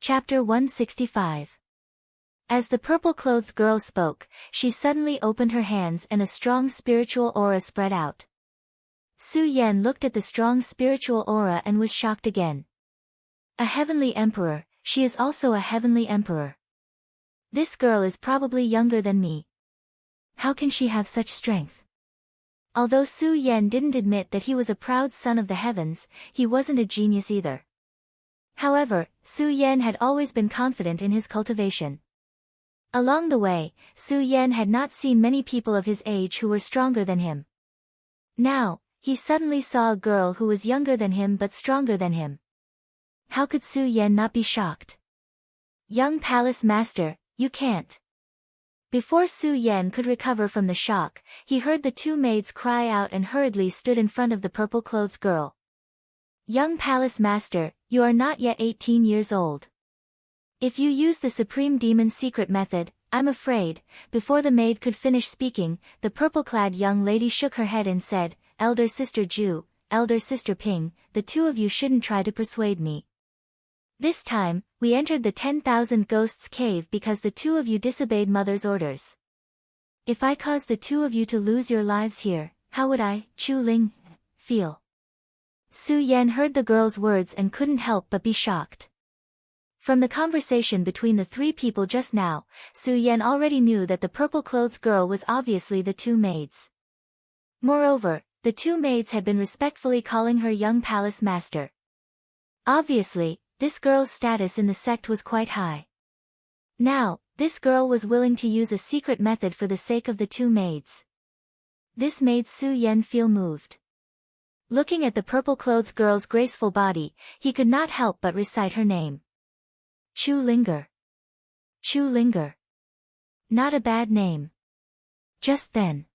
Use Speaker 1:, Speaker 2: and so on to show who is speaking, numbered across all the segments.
Speaker 1: Chapter 165. As the purple-clothed girl spoke, she suddenly opened her hands and a strong spiritual aura spread out. Su Yan looked at the strong spiritual aura and was shocked again. A heavenly emperor, she is also a heavenly emperor. This girl is probably younger than me. How can she have such strength? Although Su Yan didn't admit that he was a proud son of the heavens, he wasn't a genius either. However, Su Yan had always been confident in his cultivation. Along the way, Su Yan had not seen many people of his age who were stronger than him. Now, he suddenly saw a girl who was younger than him but stronger than him. How could Su Yan not be shocked? Young palace master, you can't. Before Su Yan could recover from the shock, he heard the two maids cry out and hurriedly stood in front of the purple-clothed girl. Young palace master, you are not yet 18 years old. If you use the Supreme Demon's secret method, I'm afraid. Before the maid could finish speaking, the purple-clad young lady shook her head and said, Elder Sister Ju, Elder Sister Ping, the two of you shouldn't try to persuade me. This time, we entered the 10,000 Ghosts cave because the two of you disobeyed Mother's orders. If I caused the two of you to lose your lives here, how would I, Chu Ling, feel? Su Yan heard the girl's words and couldn't help but be shocked. From the conversation between the three people just now, Su Yan already knew that the purple-clothed girl was obviously the two maids. Moreover, the two maids had been respectfully calling her young palace master. Obviously, this girl's status in the sect was quite high. Now, this girl was willing to use a secret method for the sake of the two maids. This made Su Yan feel moved. Looking at the purple-clothed girl's graceful body, he could not help but recite her name. Chu Linger. Chu Linger. Not a bad name. Just then,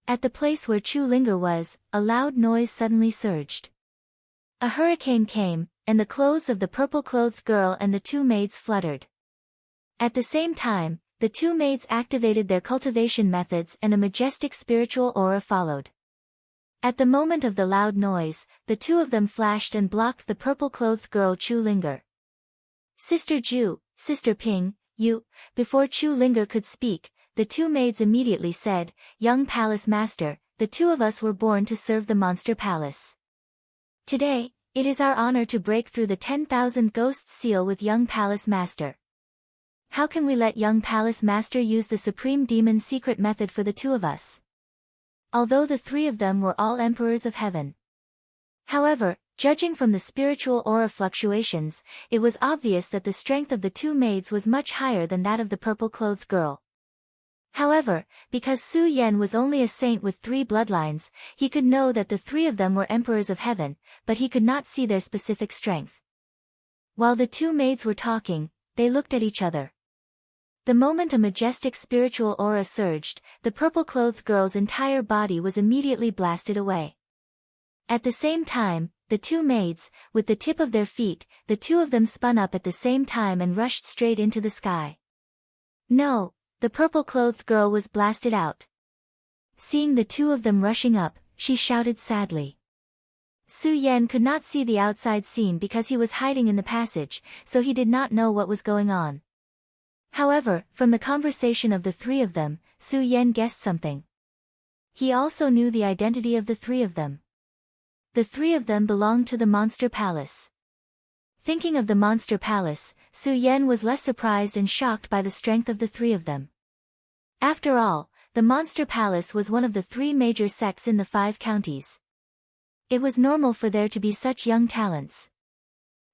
Speaker 1: at the place where Chu Linger was, a loud noise suddenly surged. A hurricane came, and the clothes of the purple-clothed girl and the two maids fluttered. At the same time, the two maids activated their cultivation methods and a majestic spiritual aura followed. At the moment of the loud noise, the two of them flashed and blocked the purple-clothed girl Chu Linger. Sister Ju, Sister Ping, you. Before Chu Linger could speak, the two maids immediately said, Young palace master, the two of us were born to serve the monster palace. Today, it is our honor to break through the 10,000 Ghosts seal with young palace master. How can we let young palace master use the Supreme Demon's secret method for the two of us? Although the three of them were all emperors of heaven. However, judging from the spiritual aura fluctuations, it was obvious that the strength of the two maids was much higher than that of the purple-clothed girl. However, because Su Yan was only a saint with 3 bloodlines, he could know that the 3 of them were emperors of heaven, but he could not see their specific strength. While the two maids were talking, they looked at each other. The moment a majestic spiritual aura surged, the purple-clothed girl's entire body was immediately blasted away. At the same time, the two maids, with the tip of their feet, the two of them spun up at the same time and rushed straight into the sky. No, the purple-clothed girl was blasted out. Seeing the two of them rushing up, she shouted sadly. Su Yan could not see the outside scene because he was hiding in the passage, so he did not know what was going on. However, from the conversation of the 3 of them, Su Yan guessed something. He also knew the identity of the 3 of them. The 3 of them belonged to the Monster Palace. Thinking of the Monster Palace, Su Yan was less surprised and shocked by the strength of the 3 of them. After all, the Monster Palace was one of the 3 major sects in the 5 counties. It was normal for there to be such young talents.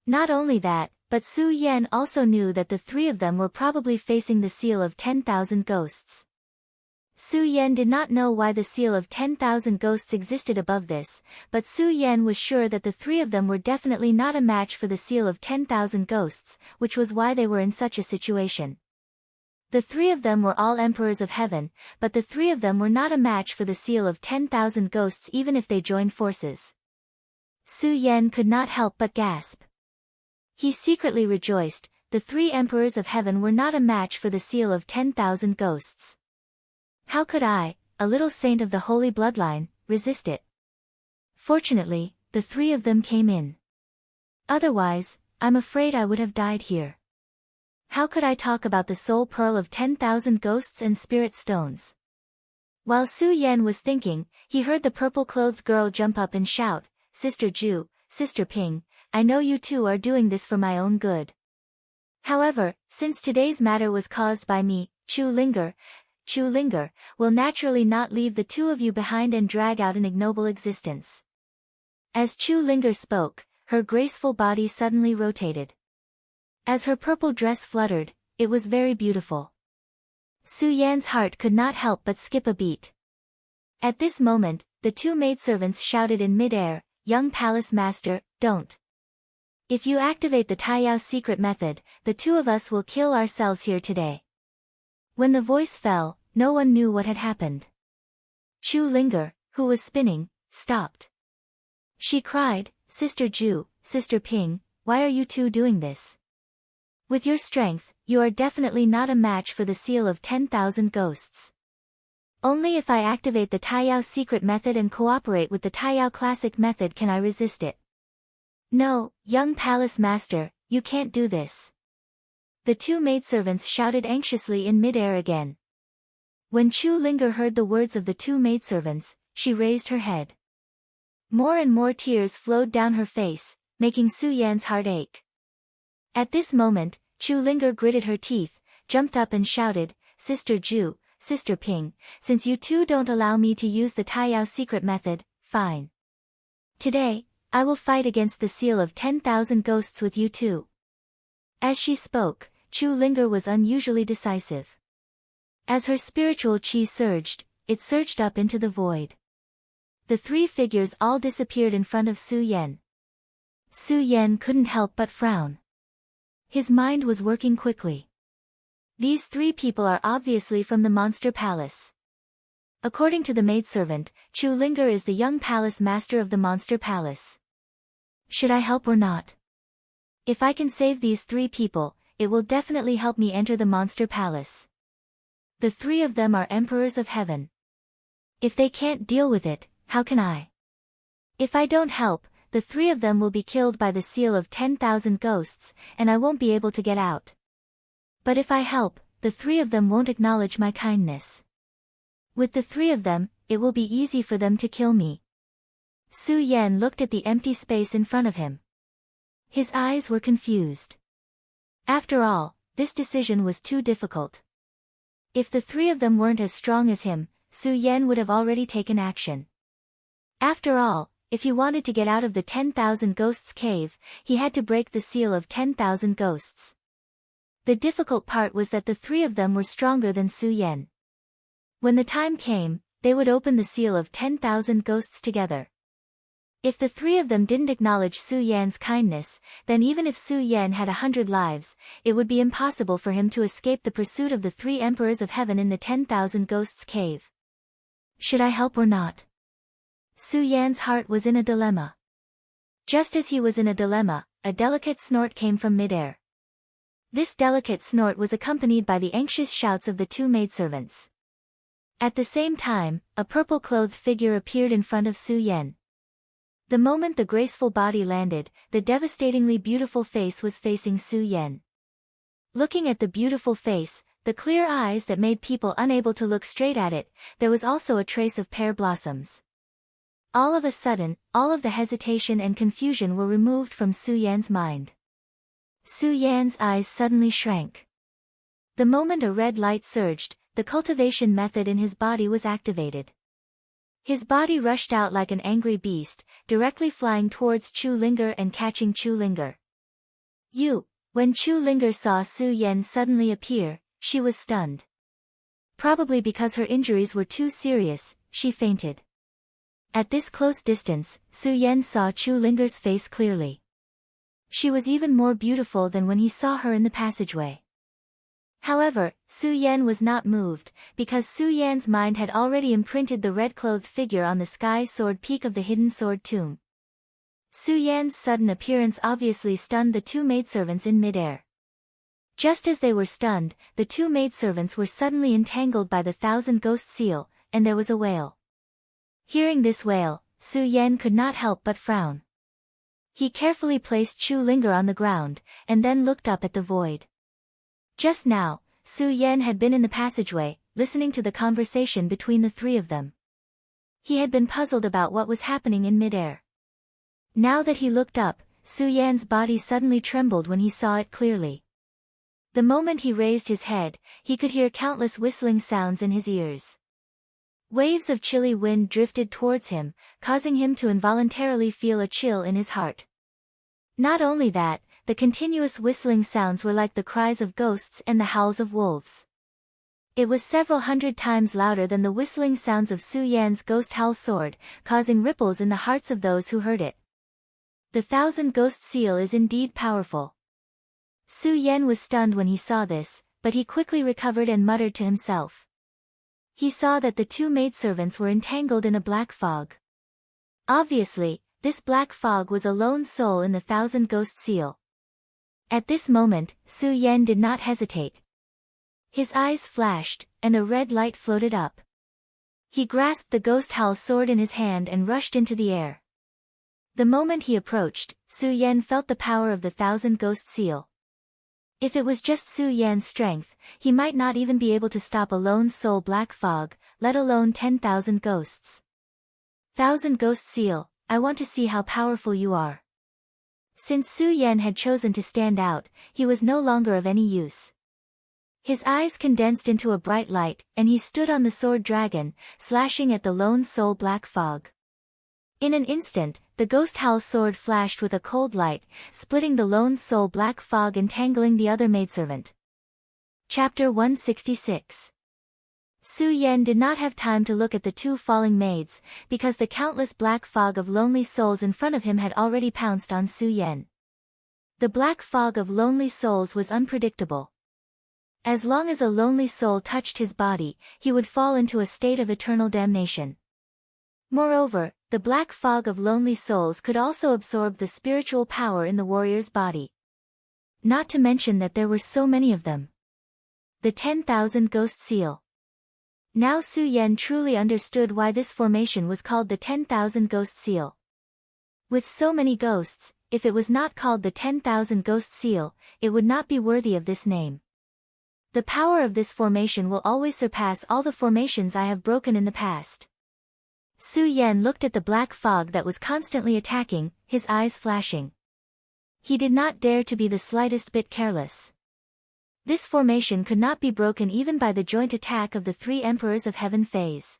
Speaker 1: Not only that, but Su Yan also knew that the 3 of them were probably facing the seal of 10,000 ghosts. Su Yan did not know why the seal of 10,000 ghosts existed above this, but Su Yan was sure that the 3 of them were definitely not a match for the seal of 10,000 ghosts, which was why they were in such a situation. The 3 of them were all emperors of heaven, but the 3 of them were not a match for the seal of 10,000 ghosts even if they joined forces. Su Yan could not help but gasp. He secretly rejoiced, the 3 emperors of heaven were not a match for the seal of 10,000 ghosts. How could I, a little saint of the holy bloodline, resist it? Fortunately, the 3 of them came in. Otherwise, I'm afraid I would have died here. How could I talk about the soul pearl of 10,000 ghosts and spirit stones? While Su Yan was thinking, he heard the purple-clothed girl jump up and shout, Sister Ju, Sister Ping, I know you two are doing this for my own good. However, since today's matter was caused by me, Chu Linger will naturally not leave the two of you behind and drag out an ignoble existence. As Chu Linger spoke, her graceful body suddenly rotated. As her purple dress fluttered, it was very beautiful. Su Yan's heart could not help but skip a beat. At this moment, the two maidservants shouted in mid-air, Young Palace Master, don't. If you activate the Taiyao secret method, the two of us will kill ourselves here today. When the voice fell, no one knew what had happened. Chu Linger, who was spinning, stopped. She cried, Sister Ju, Sister Ping, why are you two doing this? With your strength, you are definitely not a match for the seal of 10,000 ghosts. Only if I activate the Taiyao secret method and cooperate with the Taiyao classic method can I resist it. No, young palace master, you can't do this. The two maidservants shouted anxiously in midair again. When Chu Linger heard the words of the two maidservants, she raised her head. More and more tears flowed down her face, making Su Yan's heart ache. At this moment, Chu Linger gritted her teeth, jumped up and shouted, Sister Ju, Sister Ping, since you two don't allow me to use the Taiyao secret method, fine. Today, I will fight against the seal of 10,000 ghosts with you two. As she spoke, Chu Linger was unusually decisive. As her spiritual chi surged, it surged up into the void. The three figures all disappeared in front of Su Yan. Su Yan couldn't help but frown. His mind was working quickly. These three people are obviously from the Monster Palace. According to the maidservant, Chu Linger is the young palace master of the Monster Palace. Should I help or not? If I can save these three people, it will definitely help me enter the Monster Palace. The three of them are emperors of heaven. If they can't deal with it, how can I? If I don't help, the three of them will be killed by the seal of 10,000 ghosts, and I won't be able to get out. But if I help, the three of them won't acknowledge my kindness. With the three of them, it will be easy for them to kill me. Su Yan looked at the empty space in front of him. His eyes were confused. After all, this decision was too difficult. If the three of them weren't as strong as him, Su Yan would have already taken action. After all, if he wanted to get out of the 10,000 ghosts cave, he had to break the seal of 10,000 ghosts. The difficult part was that the three of them were stronger than Su Yan. When the time came, they would open the seal of 10,000 ghosts together. If the three of them didn't acknowledge Su Yan's kindness, then even if Su Yan had 100 lives, it would be impossible for him to escape the pursuit of the three emperors of heaven in the 10,000 ghosts cave. Should I help or not? Su Yan's heart was in a dilemma. Just as he was in a dilemma, a delicate snort came from midair. This delicate snort was accompanied by the anxious shouts of the two maidservants. At the same time, a purple-clothed figure appeared in front of Su Yan. The moment the graceful body landed, the devastatingly beautiful face was facing Su Yan. Looking at the beautiful face, the clear eyes that made people unable to look straight at it, there was also a trace of pear blossoms. All of a sudden, all of the hesitation and confusion were removed from Su Yan's mind. Su Yan's eyes suddenly shrank. The moment a red light surged, the cultivation method in his body was activated. His body rushed out like an angry beast, directly flying towards Chu Linger and catching Chu Linger. When Chu Linger saw Su Yan suddenly appear, she was stunned. Probably because her injuries were too serious, she fainted. At this close distance, Su Yan saw Chu Linger's face clearly. She was even more beautiful than when he saw her in the passageway. However, Su Yan was not moved, because Su Yan's mind had already imprinted the red-clothed figure on the sky sword peak of the hidden sword tomb. Su Yan's sudden appearance obviously stunned the two maidservants in midair. Just as they were stunned, the two maidservants were suddenly entangled by the 1,000-ghost seal, and there was a wail. Hearing this wail, Su Yan could not help but frown. He carefully placed Chu Linger on the ground, and then looked up at the void. Just now, Su Yan had been in the passageway, listening to the conversation between the three of them. He had been puzzled about what was happening in midair. Now that he looked up, Su Yan's body suddenly trembled when he saw it clearly. The moment he raised his head, he could hear countless whistling sounds in his ears. Waves of chilly wind drifted towards him, causing him to involuntarily feel a chill in his heart. Not only that, the continuous whistling sounds were like the cries of ghosts and the howls of wolves. It was several hundred times louder than the whistling sounds of Su Yan's ghost howl sword, causing ripples in the hearts of those who heard it. The 1,000 Ghost Seal is indeed powerful. Su Yan was stunned when he saw this, but he quickly recovered and muttered to himself. He saw that the two maidservants were entangled in a black fog. Obviously, this black fog was a lone soul in the 1,000 Ghost Seal. At this moment, Su Yan did not hesitate. His eyes flashed, and a red light floated up. He grasped the ghost howl sword in his hand and rushed into the air. The moment he approached, Su Yan felt the power of the 1,000 Ghost Seal. If it was just Su Yan's strength, he might not even be able to stop a lone soul black fog, let alone 10,000 ghosts. 1,000 Ghost Seal, I want to see how powerful you are. Since Su Yan had chosen to stand out, he was no longer of any use. His eyes condensed into a bright light, and he stood on the sword dragon, slashing at the lone soul black fog. In an instant, the ghost howl sword flashed with a cold light, splitting the lone soul black fog, entangling the other maidservant. Chapter 166. Su Yan did not have time to look at the two falling maids, because the countless black fog of lonely souls in front of him had already pounced on Su Yan. The black fog of lonely souls was unpredictable. As long as a lonely soul touched his body, he would fall into a state of eternal damnation. Moreover, the black fog of lonely souls could also absorb the spiritual power in the warrior's body. Not to mention that there were so many of them. The 10,000 Ghost Seal. Now Su Yan truly understood why this formation was called the 10,000 Ghost Seal. With so many ghosts, if it was not called the 10,000 Ghost Seal, it would not be worthy of this name. The power of this formation will always surpass all the formations I have broken in the past. Su Yan looked at the black fog that was constantly attacking, his eyes flashing. He did not dare to be the slightest bit careless. This formation could not be broken even by the joint attack of the three emperors of heaven phase.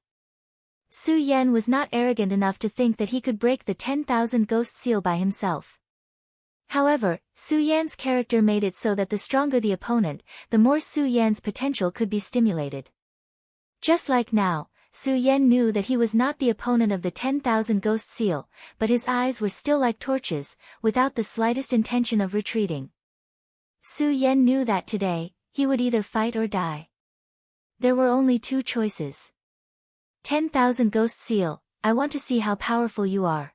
Speaker 1: Su Yan was not arrogant enough to think that he could break the 10,000 Ghost Seal by himself. However, Su Yan's character made it so that the stronger the opponent, the more Su Yan's potential could be stimulated. Just like now, Su Yan knew that he was not the opponent of the 10,000 Ghost Seal, but his eyes were still like torches, without the slightest intention of retreating. Su Yan knew that today, he would either fight or die. There were only two choices. 10,000 Ghost Seal, I want to see how powerful you are.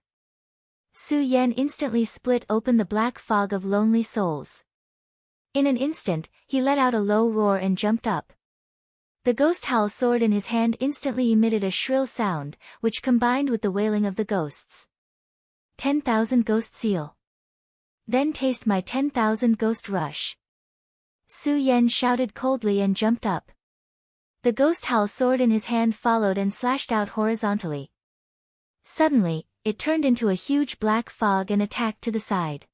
Speaker 1: Su Yan instantly split open the black fog of lonely souls. In an instant, he let out a low roar and jumped up. The ghost howl sword in his hand instantly emitted a shrill sound, which combined with the wailing of the ghosts. 10,000 Ghost Seal. Then taste my 10,000 Ghost Rush. Su Yan shouted coldly and jumped up. The ghost howl sword in his hand followed and slashed out horizontally. Suddenly, it turned into a huge black fog and attacked to the side.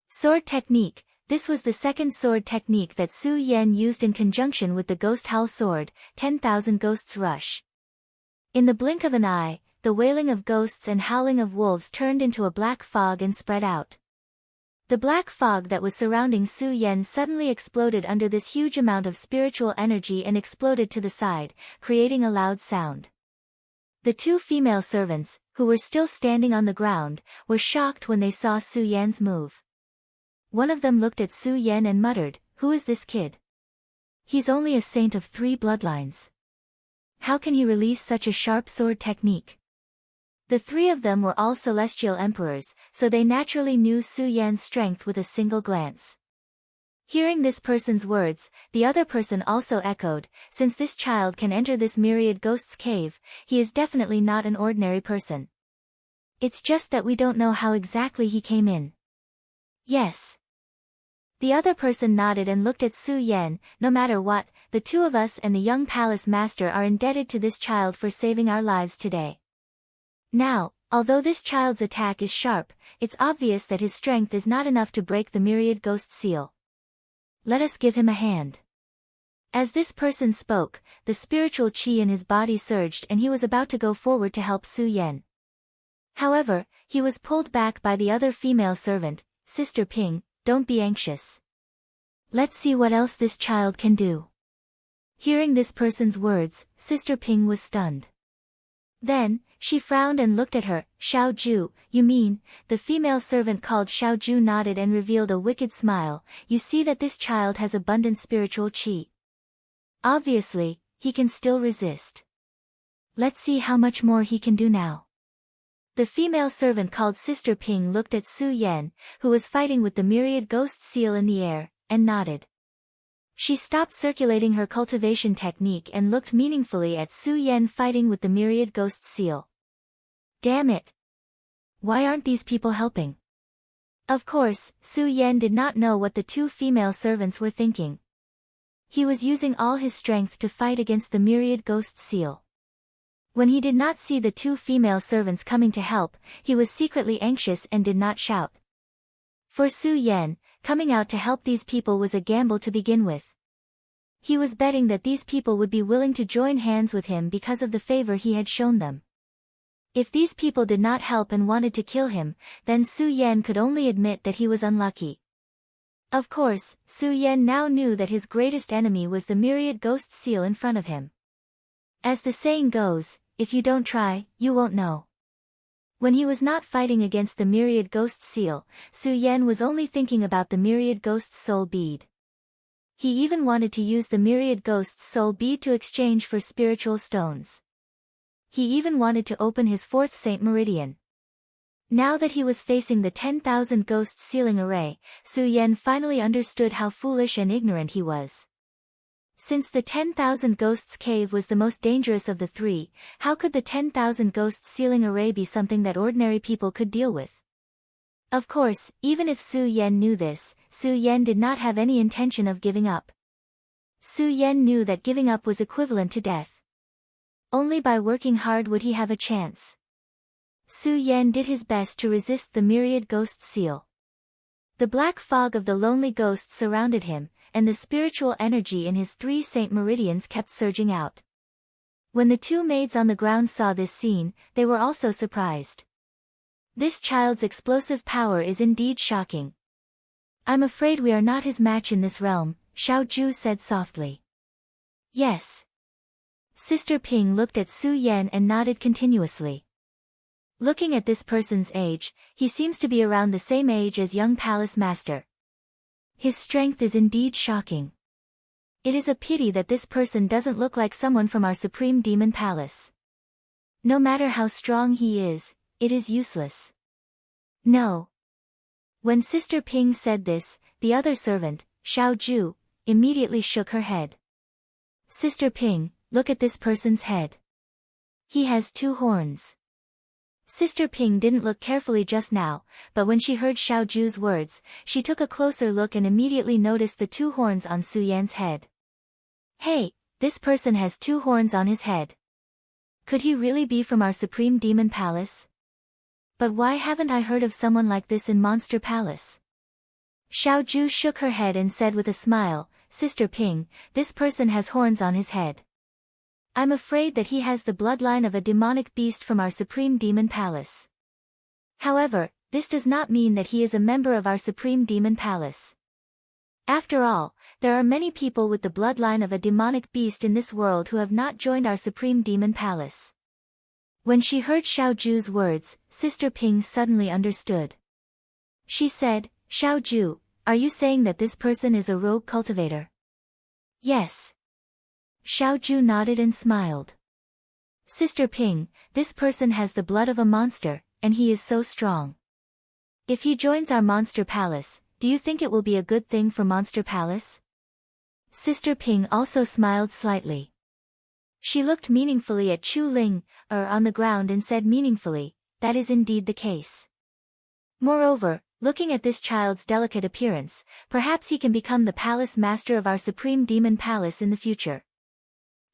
Speaker 1: Sword technique. This was the second sword technique that Su Yan used in conjunction with the ghost howl sword, 10,000 Ghosts Rush. In the blink of an eye, the wailing of ghosts and howling of wolves turned into a black fog and spread out. The black fog that was surrounding Su Yan suddenly exploded under this huge amount of spiritual energy and exploded to the side, creating a loud sound. The two female servants, who were still standing on the ground, were shocked when they saw Su Yan's move. One of them looked at Su Yan and muttered, "Who is this kid? He's only a saint of 3 bloodlines. How can he release such a sharp sword technique?" The three of them were all celestial emperors, so they naturally knew Su Yan's strength with a single glance. Hearing this person's words, the other person also echoed, "Since this child can enter this myriad ghosts' cave, he is definitely not an ordinary person." It's just that we don't know how exactly he came in. Yes. The other person nodded and looked at Su Yan. No matter what, the two of us and the young palace master are indebted to this child for saving our lives today. Now, although this child's attack is sharp, it's obvious that his strength is not enough to break the myriad ghost seal. Let us give him a hand. As this person spoke, the spiritual chi in his body surged and he was about to go forward to help Su Yan. However, he was pulled back by the other female servant. Sister Ping, don't be anxious. Let's see what else this child can do. Hearing this person's words, Sister Ping was stunned. Then, she frowned and looked at her. Xiao Ju, you mean? The female servant called Xiao Ju nodded and revealed a wicked smile. You see that this child has abundant spiritual chi. Obviously, he can still resist. Let's see how much more he can do now. The female servant called Sister Ping looked at Su Yan, who was fighting with the myriad ghost seal in the air, and nodded. She stopped circulating her cultivation technique and looked meaningfully at Su Yan fighting with the myriad ghost seal. Damn it! Why aren't these people helping? Of course, Su Yan did not know what the two female servants were thinking. He was using all his strength to fight against the myriad ghost seal. When he did not see the two female servants coming to help, he was secretly anxious and did not shout. For Su Yan, coming out to help these people was a gamble to begin with. He was betting that these people would be willing to join hands with him because of the favor he had shown them. If these people did not help and wanted to kill him, then Su Yan could only admit that he was unlucky. Of course, Su Yan now knew that his greatest enemy was the myriad ghost seal in front of him. As the saying goes, if you don't try, you won't know. When he was not fighting against the myriad ghost seal, Su Yan was only thinking about the myriad ghost's soul bead. He even wanted to use the myriad ghost's soul bead to exchange for spiritual stones. He even wanted to open his fourth Saint Meridian. Now that he was facing the 10,000 ghost sealing array, Su Yan finally understood how foolish and ignorant he was. Since the 10,000 ghosts cave was the most dangerous of the three, how could the 10,000 ghosts sealing array be something that ordinary people could deal with? Of course, even if Su Yan knew this, Su Yan did not have any intention of giving up. Su Yan knew that giving up was equivalent to death. Only by working hard would he have a chance. Su Yan did his best to resist the myriad ghost seal. The black fog of the lonely ghosts surrounded him, and the spiritual energy in his 3 Saint Meridians kept surging out. When the two maids on the ground saw this scene, they were also surprised. This child's explosive power is indeed shocking. I'm afraid we are not his match in this realm, Xiao Ju said softly. Yes. Sister Ping looked at Su Yan and nodded continuously. Looking at this person's age, he seems to be around the same age as young palace master. His strength is indeed shocking. It is a pity that this person doesn't look like someone from our supreme demon palace. No matter how strong he is, it is useless. No. When Sister Ping said this, the other servant, Xiao Ju, immediately shook her head. Sister Ping, look at this person's head. He has 2 horns. Sister Ping didn't look carefully just now, but when she heard Xiao Ju's words, she took a closer look and immediately noticed the 2 horns on Su Yan's head. Hey, this person has 2 horns on his head. Could he really be from our supreme demon palace? But why haven't I heard of someone like this in Monster Palace? Xiao Ju shook her head and said with a smile, Sister Ping, this person has horns on his head. I'm afraid that he has the bloodline of a demonic beast from our supreme demon palace. However, this does not mean that he is a member of our supreme demon palace. After all, there are many people with the bloodline of a demonic beast in this world who have not joined our supreme demon palace. When she heard Xiao Ju's words, Sister Ping suddenly understood. She said, Xiao Ju, are you saying that this person is a rogue cultivator? Yes. Xiao Ju nodded and smiled. Sister Ping, this person has the blood of a monster, and he is so strong. If he joins our monster palace, do you think it will be a good thing for Monster Palace? Sister Ping also smiled slightly. She looked meaningfully at Chu Ling, on the ground and said meaningfully, that is indeed the case. Moreover, looking at this child's delicate appearance, perhaps he can become the palace master of our supreme demon palace in the future.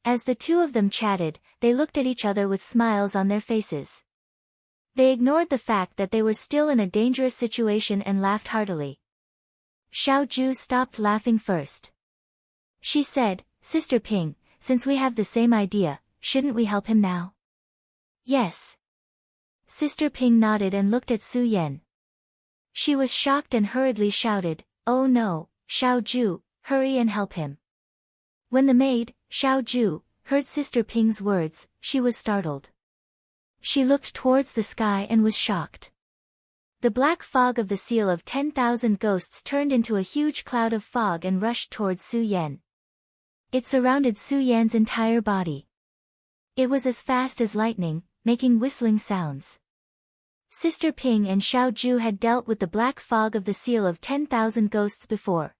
Speaker 1: As the two of them chatted, they looked at each other with smiles on their faces. They ignored the fact that they were still in a dangerous situation and laughed heartily. Xiaoju stopped laughing first. She said, "Sister Ping, since we have the same idea, shouldn't we help him now?" "Yes." Sister Ping nodded and looked at Su Yan. She was shocked and hurriedly shouted, "Oh no, Xiaoju, hurry and help him." When the maid, Xiaoju, heard Sister Ping's words, she was startled. She looked towards the sky and was shocked. The black fog of the seal of 10,000 ghosts turned into a huge cloud of fog and rushed towards Su Yan. It surrounded Su Yan's entire body. It was as fast as lightning, making whistling sounds. Sister Ping and Xiaoju had dealt with the black fog of the seal of 10,000 ghosts before.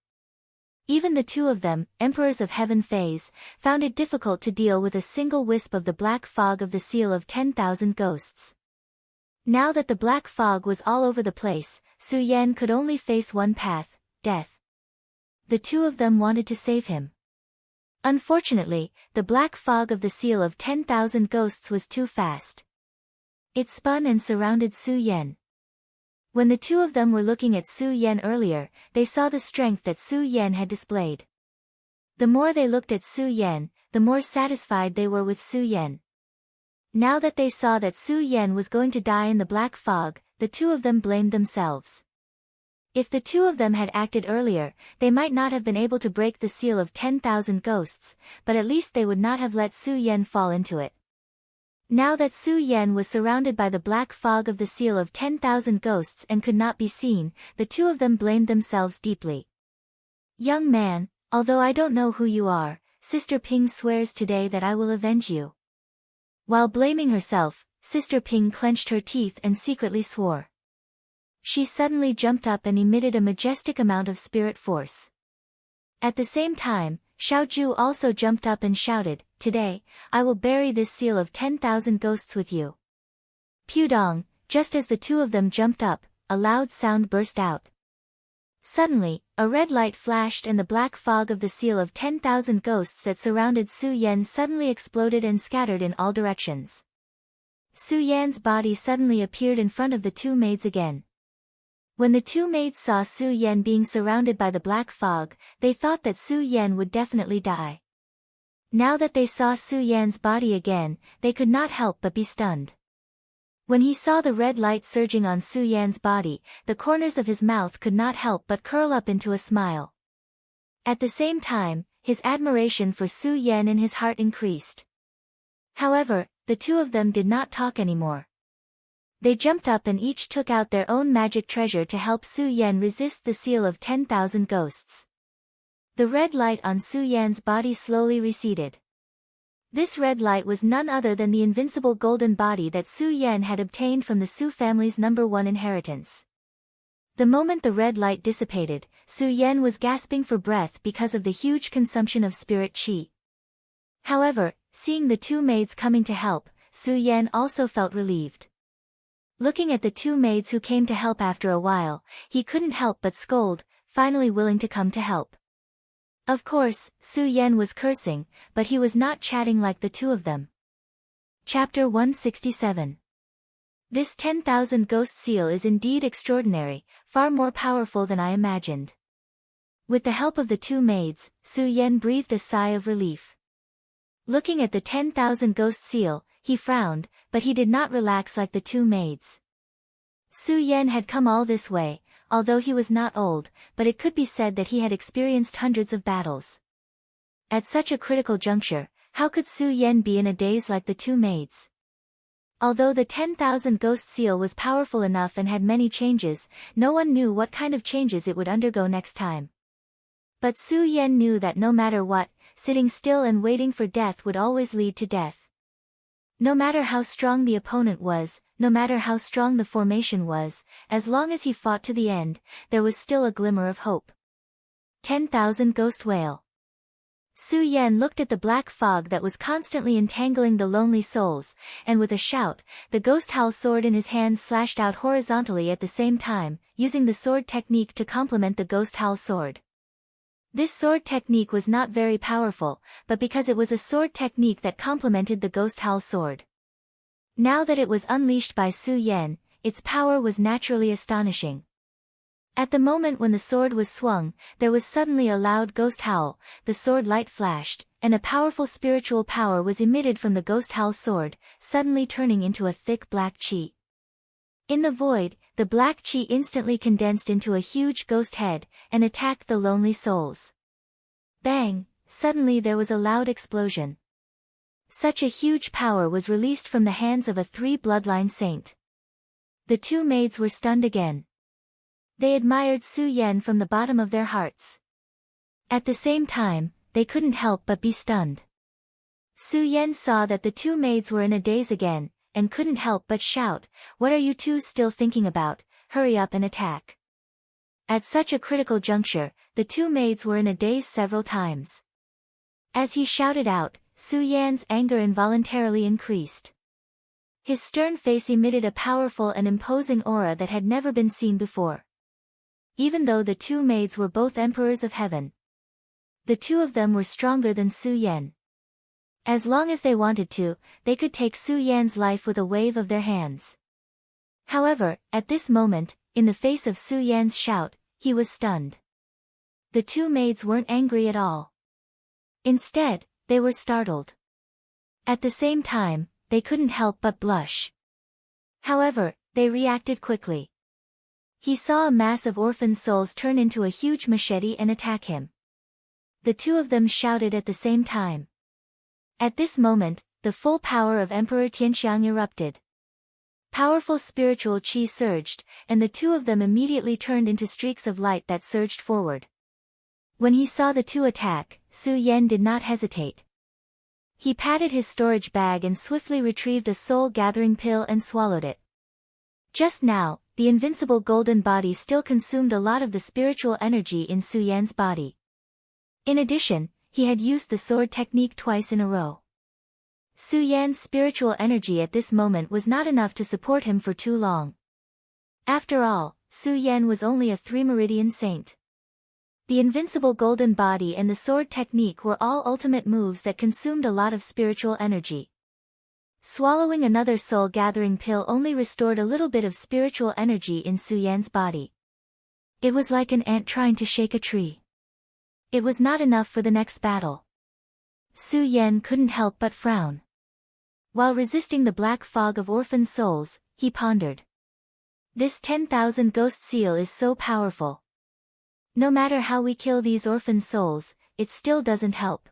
Speaker 1: Even the two of them, emperors of heaven phase, found it difficult to deal with a single wisp of the black fog of the seal of 10,000 ghosts. Now that the black fog was all over the place, Su Yan could only face one path, death. The two of them wanted to save him. Unfortunately, the black fog of the seal of 10,000 ghosts was too fast. It spun and surrounded Su Yan. When the two of them were looking at Su Yan earlier, they saw the strength that Su Yan had displayed. The more they looked at Su Yan, the more satisfied they were with Su Yan. Now that they saw that Su Yan was going to die in the black fog, the two of them blamed themselves. If the two of them had acted earlier, they might not have been able to break the seal of 10,000 ghosts, but at least they would not have let Su Yan fall into it. Now that Su Yan was surrounded by the black fog of the seal of 10,000 ghosts and could not be seen, the two of them blamed themselves deeply. "Young man, although I don't know who you are, Sister Ping swears today that I will avenge you." While blaming herself, Sister Ping clenched her teeth and secretly swore. She suddenly jumped up and emitted a majestic amount of spirit force. At the same time, Xiaoju also jumped up and shouted, "Today, I will bury this seal of 10,000 ghosts with you." Pudong, just as the two of them jumped up, a loud sound burst out. Suddenly, a red light flashed and the black fog of the seal of 10,000 ghosts that surrounded Su Yan suddenly exploded and scattered in all directions. Su Yan's body suddenly appeared in front of the two maids again. When the two maids saw Su Yan being surrounded by the black fog, they thought that Su Yan would definitely die. Now that they saw Su Yan's body again, they could not help but be stunned. When he saw the red light surging on Su Yan's body, the corners of his mouth could not help but curl up into a smile. At the same time, his admiration for Su Yan in his heart increased. However, the two of them did not talk anymore. They jumped up and each took out their own magic treasure to help Su Yan resist the seal of 10,000 ghosts. The red light on Su Yan's body slowly receded. This red light was none other than the invincible golden body that Su Yan had obtained from the Su family's #1 inheritance. The moment the red light dissipated, Su Yan was gasping for breath because of the huge consumption of spirit qi. However, seeing the two maids coming to help, Su Yan also felt relieved. Looking at the two maids who came to help after a while, he couldn't help but scold, finally willing to come to help. Of course, Su Yan was cursing, but he was not chatting like the two of them. Chapter 167. This 10,000 ghost seal is indeed extraordinary, far more powerful than I imagined. With the help of the two maids, Su Yan breathed a sigh of relief. Looking at the 10,000 ghost seal, he frowned, but he did not relax like the two maids. Su Yan had come all this way, although he was not old, but it could be said that he had experienced hundreds of battles. At such a critical juncture, how could Su Yan be in a daze like the two maids? Although the 10,000 ghost seal was powerful enough and had many changes, no one knew what kind of changes it would undergo next time. But Su Yan knew that no matter what, sitting still and waiting for death would always lead to death. No matter how strong the opponent was, no matter how strong the formation was, as long as he fought to the end, there was still a glimmer of hope. 10,000 Ghost Whale. Su Yan looked at the black fog that was constantly entangling the lonely souls, and with a shout, the ghost howl sword in his hand slashed out horizontally at the same time, using the sword technique to complement the ghost howl sword. This sword technique was not very powerful, but because it was a sword technique that complemented the ghost howl sword. Now that it was unleashed by Su Yan, its power was naturally astonishing. At the moment when the sword was swung, there was suddenly a loud ghost howl, the sword light flashed, and a powerful spiritual power was emitted from the ghost howl sword, suddenly turning into a thick black chi. In the void, the black chi instantly condensed into a huge ghost head, and attacked the lonely souls. Bang! Suddenly there was a loud explosion. Such a huge power was released from the hands of a three-bloodline saint. The two maids were stunned again. They admired Su Yan from the bottom of their hearts. At the same time, they couldn't help but be stunned. Su Yan saw that the two maids were in a daze again, and couldn't help but shout, "What are you two still thinking about? Hurry up and attack." At such a critical juncture, the two maids were in a daze several times. As he shouted out, Su Yan's anger involuntarily increased. His stern face emitted a powerful and imposing aura that had never been seen before. Even though the two maids were both emperors of heaven, the two of them were stronger than Su Yan. As long as they wanted to, they could take Su Yan's life with a wave of their hands. However, at this moment, in the face of Su Yan's shout, he was stunned. The two maids weren't angry at all. Instead, they were startled. At the same time, they couldn't help but blush. However, they reacted quickly. He saw a mass of orphan souls turn into a huge machete and attack him. The two of them shouted at the same time. At this moment, the full power of Emperor Tianxiang erupted. Powerful spiritual qi surged, and the two of them immediately turned into streaks of light that surged forward. When he saw the two attack, Su Yan did not hesitate. He patted his storage bag and swiftly retrieved a soul-gathering pill and swallowed it. Just now, the invincible golden body still consumed a lot of the spiritual energy in Su Yan's body. In addition, he had used the sword technique twice in a row. Su Yan's spiritual energy at this moment was not enough to support him for too long. After all, Su Yan was only a three-meridian saint. The invincible golden body and the sword technique were all ultimate moves that consumed a lot of spiritual energy. Swallowing another soul-gathering pill only restored a little bit of spiritual energy in Su Yan's body. It was like an ant trying to shake a tree. It was not enough for the next battle. Su Yan couldn't help but frown. While resisting the black fog of orphan souls, he pondered. This 10,000 ghost seal is so powerful. No matter how we kill these orphan souls, it still doesn't help.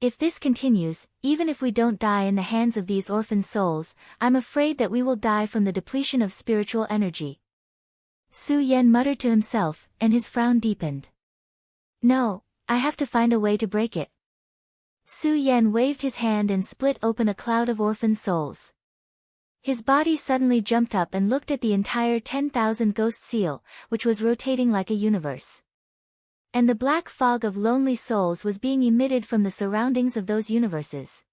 Speaker 1: If this continues, even if we don't die in the hands of these orphan souls, I'm afraid that we will die from the depletion of spiritual energy. Su Yan muttered to himself, and his frown deepened. No, I have to find a way to break it. Su Yan waved his hand and split open a cloud of orphan souls. His body suddenly jumped up and looked at the entire 10,000 ghost seal, which was rotating like a universe. And the black fog of lonely souls was being emitted from the surroundings of those universes.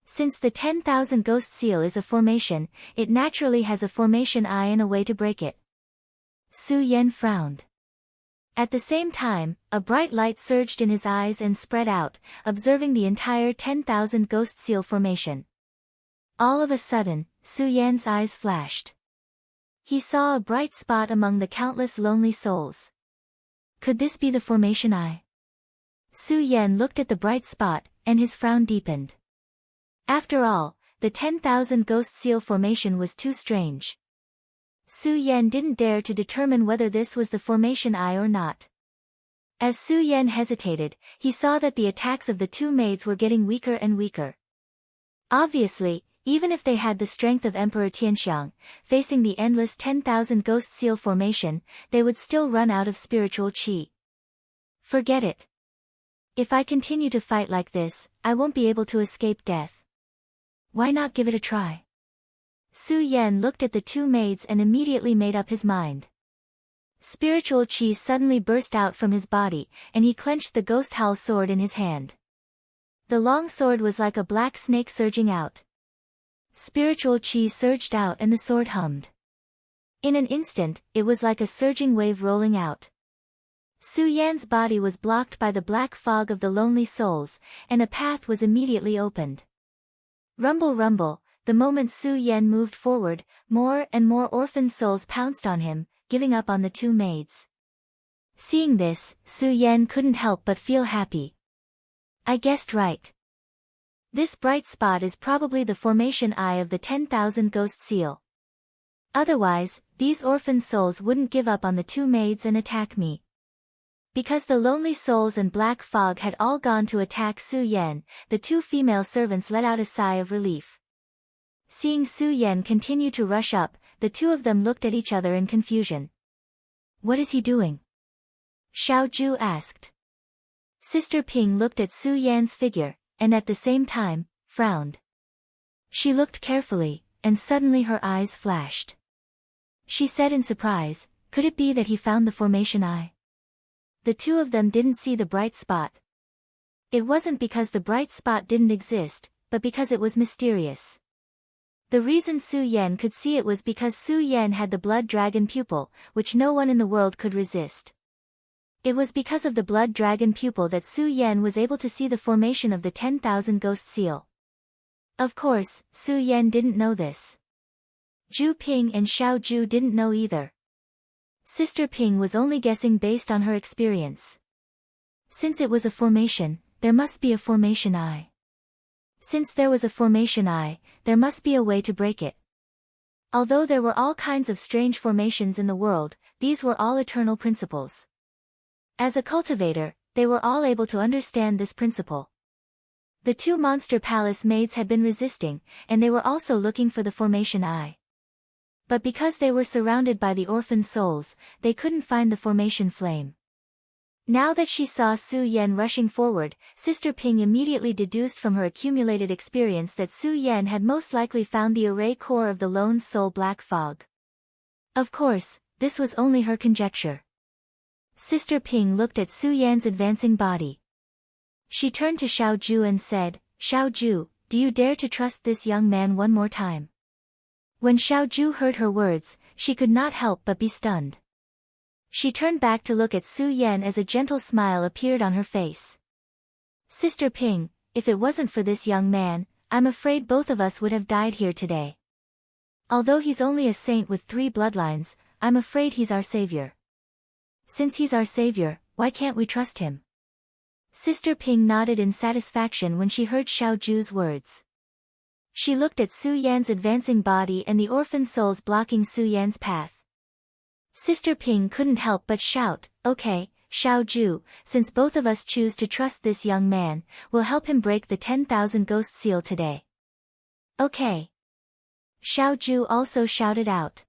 Speaker 1: Since the 10,000 ghost seal is a formation, it naturally has a formation eye and a way to break it. Su Yan frowned. At the same time, a bright light surged in his eyes and spread out, observing the entire 10,000 ghost seal formation. All of a sudden, Su Yan's eyes flashed. He saw a bright spot among the countless lonely souls. Could this be the formation eye? Su Yan looked at the bright spot, and his frown deepened. After all, the 10,000 ghost seal formation was too strange. Su Yan didn't dare to determine whether this was the formation eye or not. As Su Yan hesitated, he saw that the attacks of the two maids were getting weaker and weaker. Obviously, even if they had the strength of Emperor Tianxiang, facing the endless 10,000 ghost seal formation, they would still run out of spiritual qi. Forget it. If I continue to fight like this, I won't be able to escape death. Why not give it a try? Su Yan looked at the two maids and immediately made up his mind. Spiritual chi suddenly burst out from his body, and he clenched the ghost howl sword in his hand. The long sword was like a black snake surging out. Spiritual chi surged out and the sword hummed. In an instant, it was like a surging wave rolling out. Su Yan's body was blocked by the black fog of the lonely souls, and a path was immediately opened. Rumble rumble, the moment Su Yan moved forward, more and more orphan souls pounced on him, giving up on the two maids. Seeing this, Su Yan couldn't help but feel happy. I guessed right. This bright spot is probably the formation eye of the 10,000 ghost seal. Otherwise, these orphan souls wouldn't give up on the two maids and attack me. Because the lonely souls and black fog had all gone to attack Su Yan, the two female servants let out a sigh of relief. Seeing Su Yan continue to rush up, the two of them looked at each other in confusion. What is he doing? Xiao Ju asked. Sister Ping looked at Su Yan's figure, and at the same time, frowned. She looked carefully, and suddenly her eyes flashed. She said in surprise, could it be that he found the formation eye? The two of them didn't see the bright spot. It wasn't because the bright spot didn't exist, but because it was mysterious. The reason Su Yan could see it was because Su Yan had the blood dragon pupil, which no one in the world could resist. It was because of the blood dragon pupil that Su Yan was able to see the formation of the 10,000 ghost seal. Of course, Su Yan didn't know this. Ju Ping and Xiao Ju didn't know either. Sister Ping was only guessing based on her experience. Since it was a formation, there must be a formation eye. Since there was a formation eye, there must be a way to break it. Although there were all kinds of strange formations in the world, these were all eternal principles. As a cultivator, they were all able to understand this principle. The two monster palace maids had been resisting, and they were also looking for the formation eye. But because they were surrounded by the orphan souls, they couldn't find the formation flame. Now that she saw Su Yan rushing forward, Sister Ping immediately deduced from her accumulated experience that Su Yan had most likely found the array core of the lone soul black fog. Of course, this was only her conjecture. Sister Ping looked at Su Yan's advancing body. She turned to Xiao Ju and said, Xiao Ju, do you dare to trust this young man one more time? When Xiao Ju heard her words, she could not help but be stunned. She turned back to look at Su Yan as a gentle smile appeared on her face. Sister Ping, if it wasn't for this young man, I'm afraid both of us would have died here today. Although he's only a saint with 3 bloodlines, I'm afraid he's our savior. Since he's our savior, why can't we trust him? Sister Ping nodded in satisfaction when she heard Xiao Ju's words. She looked at Su Yan's advancing body and the orphan souls blocking Su Yan's path. Sister Ping couldn't help but shout, okay, Xiao Ju, since both of us choose to trust this young man, we'll help him break the 10,000 ghost seal today. Okay. Xiao Ju also shouted out.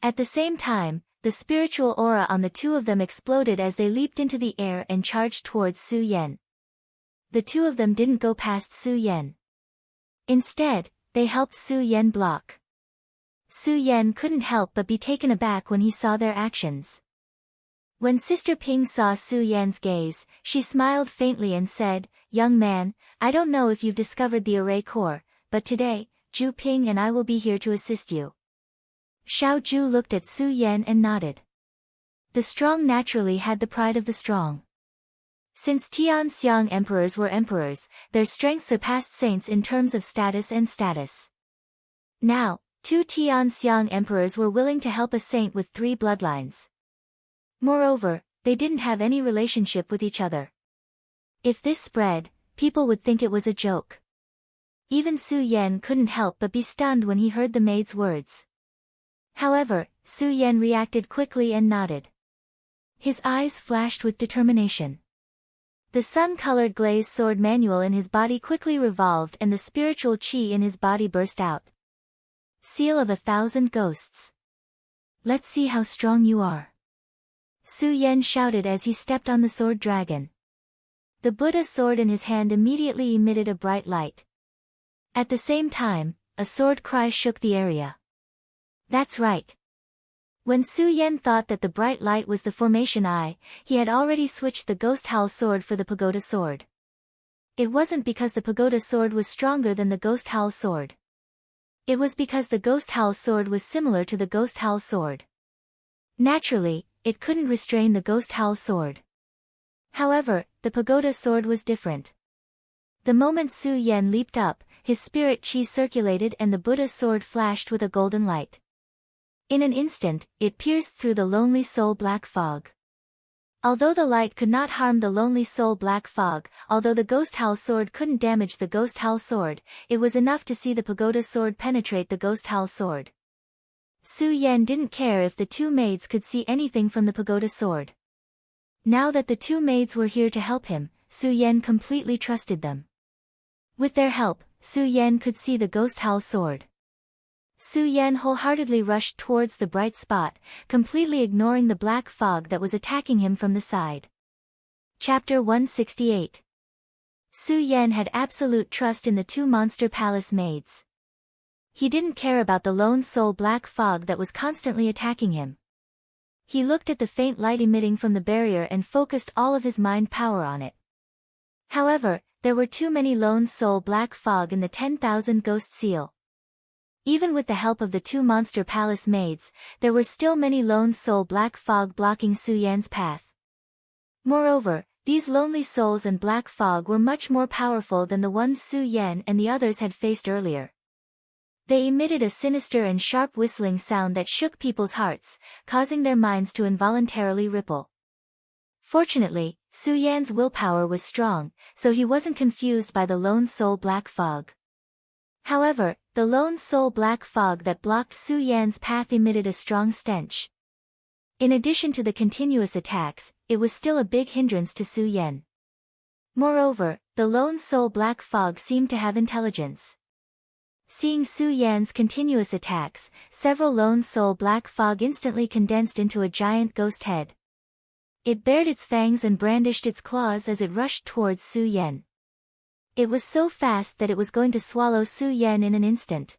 Speaker 1: At the same time, the spiritual aura on the two of them exploded as they leaped into the air and charged towards Su Yan. The two of them didn't go past Su Yan. Instead, they helped Su Yan block. Su Yan couldn't help but be taken aback when he saw their actions. When Sister Ping saw Su Yan's gaze, she smiled faintly and said, young man, I don't know if you've discovered the array core, but today, Ju Ping and I will be here to assist you. Xiao Ju looked at Su Yan and nodded. The strong naturally had the pride of the strong. Since Tianxiang emperors were emperors, their strength surpassed saints in terms of status and status. Now, 2 Tianxiang emperors were willing to help a saint with 3 bloodlines. Moreover, they didn't have any relationship with each other. If this spread, people would think it was a joke. Even Su Yan couldn't help but be stunned when he heard the maid's words. However, Su Yan reacted quickly and nodded. His eyes flashed with determination. The sun-colored glazed sword manual in his body quickly revolved and the spiritual chi in his body burst out. Seal of 1,000 ghosts. Let's see how strong you are. Su Yan shouted as he stepped on the sword dragon. The Buddha sword in his hand immediately emitted a bright light. At the same time, a sword cry shook the area. That's right. When Su Yan thought that the bright light was the formation eye, he had already switched the ghost howl sword for the pagoda sword. It wasn't because the pagoda sword was stronger than the ghost howl sword. It was because the ghost howl sword was similar to the ghost howl sword. Naturally, it couldn't restrain the ghost howl sword. However, the pagoda sword was different. The moment Su Yan leaped up, his spirit chi circulated and the Buddha sword flashed with a golden light. In an instant, it pierced through the lonely soul black fog. Although the light could not harm the lonely soul black fog, although the ghost howl sword couldn't damage the ghost howl sword, it was enough to see the pagoda sword penetrate the ghost howl sword. Su Yan didn't care if the two maids could see anything from the pagoda sword. Now that the two maids were here to help him, Su Yan completely trusted them. With their help, Su Yan could see the ghost howl sword. Su Yan wholeheartedly rushed towards the bright spot, completely ignoring the black fog that was attacking him from the side. Chapter 168. Su Yan had absolute trust in the two monster palace maids. He didn't care about the lone soul black fog that was constantly attacking him. He looked at the faint light emitting from the barrier and focused all of his mind power on it. However, there were too many lone soul black fog in the 10,000 ghost seal. Even with the help of the two monster palace maids, there were still many lone soul black fog blocking Su Yan's path. Moreover, these lonely souls and black fog were much more powerful than the ones Su Yan and the others had faced earlier. They emitted a sinister and sharp whistling sound that shook people's hearts, causing their minds to involuntarily ripple. Fortunately, Su Yan's willpower was strong, so he wasn't confused by the lone soul black fog. However, the lone soul black fog that blocked Su Yan's path emitted a strong stench. In addition to the continuous attacks, it was still a big hindrance to Su Yan. Moreover, the lone soul black fog seemed to have intelligence. Seeing Su Yan's continuous attacks, several lone soul black fog instantly condensed into a giant ghost head. It bared its fangs and brandished its claws as it rushed towards Su Yan. It was so fast that it was going to swallow Su Yan in an instant.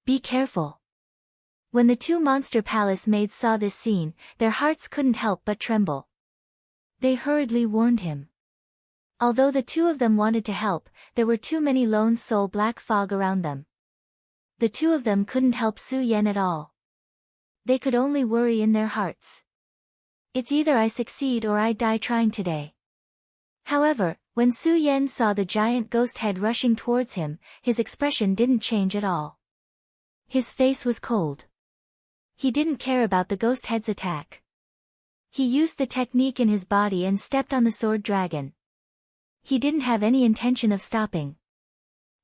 Speaker 1: Be careful. When the two monster palace maids saw this scene, their hearts couldn't help but tremble. They hurriedly warned him. Although the two of them wanted to help, there were too many lone soul black fog around them. The two of them couldn't help Su Yan at all. They could only worry in their hearts. It's either I succeed or I die trying today. However, when Su Yan saw the giant ghost head rushing towards him, his expression didn't change at all. His face was cold. He didn't care about the ghost head's attack. He used the technique in his body and stepped on the sword dragon. He didn't have any intention of stopping.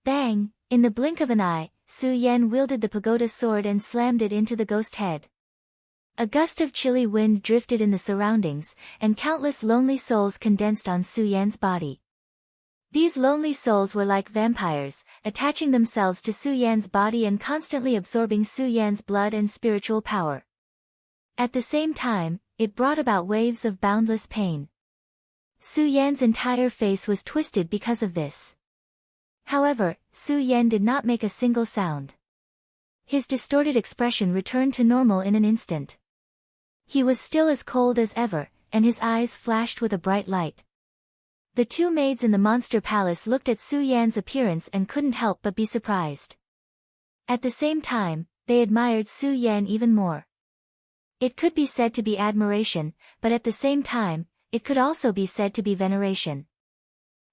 Speaker 1: Bang! In the blink of an eye, Su Yan wielded the pagoda sword and slammed it into the ghost head. A gust of chilly wind drifted in the surroundings, and countless lonely souls condensed on Su Yan's body. These lonely souls were like vampires, attaching themselves to Su Yan's body and constantly absorbing Su Yan's blood and spiritual power. At the same time, it brought about waves of boundless pain. Su Yan's entire face was twisted because of this. However, Su Yan did not make a single sound. His distorted expression returned to normal in an instant. He was still as cold as ever, and his eyes flashed with a bright light. The two maids in the monster palace looked at Su Yan's appearance and couldn't help but be surprised. At the same time, they admired Su Yan even more. It could be said to be admiration, but at the same time, it could also be said to be veneration.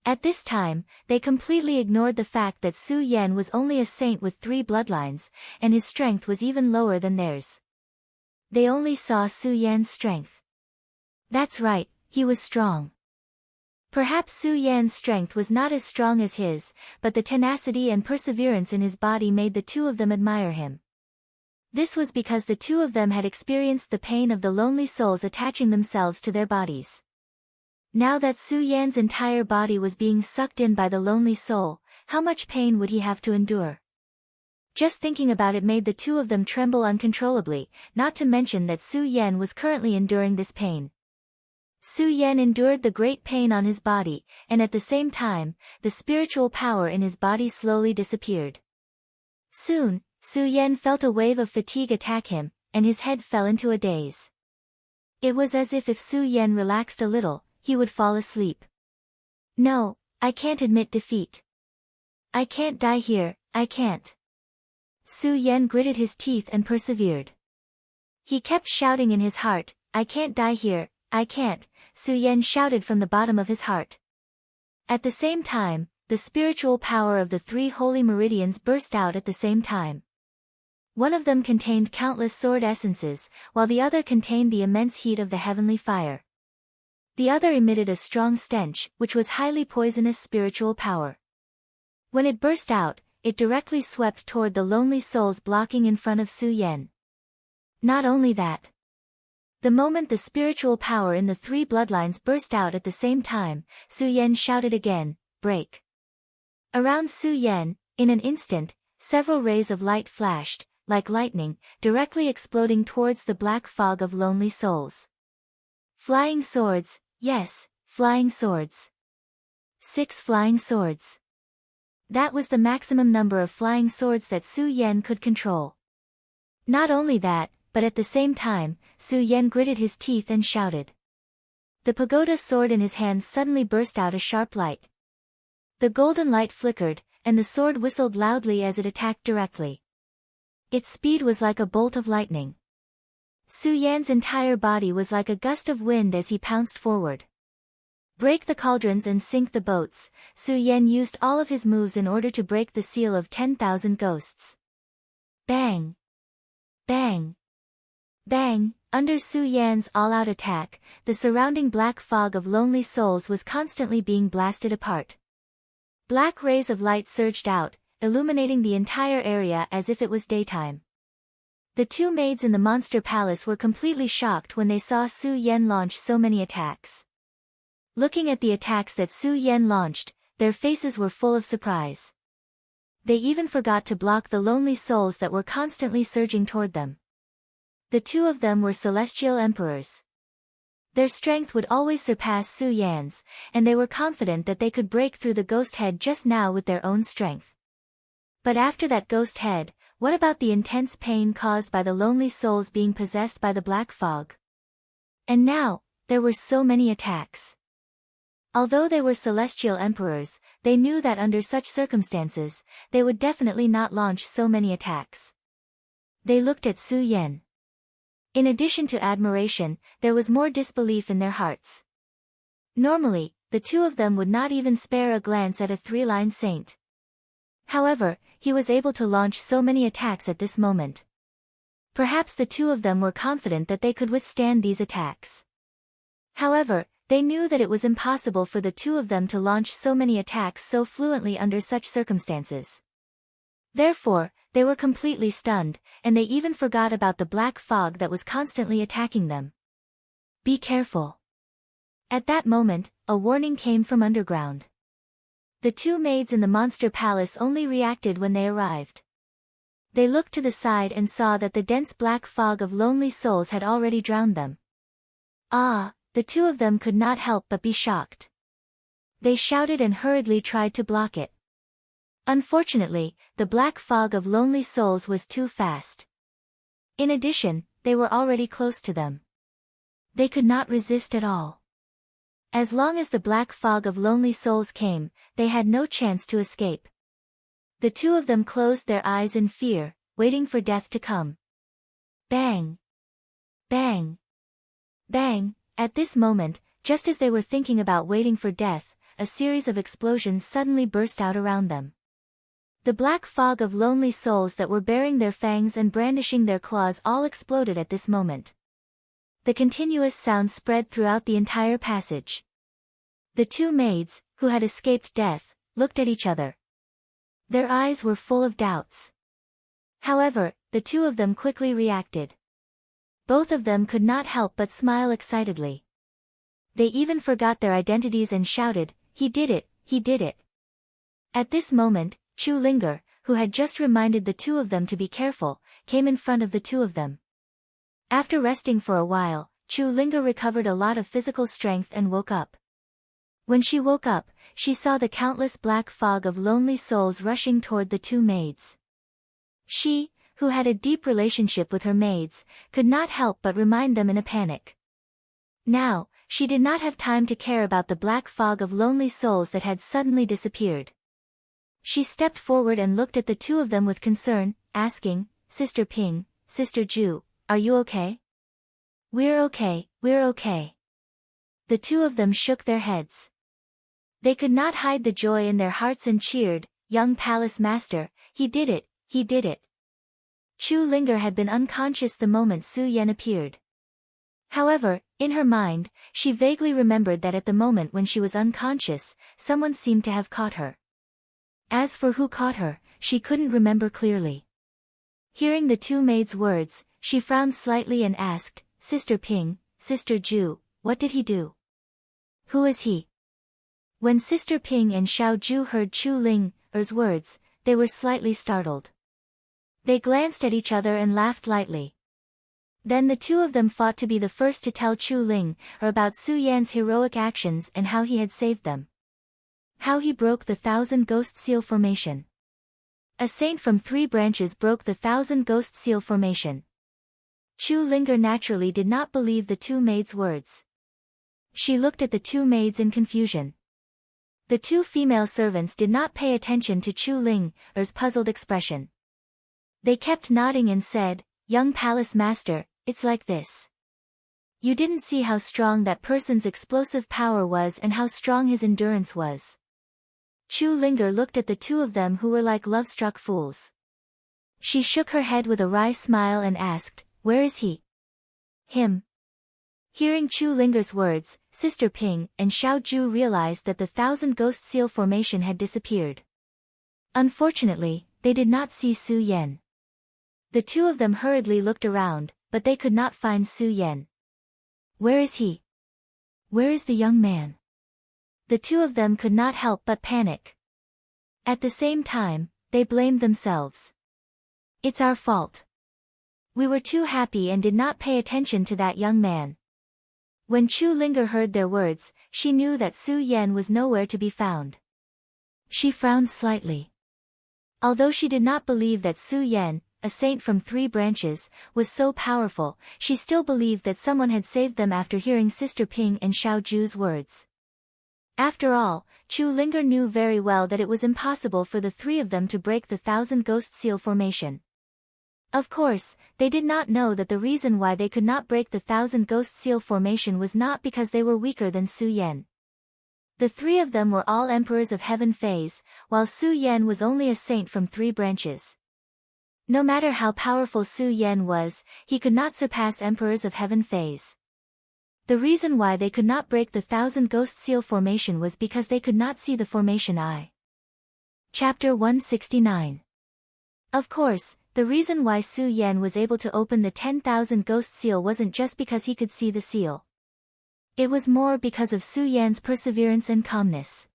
Speaker 1: At this time, they completely ignored the fact that Su Yan was only a saint with 3 bloodlines, and his strength was even lower than theirs. They only saw Su Yan's strength. That's right, he was strong. Perhaps Su Yan's strength was not as strong as his, but the tenacity and perseverance in his body made the two of them admire him. This was because the two of them had experienced the pain of the lonely souls attaching themselves to their bodies. Now that Su Yan's entire body was being sucked in by the lonely soul, how much pain would he have to endure? Just thinking about it made the two of them tremble uncontrollably, not to mention that Su Yan was currently enduring this pain. Su Yan endured the great pain on his body, and at the same time, the spiritual power in his body slowly disappeared. Soon, Su Yan felt a wave of fatigue attack him, and his head fell into a daze. It was as if Su Yan relaxed a little, he would fall asleep. No, I can't admit defeat. I can't die here, I can't. Su Yan gritted his teeth and persevered. He kept shouting in his heart, I can't die here, I can't, Su Yan shouted from the bottom of his heart. At the same time, the spiritual power of the 3 holy meridians burst out at the same time. One of them contained countless sword essences, while the other contained the immense heat of the heavenly fire. The other emitted a strong stench, which was highly poisonous spiritual power. When it burst out, it directly swept toward the lonely souls blocking in front of Su Yan. Not only that. The moment the spiritual power in the 3 bloodlines burst out at the same time, Su Yan shouted again, break. Around Su Yan, in an instant, several rays of light flashed, like lightning, directly exploding towards the black fog of lonely souls. Flying swords, yes, flying swords. 6 flying swords. That was the maximum number of flying swords that Su Yan could control. Not only that, but at the same time, Su Yan gritted his teeth and shouted. The pagoda sword in his hand suddenly burst out a sharp light. The golden light flickered, and the sword whistled loudly as it attacked directly. Its speed was like a bolt of lightning. Su Yan's entire body was like a gust of wind as he pounced forward. Break the cauldrons and sink the boats, Su Yan used all of his moves in order to break the seal of 10,000 ghosts. Bang! Bang! Bang! Under Su Yan's all-out attack, the surrounding black fog of lonely souls was constantly being blasted apart. Black rays of light surged out, illuminating the entire area as if it was daytime. The 2 maids in the monster palace were completely shocked when they saw Su Yan launch so many attacks. Looking at the attacks that Su Yan launched, their faces were full of surprise. They even forgot to block the lonely souls that were constantly surging toward them. The 2 of them were celestial emperors. Their strength would always surpass Su Yan's, and they were confident that they could break through the ghost head just now with their own strength. But after that ghost head, what about the intense pain caused by the lonely souls being possessed by the black fog? And now, there were so many attacks. Although they were celestial emperors, they knew that under such circumstances, they would definitely not launch so many attacks. They looked at Su Yan. In addition to admiration, there was more disbelief in their hearts. Normally, the 2 of them would not even spare a glance at a 3-line saint. However, he was able to launch so many attacks at this moment. Perhaps the 2 of them were confident that they could withstand these attacks. However, they knew that it was impossible for the 2 of them to launch so many attacks so fluently under such circumstances. Therefore, they were completely stunned, and they even forgot about the black fog that was constantly attacking them. Be careful. At that moment, a warning came from underground. The 2 maids in the monster palace only reacted when they arrived. They looked to the side and saw that the dense black fog of lonely souls had already drowned them. Ah, the 2 of them could not help but be shocked. They shouted and hurriedly tried to block it. Unfortunately, the black fog of lonely souls was too fast. In addition, they were already close to them. They could not resist at all. As long as the black fog of lonely souls came, they had no chance to escape. The 2 of them closed their eyes in fear, waiting for death to come. Bang! Bang! Bang! At this moment, just as they were thinking about waiting for death, a series of explosions suddenly burst out around them. The black fog of lonely souls that were baring their fangs and brandishing their claws all exploded at this moment. The continuous sound spread throughout the entire passage. The 2 maids, who had escaped death, looked at each other. Their eyes were full of doubts. However, the 2 of them quickly reacted. Both of them could not help but smile excitedly. They even forgot their identities and shouted, "He did it, he did it." At this moment, Chu Linger, who had just reminded the 2 of them to be careful, came in front of the 2 of them. After resting for a while, Chu Linger recovered a lot of physical strength and woke up. When she woke up, she saw the countless black fog of lonely souls rushing toward the 2 maids. She, who who had a deep relationship with her maids, could not help but remind them in a panic. Now, she did not have time to care about the black fog of lonely souls that had suddenly disappeared. She stepped forward and looked at the two of them with concern, asking, "Sister Ping, Sister Ju, are you okay?" We're okay." The two of them shook their heads. They could not hide the joy in their hearts and cheered, "Young palace master, he did it, he did it." Chu Linger had been unconscious the moment Su Yan appeared. However, in her mind, she vaguely remembered that at the moment when she was unconscious, someone seemed to have caught her. As for who caught her, she couldn't remember clearly. Hearing the two maids' words, she frowned slightly and asked, "Sister Ping, Sister Ju, what did he do? Who is he?" When Sister Ping and Xiao Ju heard Chu Linger's words, they were slightly startled. They glanced at each other and laughed lightly. Then the two of them fought to be the first to tell Chu Linger about Su Yan's heroic actions and how he had saved them. How he broke the 1,000 Ghost Seal Formation. A saint from 3 branches broke the 1,000 Ghost Seal Formation. Chu Linger naturally did not believe the two maids' words. She looked at the two maids in confusion. The two female servants did not pay attention to Chu Linger's puzzled expression. They kept nodding and said, "Young palace master, it's like this. You didn't see how strong that person's explosive power was and how strong his endurance was." Chu Linger looked at the two of them who were like love-struck fools. She shook her head with a wry smile and asked, "Where is he?" "Him." Hearing Chu Linger's words, Sister Ping and Xiao Ju realized that the 1,000 Ghost Seal Formation had disappeared. Unfortunately, they did not see Su Yan. The two of them hurriedly looked around, but they could not find Su Yan. "Where is he? Where is the young man?" The two of them could not help but panic. At the same time, they blamed themselves. "It's our fault. We were too happy and did not pay attention to that young man." When Chu Linger heard their words, she knew that Su Yan was nowhere to be found. She frowned slightly. Although she did not believe that Su Yan, a saint from 3 branches, was so powerful, she still believed that someone had saved them after hearing Sister Ping and Xiao Ju's words. After all, Chu Linger knew very well that it was impossible for the 3 of them to break the 1,000 Ghost Seal Formation. Of course, they did not know that the reason why they could not break the 1,000 Ghost Seal Formation was not because they were weaker than Su Yan. The 3 of them were all Emperors of Heaven phase, while Su Yan was only a saint from 3 branches. No matter how powerful Su Yan was, he could not surpass Emperors of Heaven phase. The reason why they could not break the 1,000 Ghost Seal Formation was because they could not see the formation eye. Chapter 169. Of course, the reason why Su Yan was able to open the 10,000 Ghost Seal wasn't just because he could see the seal. It was more because of Su Yan's perseverance and calmness.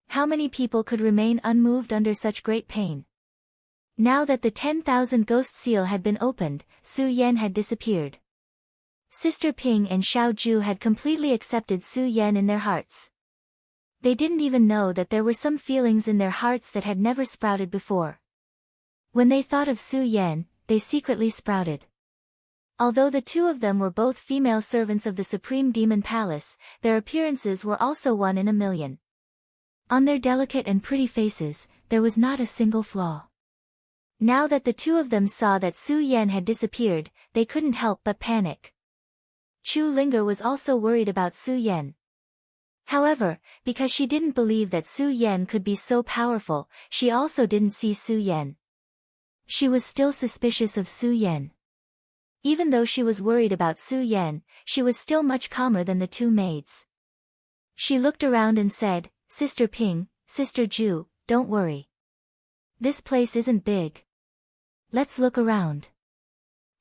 Speaker 1: How many people could remain unmoved under such great pain? Now that the 10,000 Ghost Seal had been opened, Su Yan had disappeared. Sister Ping and Xiao Ju had completely accepted Su Yan in their hearts. They didn't even know that there were some feelings in their hearts that had never sprouted before. When they thought of Su Yan, they secretly sprouted. Although the two of them were both female servants of the Supreme Demon Palace, their appearances were also 1 in a million. On their delicate and pretty faces, there was not a single flaw. Now that the two of them saw that Su Yan had disappeared, they couldn't help but panic. Chu Linger was also worried about Su Yan. However, because she didn't believe that Su Yan could be so powerful, she also didn't see Su Yan. She was still suspicious of Su Yan. Even though she was worried about Su Yan, she was still much calmer than the two maids. She looked around and said, "Sister Ping, Sister Ju, don't worry. This place isn't big. Let's look around."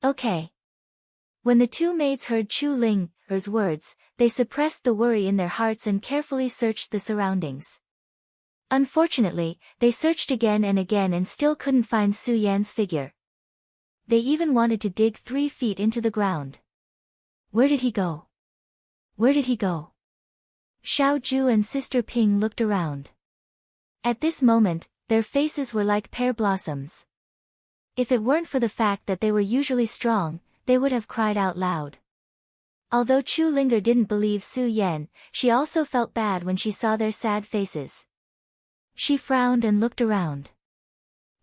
Speaker 1: "Okay." When the two maids heard Chu Linger's words, they suppressed the worry in their hearts and carefully searched the surroundings. Unfortunately, they searched again and still couldn't find Su Yan's figure. They even wanted to dig 3 feet into the ground. Where did he go? Where did he go? Xiao Ju and Sister Ping looked around. At this moment, their faces were like pear blossoms. If it weren't for the fact that they were usually strong, they would have cried out loud. Although Chu Linger didn't believe Su Yan, she also felt bad when she saw their sad faces. She frowned and looked around.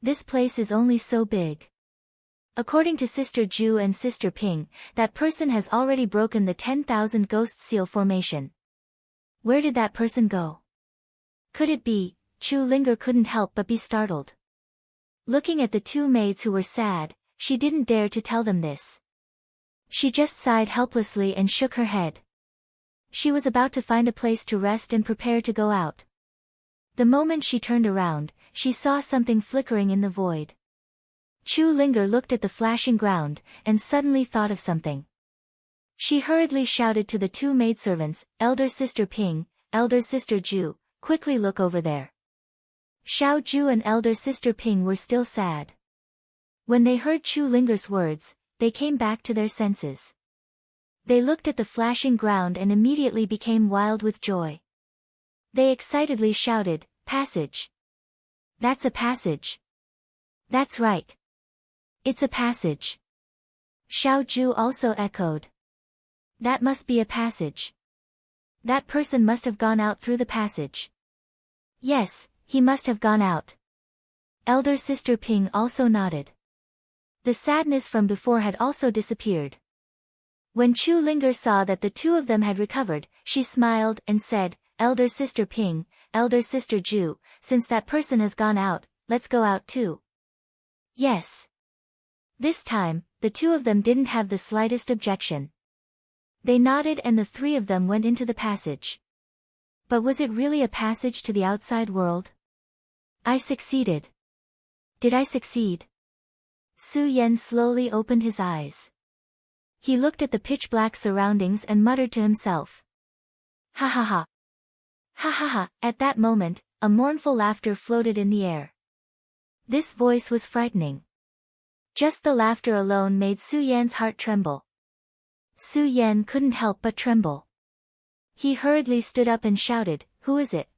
Speaker 1: This place is only so big. According to Sister Ju and Sister Ping, that person has already broken the 10,000 ghost seal formation. Where did that person go? Could it be? Chu Linger couldn't help but be startled. Looking at the two maids who were sad, she didn't dare to tell them this. She just sighed helplessly and shook her head. She was about to find a place to rest and prepare to go out. The moment she turned around, she saw something flickering in the void. Chu Linger looked at the flashing ground, and suddenly thought of something. She hurriedly shouted to the two maidservants, Elder Sister Ping, Elder Sister Ju, quickly look over there. Xiao Ju and Elder Sister Ping were still sad. When they heard Chu Linger's words, they came back to their senses. They looked at the flashing ground and immediately became wild with joy. They excitedly shouted, Passage! That's a passage! That's right! It's a passage! Xiao Ju also echoed. That must be a passage. That person must have gone out through the passage. Yes, he must have gone out. Elder Sister Ping also nodded. The sadness from before had also disappeared. When Chu Linger saw that the two of them had recovered, she smiled and said, Elder Sister Ping, Elder Sister Ju, since that person has gone out, let's go out too. Yes. This time, the two of them didn't have the slightest objection. They nodded and the three of them went into the passage. But was it really a passage to the outside world? I succeeded. Did I succeed? Su Yan slowly opened his eyes. He looked at the pitch-black surroundings and muttered to himself. Ha ha ha. Ha ha ha. At that moment, a mournful laughter floated in the air. This voice was frightening. Just the laughter alone made Su Yan's heart tremble. Su Yan couldn't help but tremble. He hurriedly stood up and shouted, Who is it?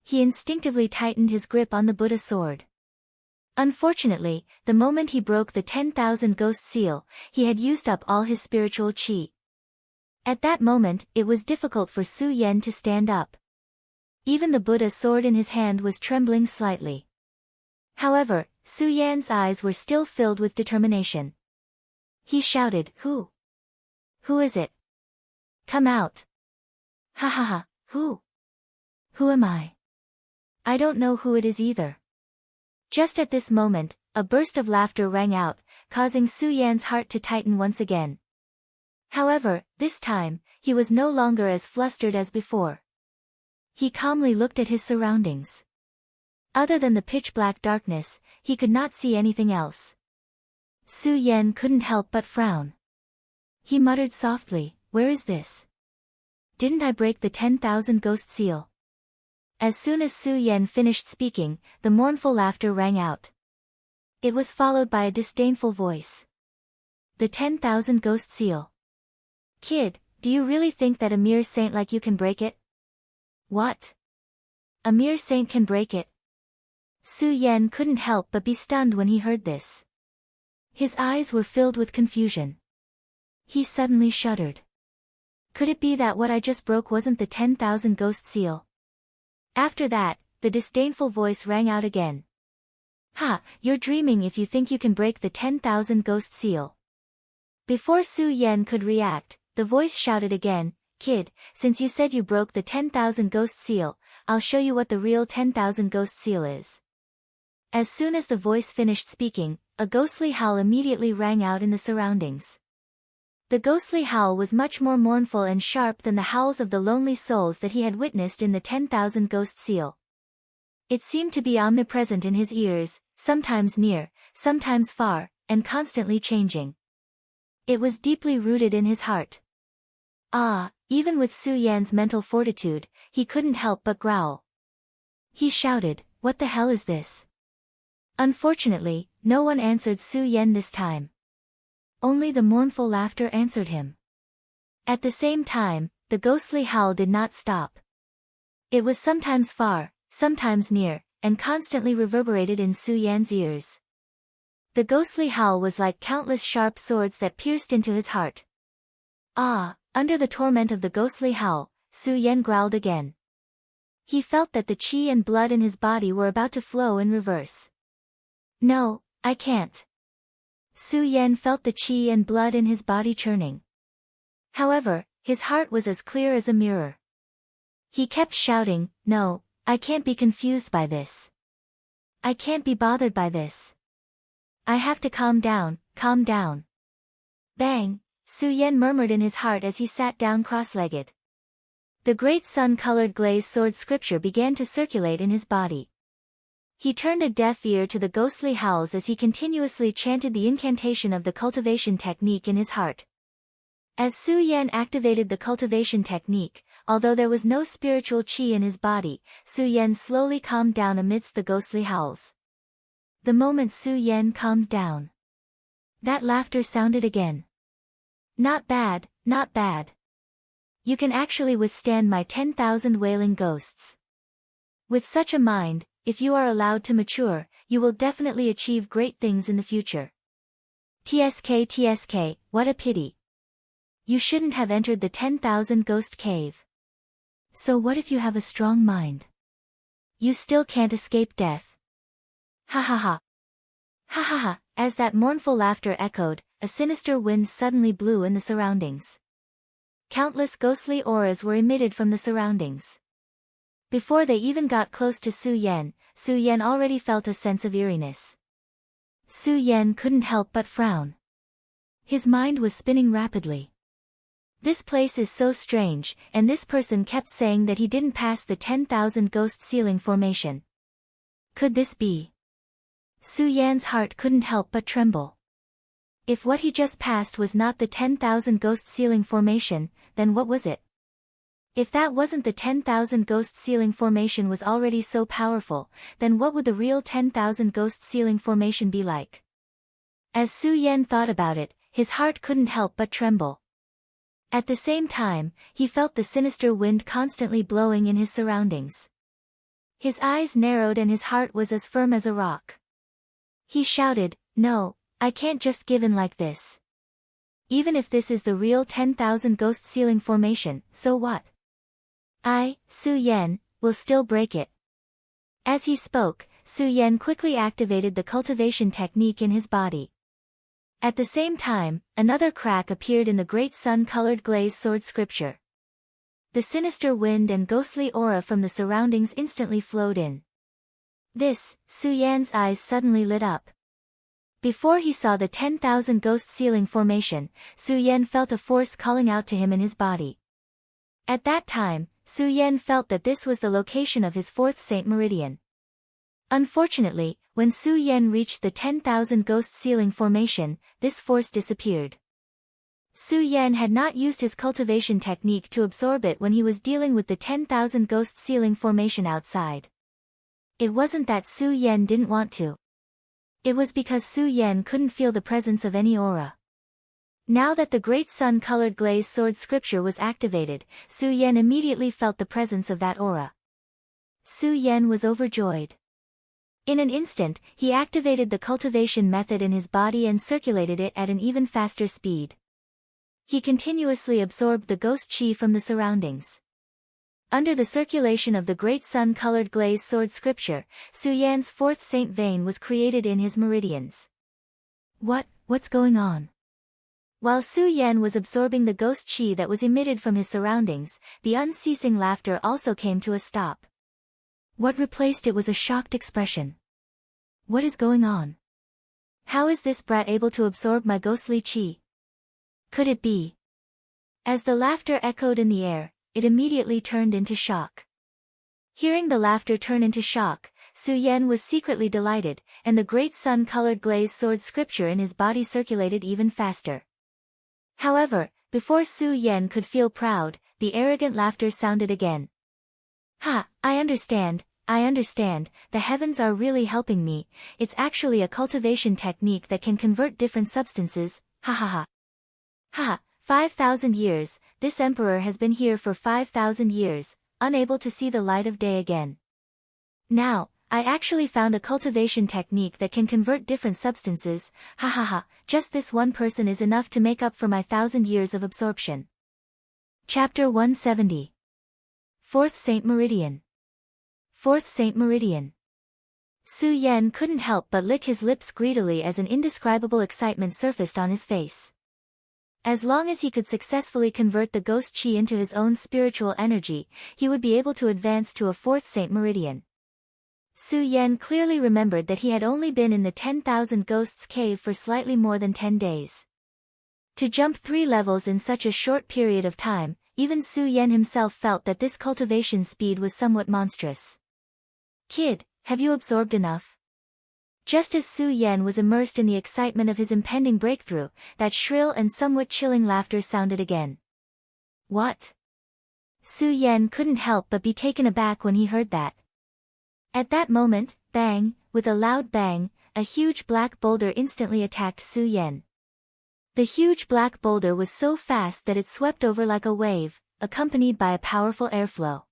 Speaker 1: He instinctively tightened his grip on the Buddha sword. Unfortunately, the moment he broke the 10,000 ghost seal, he had used up all his spiritual qi. At that moment, it was difficult for Su Yan to stand up. Even the Buddha sword in his hand was trembling slightly. However, Su Yan's eyes were still filled with determination. He shouted, Who? Who is it? Come out. Ha ha ha, who? Who am I? I don't know who it is either. Just at this moment, a burst of laughter rang out, causing Su Yan's heart to tighten once again. However, this time, he was no longer as flustered as before. He calmly looked at his surroundings. Other than the pitch-black darkness, he could not see anything else. Su Yan couldn't help but frown. He muttered softly, Where is this? Didn't I break the 10,000 ghost seal? As soon as Su Yan finished speaking, the mournful laughter rang out. It was followed by a disdainful voice. The 10,000 ghost seal. Kid, do you really think that a mere saint like you can break it? What? A mere saint can break it? Su Yan couldn't help but be stunned when he heard this. His eyes were filled with confusion. He suddenly shuddered. Could it be that what I just broke wasn't the 10,000 ghost seal? After that, the disdainful voice rang out again. Ha, you're dreaming if you think you can break the 10,000 ghost seal. Before Su Yan could react, the voice shouted again, Kid, since you said you broke the 10,000 ghost seal, I'll show you what the real 10,000 ghost seal is. As soon as the voice finished speaking, a ghostly howl immediately rang out in the surroundings. The ghostly howl was much more mournful and sharp than the howls of the lonely souls that he had witnessed in the 10,000 ghost seal. It seemed to be omnipresent in his ears, sometimes near, sometimes far, and constantly changing. It was deeply rooted in his heart. Ah, even with Su Yan's mental fortitude, he couldn't help but growl. He shouted, What the hell is this? Unfortunately, no one answered Su Yan this time. Only the mournful laughter answered him. At the same time, the ghostly howl did not stop. It was sometimes far, sometimes near, and constantly reverberated in Su Yan's ears. The ghostly howl was like countless sharp swords that pierced into his heart. Ah! Under the torment of the ghostly howl, Su Yan growled again. He felt that the qi and blood in his body were about to flow in reverse. No, I can't. Su Yan felt the qi and blood in his body churning. However, his heart was as clear as a mirror. He kept shouting, no, I can't be confused by this. I can't be bothered by this. I have to calm down, calm down. Bang, Su Yan murmured in his heart as he sat down cross-legged. The great sun-colored glazed sword scripture began to circulate in his body. He turned a deaf ear to the ghostly howls as he continuously chanted the incantation of the cultivation technique in his heart. As Su Yan activated the cultivation technique, although there was no spiritual qi in his body, Su Yan slowly calmed down amidst the ghostly howls. The moment Su Yan calmed down, that laughter sounded again. Not bad, not bad. You can actually withstand my 10,000 wailing ghosts. With such a mind, if you are allowed to mature, you will definitely achieve great things in the future. TSK, what a pity. You shouldn't have entered the 10,000 ghost cave. So what if you have a strong mind? You still can't escape death. Ha ha ha. Ha ha ha. As that mournful laughter echoed, a sinister wind suddenly blew in the surroundings. Countless ghostly auras were emitted from the surroundings. Before they even got close to Su Yan already felt a sense of eeriness. Su Yan couldn't help but frown. His mind was spinning rapidly. This place is so strange, and this person kept saying that he didn't pass the 10,000 ghost ceiling formation. Could this be? Su Yan's heart couldn't help but tremble. If what he just passed was not the 10,000 ghost ceiling formation, then what was it? If that wasn't the 10,000 ghost ceiling formation was already so powerful, then what would the real 10,000 ghost ceiling formation be like? As Su Yan thought about it, his heart couldn't help but tremble. At the same time, he felt the sinister wind constantly blowing in his surroundings. His eyes narrowed and his heart was as firm as a rock. He shouted, no, I can't just give in like this. Even if this is the real 10,000 ghost ceiling formation, so what? I, Su Yan, will still break it. As he spoke, Su Yan quickly activated the cultivation technique in his body. At the same time, another crack appeared in the great sun-colored glazed sword scripture. The sinister wind and ghostly aura from the surroundings instantly flowed in. This, Su Yan's eyes suddenly lit up. Before he saw the 10,000 ghost ceiling formation, Su Yan felt a force calling out to him in his body. At that time, Su Yan felt that this was the location of his fourth Saint Meridian. Unfortunately, when Su Yan reached the 10,000 ghost ceiling formation, this force disappeared. Su Yan had not used his cultivation technique to absorb it when he was dealing with the 10,000 ghost ceiling formation outside. It wasn't that Su Yan didn't want to. It was because Su Yan couldn't feel the presence of any aura. Now that the great sun-colored glazed sword scripture was activated, Su Yan immediately felt the presence of that aura. Su Yan was overjoyed. In an instant, he activated the cultivation method in his body and circulated it at an even faster speed. He continuously absorbed the ghost qi from the surroundings. Under the circulation of the great sun-colored glazed sword scripture, Su Yan's fourth saint vein was created in his meridians. What's going on? While Su Yan was absorbing the ghost qi that was emitted from his surroundings, the unceasing laughter also came to a stop. What replaced it was a shocked expression. What is going on? How is this brat able to absorb my ghostly qi? Could it be? As the laughter echoed in the air, it immediately turned into shock. Hearing the laughter turn into shock, Su Yan was secretly delighted, and the great sun-colored glazed sword scripture in his body circulated even faster. However, before Su Yan could feel proud, the arrogant laughter sounded again. Ha, I understand, the heavens are really helping me, it's actually a cultivation technique that can convert different substances, ha ha ha. Ha, 5,000 years, this emperor has been here for 5,000 years, unable to see the light of day again. Now, I actually found a cultivation technique that can convert different substances, ha ha ha, just this one person is enough to make up for my 1,000 years of absorption. Chapter 170. Fourth Saint Meridian. Fourth Saint Meridian. Su Yan couldn't help but lick his lips greedily as an indescribable excitement surfaced on his face. As long as he could successfully convert the ghost chi into his own spiritual energy, he would be able to advance to a fourth Saint Meridian. Su Yan clearly remembered that he had only been in the 10,000 Ghosts cave for slightly more than 10 days. To jump 3 levels in such a short period of time, even Su Yan himself felt that this cultivation speed was somewhat monstrous. Kid, have you absorbed enough? Just as Su Yan was immersed in the excitement of his impending breakthrough, that shrill and somewhat chilling laughter sounded again. What? Su Yan couldn't help but be taken aback when he heard that. At that moment, bang, with a loud bang, a huge black boulder instantly attacked Su Yan. The huge black boulder was so fast that it swept over like a wave, accompanied by a powerful airflow.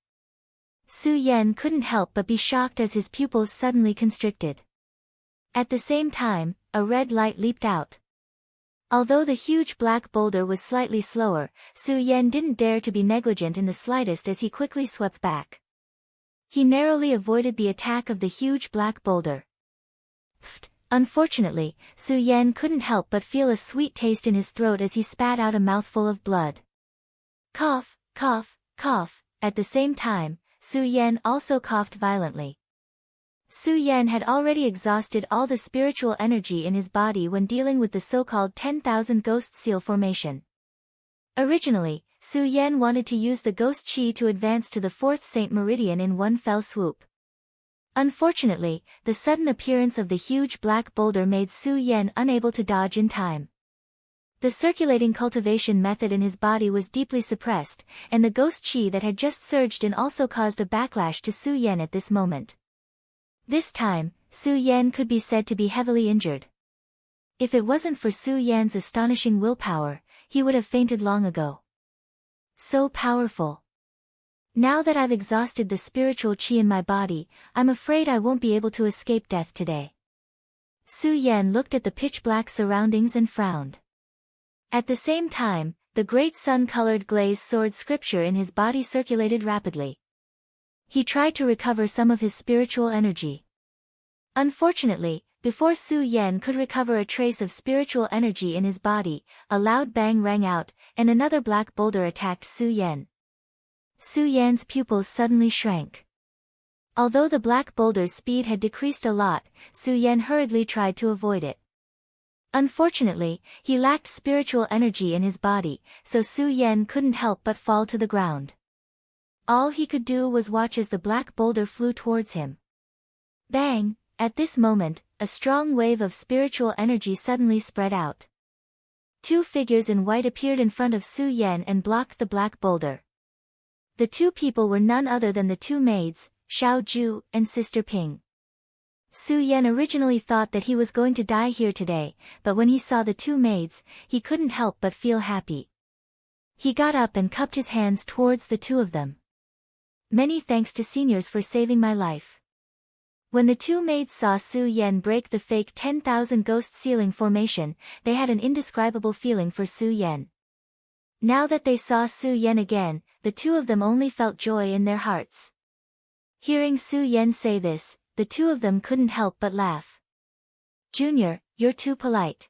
Speaker 1: Su Yan couldn't help but be shocked as his pupils suddenly constricted. At the same time, a red light leaped out. Although the huge black boulder was slightly slower, Su Yan didn't dare to be negligent in the slightest as he quickly swept back. He narrowly avoided the attack of the huge black boulder. Pfft! Unfortunately, Su Yan couldn't help but feel a sweet taste in his throat as he spat out a mouthful of blood. Cough, cough, cough. At the same time, Su Yan also coughed violently. Su Yan had already exhausted all the spiritual energy in his body when dealing with the so-called 10,000 Ghost Seal formation. Originally, Su Yan wanted to use the ghost chi to advance to the fourth Saint Meridian in one fell swoop. Unfortunately, the sudden appearance of the huge black boulder made Su Yan unable to dodge in time. The circulating cultivation method in his body was deeply suppressed, and the ghost chi that had just surged in also caused a backlash to Su Yan at this moment. This time, Su Yan could be said to be heavily injured. If it wasn't for Su Yan's astonishing willpower, he would have fainted long ago. So powerful. Now that I've exhausted the spiritual chi in my body, I'm afraid I won't be able to escape death today. Su Yan looked at the pitch-black surroundings and frowned. At the same time, the great sun-colored glaze sword scripture in his body circulated rapidly. He tried to recover some of his spiritual energy. Unfortunately, before Su Yan could recover a trace of spiritual energy in his body, a loud bang rang out, and another black boulder attacked Su Yan. Su Yan's pupils suddenly shrank. Although the black boulder's speed had decreased a lot, Su Yan hurriedly tried to avoid it. Unfortunately, he lacked spiritual energy in his body, so Su Yan couldn't help but fall to the ground. All he could do was watch as the black boulder flew towards him. Bang! At this moment, a strong wave of spiritual energy suddenly spread out. 2 figures in white appeared in front of Su Yan and blocked the black boulder. The 2 people were none other than the 2 maids, Xiao Ju and Sister Ping. Su Yan originally thought that he was going to die here today, but when he saw the 2 maids, he couldn't help but feel happy. He got up and cupped his hands towards the 2 of them. Many thanks to seniors for saving my life. When the 2 maids saw Su Yan break the fake 10,000 ghost sealing formation, they had an indescribable feeling for Su Yan. Now that they saw Su Yan again, the 2 of them only felt joy in their hearts. Hearing Su Yan say this, the 2 of them couldn't help but laugh. Junior, you're too polite.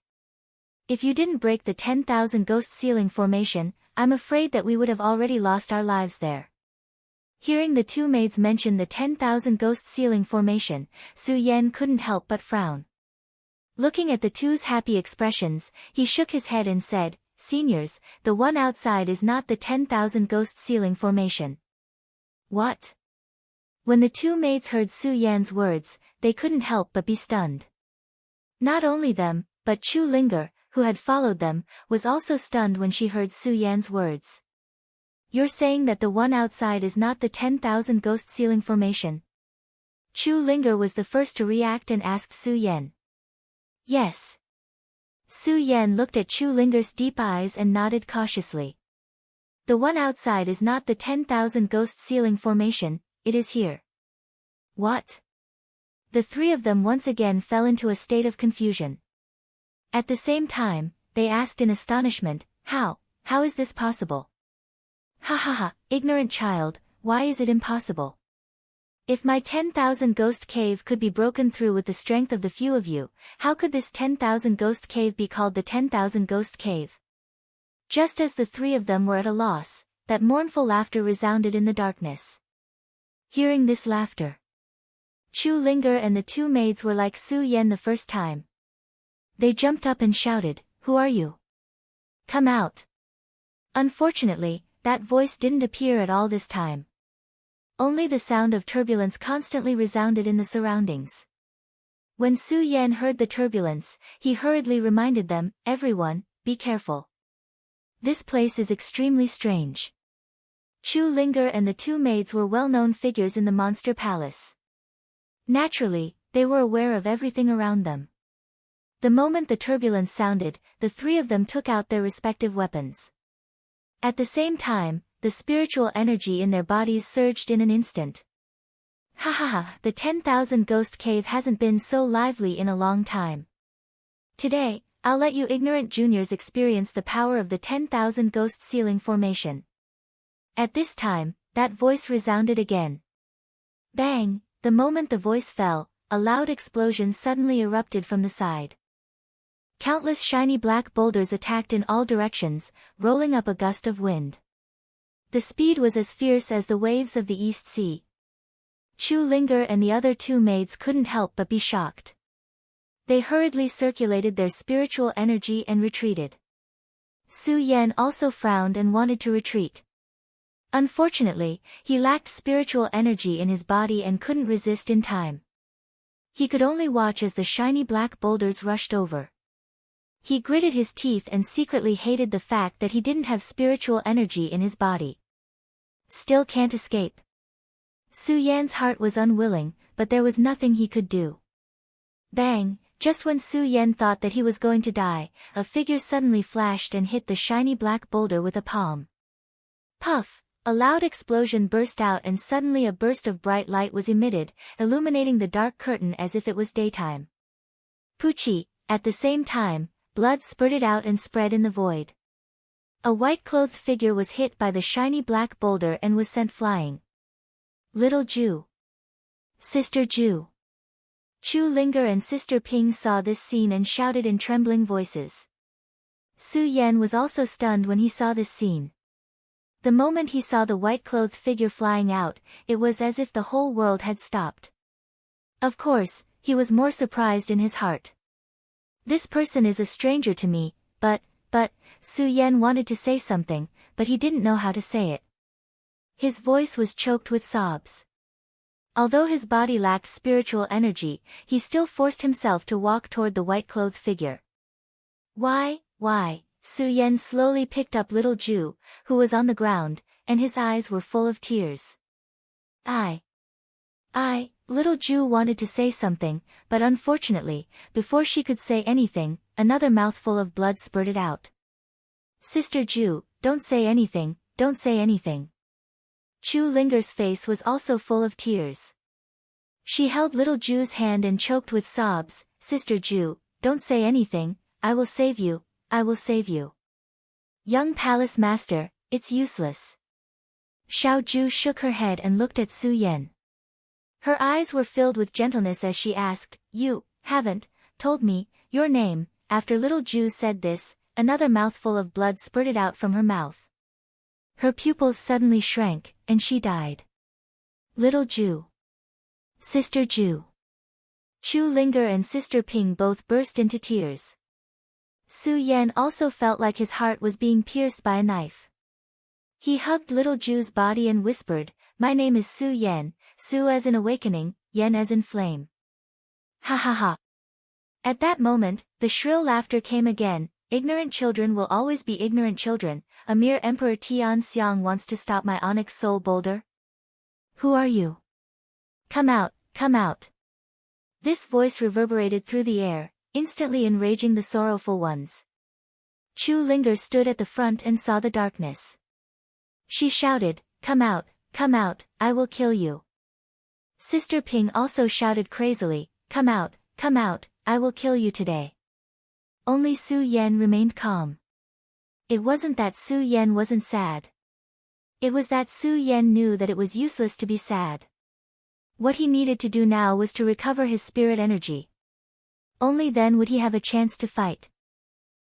Speaker 1: If you didn't break the 10,000 ghost sealing formation, I'm afraid that we would have already lost our lives there. Hearing the 2 maids mention the 10,000 ghost sealing formation, Su Yan couldn't help but frown. Looking at the 2's happy expressions, he shook his head and said, Seniors, the one outside is not the 10,000 ghost sealing formation. What? When the 2 maids heard Su Yan's words, they couldn't help but be stunned. Not only them, but Chu Linger, who had followed them, was also stunned when she heard Su Yan's words. You're saying that the one outside is not the 10,000 ghost sealing formation? Chu Linger was the first to react and asked Su Yan. Yes. Su Yan looked at Chu Linger's deep eyes and nodded cautiously. The one outside is not the 10,000 ghost sealing formation, it is here. What? The three of them once again fell into a state of confusion. At the same time, they asked in astonishment, how is this possible? Ha ha ha, ignorant child, why is it impossible? If my 10,000 ghost cave could be broken through with the strength of the few of you, how could this 10,000 ghost cave be called the 10,000 ghost cave? Just as the three of them were at a loss, that mournful laughter resounded in the darkness. Hearing this laughter, Chu Linger and the two maids were like Su Yan the first time. They jumped up and shouted, "Who are you? Come out!" Unfortunately, that voice didn't appear at all this time. Only the sound of turbulence constantly resounded in the surroundings. When Su Yan heard the turbulence, he hurriedly reminded them, "Everyone, be careful. This place is extremely strange." Chu Linger and the two maids were well-known figures in the monster palace. Naturally, they were aware of everything around them. The moment the turbulence sounded, the three of them took out their respective weapons. At the same time, the spiritual energy in their bodies surged in an instant. Ha ha ha, the 10,000 ghost cave hasn't been so lively in a long time. Today, I'll let you ignorant juniors experience the power of the 10,000 ghost ceiling formation. At this time, that voice resounded again. Bang! The moment the voice fell, a loud explosion suddenly erupted from the side. Countless shiny black boulders attacked in all directions, rolling up a gust of wind. The speed was as fierce as the waves of the East Sea. Chu Linger and the other two maids couldn't help but be shocked. They hurriedly circulated their spiritual energy and retreated. Su Yan also frowned and wanted to retreat. Unfortunately, he lacked spiritual energy in his body and couldn't resist in time. He could only watch as the shiny black boulders rushed over. He gritted his teeth and secretly hated the fact that he didn't have spiritual energy in his body. Still can't escape. Su Yan's heart was unwilling, but there was nothing he could do. Bang! Just when Su Yan thought that he was going to die, a figure suddenly flashed and hit the shiny black boulder with a palm. Puff! A loud explosion burst out and suddenly a burst of bright light was emitted, illuminating the dark curtain as if it was daytime. Poochie! At the same time, blood spurted out and spread in the void. A white-clothed figure was hit by the shiny black boulder and was sent flying. Little Ju. Sister Ju. Chu Linger and Sister Ping saw this scene and shouted in trembling voices. Su Yan was also stunned when he saw this scene. The moment he saw the white-clothed figure flying out, it was as if the whole world had stopped. Of course, he was more surprised in his heart. This person is a stranger to me, but, Su Yan wanted to say something, but he didn't know how to say it. His voice was choked with sobs. Although his body lacked spiritual energy, he still forced himself to walk toward the white-clothed figure. Why? Su Yan slowly picked up little Ju, who was on the ground, and his eyes were full of tears. Little Ju wanted to say something, but unfortunately, before she could say anything, another mouthful of blood spurted out. Sister Ju, don't say anything, don't say anything. Chu Linger's face was also full of tears. She held little Ju's hand and choked with sobs. Sister Ju, don't say anything, I will save you, I will save you. Young palace master, it's useless. Xiao Ju shook her head and looked at Su Yan. Her eyes were filled with gentleness as she asked, You haven't told me your name. After little Ju said this, another mouthful of blood spurted out from her mouth. Her pupils suddenly shrank, and she died. Little Ju. Sister Ju. Chu Linger and Sister Ping both burst into tears. Su Yan also felt like his heart was being pierced by a knife. He hugged little Ju's body and whispered, My name is Su Yan, Su as in awakening, Yan as in flame. Ha ha ha. At that moment, the shrill laughter came again. Ignorant children will always be ignorant children. A mere Emperor Tian Xiang wants to stop my onyx soul boulder? Who are you? Come out, come out. This voice reverberated through the air, instantly enraging the sorrowful ones. Chu Linger stood at the front and saw the darkness. She shouted, Come out, I will kill you. Sister Ping also shouted crazily, come out, I will kill you today. Only Su Yan remained calm. It wasn't that Su Yan wasn't sad. It was that Su Yan knew that it was useless to be sad. What he needed to do now was to recover his spirit energy. Only then would he have a chance to fight.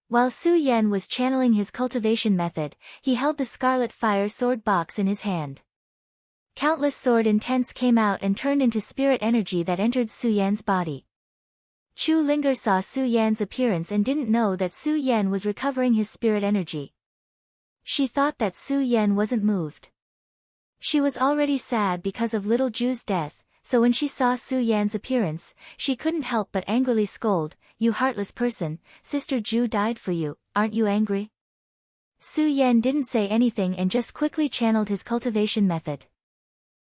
Speaker 1: While Su Yan was channeling his cultivation method, he held the scarlet fire sword box in his hand. Countless sword intents came out and turned into spirit energy that entered Su Yan's body. Chu Linger saw Su Yan's appearance and didn't know that Su Yan was recovering his spirit energy. She thought that Su Yan wasn't moved. She was already sad because of little Ju's death, so when she saw Su Yan's appearance, she couldn't help but angrily scold, "You heartless person, Sister Ju died for you, aren't you angry?" Su Yan didn't say anything and just quickly channeled his cultivation method.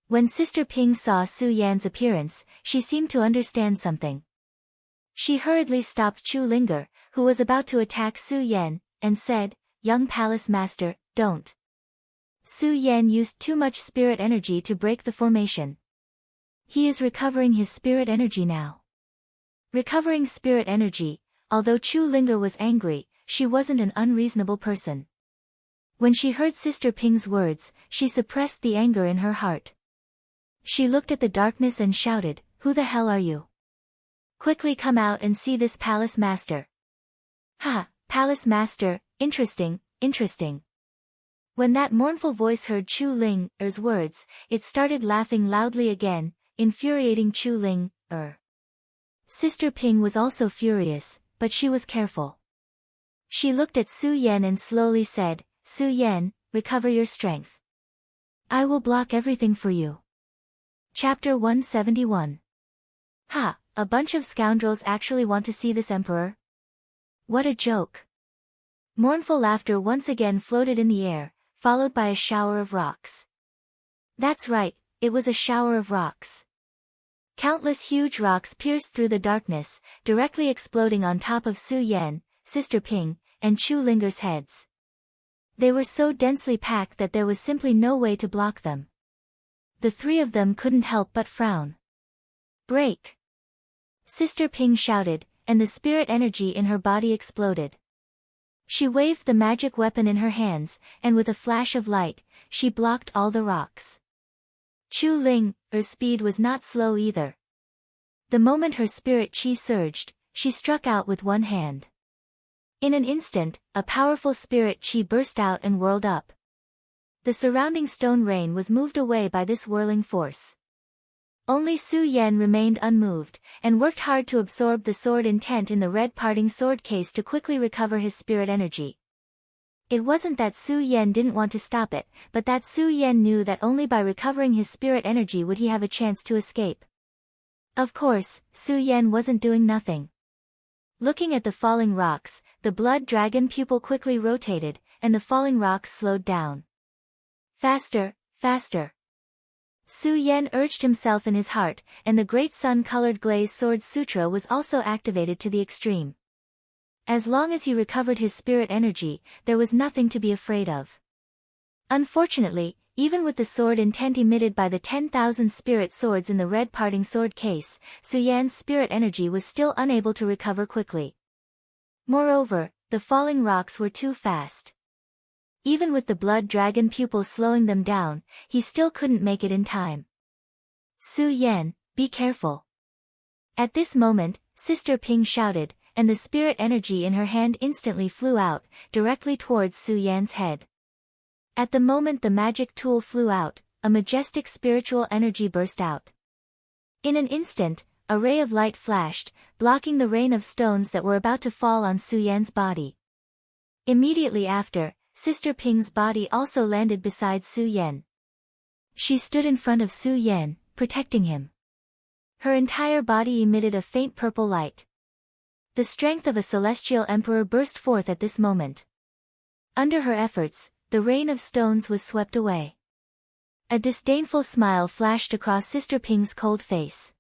Speaker 1: When Sister Ping saw Su Yan's appearance, she seemed to understand something. She hurriedly stopped Chu Linger, who was about to attack Su Yan, and said, "Young palace master, don't." Su Yan used too much spirit energy to break the formation. He is recovering his spirit energy now. Recovering spirit energy, although Chu Linger was angry, she wasn't an unreasonable person. When she heard Sister Ping's words, she suppressed the anger in her heart. She looked at the darkness and shouted, "Who the hell are you? Quickly come out and see this palace master." "Ha, palace master, interesting. When that mournful voice heard Chu Linger's words, it started laughing loudly again, infuriating Chu Linger. Sister Ping was also furious, but she was careful. She looked at Su Yan and slowly said, "Su Yan, recover your strength. I will block everything for you." Chapter 171. Ha, a bunch of scoundrels actually want to see this emperor? What a joke. Mournful laughter once again floated in the air, followed by a shower of rocks. That's right, it was a shower of rocks. Countless huge rocks pierced through the darkness, directly exploding on top of Su Yan, Sister Ping, and Chu Linger's heads. They were so densely packed that there was simply no way to block them. The three of them couldn't help but frown. "Break!" Sister Ping shouted, and the spirit energy in her body exploded. She waved the magic weapon in her hands, and with a flash of light, she blocked all the rocks. Chu Linger's speed was not slow either. The moment her spirit chi surged, she struck out with one hand. In an instant, a powerful spirit chi burst out and whirled up. The surrounding stone rain was moved away by this whirling force. Only Su Yan remained unmoved, and worked hard to absorb the sword intent in the red parting sword case to quickly recover his spirit energy. It wasn't that Su Yan didn't want to stop it, but that Su Yan knew that only by recovering his spirit energy would he have a chance to escape. Of course, Su Yan wasn't doing nothing. Looking at the falling rocks, the blood dragon pupil quickly rotated, and the falling rocks slowed down. "Faster, faster." Su Yan urged himself in his heart, and the great sun-colored glaze sword sutra was also activated to the extreme. As long as he recovered his spirit energy, there was nothing to be afraid of. Unfortunately, even with the sword intent emitted by the 10,000 spirit swords in the red parting sword case, Su Yan's spirit energy was still unable to recover quickly. Moreover, the falling rocks were too fast. Even with the blood dragon pupil slowing them down, he still couldn't make it in time. "Su Yan, be careful." At this moment, Sister Ping shouted, and the spirit energy in her hand instantly flew out, directly towards Su Yan's head. At the moment the magic tool flew out, a majestic spiritual energy burst out. In an instant, a ray of light flashed, blocking the rain of stones that were about to fall on Su Yan's body. Immediately after, Sister Ping's body also landed beside Su Yan. She stood in front of Su Yan, protecting him. Her entire body emitted a faint purple light. The strength of a celestial emperor burst forth at this moment. Under her efforts, the rain of stones was swept away. A disdainful smile flashed across Sister Ping's cold face.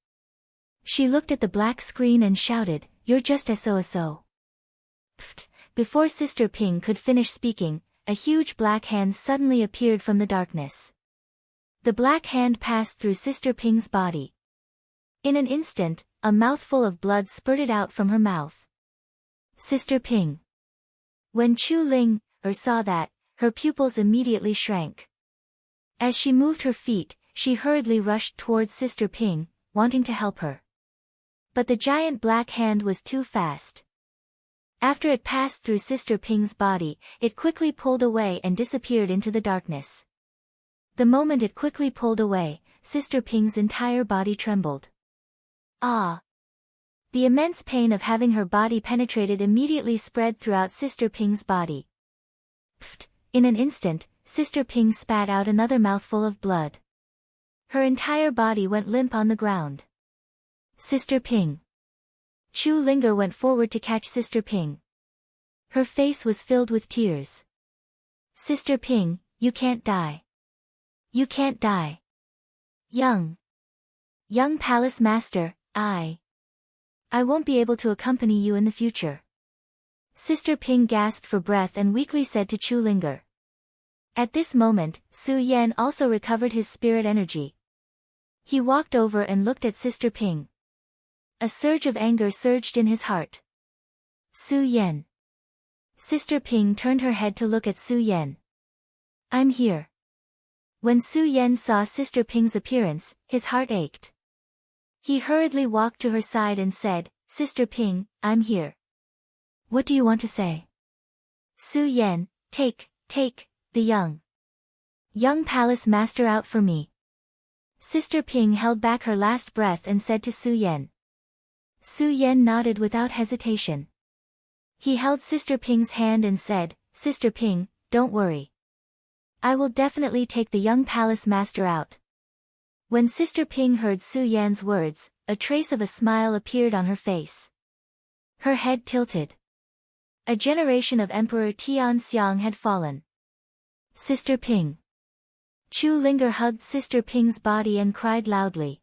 Speaker 1: She looked at the black screen and shouted, "You're just so." Pfft! Before Sister Ping could finish speaking, a huge black hand suddenly appeared from the darkness. The black hand passed through Sister Ping's body. In an instant, a mouthful of blood spurted out from her mouth. Sister Ping. When Chu Ling saw that, her pupils immediately shrank. As she moved her feet, she hurriedly rushed towards Sister Ping, wanting to help her. But the giant black hand was too fast. After it passed through Sister Ping's body, it quickly pulled away and disappeared into the darkness. The moment it quickly pulled away, Sister Ping's entire body trembled. Ah! The immense pain of having her body penetrated immediately spread throughout Sister Ping's body. Pfft! In an instant, Sister Ping spat out another mouthful of blood. Her entire body went limp on the ground. Sister Ping. Chu Linger went forward to catch Sister Ping. Her face was filled with tears. Sister Ping, you can't die. You can't die. Young Palace Master, I won't be able to accompany you in the future. Sister Ping gasped for breath and weakly said to Chu Linger. At this moment, Su Yan also recovered his spirit energy. He walked over and looked at Sister Ping. A surge of anger surged in his heart. Su Yan. Sister Ping turned her head to look at Su Yan. I'm here. When Su Yan saw Sister Ping's appearance, his heart ached. He hurriedly walked to her side and said, Sister Ping, I'm here. What do you want to say? Su Yan, take the young palace master out for me. Sister Ping held back her last breath and said to Su Yan. Su Yan nodded without hesitation. He held Sister Ping's hand and said, Sister Ping, don't worry. I will definitely take the young palace master out. When Sister Ping heard Su Yan's words, a trace of a smile appeared on her face. Her head tilted. A generation of Emperor Tian Xiang had fallen. Sister Ping. Chu Linger hugged Sister Ping's body and cried loudly.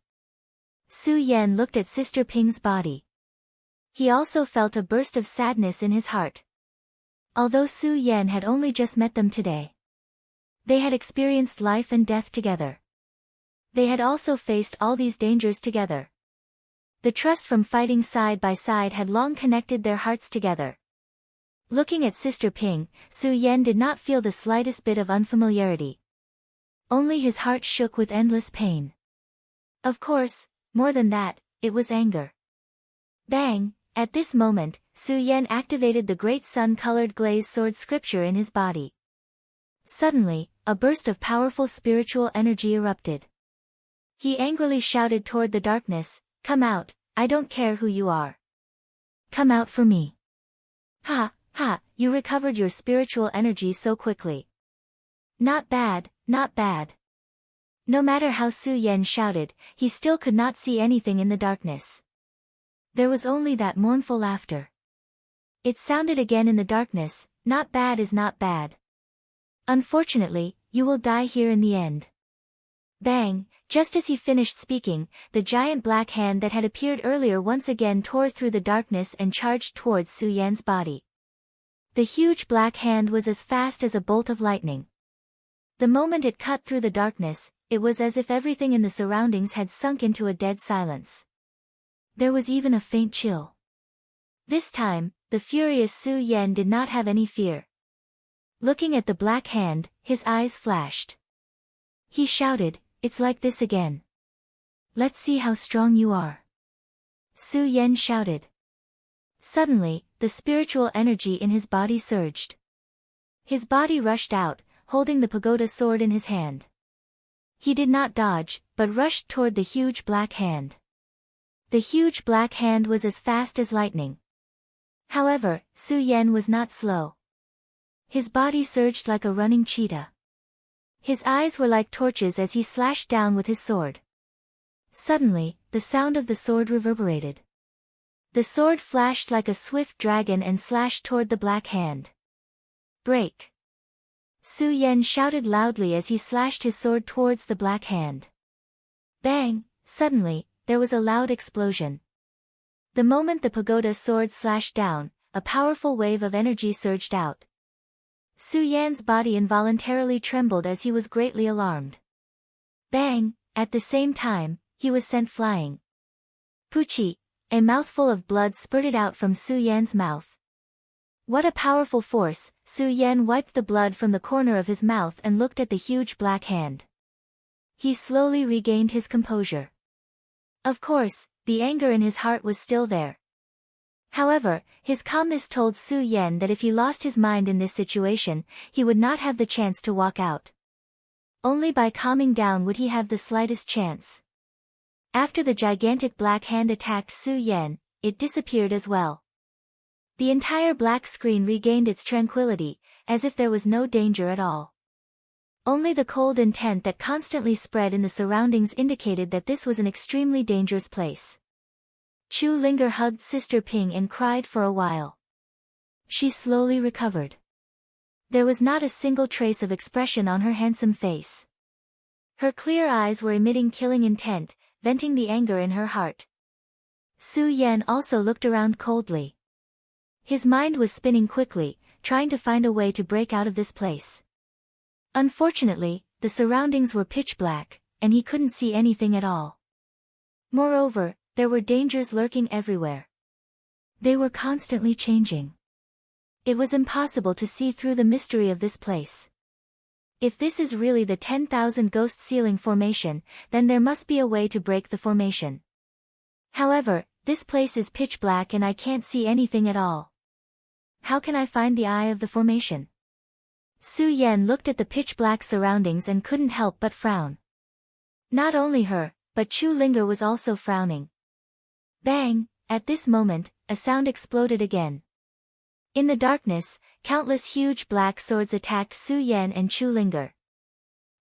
Speaker 1: Su Yan looked at Sister Ping's body. He also felt a burst of sadness in his heart. Although Su Yan had only just met them today, they had experienced life and death together. They had also faced all these dangers together. The trust from fighting side by side had long connected their hearts together. Looking at Sister Ping, Su Yan did not feel the slightest bit of unfamiliarity. Only his heart shook with endless pain. Of course, more than that, it was anger. Bang! At this moment, Su Yan activated the great sun-colored glaze sword scripture in his body. Suddenly, a burst of powerful spiritual energy erupted. He angrily shouted toward the darkness, Come out, I don't care who you are. Come out for me. Ha, you recovered your spiritual energy so quickly. Not bad, not bad. No matter how Su Yan shouted, he still could not see anything in the darkness. There was only that mournful laughter. It sounded again in the darkness, not bad is not bad. Unfortunately, you will die here in the end. Bang! Just as he finished speaking, the giant black hand that had appeared earlier once again tore through the darkness and charged towards Su Yan's body. The huge black hand was as fast as a bolt of lightning. The moment it cut through the darkness, it was as if everything in the surroundings had sunk into a dead silence. There was even a faint chill. This time, the furious Su Yan did not have any fear. Looking at the black hand, his eyes flashed. He shouted, It's like this again. Let's see how strong you are. Su Yan shouted. Suddenly, the spiritual energy in his body surged. His body rushed out, holding the pagoda sword in his hand. He did not dodge, but rushed toward the huge black hand. The huge black hand was as fast as lightning. However, Su Yan was not slow. His body surged like a running cheetah. His eyes were like torches as he slashed down with his sword. Suddenly, the sound of the sword reverberated. The sword flashed like a swift dragon and slashed toward the black hand. Break! Su Yan shouted loudly as he slashed his sword towards the black hand. Bang! Suddenly, there was a loud explosion. The moment the pagoda sword slashed down, a powerful wave of energy surged out. Su Yan's body involuntarily trembled as he was greatly alarmed. Bang! At the same time, he was sent flying. Poochie! A mouthful of blood spurted out from Su Yan's mouth. What a powerful force! Su Yan wiped the blood from the corner of his mouth and looked at the huge black hand. He slowly regained his composure. Of course, the anger in his heart was still there. However, his calmness told Su Yan that if he lost his mind in this situation, he would not have the chance to walk out. Only by calming down would he have the slightest chance. After the gigantic black hand attacked Su Yan, it disappeared as well. The entire black screen regained its tranquility, as if there was no danger at all. Only the cold intent that constantly spread in the surroundings indicated that this was an extremely dangerous place. Chu Linger hugged Sister Ping and cried for a while. She slowly recovered. There was not a single trace of expression on her handsome face. Her clear eyes were emitting killing intent, venting the anger in her heart. Su Yan also looked around coldly. His mind was spinning quickly, trying to find a way to break out of this place. Unfortunately, the surroundings were pitch black, and he couldn't see anything at all. Moreover, there were dangers lurking everywhere. They were constantly changing. It was impossible to see through the mystery of this place. If this is really the 10,000 ghost ceiling formation, then there must be a way to break the formation. However, this place is pitch black and I can't see anything at all. How can I find the eye of the formation? Su Yan looked at the pitch black surroundings and couldn't help but frown. Not only her, but Chu Linger was also frowning. Bang! At this moment, a sound exploded again. In the darkness, countless huge black swords attacked Su Yan and Chu Linger.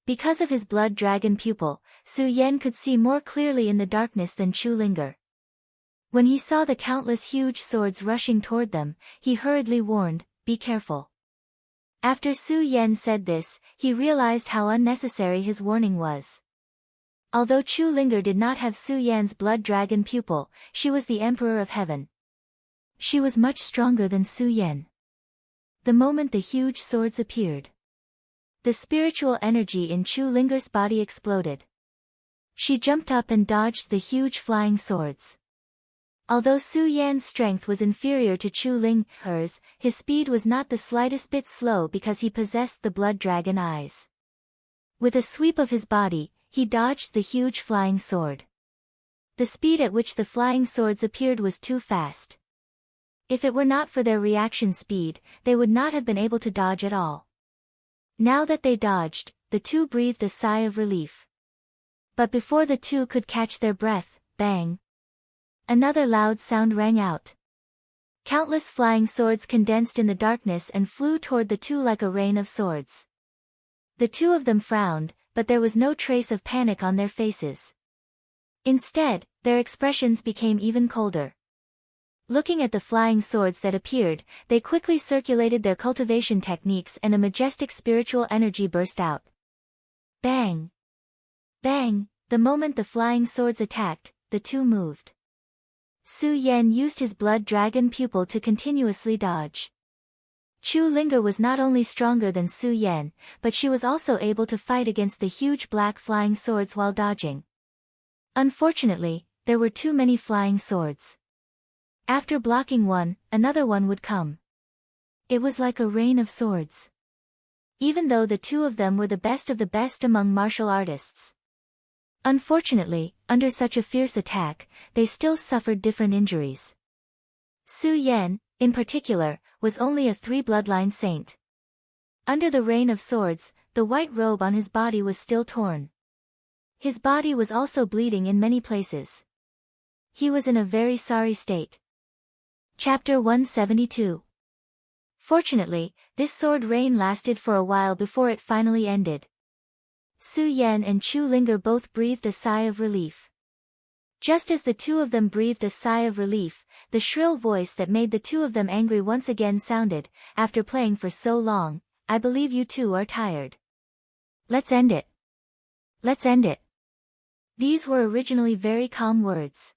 Speaker 1: Because of his blood dragon pupil, Su Yan could see more clearly in the darkness than Chu Linger. When he saw the countless huge swords rushing toward them, he hurriedly warned, "Be careful." After Su Yan said this, he realized how unnecessary his warning was. Although Chu Linger did not have Su Yan's blood dragon pupil, she was the Emperor of Heaven. She was much stronger than Su Yan. The moment the huge swords appeared, the spiritual energy in Chu Linger's body exploded. She jumped up and dodged the huge flying swords. Although Su Yan's strength was inferior to Chu Linger's, his speed was not the slightest bit slow because he possessed the blood dragon eyes. With a sweep of his body, he dodged the huge flying sword. The speed at which the flying swords appeared was too fast. If it were not for their reaction speed, they would not have been able to dodge at all. Now that they dodged, the two breathed a sigh of relief. But before the two could catch their breath, bang! Another loud sound rang out. Countless flying swords condensed in the darkness and flew toward the two like a rain of swords. The two of them frowned, but there was no trace of panic on their faces. Instead, their expressions became even colder. Looking at the flying swords that appeared, they quickly circulated their cultivation techniques and a majestic spiritual energy burst out. Bang! Bang! The moment the flying swords attacked, the two moved. Su Yan used his blood dragon pupil to continuously dodge. Chu Linger was not only stronger than Su Yan, but she was also able to fight against the huge black flying swords while dodging. Unfortunately, there were too many flying swords. After blocking one, another one would come. It was like a rain of swords. Even though the two of them were the best among martial artists. Unfortunately, under such a fierce attack, they still suffered different injuries. Su Yan, in particular, was only a 3 bloodline saint. Under the rain of swords, the white robe on his body was still torn. His body was also bleeding in many places. He was in a very sorry state. Chapter 172. Fortunately, this sword rain lasted for a while before it finally ended. Su Yan and Chu Linger both breathed a sigh of relief. Just as the two of them breathed a sigh of relief, the shrill voice that made the two of them angry once again sounded, "After playing for so long, I believe you two are tired. Let's end it. Let's end it." These were originally very calm words.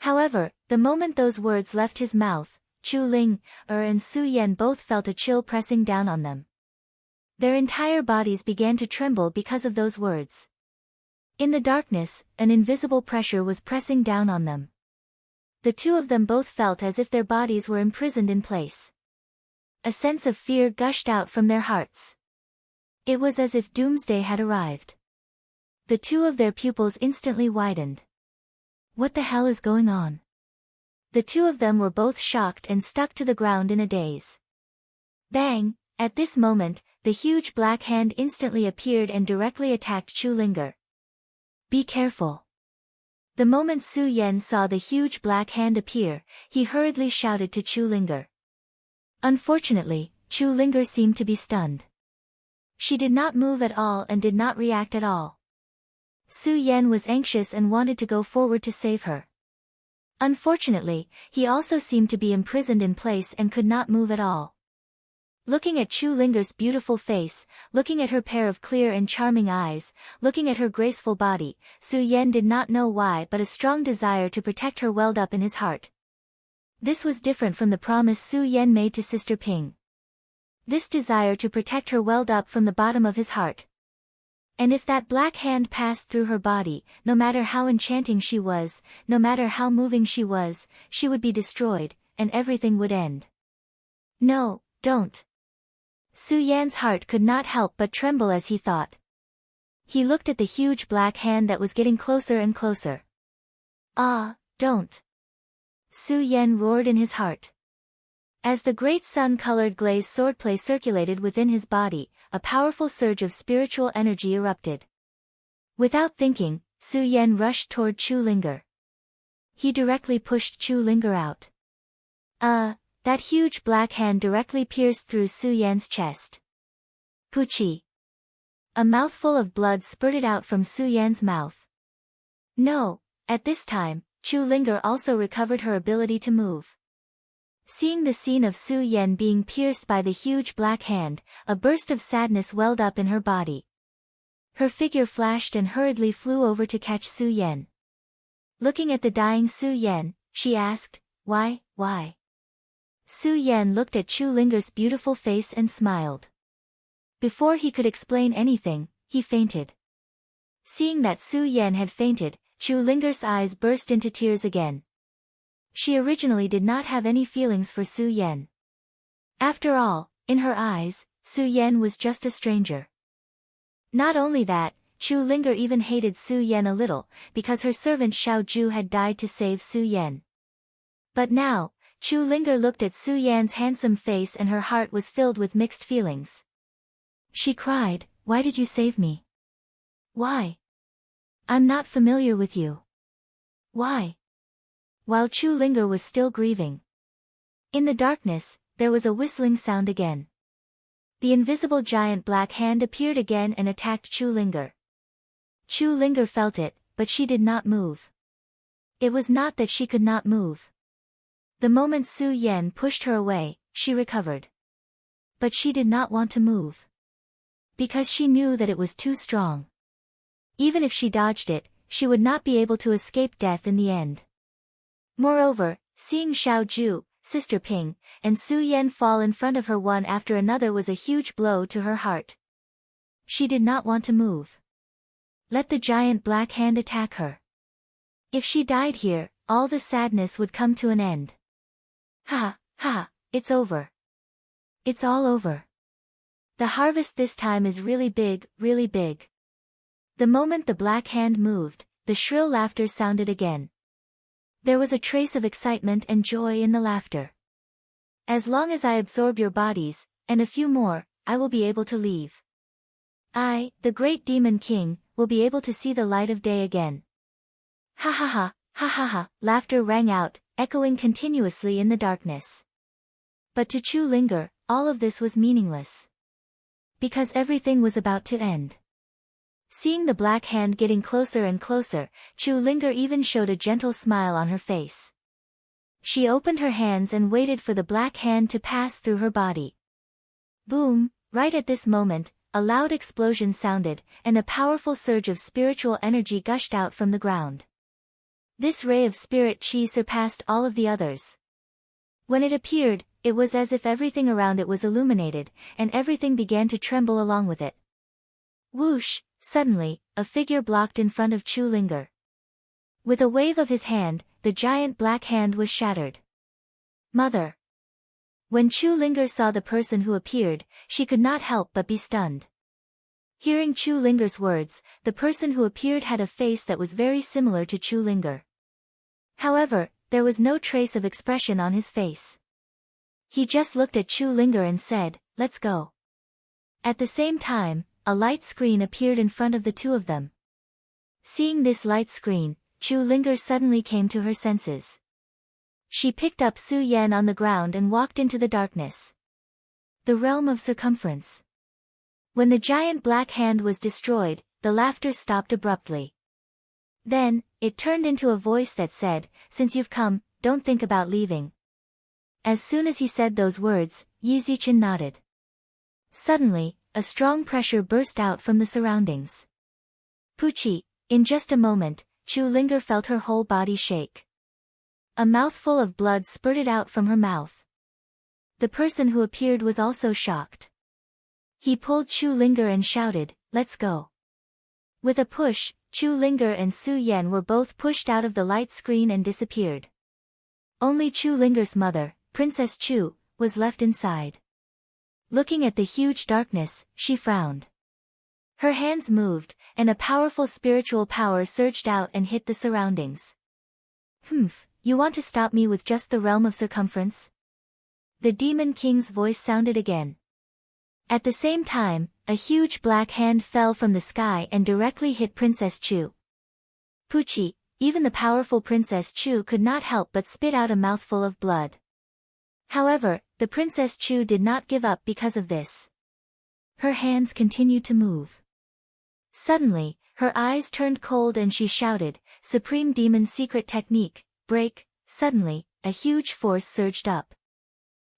Speaker 1: However, the moment those words left his mouth, Chu Linger and Su Yan both felt a chill pressing down on them. Their entire bodies began to tremble because of those words. In the darkness, an invisible pressure was pressing down on them. The two of them both felt as if their bodies were imprisoned in place. A sense of fear gushed out from their hearts. It was as if doomsday had arrived. The two of their pupils instantly widened. What the hell is going on? The two of them were both shocked and stuck to the ground in a daze. Bang! At this moment, the huge black hand instantly appeared and directly attacked Chu Linger. Be careful. The moment Su Yan saw the huge black hand appear, he hurriedly shouted to Chu Linger. Unfortunately, Chu Linger seemed to be stunned. She did not move at all and did not react at all. Su Yan was anxious and wanted to go forward to save her. Unfortunately, he also seemed to be imprisoned in place and could not move at all. Looking at Chu Linger's beautiful face, looking at her pair of clear and charming eyes, looking at her graceful body, Su Yan did not know why but a strong desire to protect her welled up in his heart. This was different from the promise Su Yan made to Sister Ping. This desire to protect her welled up from the bottom of his heart. And if that black hand passed through her body, no matter how enchanting she was, no matter how moving she was, she would be destroyed, and everything would end. No, don't. Su Yan's heart could not help but tremble as he thought. He looked at the huge black hand that was getting closer and closer. Ah, don't. Su Yan roared in his heart. As the great sun-colored glaze swordplay circulated within his body, a powerful surge of spiritual energy erupted. Without thinking, Su Yan rushed toward Chu Linger. He directly pushed Chu Linger out. That huge black hand directly pierced through Su Yan's chest. Puchi. A mouthful of blood spurted out from Su Yan's mouth. No, at this time, Chu Linger also recovered her ability to move. Seeing the scene of Su Yan being pierced by the huge black hand, a burst of sadness welled up in her body. Her figure flashed and hurriedly flew over to catch Su Yan. Looking at the dying Su Yan, she asked, Why? Su Yan looked at Chu Linger's beautiful face and smiled. Before he could explain anything, he fainted. Seeing that Su Yan had fainted, Chu Linger's eyes burst into tears again. She originally did not have any feelings for Su Yan. After all, in her eyes, Su Yan was just a stranger. Not only that, Chu Linger even hated Su Yan a little, because her servant Xiao Ju had died to save Su Yan. But now, Chu Linger looked at Su Yan's handsome face and her heart was filled with mixed feelings. She cried, Why did you save me? Why? I'm not familiar with you. Why? While Chu Linger was still grieving. In the darkness, there was a whistling sound again. The invisible giant black hand appeared again and attacked Chu Linger. Chu Linger felt it, but she did not move. It was not that she could not move. The moment Su Yan pushed her away, she recovered. But she did not want to move. Because she knew that it was too strong. Even if she dodged it, she would not be able to escape death in the end. Moreover, seeing Xiao Ju, Sister Ping, and Su Yan fall in front of her one after another was a huge blow to her heart. She did not want to move. Let the giant black hand attack her. If she died here, all the sadness would come to an end. It's over. It's all over. The harvest this time is really big, really big. The moment the black hand moved, the shrill laughter sounded again. There was a trace of excitement and joy in the laughter. As long as I absorb your bodies, and a few more, I will be able to leave. I, the great demon king, will be able to see the light of day again. Ha, laughter rang out, echoing continuously in the darkness. But to Chu Linger, all of this was meaningless. Because everything was about to end. Seeing the black hand getting closer and closer, Chu Linger even showed a gentle smile on her face. She opened her hands and waited for the black hand to pass through her body. Boom! Right at this moment, a loud explosion sounded, and a powerful surge of spiritual energy gushed out from the ground. This ray of spirit chi surpassed all of the others. When it appeared, it was as if everything around it was illuminated, and everything began to tremble along with it. Whoosh! Suddenly, a figure blocked in front of Chu Linger. With a wave of his hand, the giant black hand was shattered. Mother! When Chu Linger saw the person who appeared, she could not help but be stunned. Hearing Chu Linger's words, the person who appeared had a face that was very similar to Chu Linger. However, there was no trace of expression on his face. He just looked at Chu Linger and said, "Let's go." At the same time, a light screen appeared in front of the two of them. Seeing this light screen, Chu Linger suddenly came to her senses. She picked up Su Yan on the ground and walked into the darkness. The realm of circumference. When the giant black hand was destroyed, the laughter stopped abruptly. Then, it turned into a voice that said, "Since you've come, don't think about leaving." As soon as he said those words, Yi Zichen nodded. Suddenly, a strong pressure burst out from the surroundings. Puchi, in just a moment, Chu Linger felt her whole body shake. A mouthful of blood spurted out from her mouth. The person who appeared was also shocked. He pulled Chu Linger and shouted, "Let's go." With a push, Chu Linger and Su Yan were both pushed out of the light screen and disappeared. Only Chu Linger's mother, Princess Chu, was left inside. Looking at the huge darkness, she frowned. Her hands moved, and a powerful spiritual power surged out and hit the surroundings. You want to stop me with just the realm of circumference?" The Demon King's voice sounded again. At the same time, a huge black hand fell from the sky and directly hit Princess Chu. Puchi, even the powerful Princess Chu could not help but spit out a mouthful of blood. However, the Princess Chu did not give up because of this. Her hands continued to move. Suddenly, her eyes turned cold and she shouted, "Supreme Demon's secret technique, break!" Suddenly, a huge force surged up.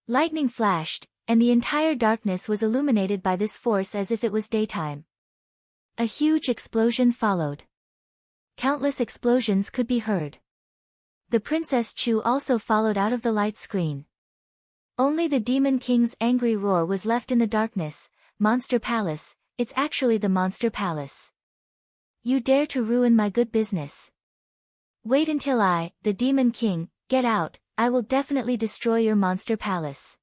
Speaker 1: Lightning flashed, and the entire darkness was illuminated by this force as if it was daytime. A huge explosion followed. Countless explosions could be heard. The Princess Chu also followed out of the light screen. Only the Demon King's angry roar was left in the darkness. "Monster Palace, it's actually the Monster Palace. You dare to ruin my good business. Wait until I, the Demon King, get out, I will definitely destroy your Monster Palace."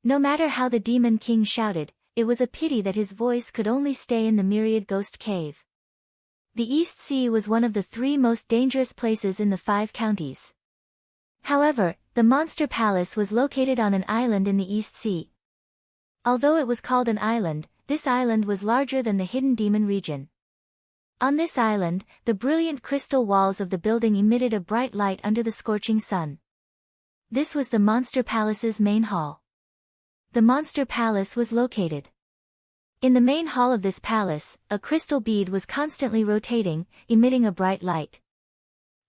Speaker 1: No matter how the Demon King shouted, it was a pity that his voice could only stay in the Myriad Ghost Cave. The East Sea was one of the 3 most dangerous places in the 5 counties. However, the Monster Palace was located on an island in the East Sea. Although it was called an island, this island was larger than the hidden demon region. On this island, the brilliant crystal walls of the building emitted a bright light under the scorching sun. This was the Monster Palace's main hall. The Monster Palace was located. In the main hall of this palace, a crystal bead was constantly rotating, emitting a bright light.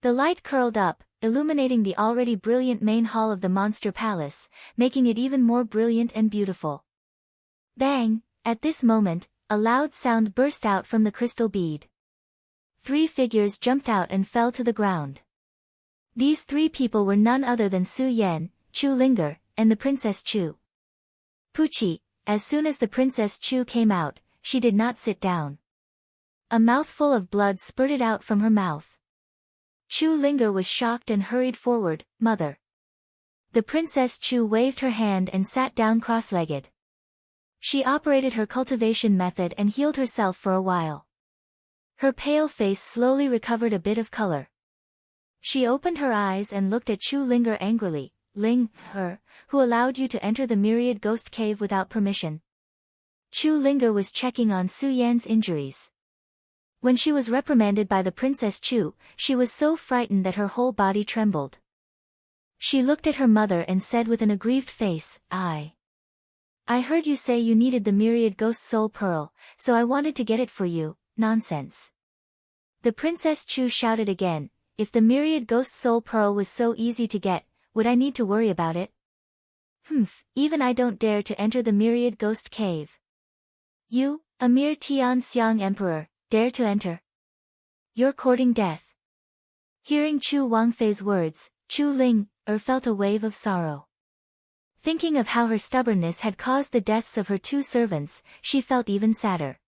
Speaker 1: The light curled up, illuminating the already brilliant main hall of the Monster Palace, making it even more brilliant and beautiful. Bang! At this moment, a loud sound burst out from the crystal bead. 3 figures jumped out and fell to the ground. These 3 people were none other than Su Yan, Chu Linger, and the Princess Chu. Puchi, as soon as the Princess Chu came out, she did not sit down. A mouthful of blood spurted out from her mouth. Chu Linger was shocked and hurried forward, "Mother." The Princess Chu waved her hand and sat down cross-legged. She operated her cultivation method and healed herself for a while. Her pale face slowly recovered a bit of color. She opened her eyes and looked at Chu Linger angrily. "Her, who allowed you to enter the Myriad Ghost Cave without permission?" Chu Linger was checking on Su Yan's injuries. When she was reprimanded by the Princess Chu, she was so frightened that her whole body trembled. She looked at her mother and said with an aggrieved face, I heard you say you needed the Myriad Ghost Soul Pearl, so I wanted to get it for you." "Nonsense." The Princess Chu shouted again, "If the Myriad Ghost Soul Pearl was so easy to get, would I need to worry about it? Even I don't dare to enter the Myriad Ghost Cave. You, a mere Tianxiang Emperor, dare to enter? You're courting death." Hearing Chu Wangfei's words, Chu Linger felt a wave of sorrow. Thinking of how her stubbornness had caused the deaths of her 2 servants, she felt even sadder.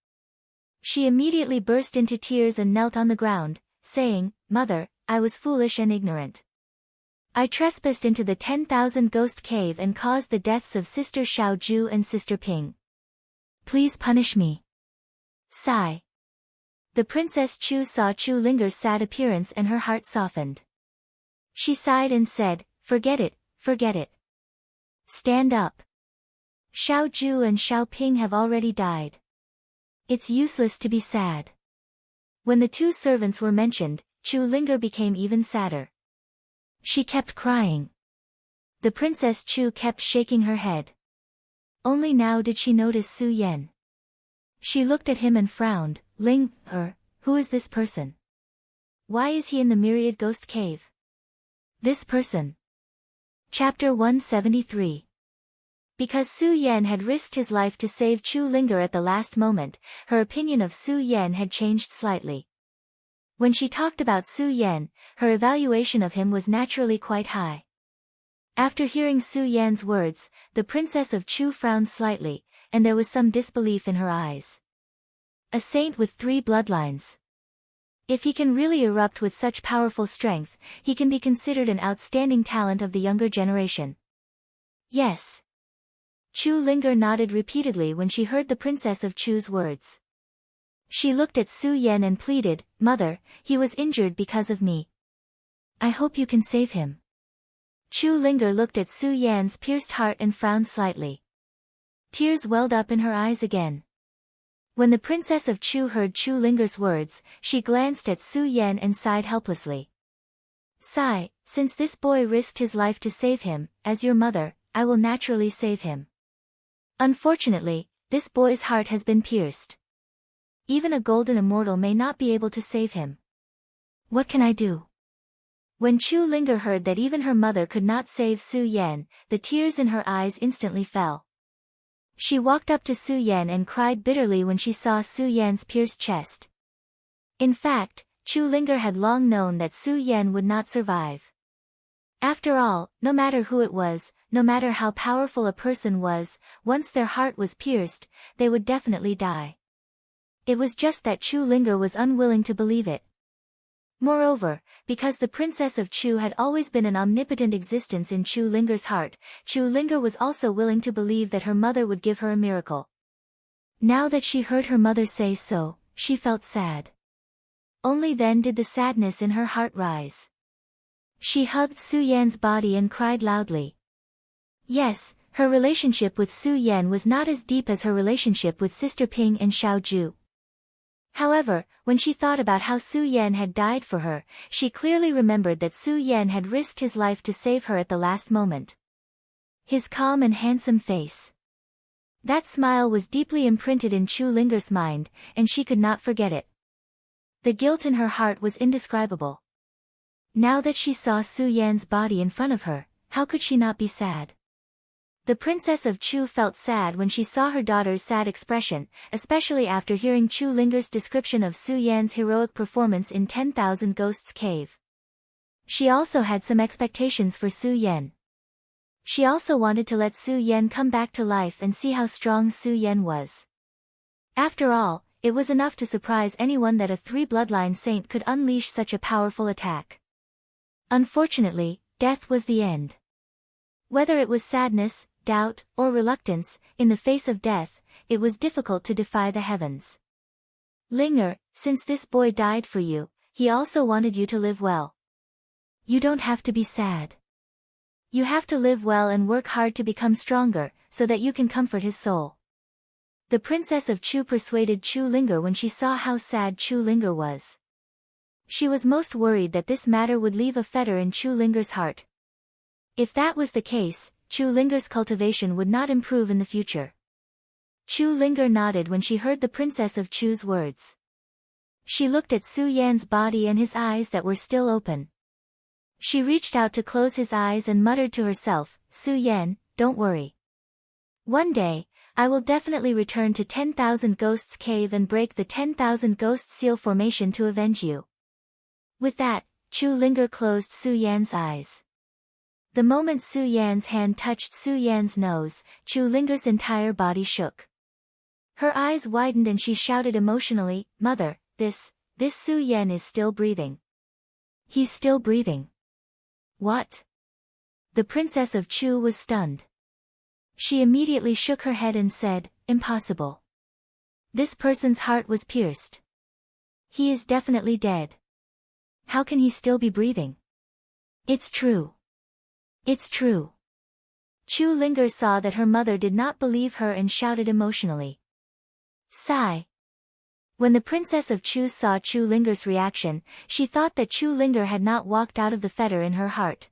Speaker 1: She immediately burst into tears and knelt on the ground, saying, "Mother, I was foolish and ignorant. I trespassed into the 10,000 ghost cave and caused the deaths of Sister Xiaoju and Sister Ping. Please punish me." Sigh. The Princess Chu saw Chu Linger's sad appearance and her heart softened. She sighed and said, "Forget it, forget it. Stand up. Xiaoju and Xiaoping have already died. It's useless to be sad." When the two servants were mentioned, Chu Linger became even sadder. She kept crying. The Princess Chu kept shaking her head. Only now did she notice Su Yan. She looked at him and frowned. Who is this person? Why is he in the myriad ghost cave? This person. Chapter 173. Because Su Yan had risked his life to save Chu Linger at the last moment, her opinion of Su Yan had changed slightly. When she talked about Su Yan, her evaluation of him was naturally quite high. After hearing Su Yan's words, the Princess of Chu frowned slightly, and there was some disbelief in her eyes. A saint with 3 bloodlines. If he can really erupt with such powerful strength, he can be considered an outstanding talent of the younger generation. Yes. Chu Linger nodded repeatedly when she heard the Princess of Chu's words. She looked at Su Yan and pleaded, "Mother, he was injured because of me. I hope you can save him." Chu Linger looked at Su Yan's pierced heart and frowned slightly. Tears welled up in her eyes again. When the Princess of Chu heard Chu Linger's words, she glanced at Su Yan and sighed helplessly. "Sigh, since this boy risked his life to save him, as your mother, I will naturally save him. Unfortunately, this boy's heart has been pierced. Even a golden immortal may not be able to save him. What can I do?" When Chu Linger heard that even her mother could not save Su Yan, the tears in her eyes instantly fell. She walked up to Su Yan and cried bitterly when she saw Su Yan's pierced chest. In fact, Chu Linger had long known that Su Yan would not survive. After all, no matter who it was, no matter how powerful a person was, once their heart was pierced, they would definitely die. It was just that Chu Linger was unwilling to believe it. Moreover, because the Princess of Chu had always been an omnipotent existence in Chu Linger's heart, Chu Linger was also willing to believe that her mother would give her a miracle. Now that she heard her mother say so, she felt sad. Only then did the sadness in her heart rise. She hugged Su Yan's body and cried loudly. Yes, her relationship with Su Yan was not as deep as her relationship with Sister Ping and Xiaoju. However, when she thought about how Su Yan had died for her, she clearly remembered that Su Yan had risked his life to save her at the last moment. His calm and handsome face. That smile was deeply imprinted in Chu Linger's mind, and she could not forget it. The guilt in her heart was indescribable. Now that she saw Su Yan's body in front of her, how could she not be sad? The Princess of Chu felt sad when she saw her daughter's sad expression, especially after hearing Chu Linger's description of Su Yan's heroic performance in 10,000 Ghosts Cave. She also had some expectations for Su Yan. She also wanted to let Su Yan come back to life and see how strong Su Yan was. After all, it was enough to surprise anyone that a 3-bloodline saint could unleash such a powerful attack. Unfortunately, death was the end. Whether it was sadness, doubt, or reluctance, in the face of death, it was difficult to defy the heavens. Linger, since this boy died for you, he also wanted you to live well. You don't have to be sad. You have to live well and work hard to become stronger, so that you can comfort his soul. The Princess of Chu persuaded Chu Linger when she saw how sad Chu Linger was. She was most worried that this matter would leave a fetter in Chu Linger's heart. If that was the case, Chu Linger's cultivation would not improve in the future. Chu Linger nodded when she heard the Princess of Chu's words. She looked at Su Yan's body and his eyes that were still open. She reached out to close his eyes and muttered to herself, "Su Yan, don't worry. One day, I will definitely return to 10,000 Ghosts Cave and break the 10,000 Ghost Seal formation to avenge you." With that, Chu Linger closed Su Yan's eyes. The moment Su Yan's hand touched Su Yan's nose, Chu Linger's entire body shook. Her eyes widened and she shouted emotionally, "Mother, this Su Yan is still breathing. He's still breathing." What? The Princess of Chu was stunned. She immediately shook her head and said, "Impossible. This person's heart was pierced. He is definitely dead. How can he still be breathing?" "It's true. It's true." Chu Linger saw that her mother did not believe her and shouted emotionally. Sigh. When the Princess of Chu saw Chu Linger's reaction, she thought that Chu Linger had not walked out of the fetter in her heart.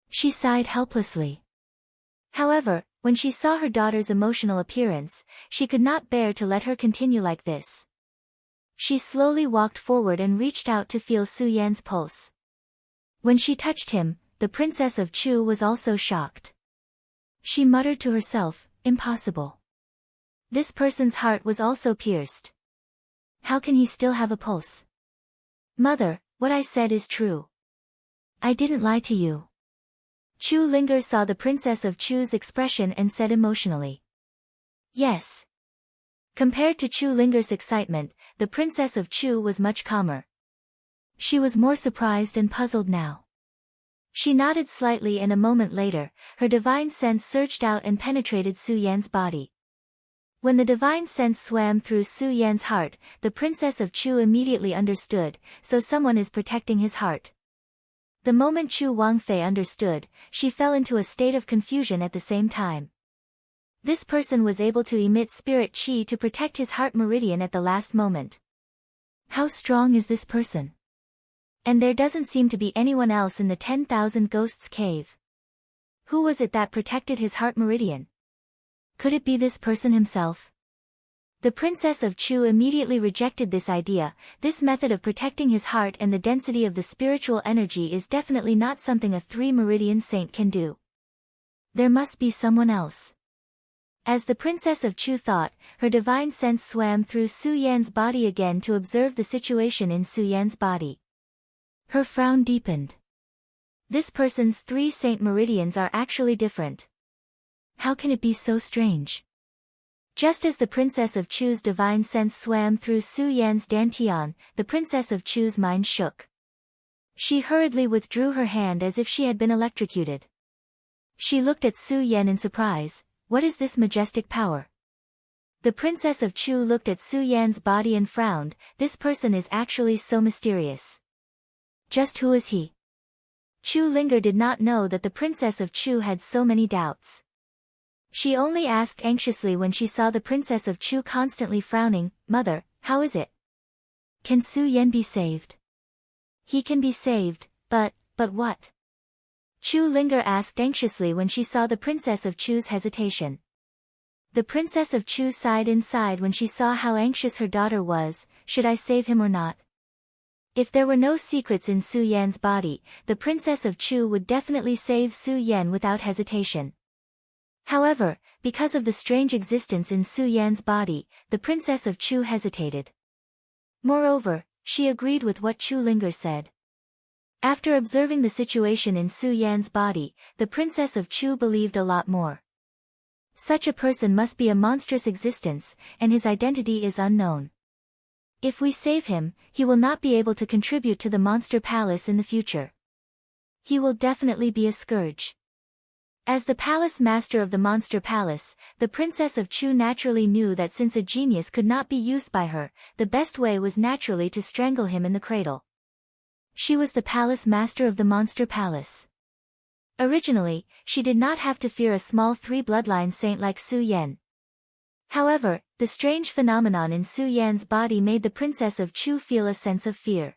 Speaker 1: She sighed helplessly. However, when she saw her daughter's emotional appearance, she could not bear to let her continue like this. She slowly walked forward and reached out to feel Su Yan's pulse. When she touched him, the Princess of Chu was also shocked. She muttered to herself, "Impossible. This person's heart was also pierced. How can he still have a pulse?" "Mother, what I said is true. I didn't lie to you." Chu Linger saw the Princess of Chu's expression and said emotionally, "Yes." Compared to Chu Linger's excitement, the Princess of Chu was much calmer. She was more surprised and puzzled now. She nodded slightly and a moment later, her divine sense surged out and penetrated Su Yan's body. When the divine sense swam through Su Yan's heart, the Princess of Chu immediately understood, so someone is protecting his heart. The moment Chu Wangfei understood, she fell into a state of confusion at the same time. This person was able to emit spirit qi to protect his heart meridian at the last moment. How strong is this person? And there doesn't seem to be anyone else in the 10,000 Ghosts cave. Who was it that protected his heart meridian? Could it be this person himself? The Princess of Chu immediately rejected this idea. This method of protecting his heart and the density of the spiritual energy is definitely not something a 3-meridian saint can do. There must be someone else. As the Princess of Chu thought, her divine sense swam through Su Yan's body again to observe the situation in Su Yan's body. Her frown deepened. This person's 3 saint meridians are actually different. How can it be so strange? Just as the Princess of Chu's divine sense swam through Su Yan's dantian, the Princess of Chu's mind shook. She hurriedly withdrew her hand as if she had been electrocuted. She looked at Su Yan in surprise. What is this majestic power? The Princess of Chu looked at Su Yan's body and frowned. This person is actually so mysterious. Just who is he? Chu Linger did not know that the Princess of Chu had so many doubts. She only asked anxiously when she saw the Princess of Chu constantly frowning, "Mother, how is it? Can Su Yan be saved?" "He can be saved, but what?" Chu Linger asked anxiously when she saw the Princess of Chu's hesitation. The Princess of Chu sighed inside when she saw how anxious her daughter was. Should I save him or not? If there were no secrets in Su Yan's body, the Princess of Chu would definitely save Su Yan without hesitation. However, because of the strange existence in Su Yan's body, the Princess of Chu hesitated. Moreover, she agreed with what Chu Linger said. After observing the situation in Su Yan's body, the Princess of Chu believed a lot more. Such a person must be a monstrous existence, and his identity is unknown. If we save him, he will not be able to contribute to the Monster Palace in the future. He will definitely be a scourge. As the palace master of the Monster Palace, the Princess of Chu naturally knew that since a genius could not be used by her, the best way was naturally to strangle him in the cradle. She was the palace master of the Monster Palace. Originally, she did not have to fear a small 3-bloodline saint like Su Yan. However, the strange phenomenon in Su Yan's body made the Princess of Chu feel a sense of fear.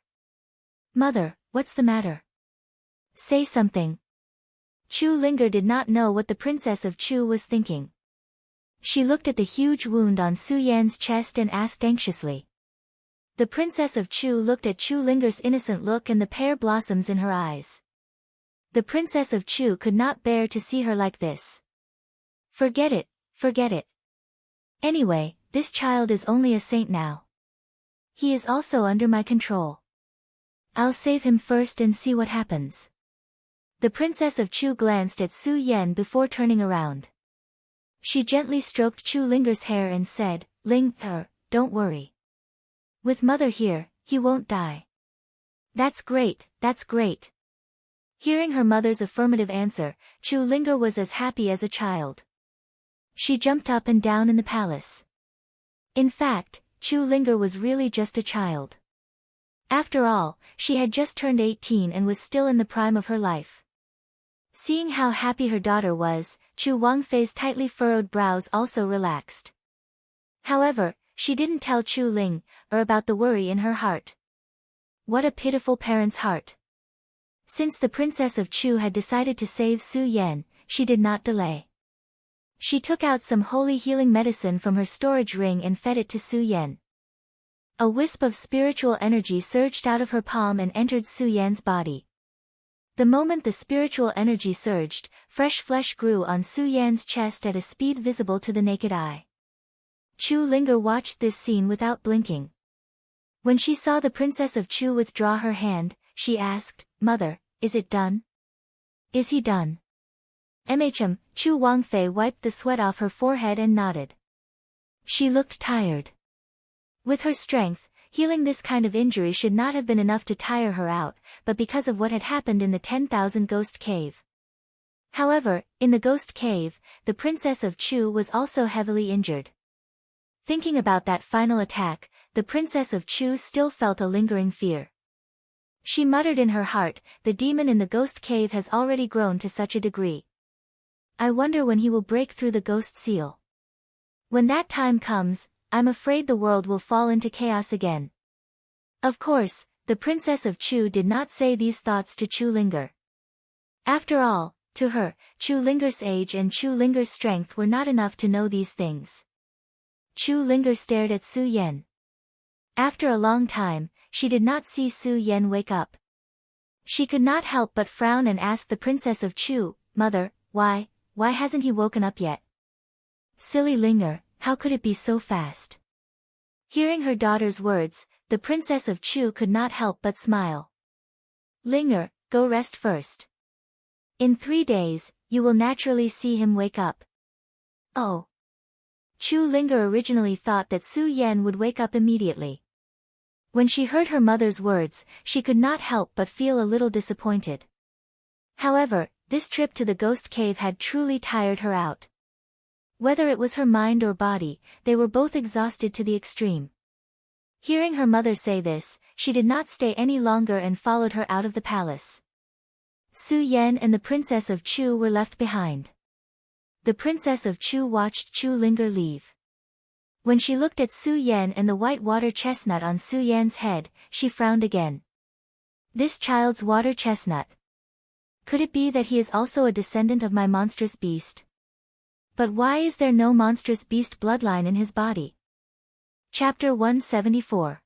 Speaker 1: "Mother, what's the matter? Say something." Chu Linger did not know what the Princess of Chu was thinking. She looked at the huge wound on Su Yan's chest and asked anxiously. The Princess of Chu looked at Chu Linger's innocent look and the pear blossoms in her eyes. The Princess of Chu could not bear to see her like this. Forget it, forget it. Anyway, this child is only a saint now. He is also under my control. I'll save him first and see what happens. The Princess of Chu glanced at Su Yan before turning around. She gently stroked Chu Linger's hair and said, Linger, don't worry. With mother here, he won't die. That's great, that's great. Hearing her mother's affirmative answer, Chu Linger was as happy as a child. She jumped up and down in the palace. In fact, Chu Linger was really just a child. After all, she had just turned 18 and was still in the prime of her life. Seeing how happy her daughter was, Chu Wangfei's tightly furrowed brows also relaxed. However, she didn't tell Chu Ling about the worry in her heart. What a pitiful parent's heart. Since the Princess of Chu had decided to save Su Yan, she did not delay. She took out some holy healing medicine from her storage ring and fed it to Su Yan. A wisp of spiritual energy surged out of her palm and entered Su Yan's body. The moment the spiritual energy surged, fresh flesh grew on Su Yan's chest at a speed visible to the naked eye. Chu Linger watched this scene without blinking. When she saw the Princess of Chu withdraw her hand, she asked, Mother, is it done? Is he done? Chu Wangfei wiped the sweat off her forehead and nodded. She looked tired. With her strength, healing this kind of injury should not have been enough to tire her out, but because of what had happened in the 10,000 Ghost Cave. However, in the Ghost Cave, the Princess of Chu was also heavily injured. Thinking about that final attack, the Princess of Chu still felt a lingering fear. She muttered in her heart, the demon in the Ghost Cave has already grown to such a degree. I wonder when he will break through the Ghost Seal. When that time comes, I'm afraid the world will fall into chaos again. Of course, the Princess of Chu did not say these thoughts to Chu Linger. After all, to her, Chu Linger's age and Chu Linger's strength were not enough to know these things. Chu Linger stared at Su Yan. After a long time, she did not see Su Yan wake up. She could not help but frown and ask the Princess of Chu, Mother, why hasn't he woken up yet? Silly Linger, how could it be so fast? Hearing her daughter's words, the Princess of Chu could not help but smile. Linger, go rest first. In 3 days, you will naturally see him wake up. Oh. Chu Linger originally thought that Su Yan would wake up immediately. When she heard her mother's words, she could not help but feel a little disappointed. However, this trip to the Ghost Cave had truly tired her out. Whether it was her mind or body, they were both exhausted to the extreme. Hearing her mother say this, she did not stay any longer and followed her out of the palace. Su Yan and the Princess of Chu were left behind. The Princess of Chu watched Chu Linger leave. When she looked at Su Yan and the white water chestnut on Su Yan's head, she frowned again. This child's water chestnut. Could it be that he is also a descendant of my monstrous beast? But why is there no monstrous beast bloodline in his body? Chapter 174.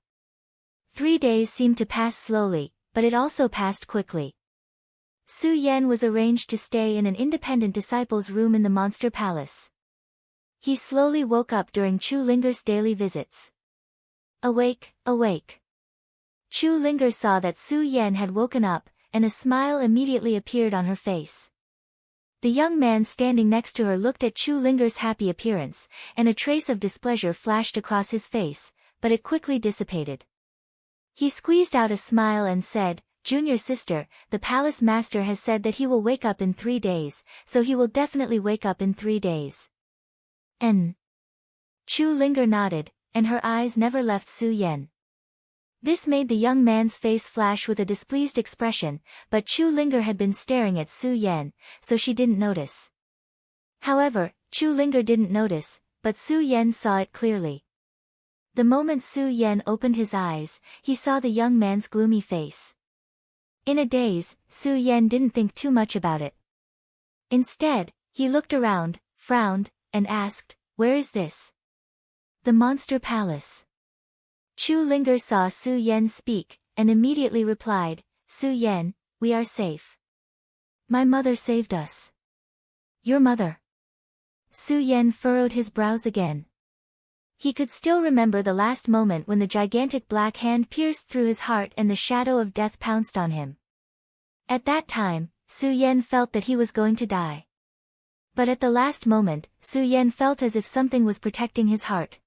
Speaker 1: 3 days seemed to pass slowly, but it also passed quickly. Su Yan was arranged to stay in an independent disciple's room in the Monster Palace. He slowly woke up during Chu Linger's daily visits. Awake, awake. Chu Linger saw that Su Yan had woken up, and a smile immediately appeared on her face. The young man standing next to her looked at Chu Linger's happy appearance, and a trace of displeasure flashed across his face, but it quickly dissipated. He squeezed out a smile and said, Junior sister, the palace master has said that he will wake up in 3 days, so he will definitely wake up in 3 days. Chu Linger nodded, and her eyes never left Su Yan. This made the young man's face flash with a displeased expression, but Chu Linger had been staring at Su Yan, so she didn't notice. However, Chu Linger didn't notice, but Su Yan saw it clearly. The moment Su Yan opened his eyes, he saw the young man's gloomy face. In a daze, Su Yan didn't think too much about it. Instead, he looked around, frowned, and asked, Where is this? The Monster Palace. Chu Linger saw Su Yan speak, and immediately replied, Su Yan, we are safe. My mother saved us. Your mother? Su Yan furrowed his brows again. He could still remember the last moment when the gigantic black hand pierced through his heart and the shadow of death pounced on him. At that time, Su Yan felt that he was going to die. But at the last moment, Su Yan felt as if something was protecting his heart.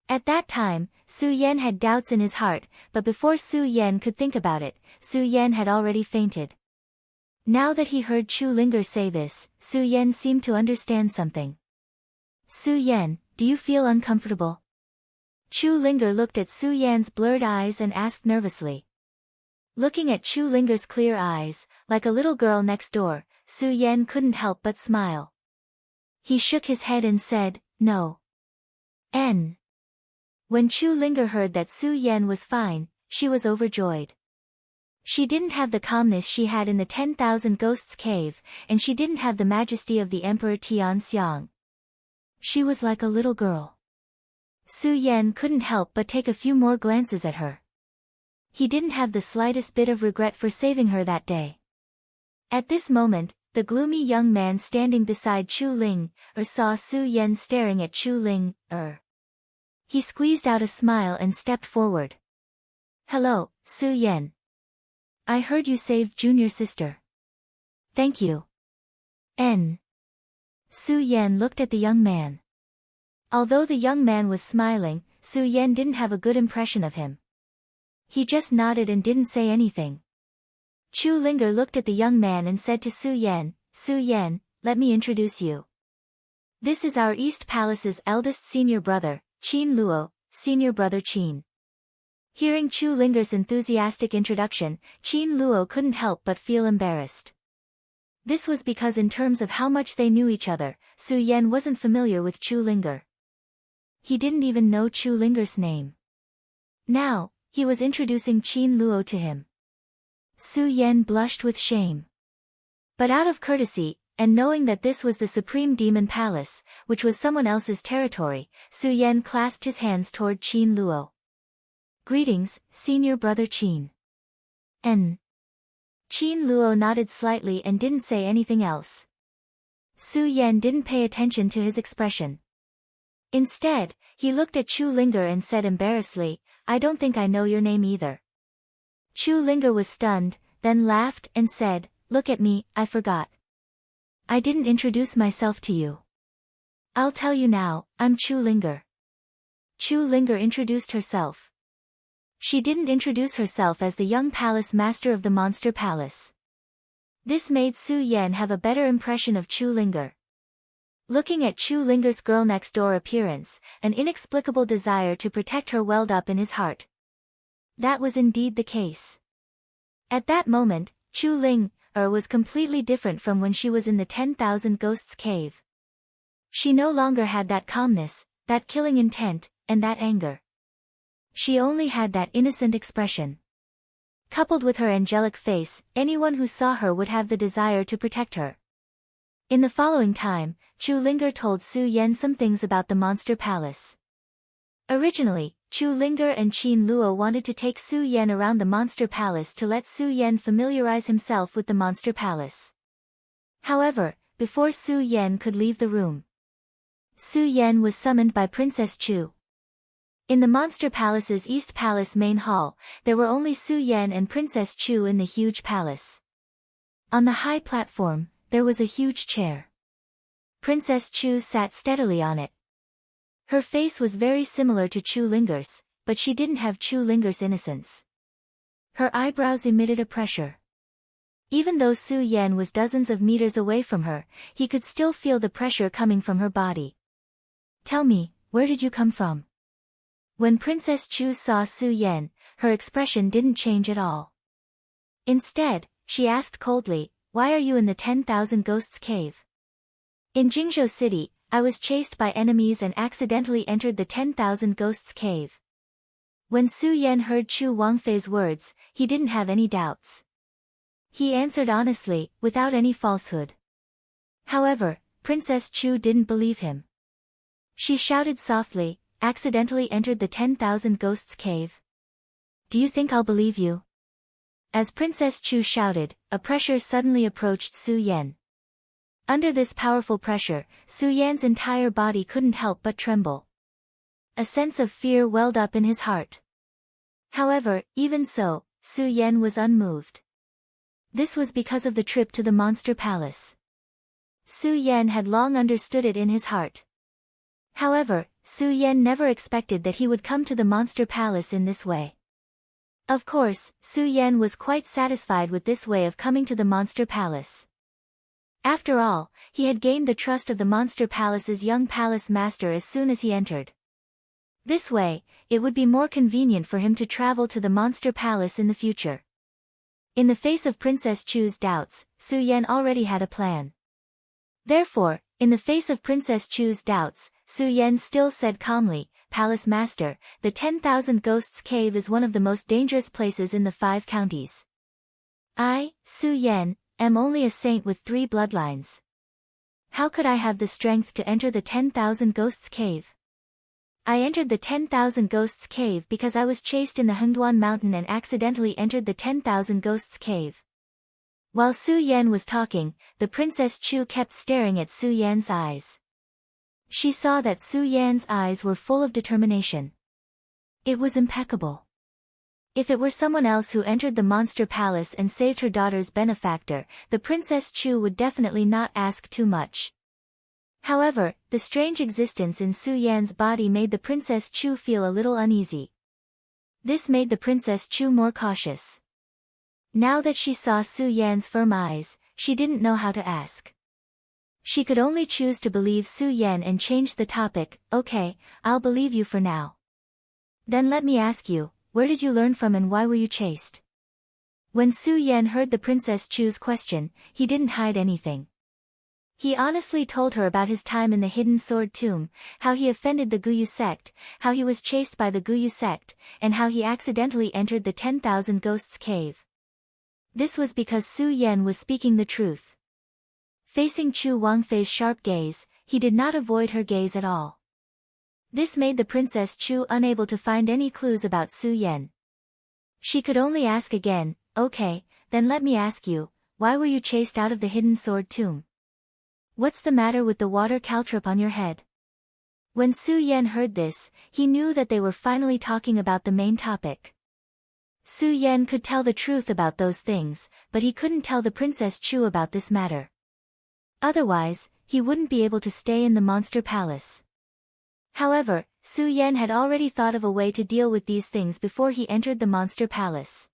Speaker 1: At that time, Su Yan had doubts in his heart, but before Su Yan could think about it, Su Yan had already fainted. Now that he heard Chu Linger say this, Su Yan seemed to understand something. Su Yan, do you feel uncomfortable? Chu Linger looked at Su Yan's blurred eyes and asked nervously. Looking at Chu Linger's clear eyes, like a little girl next door, Su Yan couldn't help but smile. He shook his head and said, no. When Chu Linger heard that Su Yan was fine, she was overjoyed. She didn't have the calmness she had in the 10,000 Ghosts cave, and she didn't have the majesty of the Emperor Tian Xiang. She was like a little girl. Su Yan couldn't help but take a few more glances at her. He didn't have the slightest bit of regret for saving her that day. At this moment, the gloomy young man standing beside Chu Ling saw Su Yan staring at Chu Ling He squeezed out a smile and stepped forward. Hello, Su Yan. I heard you saved Junior's sister. Thank you. Su Yan looked at the young man. Although the young man was smiling, Su Yan didn't have a good impression of him. He just nodded and didn't say anything. Chu Linger looked at the young man and said to Su Yan, let me introduce you. This is our East Palace's eldest senior brother, Qin Luo, senior brother Qin. Hearing Chu Linger's enthusiastic introduction, Qin Luo couldn't help but feel embarrassed. This was because in terms of how much they knew each other, Su Yan wasn't familiar with Chu Linger. He didn't even know Chu Linger's name. Now, he was introducing Qin Luo to him. Su Yan blushed with shame. But out of courtesy, and knowing that this was the Supreme Demon Palace, which was someone else's territory, Su Yan clasped his hands toward Qin Luo. Greetings, senior brother Qin. Qin Luo nodded slightly and didn't say anything else. Su Yan didn't pay attention to his expression. Instead, he looked at Chu Linger and said embarrassedly, I don't think I know your name either. Chu Linger was stunned, then laughed and said, look at me, I forgot. I didn't introduce myself to you. I'll tell you now, I'm Chu Linger. Chu Linger introduced herself. She didn't introduce herself as the young palace master of the Monster Palace. This made Su Yan have a better impression of Chu Linger. Looking at Chu Linger's girl next door appearance, an inexplicable desire to protect her welled up in his heart. That was indeed the case. At that moment, Chu Ling was completely different from when she was in the 10,000 Ghosts cave. She no longer had that calmness, that killing intent, and that anger. She only had that innocent expression. Coupled with her angelic face, anyone who saw her would have the desire to protect her. In the following time, Chu Linger told Su Yan some things about the Monster Palace. Originally, Chu Linger and Qin Luo wanted to take Su Yan around the Monster Palace to let Su Yan familiarize himself with the Monster Palace. However, before Su Yan could leave the room, Su Yan was summoned by Princess Chu. In the Monster Palace's East Palace main hall, there were only Su Yan and Princess Chu in the huge palace. On the high platform, there was a huge chair. Princess Chu sat steadily on it. Her face was very similar to Chu Linger's, but she didn't have Chu Linger's innocence. Her eyebrows emitted a pressure. Even though Su Yan was dozens of meters away from her, he could still feel the pressure coming from her body. Tell me, where did you come from? When Princess Chu saw Su Yan, her expression didn't change at all. Instead, she asked coldly, why are you in the 10,000 Ghosts cave? In Jingzhou City, I was chased by enemies and accidentally entered the 10,000 Ghosts cave. When Su Yan heard Chu Wangfei's words, he didn't have any doubts. He answered honestly, without any falsehood. However, Princess Chu didn't believe him. She shouted softly, accidentally entered the 10,000 Ghosts cave. Do you think I'll believe you? As Princess Chu shouted, a pressure suddenly approached Su Yan. Under this powerful pressure, Su Yan's entire body couldn't help but tremble. A sense of fear welled up in his heart. However, even so, Su Yan was unmoved. This was because of the trip to the Monster Palace. Su Yan had long understood it in his heart. However, Su Yan never expected that he would come to the monster palace in this way. Of course, Su Yan was quite satisfied with this way of coming to the monster palace. After all, he had gained the trust of the monster palace's young palace master as soon as he entered. This way, it would be more convenient for him to travel to the monster palace in the future. In the face of Princess Chu's doubts, Su Yan already had a plan. Therefore, in the face of Princess Chu's doubts, Su Yan still said calmly, "Palace Master, the 10,000 Ghosts Cave is one of the most dangerous places in the 5 counties. I, Su Yan, am only a saint with 3 bloodlines. How could I have the strength to enter the 10,000 Ghosts Cave? I entered the 10,000 Ghosts Cave because I was chased in the Hengduan Mountain and accidentally entered the 10,000 Ghosts Cave." While Su Yan was talking, the Princess Chu kept staring at Su Yan's eyes. She saw that Su Yan's eyes were full of determination. It was impeccable. If it were someone else who entered the monster palace and saved her daughter's benefactor, the Princess Chu would definitely not ask too much. However, the strange existence in Su Yan's body made the Princess Chu feel a little uneasy. This made the Princess Chu more cautious. Now that she saw Su Yan's firm eyes, she didn't know how to ask. She could only choose to believe Su Yan and change the topic. "Okay, I'll believe you for now. Then let me ask you, where did you learn from and why were you chased?" When Su Yan heard the Princess Chu's question, he didn't hide anything. He honestly told her about his time in the Hidden Sword Tomb, how he offended the Guyu sect, how he was chased by the Guyu sect, and how he accidentally entered the 10,000 Ghosts Cave. This was because Su Yan was speaking the truth. Facing Chu Wangfei's sharp gaze, he did not avoid her gaze at all. This made the Princess Chu unable to find any clues about Su Yan. She could only ask again, "Okay, then let me ask you, why were you chased out of the Hidden Sword Tomb? What's the matter with the water caltrip on your head?" When Su Yan heard this, he knew that they were finally talking about the main topic. Su Yan could tell the truth about those things, but he couldn't tell the Princess Chu about this matter. Otherwise, he wouldn't be able to stay in the monster palace. However, Su Yan had already thought of a way to deal with these things before he entered the monster palace.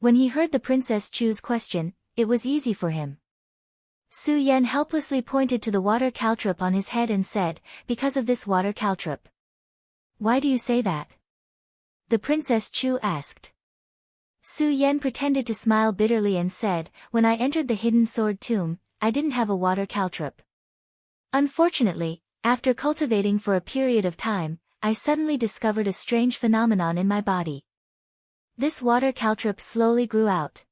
Speaker 1: When he heard the Princess Chu's question, it was easy for him. Su Yan helplessly pointed to the water caltrip on his head and said, "Because of this water caltrip." "Why do you say that?" the Princess Chu asked. Su Yan pretended to smile bitterly and said, "When I entered the Hidden Sword Tomb, I didn't have a water caltrip. Unfortunately, after cultivating for a period of time, I suddenly discovered a strange phenomenon in my body. This water caltrip slowly grew out.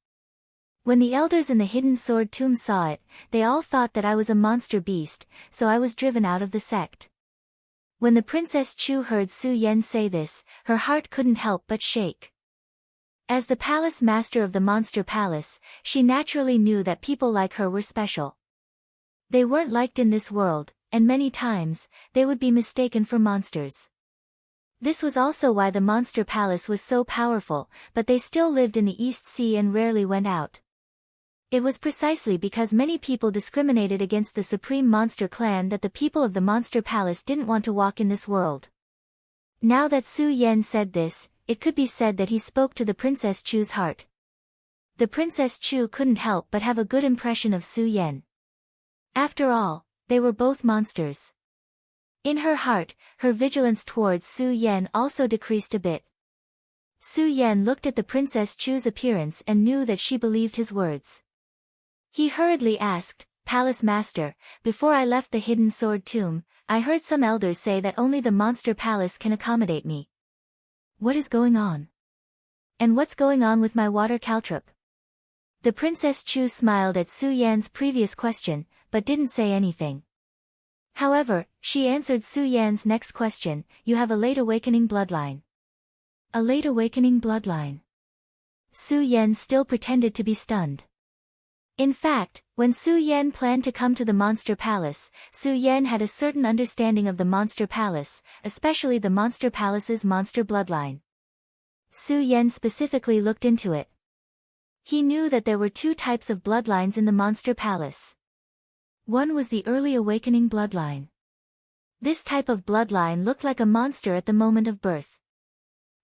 Speaker 1: When the elders in the Hidden Sword Tomb saw it, they all thought that I was a monster beast, so I was driven out of the sect." When the Princess Chu heard Su Yan say this, her heart couldn't help but shake. As the palace master of the monster palace, she naturally knew that people like her were special. They weren't liked in this world, and many times, they would be mistaken for monsters. This was also why the monster palace was so powerful, but they still lived in the East Sea and rarely went out. It was precisely because many people discriminated against the supreme monster clan that the people of the monster palace didn't want to walk in this world. Now that Su Yan said this, it could be said that he spoke to the Princess Chu's heart. The Princess Chu couldn't help but have a good impression of Su Yan. After all, they were both monsters. In her heart, her vigilance towards Su Yan also decreased a bit. Su Yan looked at the Princess Chu's appearance and knew that she believed his words. He hurriedly asked, "Palace Master, before I left the Hidden Sword Tomb, I heard some elders say that only the monster palace can accommodate me. What is going on? And what's going on with my water caltrip?" The Princess Chu smiled at Su Yan's previous question, but didn't say anything. However, she answered Su Yan's next question, "You have a late awakening bloodline." A late awakening bloodline. Su Yan still pretended to be stunned. In fact, when Su Yan planned to come to the Monster Palace, Su Yan had a certain understanding of the Monster Palace, especially the Monster Palace's monster bloodline. Su Yan specifically looked into it. He knew that there were 2 types of bloodlines in the Monster Palace. One was the early awakening bloodline. This type of bloodline looked like a monster at the moment of birth.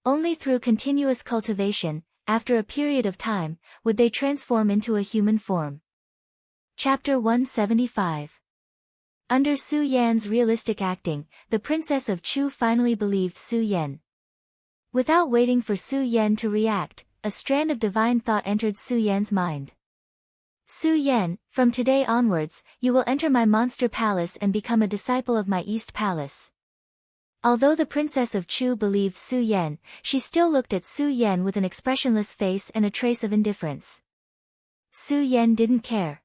Speaker 1: Only through continuous cultivation, after a period of time, would they transform into a human form. Chapter 175. Under Su Yan's realistic acting, the Princess of Chu finally believed Su Yan. Without waiting for Su Yan to react, a strand of divine thought entered Su Yan's mind. Su Yan, from today onwards, you will enter my monster palace and become a disciple of my East Palace. Although the Princess of Chu believed Su Yan, she still looked at Su Yan with an expressionless face and a trace of indifference. Su Yan didn't care.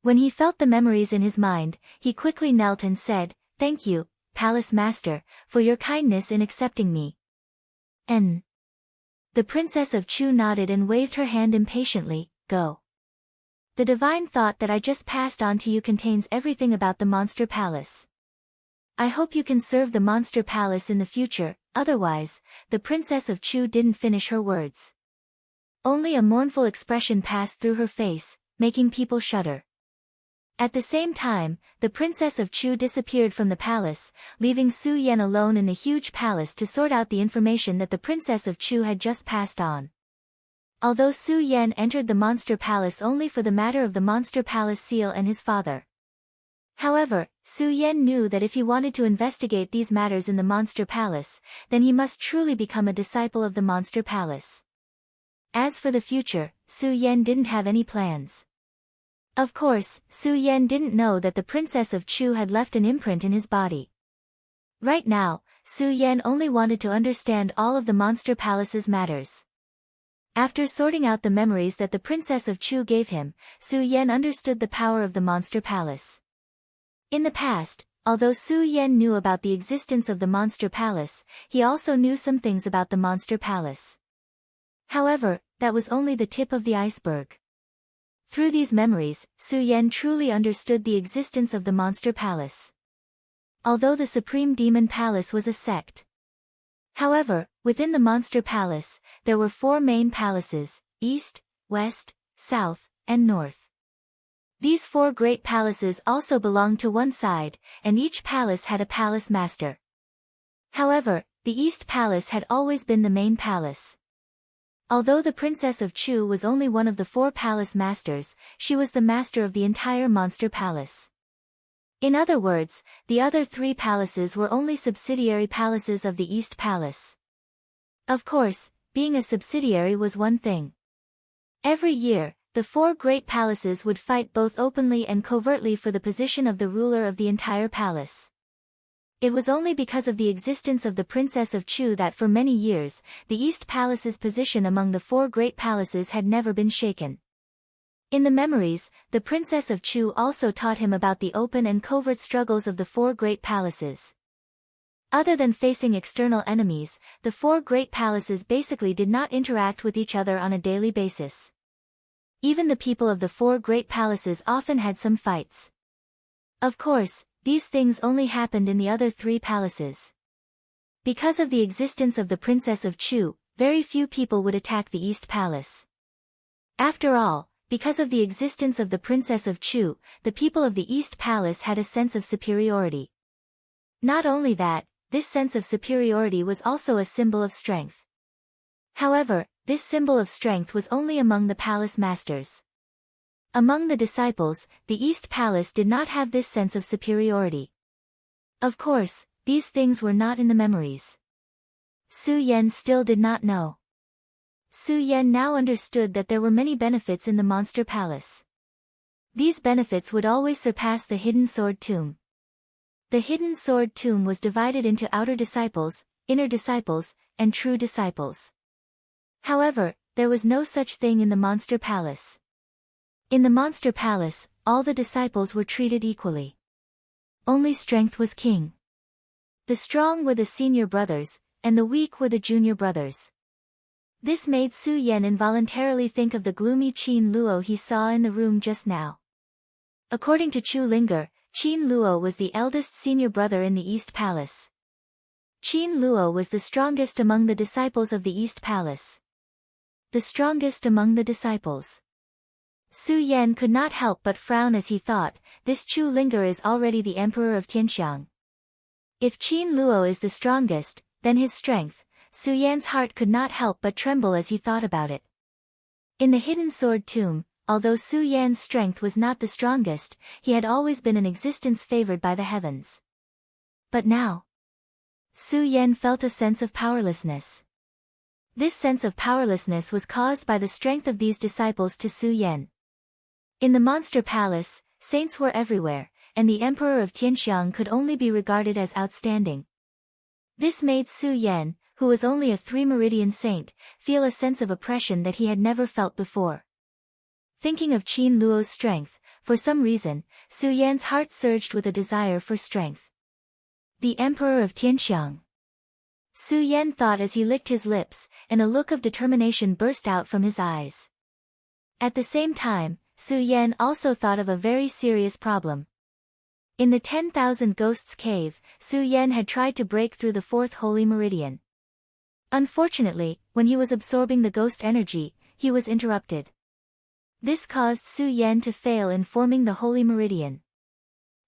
Speaker 1: When he felt the memories in his mind, he quickly knelt and said, "Thank you, Palace Master, for your kindness in accepting me." And the Princess of Chu nodded and waved her hand impatiently. "Go. The divine thought that I just passed on to you contains everything about the Monster Palace. I hope you can serve the Monster Palace in the future, otherwise," the Princess of Chu didn't finish her words. Only a mournful expression passed through her face, making people shudder. At the same time, the Princess of Chu disappeared from the palace, leaving Su Yan alone in the huge palace to sort out the information that the Princess of Chu had just passed on. Although Su Yan entered the Monster Palace only for the matter of the Monster Palace seal and his father. However, Su Yan knew that if he wanted to investigate these matters in the Monster Palace, then he must truly become a disciple of the Monster Palace. As for the future, Su Yan didn't have any plans. Of course, Su Yan didn't know that the Princess of Chu had left an imprint in his body. Right now, Su Yan only wanted to understand all of the Monster Palace's matters. After sorting out the memories that the Princess of Chu gave him, Su Yan understood the power of the Monster Palace. In the past, although Su Yan knew about the existence of the Monster Palace, he also knew some things about the Monster Palace. However, that was only the tip of the iceberg. Through these memories, Su Yan truly understood the existence of the Monster Palace. Although the Supreme Demon Palace was a sect. However, within the Monster Palace, there were 4 main palaces: East, West, South, and North. These 4 great palaces also belonged to one side, and each palace had a palace master. However, the East Palace had always been the main palace. Although the Princess of Chu was only one of the 4 palace masters, she was the master of the entire Monster Palace. In other words, the other 3 palaces were only subsidiary palaces of the East Palace. Of course, being a subsidiary was one thing. Every year, the 4 great palaces would fight both openly and covertly for the position of the ruler of the entire palace. It was only because of the existence of the Princess of Chu that for many years, the East Palace's position among the 4 great palaces had never been shaken. In the memories, the Princess of Chu also taught him about the open and covert struggles of the 4 great palaces. Other than facing external enemies, the 4 great palaces basically did not interact with each other on a daily basis. Even the people of the 4 great palaces often had some fights. Of course, these things only happened in the other 3 palaces. Because of the existence of the Princess of Chu, very few people would attack the East Palace. After all, because of the existence of the Princess of Chu, the people of the East Palace had a sense of superiority. Not only that, this sense of superiority was also a symbol of strength. However, this symbol of strength was only among the palace masters. Among the disciples, the East Palace did not have this sense of superiority. Of course, these things were not in the memories. Su Yan still did not know. Su Yan now understood that there were many benefits in the Monster Palace. These benefits would always surpass the Hidden Sword Tomb. The Hidden Sword Tomb was divided into outer disciples, inner disciples, and true disciples. However, there was no such thing in the Monster Palace. In the Monster Palace, all the disciples were treated equally. Only strength was king. The strong were the senior brothers, and the weak were the junior brothers. This made Su Yan involuntarily think of the gloomy Qin Luo he saw in the room just now. According to Chu Linger, Qin Luo was the eldest senior brother in the East Palace. Qin Luo was the strongest among the disciples of the East Palace. The strongest among the disciples. Su Yan could not help but frown as he thought, this Chu Linger is already the emperor of Tianxiang. If Qin Luo is the strongest, then his strength. Su Yan's heart could not help but tremble as he thought about it. In the hidden sword tomb, although Su Yan's strength was not the strongest, he had always been an existence favored by the heavens. But now, Su Yan felt a sense of powerlessness. This sense of powerlessness was caused by the strength of these disciples to Su Yan. In the monster palace, saints were everywhere, and the emperor of Tianxiang could only be regarded as outstanding. This made Su Yan, who was only a 3-meridian saint, feel a sense of oppression that he had never felt before. Thinking of Qin Luo's strength, for some reason, Su Yan's heart surged with a desire for strength. The emperor of Tianxiang. Su Yan thought as he licked his lips, and a look of determination burst out from his eyes. At the same time, Su Yan also thought of a very serious problem. In the 10,000 Ghosts cave, Su Yan had tried to break through the 4th holy meridian. Unfortunately, when he was absorbing the ghost energy, he was interrupted. This caused Su Yan to fail in forming the holy meridian.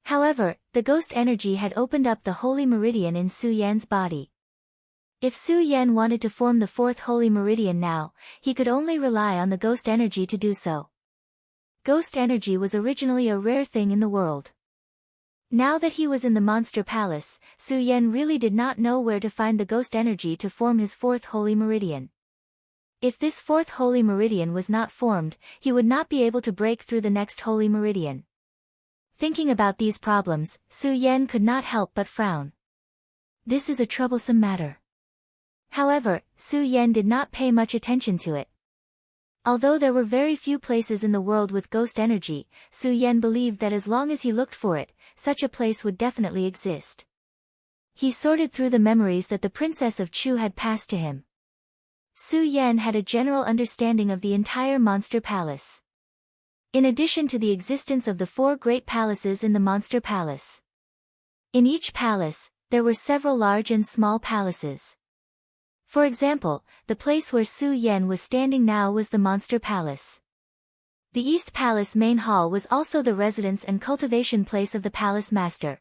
Speaker 1: However, the ghost energy had opened up the holy meridian in Su Yan's body. If Su Yan wanted to form the 4th holy meridian now, he could only rely on the ghost energy to do so. Ghost energy was originally a rare thing in the world. Now that he was in the monster palace, Su Yan really did not know where to find the ghost energy to form his 4th holy meridian. If this 4th holy meridian was not formed, he would not be able to break through the next holy meridian. Thinking about these problems, Su Yan could not help but frown. This is a troublesome matter. However, Su Yan did not pay much attention to it. Although there were very few places in the world with ghost energy, Su Yan believed that as long as he looked for it, such a place would definitely exist. He sorted through the memories that the princess of Chu had passed to him. Su Yan had a general understanding of the entire monster palace. In addition to the existence of the 4 great palaces in the monster palace. In each palace, there were several large and small palaces. For example, the place where Su Yan was standing now was the monster palace. The East Palace main hall was also the residence and cultivation place of the palace master.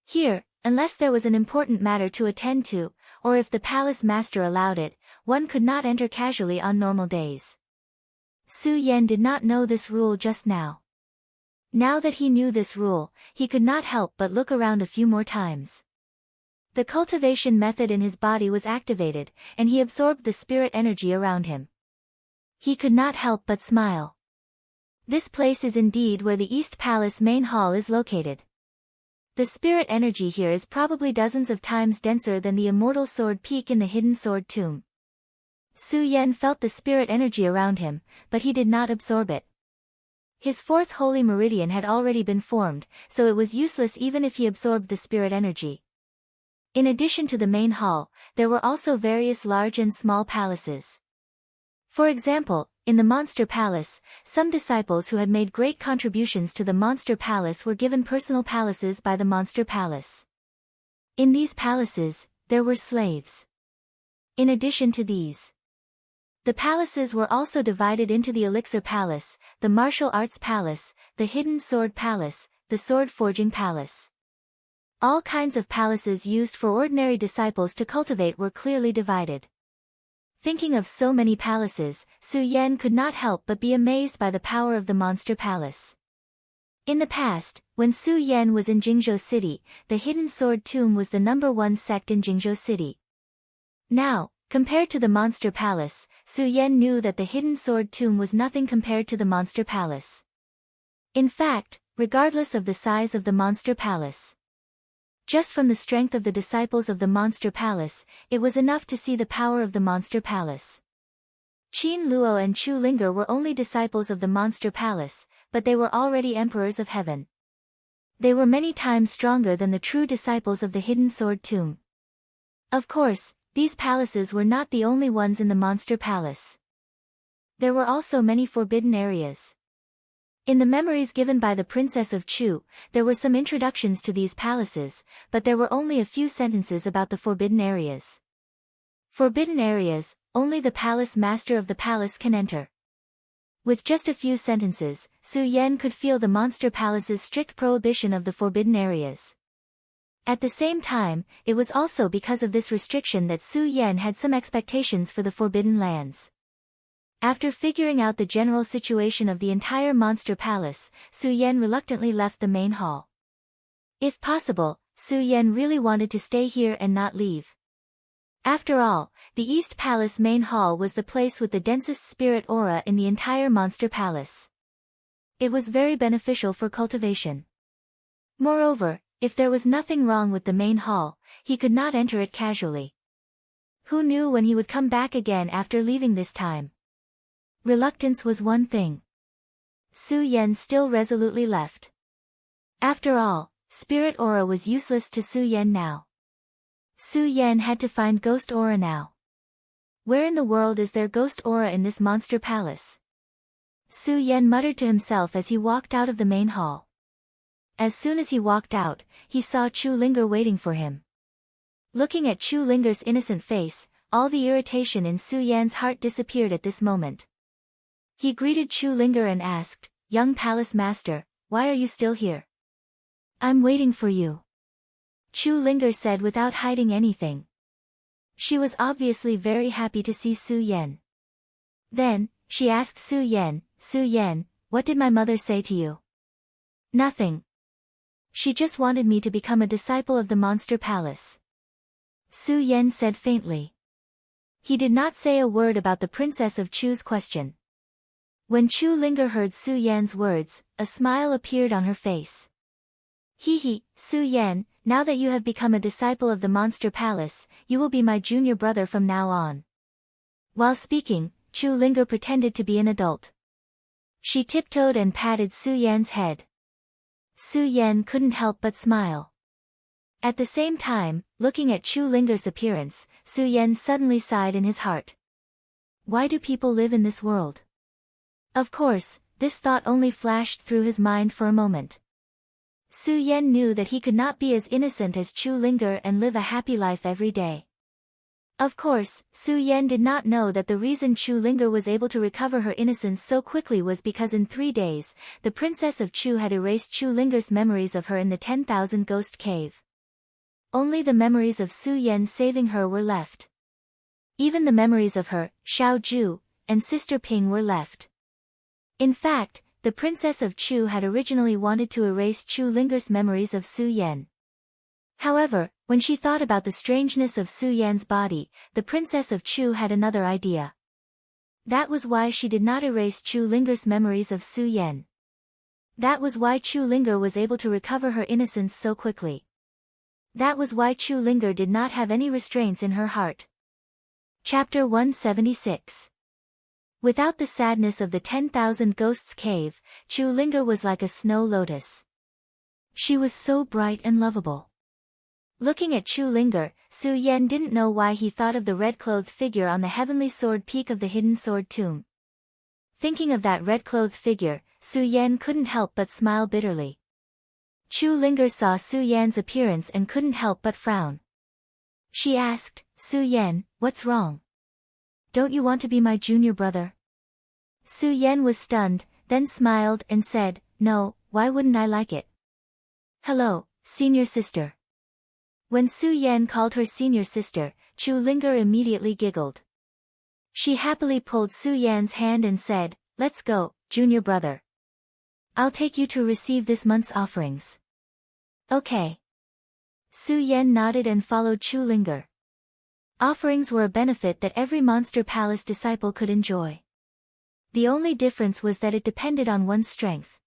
Speaker 1: Here, unless there was an important matter to attend to, or if the palace master allowed it, one could not enter casually on normal days. Su Yan did not know this rule just now. Now that he knew this rule, he could not help but look around a few more times. The cultivation method in his body was activated, and he absorbed the spirit energy around him. He could not help but smile. This place is indeed where the East Palace main hall is located. The spirit energy here is probably dozens of times denser than the immortal sword peak in the hidden sword tomb. Su Yan felt the spirit energy around him, but he did not absorb it. His 4th holy meridian had already been formed, so it was useless even if he absorbed the spirit energy. In addition to the main hall, there were also various large and small palaces. For example, in the Monster Palace, some disciples who had made great contributions to the Monster Palace were given personal palaces by the Monster Palace. In these palaces, there were slaves. In addition to these, the palaces were also divided into the Elixir Palace, the Martial Arts Palace, the Hidden Sword Palace, the Sword Forging Palace. All kinds of palaces used for ordinary disciples to cultivate were clearly divided. Thinking of so many palaces, Su Yan could not help but be amazed by the power of the Monster Palace. In the past, when Su Yan was in Jingzhou City, the Hidden Sword Tomb was the #1 sect in Jingzhou City. Now, compared to the Monster Palace, Su Yan knew that the Hidden Sword Tomb was nothing compared to the Monster Palace. In fact, regardless of the size of the Monster Palace, just from the strength of the disciples of the Monster Palace, it was enough to see the power of the Monster Palace. Qin Luo and Chu Linger were only disciples of the Monster Palace, but they were already emperors of heaven. They were many times stronger than the true disciples of the Hidden Sword Tomb. Of course, these palaces were not the only ones in the Monster Palace. There were also many forbidden areas. In the memories given by the Princess of Chu, there were some introductions to these palaces, but there were only a few sentences about the forbidden areas. Forbidden areas, only the palace master of the palace can enter. With just a few sentences, Su Yan could feel the monster palace's strict prohibition of the forbidden areas. At the same time, it was also because of this restriction that Su Yan had some expectations for the forbidden lands. After figuring out the general situation of the entire monster palace, Su Yan reluctantly left the main hall. If possible, Su Yan really wanted to stay here and not leave. After all, the East Palace main hall was the place with the densest spirit aura in the entire monster palace. It was very beneficial for cultivation. Moreover, if there was nothing wrong with the main hall, he could not enter it casually. Who knew when he would come back again after leaving this time? Reluctance was one thing. Su Yan still resolutely left. After all, spirit aura was useless to Su Yan now. Su Yan had to find ghost aura now. Where in the world is there ghost aura in this monster palace? Su Yan muttered to himself as he walked out of the main hall. As soon as he walked out, he saw Chu Linger waiting for him. Looking at Chu Linger's innocent face, all the irritation in Su Yan's heart disappeared at this moment. He greeted Chu Linger and asked, "Young palace master, why are you still here?" "I'm waiting for you," Chu Linger said without hiding anything. She was obviously very happy to see Su Yan. Then, she asked Su Yan, "Su Yan, what did my mother say to you?" "Nothing. She just wanted me to become a disciple of the monster palace," Su Yan said faintly. He did not say a word about the princess of Chu's question. When Chu Linger heard Su Yan's words, a smile appeared on her face. "Hee, Su Yan, now that you have become a disciple of the monster palace, you will be my junior brother from now on." While speaking, Chu Linger pretended to be an adult. She tiptoed and patted Su Yan's head. Su Yan couldn't help but smile. At the same time, looking at Chu Linger's appearance, Su Yan suddenly sighed in his heart. Why do people live in this world? Of course, this thought only flashed through his mind for a moment. Su Yan knew that he could not be as innocent as Chu Linger and live a happy life every day. Of course, Su Yan did not know that the reason Chu Linger was able to recover her innocence so quickly was because in 3 days, the princess of Chu had erased Chu Linger's memories of her in the 10,000 Ghost Cave. Only the memories of Su Yan saving her were left. Even the memories of her, Xiao Ju, and sister Ping were left. In fact, the princess of Chu had originally wanted to erase Chu Linger's memories of Su Yan. However, when she thought about the strangeness of Su Yan's body, the princess of Chu had another idea. That was why she did not erase Chu Linger's memories of Su Yan. That was why Chu Linger was able to recover her innocence so quickly. That was why Chu Linger did not have any restraints in her heart. Chapter 176. Without the sadness of the 10,000 Ghosts Cave, Chu Linger was like a snow lotus. She was so bright and lovable. Looking at Chu Linger, Su Yan didn't know why he thought of the red-clothed figure on the heavenly sword peak of the hidden sword tomb. Thinking of that red-clothed figure, Su Yan couldn't help but smile bitterly. Chu Linger saw Su Yan's appearance and couldn't help but frown. She asked, "Su Yan, what's wrong? Don't you want to be my junior brother?" Su Yan was stunned, then smiled and said, "No, why wouldn't I like it? Hello, senior sister." When Su Yan called her senior sister, Chu Linger immediately giggled. She happily pulled Su Yan's hand and said, "Let's go, junior brother. I'll take you to receive this month's offerings." "Okay." Su Yan nodded and followed Chu Linger. Offerings were a benefit that every Monster Palace disciple could enjoy. The only difference was that it depended on one's strength.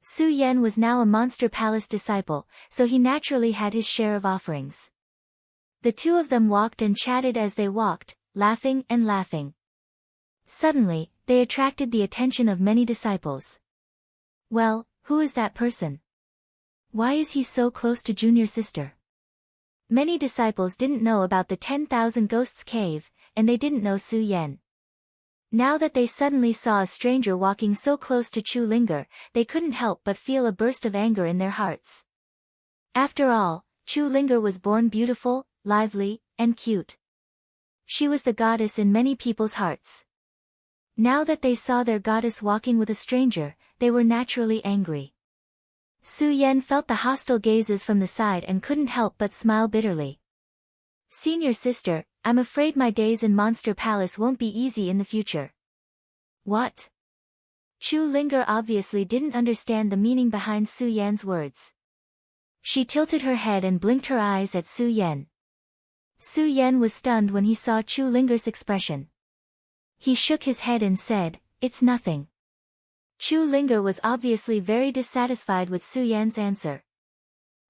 Speaker 1: Su Yan was now a Monster Palace disciple, so he naturally had his share of offerings. The two of them walked and chatted as they walked, laughing and laughing. Suddenly, they attracted the attention of many disciples. "Well, who is that person? Why is he so close to junior sister?" Many disciples didn't know about the 10,000 Ghosts Cave, and they didn't know Su Yan. Now that they suddenly saw a stranger walking so close to Chu Linger, they couldn't help but feel a burst of anger in their hearts. After all, Chu Linger was born beautiful, lively, and cute. She was the goddess in many people's hearts. Now that they saw their goddess walking with a stranger, they were naturally angry. Su Yan felt the hostile gazes from the side and couldn't help but smile bitterly. Senior sister, I'm afraid my days in Monster Palace won't be easy in the future. What? Chu Linger obviously didn't understand the meaning behind Su Yan's words. She tilted her head and blinked her eyes at Su Yan. Su Yan was stunned when he saw Chu Linger's expression. He shook his head and said, "It's nothing." Chu Linger was obviously very dissatisfied with Su Yan's answer.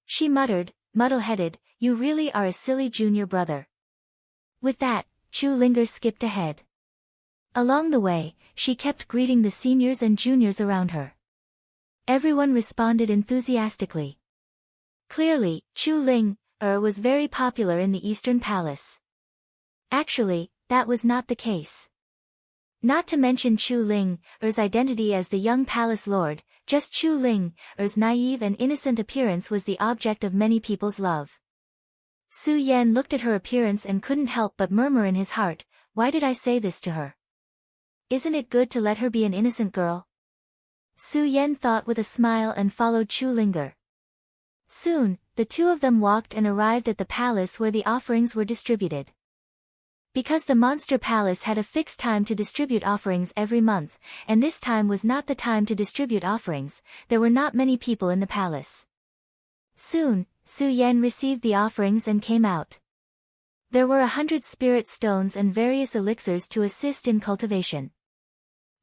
Speaker 1: She muttered, muddle-headed, "You really are a silly junior brother." With that, Chu Linger skipped ahead. Along the way, she kept greeting the seniors and juniors around her. Everyone responded enthusiastically. Clearly, Chu Linger was very popular in the Eastern Palace. Actually, that was not the case. Not to mention Chu Linger's identity as the young palace lord, just Chu Linger's naive and innocent appearance was the object of many people's love. Su Yan looked at her appearance and couldn't help but murmur in his heart, "Why did I say this to her? Isn't it good to let her be an innocent girl?" Su Yan thought with a smile and followed Chu Linger. Soon, the two of them walked and arrived at the palace where the offerings were distributed. Because the Monster Palace had a fixed time to distribute offerings every month, and this time was not the time to distribute offerings, there were not many people in the palace. Soon, Su Yan received the offerings and came out. There were 100 spirit stones and various elixirs to assist in cultivation.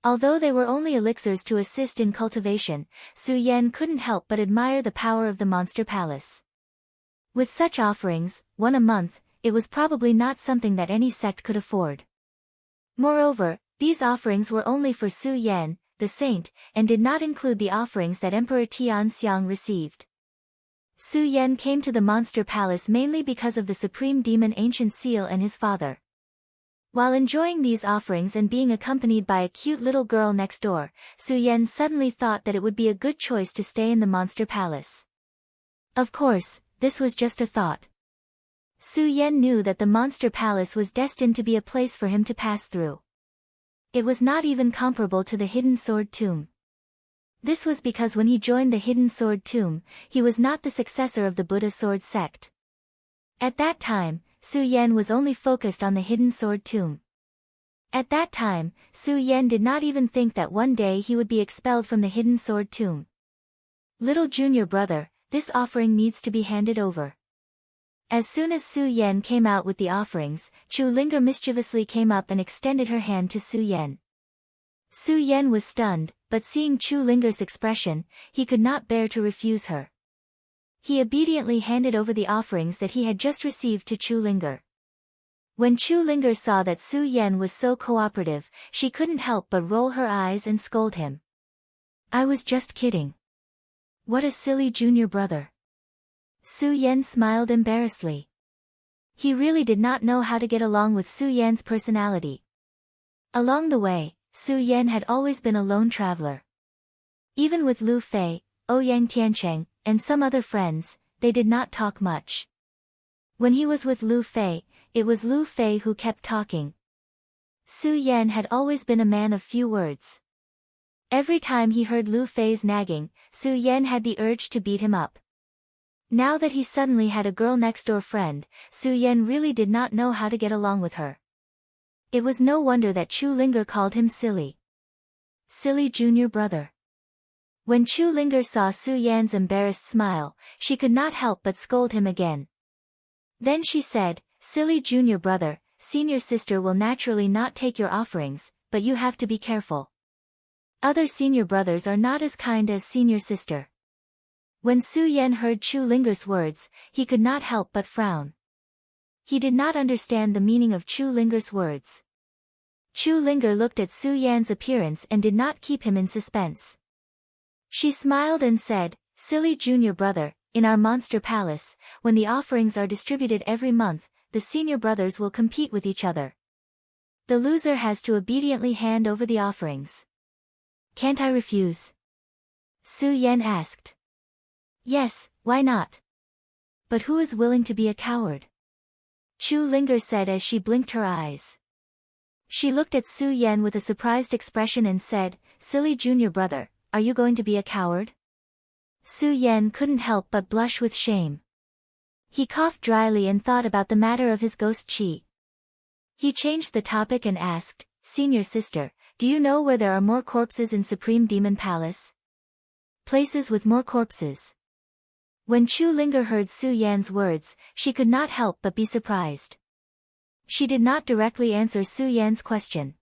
Speaker 1: Although they were only elixirs to assist in cultivation, Su Yan couldn't help but admire the power of the Monster Palace. With such offerings, one a month, it was probably not something that any sect could afford. Moreover, these offerings were only for Su Yan, the saint, and did not include the offerings that Emperor Tianxiang received. Su Yan came to the Monster Palace mainly because of the Supreme Demon Ancient Seal and his father. While enjoying these offerings and being accompanied by a cute little girl next door, Su Yan suddenly thought that it would be a good choice to stay in the Monster Palace. Of course, this was just a thought. Su Yan knew that the Monster Palace was destined to be a place for him to pass through. It was not even comparable to the Hidden Sword Tomb. This was because when he joined the Hidden Sword Tomb, he was not the successor of the Buddha Sword sect. At that time, Su Yan was only focused on the Hidden Sword Tomb. At that time, Su Yan did not even think that one day he would be expelled from the Hidden Sword Tomb. "Little junior brother, this offering needs to be handed over." As soon as Su Yan came out with the offerings, Chu Linger mischievously came up and extended her hand to Su Yan. Su Yan was stunned, but seeing Chu Linger's expression, he could not bear to refuse her. He obediently handed over the offerings that he had just received to Chu Linger. When Chu Linger saw that Su Yan was so cooperative, she couldn't help but roll her eyes and scold him. "I was just kidding. What a silly junior brother." Su Yan smiled embarrassedly. He really did not know how to get along with Su Yan's personality. Along the way, Su Yan had always been a lone traveler. Even with Lu Fei, Ouyang Tiancheng, and some other friends, they did not talk much. When he was with Lu Fei, it was Lu Fei who kept talking. Su Yan had always been a man of few words. Every time he heard Lu Fei's nagging, Su Yan had the urge to beat him up. Now that he suddenly had a girl next-door friend, Su Yan really did not know how to get along with her. It was no wonder that Chu Linger called him silly. Silly junior brother. When Chu Linger saw Su Yan's embarrassed smile, she could not help but scold him again. Then she said, "Silly junior brother, senior sister will naturally not take your offerings, but you have to be careful. Other senior brothers are not as kind as senior sister." When Su Yan heard Chu Linger's words, he could not help but frown. He did not understand the meaning of Chu Linger's words. Chu Linger looked at Su Yan's appearance and did not keep him in suspense. She smiled and said, "Silly junior brother, in our Monster Palace, when the offerings are distributed every month, the senior brothers will compete with each other. The loser has to obediently hand over the offerings." "Can't I refuse?" Su Yan asked. "Yes, why not? But who is willing to be a coward?" Chu Linger said as she blinked her eyes. She looked at Su Yan with a surprised expression and said, "Silly junior brother, are you going to be a coward?" Su Yan couldn't help but blush with shame. He coughed dryly and thought about the matter of his ghost chi. He changed the topic and asked, "Senior sister, do you know where there are more corpses in Supreme Demon Palace? Places with more corpses." When Chu Linger heard Su Yan's words, she could not help but be surprised. She did not directly answer Su Yan's question.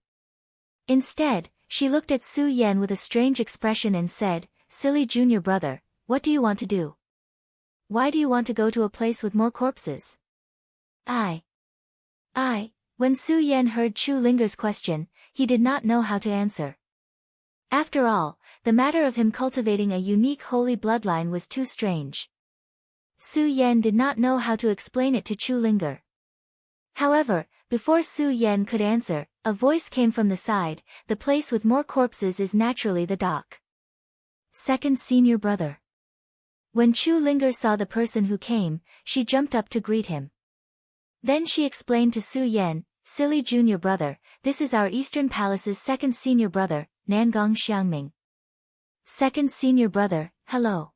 Speaker 1: Instead, she looked at Su Yan with a strange expression and said, "Silly junior brother, what do you want to do? Why do you want to go to a place with more corpses?" I. When Su Yan heard Chu Linger's question, he did not know how to answer. After all, the matter of him cultivating a unique holy bloodline was too strange. Su Yan did not know how to explain it to Chu Linger. However, before Su Yan could answer, a voice came from the side, "The place with more corpses is naturally the dock." Second senior brother. When Chu Linger saw the person who came, she jumped up to greet him. Then she explained to Su Yan, "Silly junior brother, this is our Eastern Palace's second senior brother, Nangong Xiangming." Second senior brother, hello.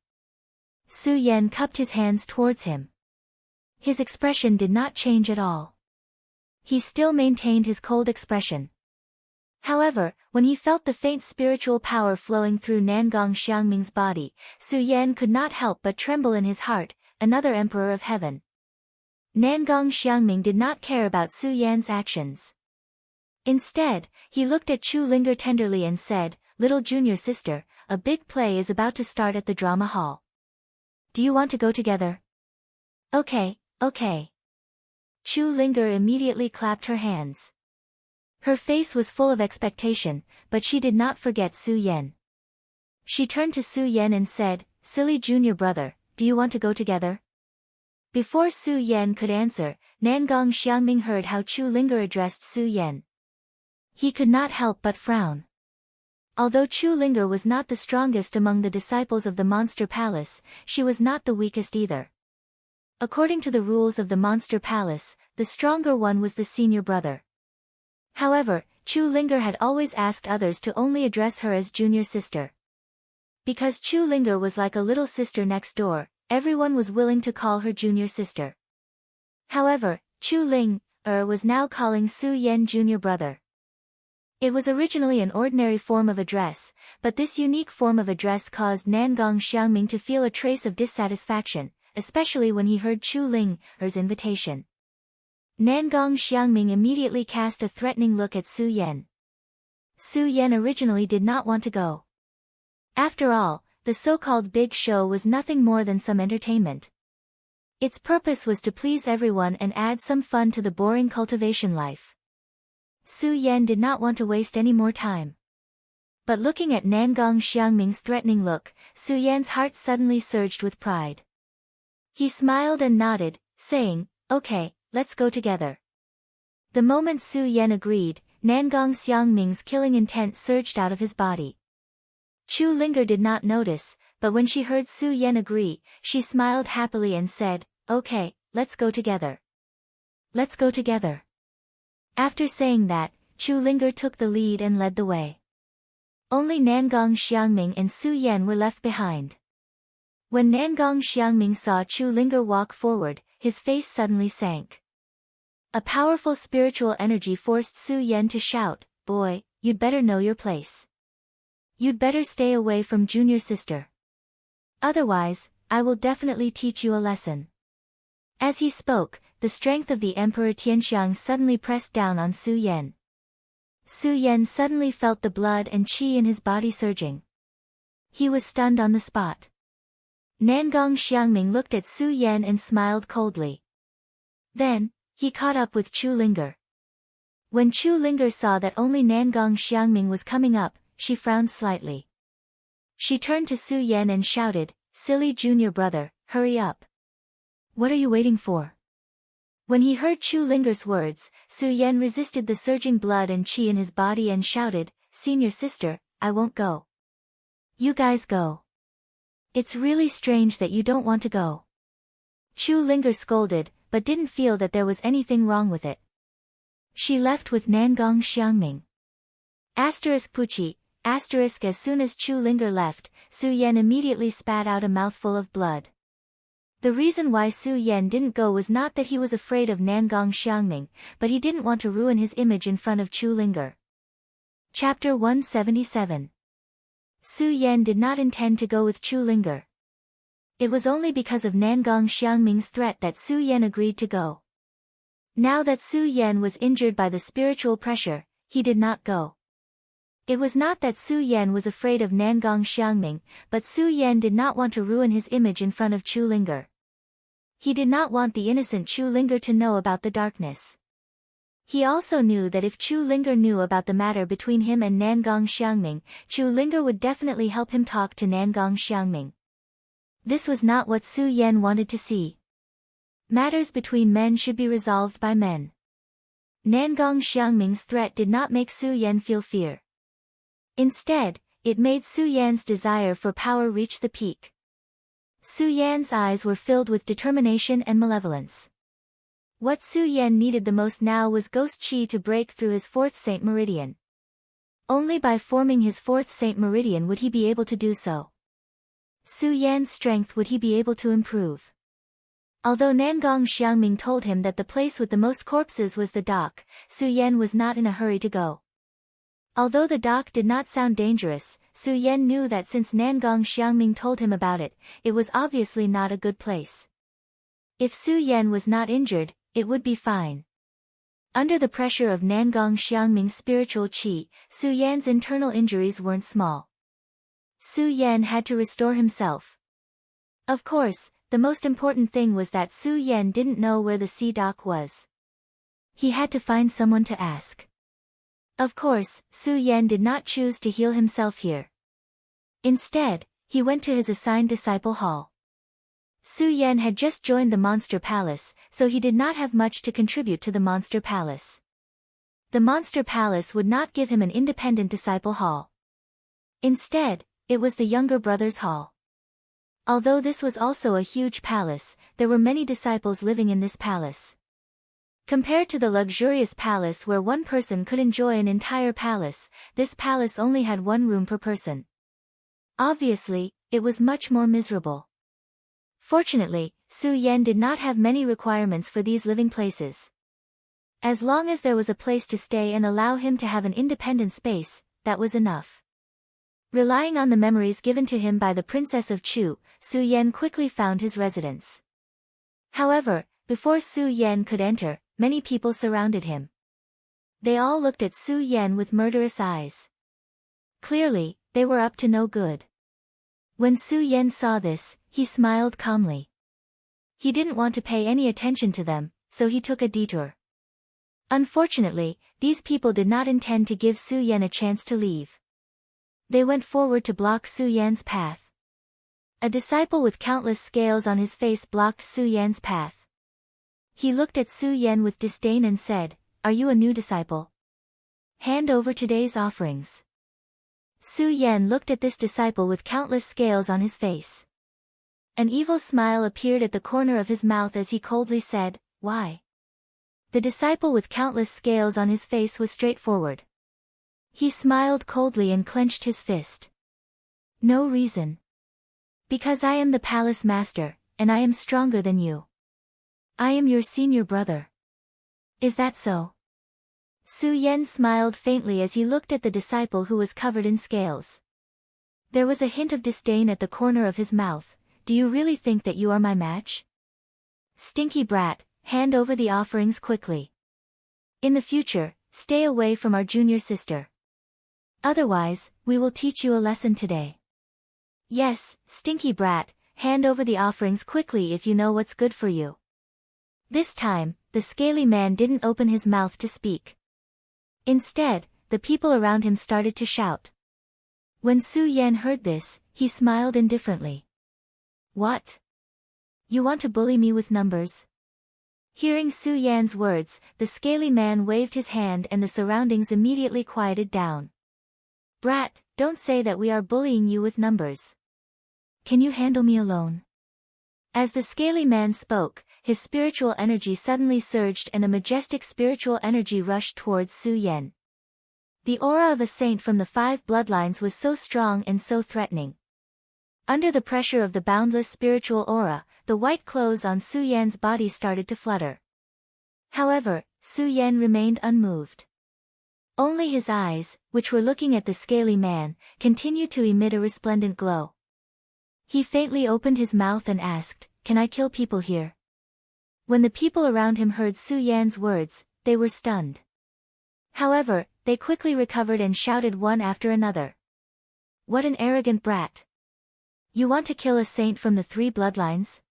Speaker 1: Su Yan cupped his hands towards him. His expression did not change at all. He still maintained his cold expression. However, when he felt the faint spiritual power flowing through Nangong Xiangming's body, Su Yan could not help but tremble in his heart, another emperor of heaven. Nangong Xiangming did not care about Su Yan's actions. Instead, he looked at Chu Linger tenderly and said, "Little junior sister, a big play is about to start at the drama hall. Do you want to go together?" Okay. Chu Linger immediately clapped her hands. Her face was full of expectation, but she did not forget Su Yan. She turned to Su Yan and said, "Silly junior brother, do you want to go together?" Before Su Yan could answer, Nangong Xiangming heard how Chu Linger addressed Su Yan. He could not help but frown. Although Chu Linger was not the strongest among the disciples of the Monster Palace, she was not the weakest either. According to the rules of the Monster Palace, the stronger one was the senior brother. However, Chu Linger had always asked others to only address her as junior sister. Because Chu Linger was like a little sister next door, everyone was willing to call her junior sister. However, Chu Linger was now calling Su Yan junior brother. It was originally an ordinary form of address, but this unique form of address caused Nangong Xiangming to feel a trace of dissatisfaction, especially when he heard Chu Linger's invitation. Nangong Xiangming immediately cast a threatening look at Su Yan. Su Yan originally did not want to go. After all, the so-called big show was nothing more than some entertainment. Its purpose was to please everyone and add some fun to the boring cultivation life. Su Yan did not want to waste any more time. But looking at Nangong Xiangming's threatening look, Su Yan's heart suddenly surged with pride. He smiled and nodded, saying, "Okay, let's go together." The moment Su Yan agreed, Nangong Xiangming's killing intent surged out of his body. Chu Linger did not notice, but when she heard Su Yan agree, she smiled happily and said, "Okay, let's go together. Let's go together." After saying that, Chu Linger took the lead and led the way. Only Nangong Xiangming and Su Yan were left behind. When Nangong Xiangming saw Chu Linger walk forward, his face suddenly sank. A powerful spiritual energy forced Su Yan to shout, "Boy, you'd better know your place. You'd better stay away from junior sister. Otherwise, I will definitely teach you a lesson." As he spoke, the strength of the Emperor Tianxiang suddenly pressed down on Su Yan. Su Yan suddenly felt the blood and qi in his body surging. He was stunned on the spot. Nangong Xiangming looked at Su Yan and smiled coldly. Then, he caught up with Chu Linger. When Chu Linger saw that only Nangong Xiangming was coming up, she frowned slightly. She turned to Su Yan and shouted, "Silly junior brother, hurry up. What are you waiting for?" When he heard Chu Linger's words, Su Yan resisted the surging blood and qi in his body and shouted, "Senior sister, I won't go. You guys go. It's really strange that you don't want to go." Chu Linger scolded, but didn't feel that there was anything wrong with it. She left with Nangong Xiangming. Puchi, as soon as Chu Linger left, Su Yan immediately spat out a mouthful of blood. The reason why Su Yan didn't go was not that he was afraid of Nangong Xiangming, but he didn't want to ruin his image in front of Chu Linger. Chapter 177. Su Yan did not intend to go with Chu Linger. It was only because of Nangong Xiangming's threat that Su Yan agreed to go. Now that Su Yan was injured by the spiritual pressure, he did not go. It was not that Su Yan was afraid of Nangong Xiangming, but Su Yan did not want to ruin his image in front of Chu Linger. He did not want the innocent Chu Linger to know about the darkness. He also knew that if Chu Linger knew about the matter between him and Nangong Xiangming, Chu Linger would definitely help him talk to Nangong Xiangming. This was not what Su Yan wanted to see. Matters between men should be resolved by men. Nangong Xiangming's threat did not make Su Yan feel fear. Instead, it made Su Yan's desire for power reach the peak. Su Yan's eyes were filled with determination and malevolence. What Su Yan needed the most now was ghost chi to break through his fourth Saint Meridian. Only by forming his fourth Saint Meridian would he be able to do so. Su Yan's strength would he be able to improve. Although Nangong Xiangming told him that the place with the most corpses was the dock, Su Yan was not in a hurry to go. Although the dock did not sound dangerous, Su Yan knew that since Nangong Xiangming told him about it, it was obviously not a good place. If Su Yan was not injured, it would be fine. Under the pressure of Nangong Xiangming's spiritual qi, Su Yan's internal injuries weren't small. Su Yan had to restore himself. Of course, the most important thing was that Su Yan didn't know where the sea dock was. He had to find someone to ask. Of course, Su Yan did not choose to heal himself here. Instead, he went to his assigned disciple hall. Su Yan had just joined the Monster Palace, so he did not have much to contribute to the Monster Palace. The Monster Palace would not give him an independent disciple hall. Instead, it was the younger brother's hall. Although this was also a huge palace, there were many disciples living in this palace. Compared to the luxurious palace where one person could enjoy an entire palace, this palace only had one room per person. Obviously, it was much more miserable. Fortunately, Su Yan did not have many requirements for these living places. As long as there was a place to stay and allow him to have an independent space, that was enough. Relying on the memories given to him by the Princess of Chu, Su Yan quickly found his residence. However, before Su Yan could enter, many people surrounded him. They all looked at Su Yan with murderous eyes. Clearly, they were up to no good. When Su Yan saw this, he smiled calmly. He didn't want to pay any attention to them, so he took a detour. Unfortunately, these people did not intend to give Su Yan a chance to leave. They went forward to block Su Yan's path. A disciple with countless scales on his face blocked Su Yan's path. He looked at Su Yan with disdain and said, "Are you a new disciple? Hand over today's offerings." Su Yan looked at this disciple with countless scales on his face. An evil smile appeared at the corner of his mouth as he coldly said, "Why?" The disciple with countless scales on his face was straightforward. He smiled coldly and clenched his fist. "No reason. Because I am the palace master, and I am stronger than you. I am your senior brother. Is that so?" Su Yan smiled faintly as he looked at the disciple who was covered in scales. There was a hint of disdain at the corner of his mouth. "Do you really think that you are my match? Stinky brat, hand over the offerings quickly. In the future, stay away from our junior sister. Otherwise, we will teach you a lesson today." "Yes, stinky brat, hand over the offerings quickly if you know what's good for you." This time, the scaly man didn't open his mouth to speak. Instead, the people around him started to shout. When Su Yan heard this, he smiled indifferently. "What? You want to bully me with numbers?" Hearing Su Yan's words, the scaly man waved his hand and the surroundings immediately quieted down. "Brat, don't say that we are bullying you with numbers. Can you handle me alone?" As the scaly man spoke, his spiritual energy suddenly surged and a majestic spiritual energy rushed towards Su Yan. The aura of a saint from the 5 bloodlines was so strong and so threatening. Under the pressure of the boundless spiritual aura, the white clothes on Su Yan's body started to flutter. However, Su Yan remained unmoved. Only his eyes, which were looking at the scaly man, continued to emit a resplendent glow. He faintly opened his mouth and asked, "Can I kill people here?" When the people around him heard Su Yan's words, they were stunned. However, they quickly recovered and shouted one after another. "What an arrogant brat! You want to kill a saint from the 3 bloodlines?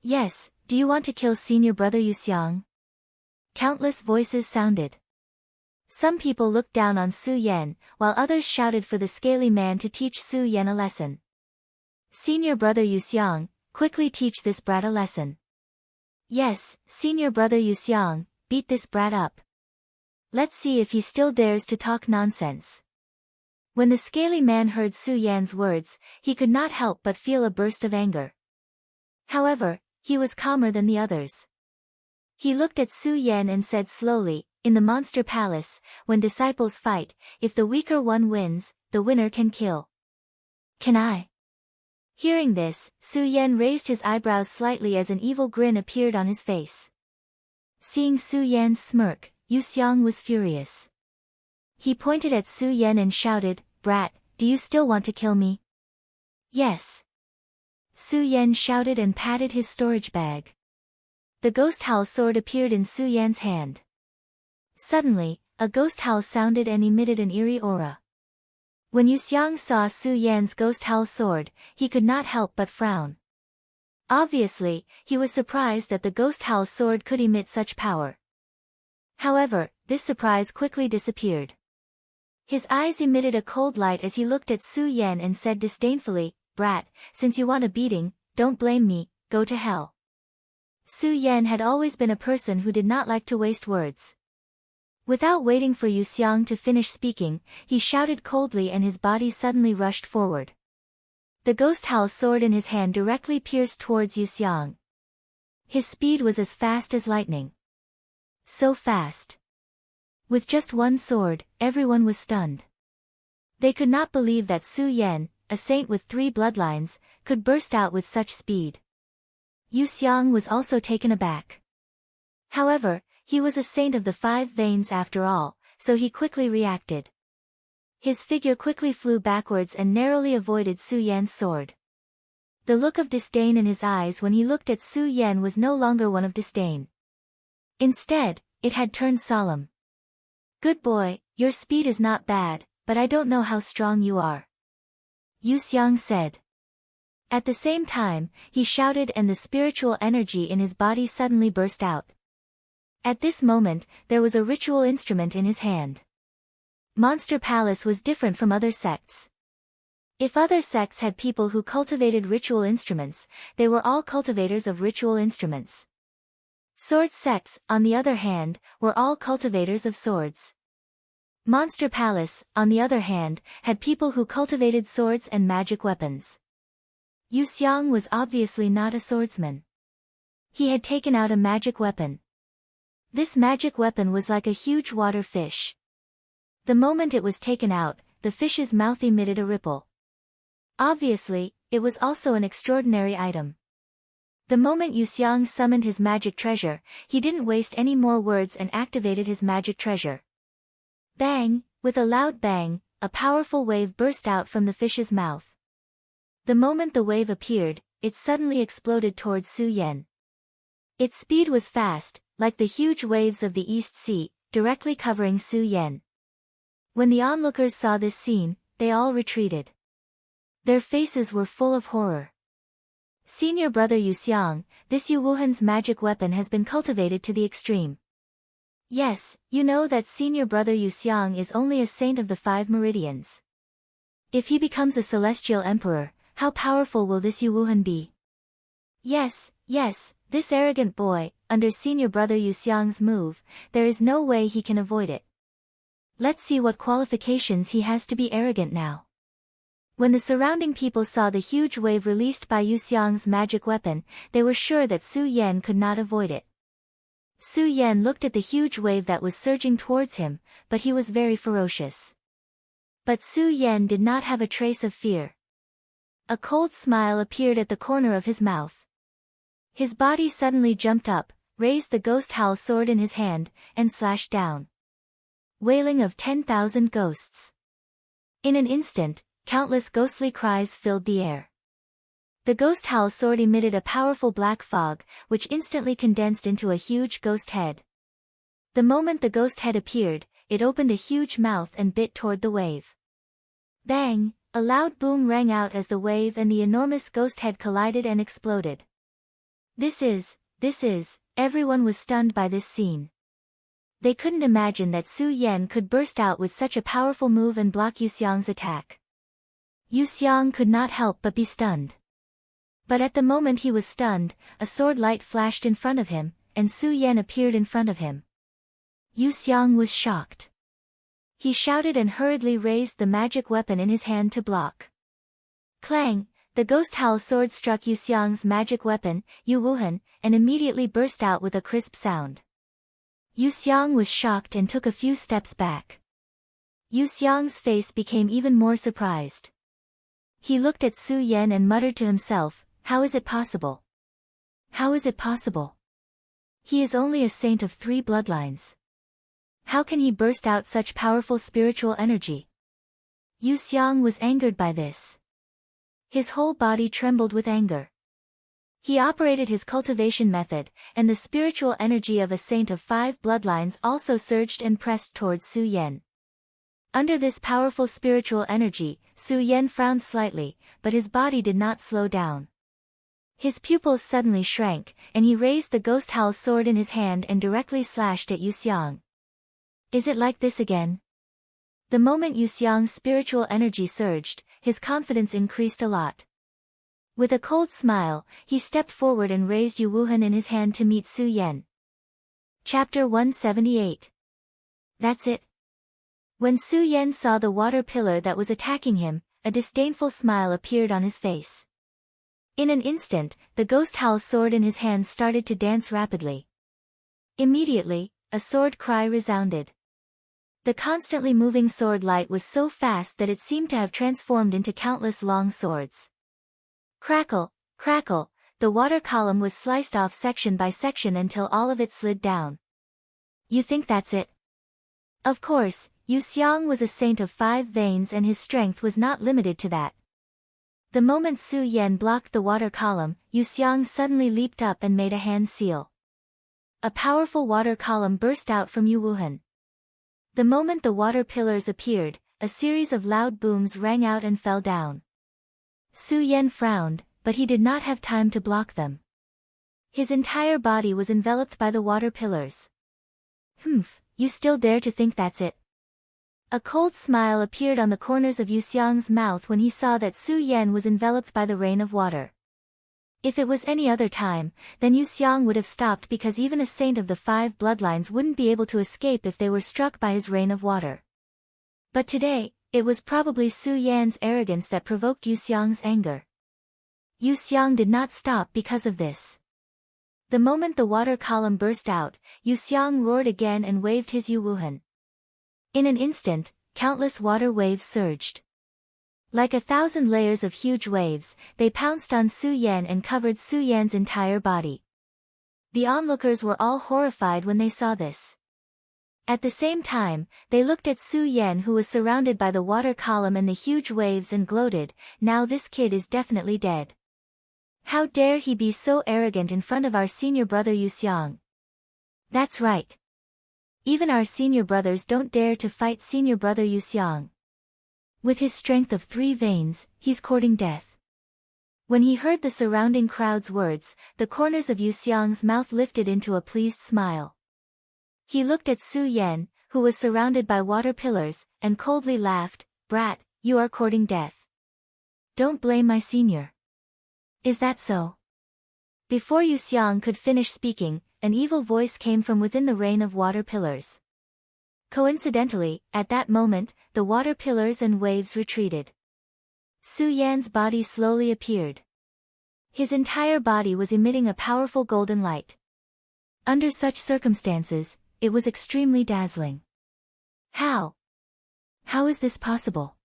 Speaker 1: Yes, do you want to kill senior brother Yuxiang?" Countless voices sounded. Some people looked down on Su Yan, while others shouted for the scaly man to teach Su Yan a lesson. "Senior brother Yuxiang, quickly teach this brat a lesson." "Yes, senior brother Yuxiang, beat this brat up. Let's see if he still dares to talk nonsense." When the scaly man heard Su Yan's words, he could not help but feel a burst of anger. However, he was calmer than the others. He looked at Su Yan and said slowly, "In the monster palace, when disciples fight, if the weaker one wins, the winner can kill. Can I?" Hearing this, Su Yan raised his eyebrows slightly as an evil grin appeared on his face. Seeing Su Yan's smirk, Yuxiang was furious. He pointed at Su Yan and shouted, "Brat, do you still want to kill me?" "Yes." Su Yan shouted and patted his storage bag. The ghost howl sword appeared in Su Yan's hand. Suddenly, a ghost howl sounded and emitted an eerie aura. When Yuxiang saw Su Yan's ghost howl sword, he could not help but frown. Obviously, he was surprised that the ghost howl sword could emit such power. However, this surprise quickly disappeared. His eyes emitted a cold light as he looked at Su Yan and said disdainfully, "Brat, since you want a beating, don't blame me, go to hell." Su Yan had always been a person who did not like to waste words. Without waiting for Yuxiang to finish speaking, he shouted coldly and his body suddenly rushed forward. The ghost howl sword in his hand directly pierced towards Yuxiang. His speed was as fast as lightning. So fast. With just one sword, everyone was stunned. They could not believe that Su Yan, a saint with 3 bloodlines, could burst out with such speed. Yuxiang was also taken aback. However, he was a saint of the 5 veins after all, so he quickly reacted. His figure quickly flew backwards and narrowly avoided Su Yan's sword. The look of disdain in his eyes when he looked at Su Yan was no longer one of disdain. Instead, it had turned solemn. "Good boy, your speed is not bad, but I don't know how strong you are," Yuxiang said. At the same time, he shouted and the spiritual energy in his body suddenly burst out. At this moment, there was a ritual instrument in his hand. Monster Palace was different from other sects. If other sects had people who cultivated ritual instruments, they were all cultivators of ritual instruments. Sword sects, on the other hand, were all cultivators of swords. Monster Palace, on the other hand, had people who cultivated swords and magic weapons. Yuxiang was obviously not a swordsman. He had taken out a magic weapon. This magic weapon was like a huge water fish. The moment it was taken out, the fish's mouth emitted a ripple. Obviously, it was also an extraordinary item. The moment Yuxiang summoned his magic treasure, he didn't waste any more words and activated his magic treasure. Bang! With a loud bang, a powerful wave burst out from the fish's mouth. The moment the wave appeared, it suddenly exploded towards Su Yan. Its speed was fast, like the huge waves of the East Sea, directly covering Su Yan. When the onlookers saw this scene, they all retreated. Their faces were full of horror. "Senior brother Yuxiang, this Yu Wuhan's magic weapon has been cultivated to the extreme." "Yes, you know that senior brother Yuxiang is only a saint of the 5 meridians. If he becomes a celestial emperor, how powerful will this Yu Wuhan be?" Yes, this arrogant boy, under senior brother Yuxiang's move, there is no way he can avoid it. Let's see what qualifications he has to be arrogant now. When the surrounding people saw the huge wave released by Yu Xiang's magic weapon, they were sure that Su Yan could not avoid it. Su Yan looked at the huge wave that was surging towards him, but he was very ferocious. But Su Yan did not have a trace of fear. A cold smile appeared at the corner of his mouth. His body suddenly jumped up, raised the ghost howl sword in his hand, and slashed down. Wailing of 10,000 ghosts. In an instant, countless ghostly cries filled the air. The ghost howl sword emitted a powerful black fog, which instantly condensed into a huge ghost head. The moment the ghost head appeared, it opened a huge mouth and bit toward the wave. Bang! A loud boom rang out as the wave and the enormous ghost head collided and exploded. This is, everyone was stunned by this scene. They couldn't imagine that Su Yan could burst out with such a powerful move and block Yu Xiang's attack. Yu Xiang could not help but be stunned. But at the moment he was stunned, a sword light flashed in front of him, and Su Yan appeared in front of him. Yu Xiang was shocked. He shouted and hurriedly raised the magic weapon in his hand to block. Clang! The ghost howl sword struck Yu Xiang's magic weapon, Yu Wuhan, and immediately burst out with a crisp sound. Yu Xiang was shocked and took a few steps back. Yu Xiang's face became even more surprised. He looked at Su Yan and muttered to himself, "How is it possible? How is it possible? He is only a saint of 3 bloodlines. How can he burst out such powerful spiritual energy?" Yu Xiang was angered by this. His whole body trembled with anger. He operated his cultivation method, and the spiritual energy of a saint of 5 bloodlines also surged and pressed towards Su Yan. Under this powerful spiritual energy, Su Yan frowned slightly, but his body did not slow down. His pupils suddenly shrank, and he raised the ghost howl sword in his hand and directly slashed at Yu Xiang. Is it like this again? The moment Yu Xiang's spiritual energy surged, his confidence increased a lot. With a cold smile, he stepped forward and raised Yu Wuhan in his hand to meet Su Yan. Chapter 178. That's it. When Su Yan saw the water pillar that was attacking him, a disdainful smile appeared on his face. In an instant, the ghost howl sword in his hand started to dance rapidly. Immediately, a sword cry resounded. The constantly moving sword light was so fast that it seemed to have transformed into countless long swords. Crackle, crackle, the water column was sliced off section by section until all of it slid down. You think that's it? Of course, Yu Xiang was a saint of 5 veins and his strength was not limited to that. The moment Su Yan blocked the water column, Yu Xiang suddenly leaped up and made a hand seal. A powerful water column burst out from Yu Wuhan. The moment the water pillars appeared, a series of loud booms rang out and fell down. Su Yan frowned, but he did not have time to block them. His entire body was enveloped by the water pillars. Humph, you still dare to think that's it? A cold smile appeared on the corners of Yu Xiang's mouth when he saw that Su Yan was enveloped by the rain of water. If it was any other time, then Yu Xiang would have stopped because even a saint of the 5 bloodlines wouldn't be able to escape if they were struck by his rain of water. But today, it was probably Su Yan's arrogance that provoked Yu Xiang's anger. Yu Xiang did not stop because of this. The moment the water column burst out, Yu Xiang roared again and waved his Yu Wuhan. In an instant, countless water waves surged. Like 1,000 layers of huge waves, they pounced on Su Yan and covered Su Yan's entire body. The onlookers were all horrified when they saw this. At the same time, they looked at Su Yan who was surrounded by the water column and the huge waves and gloated, "Now this kid is definitely dead. How dare he be so arrogant in front of our senior brother Yu Xiang? That's right. Even our senior brothers don't dare to fight senior brother Yu Xiang. With his strength of 3 veins, he's courting death." When he heard the surrounding crowd's words, the corners of Yu Xiang's mouth lifted into a pleased smile. He looked at Su Yan, who was surrounded by water pillars, and coldly laughed, "Brat, you are courting death. Don't blame my senior. Is that so?" Before Yu Xiang could finish speaking, an evil voice came from within the rain of water pillars. Coincidentally, at that moment, the water pillars and waves retreated. Su Yan's body slowly appeared. His entire body was emitting a powerful golden light. Under such circumstances, it was extremely dazzling. How? How is this possible?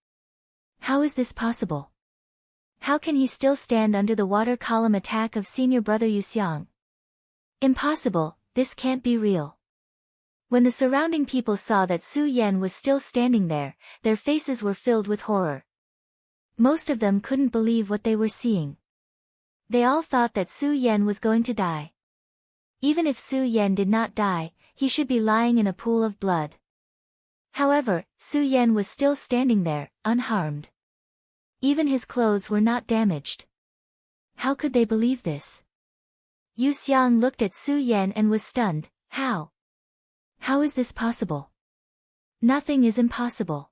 Speaker 1: How is this possible? How can he still stand under the water column attack of senior brother Yuxiang? Impossible, this can't be real. When the surrounding people saw that Su Yan was still standing there, their faces were filled with horror. Most of them couldn't believe what they were seeing. They all thought that Su Yan was going to die. Even if Su Yan did not die, he should be lying in a pool of blood. However, Su Yan was still standing there, unharmed. Even his clothes were not damaged. How could they believe this? Yu Xiang looked at Su Yan and was stunned. How? How is this possible? Nothing is impossible.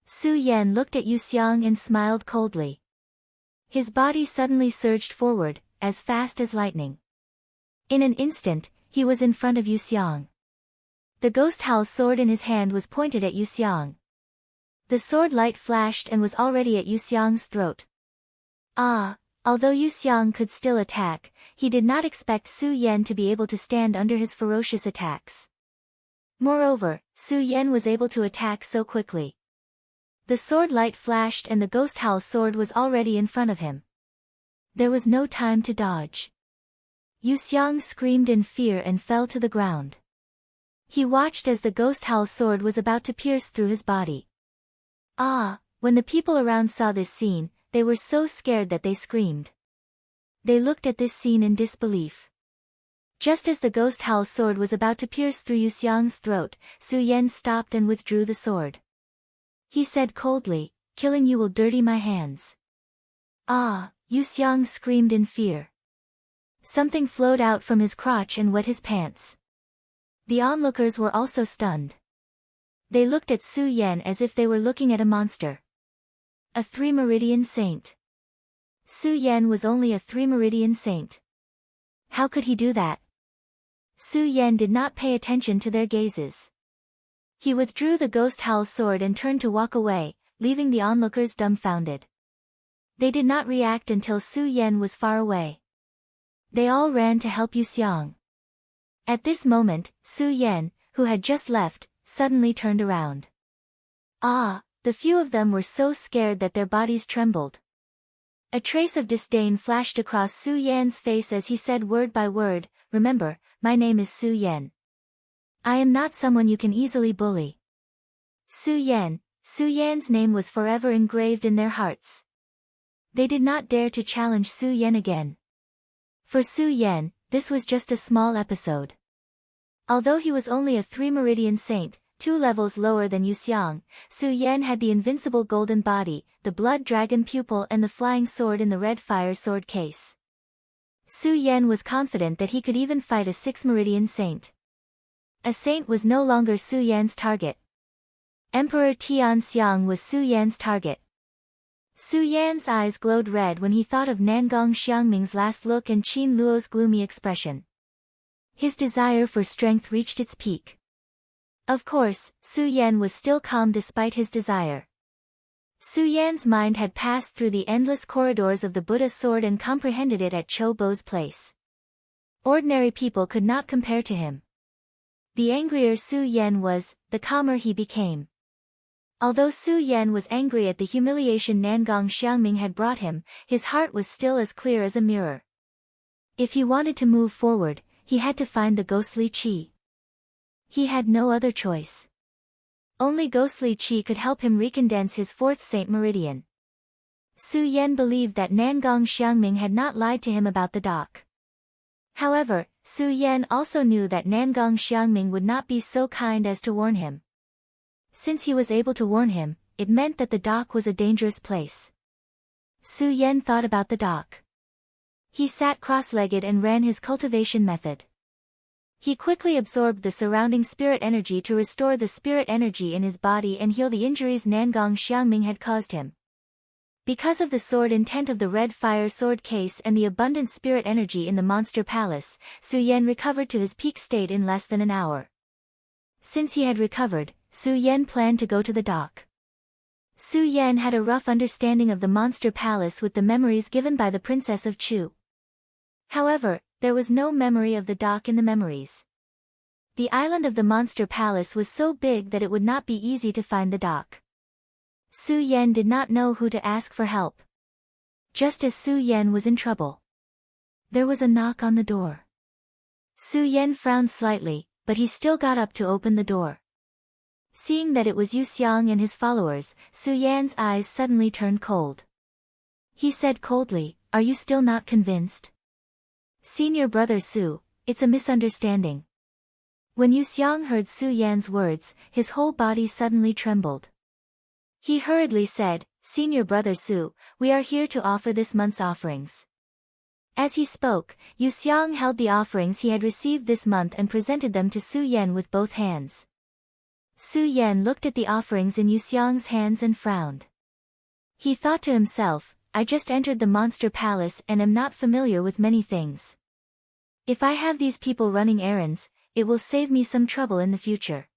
Speaker 1: Su Yan looked at Yu Xiang and smiled coldly. His body suddenly surged forward, as fast as lightning. In an instant, he was in front of Yu Xiang. The ghost howl sword in his hand was pointed at Yu Xiang. The sword light flashed and was already at Yu Xiang's throat. Although Yu Xiang could still attack, he did not expect Su Yan to be able to stand under his ferocious attacks. Moreover, Su Yan was able to attack so quickly. The sword light flashed and the ghost howl sword was already in front of him. There was no time to dodge. Yu Xiang screamed in fear and fell to the ground. He watched as the ghost howl sword was about to pierce through his body. When the people around saw this scene, they were so scared that they screamed. They looked at this scene in disbelief. Just as the ghost howl sword was about to pierce through Yu Xiang's throat, Su Yan stopped and withdrew the sword. He said coldly, "Killing you will dirty my hands." Yu Xiang screamed in fear. Something flowed out from his crotch and wet his pants. The onlookers were also stunned. They looked at Su Yan as if they were looking at a monster. A 3-meridian saint. Su Yan was only a 3-meridian saint. How could he do that? Su Yan did not pay attention to their gazes. He withdrew the ghost howl sword and turned to walk away, leaving the onlookers dumbfounded. They did not react until Su Yan was far away. They all ran to help Yu Xiang. At this moment, Su Yan, who had just left, suddenly turned around. The few of them were so scared that their bodies trembled. A trace of disdain flashed across Su Yan's face as he said word by word, "Remember, my name is Su Yan. I am not someone you can easily bully." Su Yan's name was forever engraved in their hearts. They did not dare to challenge Su Yan again. For Su Yan, this was just a small episode. Although he was only a 3-meridian saint, 2 levels lower than Yu Xiang, Su Yan had the invincible golden body, the blood dragon pupil and the flying sword in the red fire sword case. Su Yan was confident that he could even fight a 6-meridian saint. A saint was no longer Su Yan's target. Emperor Tianxiang was Su Yan's target. Su Yan's eyes glowed red when he thought of Nangong Xiangming's last look and Qin Luo's gloomy expression. His desire for strength reached its peak. Of course, Su Yan was still calm despite his desire. Su Yan's mind had passed through the endless corridors of the Buddha sword and comprehended it at Cho Bo's place. Ordinary people could not compare to him. The angrier Su Yan was, the calmer he became. Although Su Yan was angry at the humiliation Nangong Xiangming had brought him, his heart was still as clear as a mirror. If he wanted to move forward, he had to find the ghostly qi. He had no other choice. Only ghostly qi could help him recondense his 4th Saint Meridian. Su Yan believed that Nangong Xiangming had not lied to him about the dock. However, Su Yan also knew that Nangong Xiangming would not be so kind as to warn him. Since he was able to warn him, it meant that the dock was a dangerous place. Su Yan thought about the dock. He sat cross-legged and ran his cultivation method. He quickly absorbed the surrounding spirit energy to restore the spirit energy in his body and heal the injuries Nangong Xiangming had caused him. Because of the sword intent of the red fire sword case and the abundant spirit energy in the monster palace, Su Yan recovered to his peak state in less than an hour. Since he had recovered, Su Yan planned to go to the dock. Su Yan had a rough understanding of the monster palace with the memories given by the Princess of Chu. However, there was no memory of the dock in the memories. The island of the monster palace was so big that it would not be easy to find the dock. Su Yan did not know who to ask for help. Just as Su Yan was in trouble, there was a knock on the door. Su Yan frowned slightly, but he still got up to open the door. Seeing that it was Yu Xiang and his followers, Su Yan's eyes suddenly turned cold. He said coldly, "Are you still not convinced? Senior brother Su, it's a misunderstanding." When Yu Xiang heard Su Yan's words, his whole body suddenly trembled. He hurriedly said, "Senior brother Su, we are here to offer this month's offerings." As he spoke, Yu Xiang held the offerings he had received this month and presented them to Su Yan with both hands. Su Yan looked at the offerings in Yu Xiang's hands and frowned. He thought to himself, "I just entered the monster palace and am not familiar with many things. If I have these people running errands, it will save me some trouble in the future."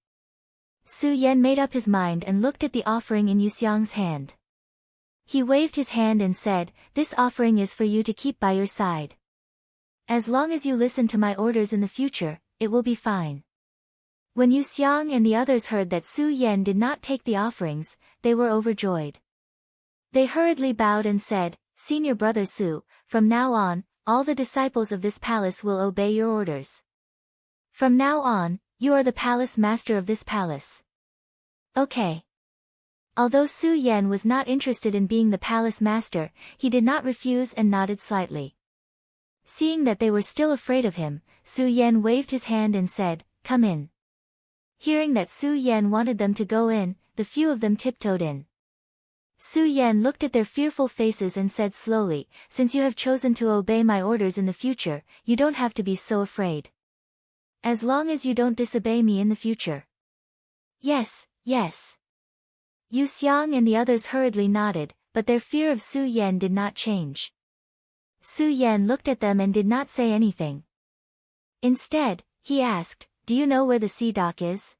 Speaker 1: Su Yan made up his mind and looked at the offering in Yu Xiang's hand. He waved his hand and said, "This offering is for you to keep by your side. As long as you listen to my orders in the future, it will be fine." When Yu Xiang and the others heard that Su Yan did not take the offerings, they were overjoyed. They hurriedly bowed and said, "Senior brother Su, from now on, all the disciples of this palace will obey your orders. From now on, you are the palace master of this palace." Okay. Although Su Yan was not interested in being the palace master, he did not refuse and nodded slightly. Seeing that they were still afraid of him, Su Yan waved his hand and said, "Come in." Hearing that Su Yan wanted them to go in, the few of them tiptoed in. Su Yan looked at their fearful faces and said slowly, "Since you have chosen to obey my orders in the future, you don't have to be so afraid. As long as you don't disobey me in the future." "Yes, yes." Yu Xiang and the others hurriedly nodded, but their fear of Su Yan did not change. Su Yan looked at them and did not say anything. Instead, he asked, "Do you know where the sea dock is?"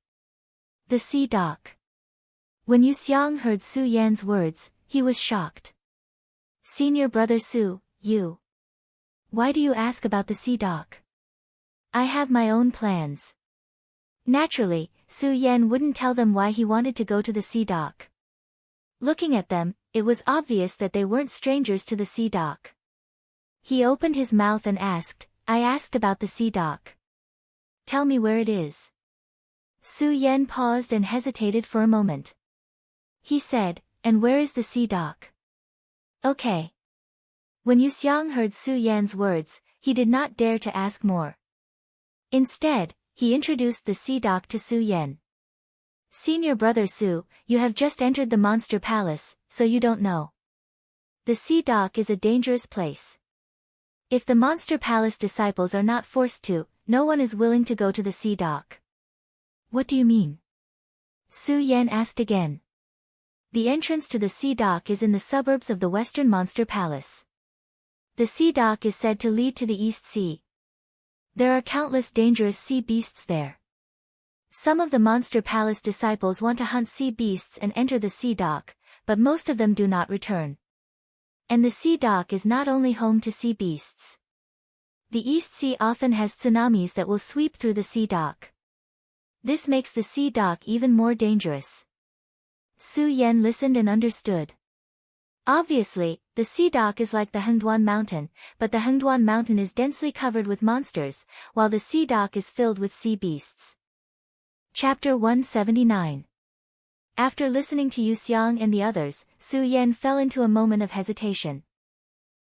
Speaker 1: The sea dock. When Yu Xiang heard Su Yan's words, he was shocked. "Senior brother Su, why do you ask about the sea dock? I have my own plans." Naturally, Su Yan wouldn't tell them why he wanted to go to the sea dock. Looking at them, it was obvious that they weren't strangers to the sea dock. He opened his mouth and asked, "I asked about the sea dock. Tell me where it is." Su Yan paused and hesitated for a moment. He said, "And where is the sea dock?" "Okay." When Yu Xiang heard Su Yan's words, he did not dare to ask more. Instead, he introduced the sea dock to Su Yan. "Senior brother Su, you have just entered the monster palace, so you don't know. The sea dock is a dangerous place. If the monster palace disciples are not forced to, no one is willing to go to the sea dock." "What do you mean?" Su Yan asked again. "The entrance to the sea dock is in the suburbs of the Western Monster Palace. The sea dock is said to lead to the East Sea. There are countless dangerous sea beasts there. Some of the Monster Palace disciples want to hunt sea beasts and enter the sea dock, but most of them do not return. And the sea dock is not only home to sea beasts. The East Sea often has tsunamis that will sweep through the sea dock. This makes the sea dock even more dangerous." Su Yan listened and understood. Obviously, the sea dock is like the Hengduan Mountain, but the Hengduan Mountain is densely covered with monsters, while the sea dock is filled with sea beasts. Chapter 179. After listening to Yu Xiang and the others, Su Yan fell into a moment of hesitation.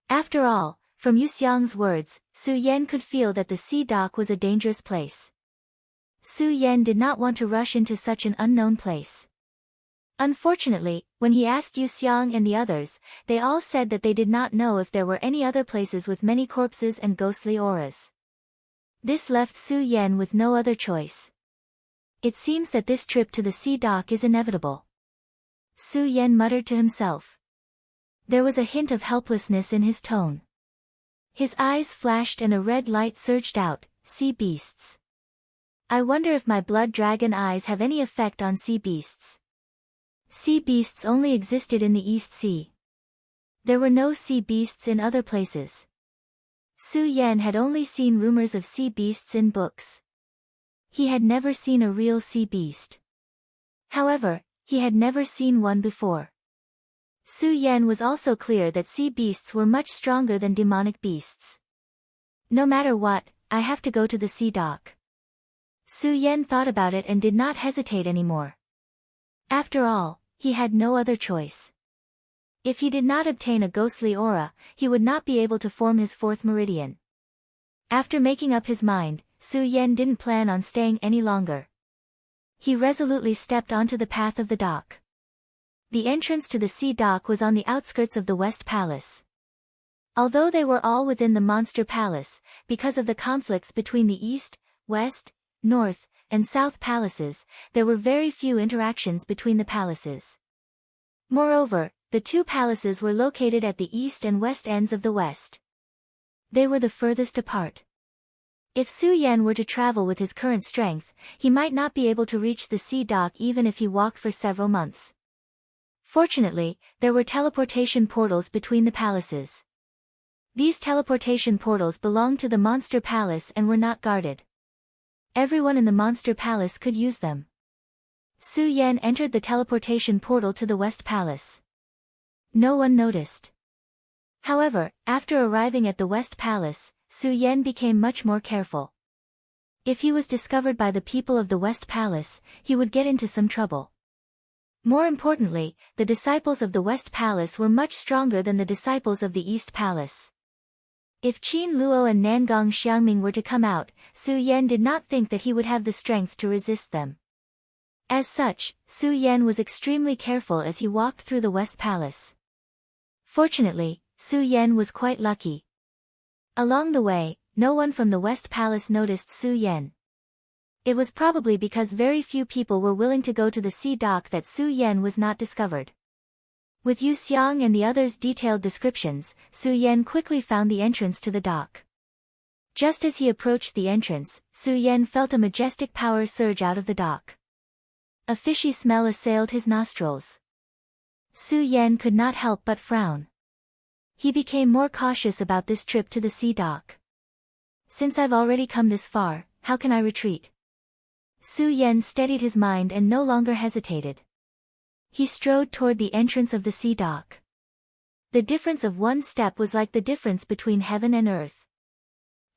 Speaker 1: After all, from Yu Xiang's words, Su Yan could feel that the sea dock was a dangerous place. Su Yan did not want to rush into such an unknown place. Unfortunately, when he asked Yu Xiang and the others, they all said that they did not know if there were any other places with many corpses and ghostly auras. This left Su Yan with no other choice. It seems that this trip to the sea dock is inevitable. Su Yan muttered to himself. There was a hint of helplessness in his tone. His eyes flashed and a red light surged out. Sea beasts. I wonder if my blood dragon eyes have any effect on sea beasts. Sea beasts only existed in the East Sea. There were no sea beasts in other places. Su Yan had only seen rumors of sea beasts in books. He had never seen a real sea beast. However, he had never seen one before. Su Yan was also clear that sea beasts were much stronger than demonic beasts. No matter what, I have to go to the sea dock. Su Yan thought about it and did not hesitate anymore. After all, he had no other choice. If he did not obtain a ghostly aura, he would not be able to form his fourth meridian. After making up his mind, Su Yan didn't plan on staying any longer. He resolutely stepped onto the path of the dock. The entrance to the sea dock was on the outskirts of the West Palace. Although they were all within the Monster Palace, because of the conflicts between the East, West, North, and South Palaces, there were very few interactions between the palaces. Moreover, the two palaces were located at the east and west ends of the west. They were the furthest apart. If Su Yan were to travel with his current strength, he might not be able to reach the sea dock even if he walked for several months. Fortunately, there were teleportation portals between the palaces. These teleportation portals belonged to the Monster Palace and were not guarded. Everyone in the Monster Palace could use them. Su Yan entered the teleportation portal to the West Palace. No one noticed. However, after arriving at the West Palace, Su Yan became much more careful. If he was discovered by the people of the West Palace, he would get into some trouble. More importantly, the disciples of the West Palace were much stronger than the disciples of the East Palace. If Qin Luo and Nangong Xiangming were to come out, Su Yan did not think that he would have the strength to resist them. As such, Su Yan was extremely careful as he walked through the West Palace. Fortunately, Su Yan was quite lucky. Along the way, no one from the West Palace noticed Su Yan. It was probably because very few people were willing to go to the sea dock that Su Yan was not discovered. With Yu Xiang and the others' detailed descriptions, Su Yan quickly found the entrance to the dock. Just as he approached the entrance, Su Yan felt a majestic power surge out of the dock. A fishy smell assailed his nostrils. Su Yan could not help but frown. He became more cautious about this trip to the sea dock. Since I've already come this far, how can I retreat? Su Yan steadied his mind and no longer hesitated. He strode toward the entrance of the sea dock. The difference of one step was like the difference between heaven and earth.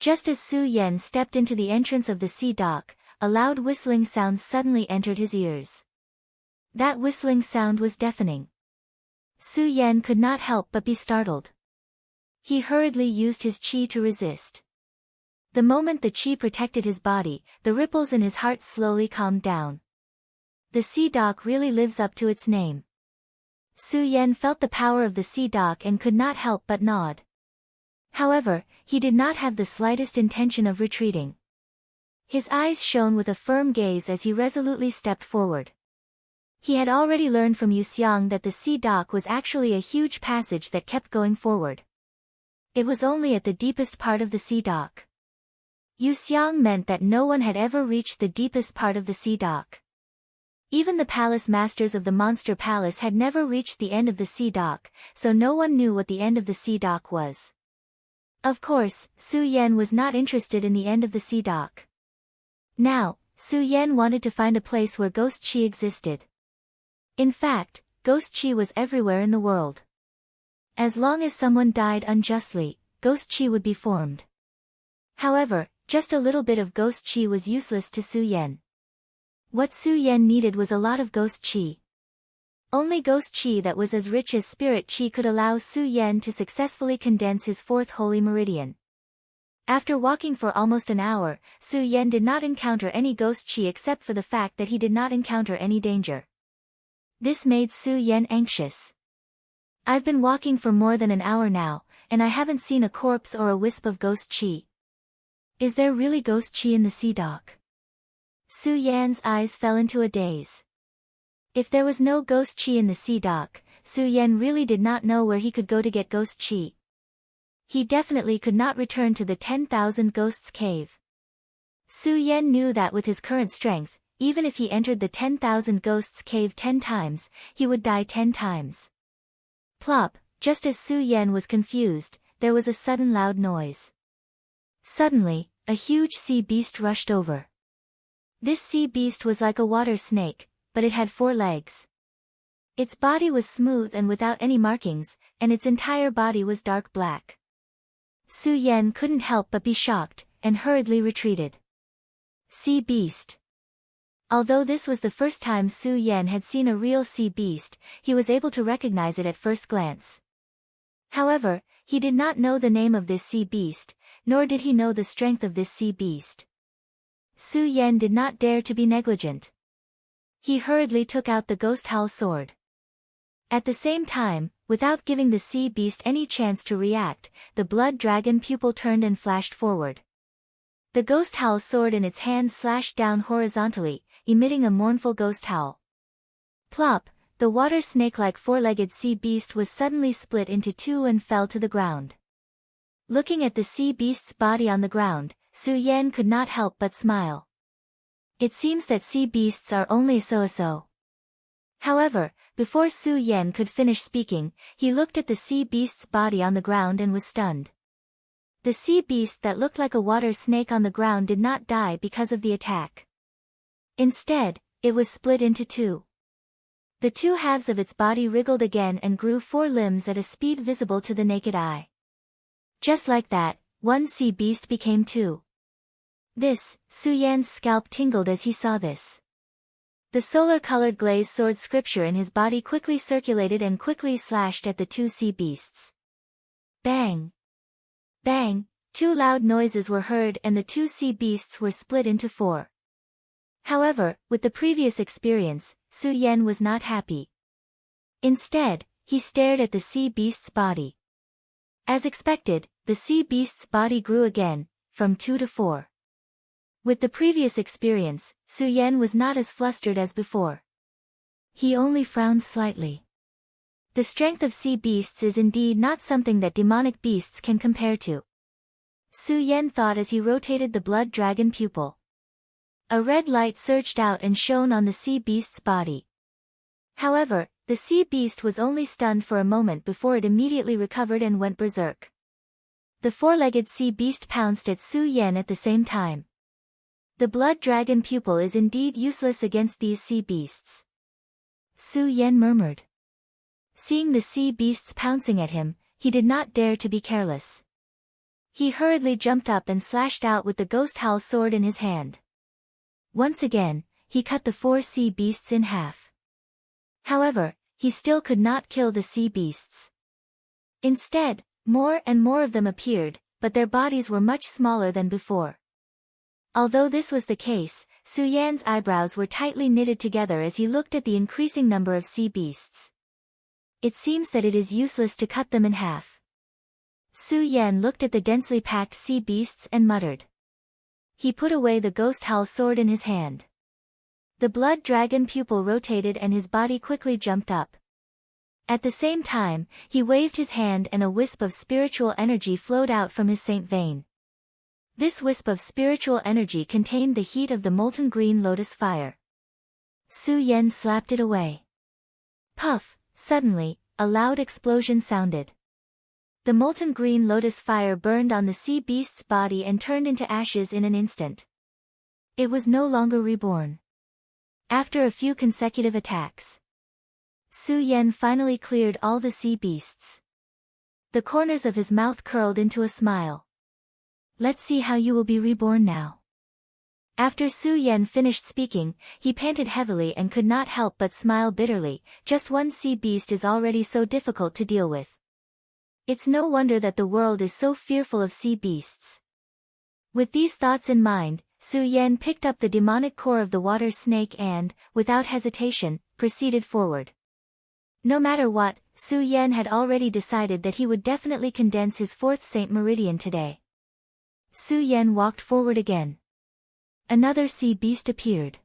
Speaker 1: Just as Su Yan stepped into the entrance of the sea dock, a loud whistling sound suddenly entered his ears. That whistling sound was deafening. Su Yan could not help but be startled. He hurriedly used his qi to resist. The moment the qi protected his body, the ripples in his heart slowly calmed down. The sea dock really lives up to its name. Su Yan felt the power of the sea dock and could not help but nod. However, he did not have the slightest intention of retreating. His eyes shone with a firm gaze as he resolutely stepped forward. He had already learned from Yu Xiang that the sea dock was actually a huge passage that kept going forward. It was only at the deepest part of the sea dock. Yu Xiang meant that no one had ever reached the deepest part of the sea dock. Even the palace masters of the Monster Palace had never reached the end of the sea dock, so no one knew what the end of the sea dock was. Of course, Su Yan was not interested in the end of the sea dock. Now, Su Yan wanted to find a place where ghost qi existed. In fact, ghost qi was everywhere in the world. As long as someone died unjustly, ghost qi would be formed. However, just a little bit of ghost qi was useless to Su Yan. What Su Yan needed was a lot of ghost qi. Only ghost qi that was as rich as spirit qi could allow Su Yan to successfully condense his fourth holy meridian. After walking for almost an hour, Su Yan did not encounter any ghost qi except for the fact that he did not encounter any danger. This made Su Yan anxious. I've been walking for more than an hour now, and I haven't seen a corpse or a wisp of ghost qi. Is there really ghost qi in the sea dock? Su Yan's eyes fell into a daze. If there was no ghost qi in the sea dock, Su Yan really did not know where he could go to get ghost qi. He definitely could not return to the 10,000 Ghosts cave. Su Yan knew that with his current strength, even if he entered the 10,000 ghosts cave 10 times, he would die 10 times. Plop, just as Su Yan was confused, there was a sudden loud noise. Suddenly, a huge sea beast rushed over. This sea beast was like a water snake, but it had 4 legs. Its body was smooth and without any markings, and its entire body was dark black. Su Yan couldn't help but be shocked, and hurriedly retreated. Sea beast. Although this was the first time Su Yan had seen a real sea beast, he was able to recognize it at first glance. However, he did not know the name of this sea beast, nor did he know the strength of this sea beast. Su Yan did not dare to be negligent. He hurriedly took out the ghost howl sword. At the same time, without giving the sea beast any chance to react, the blood dragon pupil turned and flashed forward. The ghost howl sword in its hand slashed down horizontally, emitting a mournful ghost howl. Plop, the water snake-like 4-legged sea beast was suddenly split into 2 and fell to the ground. Looking at the sea beast's body on the ground, Su Yan could not help but smile. It seems that sea beasts are only so-so. However, before Su Yan could finish speaking, he looked at the sea beast's body on the ground and was stunned. The sea beast that looked like a water snake on the ground did not die because of the attack. Instead, it was split into 2. The 2 halves of its body wriggled again and grew 4 limbs at a speed visible to the naked eye. Just like that, 1 sea beast became 2. Su Yan's scalp tingled as he saw this. The solar-colored glazed sword scripture in his body quickly circulated and quickly slashed at the 2 sea beasts. Bang! Bang! 2 loud noises were heard and the 2 sea beasts were split into 4. However, with the previous experience, Su Yan was not happy. Instead, he stared at the sea beast's body. As expected, the sea beast's body grew again, from 2 to 4. With the previous experience, Su Yan was not as flustered as before. He only frowned slightly. The strength of sea beasts is indeed not something that demonic beasts can compare to. Su Yan thought as he rotated the blood dragon pupil. A red light surged out and shone on the sea beast's body. However, the sea beast was only stunned for a moment before it immediately recovered and went berserk. The 4-legged sea beast pounced at Su Yan at the same time. The blood dragon pupil is indeed useless against these sea beasts. Su Yan murmured. Seeing the sea beasts pouncing at him, he did not dare to be careless. He hurriedly jumped up and slashed out with the ghost howl sword in his hand. Once again, he cut the 4 sea beasts in half. However, he still could not kill the sea beasts. Instead, more and more of them appeared, but their bodies were much smaller than before. Although this was the case, Su Yan's eyebrows were tightly knitted together as he looked at the increasing number of sea beasts. It seems that it is useless to cut them in half. Su Yan looked at the densely packed sea beasts and muttered. He put away the ghost howl sword in his hand. The blood dragon pupil rotated and his body quickly jumped up. At the same time, he waved his hand and a wisp of spiritual energy flowed out from his saint vein. This wisp of spiritual energy contained the heat of the molten green lotus fire. Su Yan slapped it away. Puff! Suddenly, a loud explosion sounded. The molten green lotus fire burned on the sea beast's body and turned into ashes in an instant. It was no longer reborn. After a few consecutive attacks, Su Yan finally cleared all the sea beasts. The corners of his mouth curled into a smile. Let's see how you will be reborn now. After Su Yan finished speaking, he panted heavily and could not help but smile bitterly. Just 1 sea beast is already so difficult to deal with. It's no wonder that the world is so fearful of sea beasts. With these thoughts in mind, Su Yan picked up the demonic core of the water snake and, without hesitation, proceeded forward. No matter what, Su Yan had already decided that he would definitely condense his 4th Saint Meridian today. Su Yan walked forward again. Another sea beast appeared.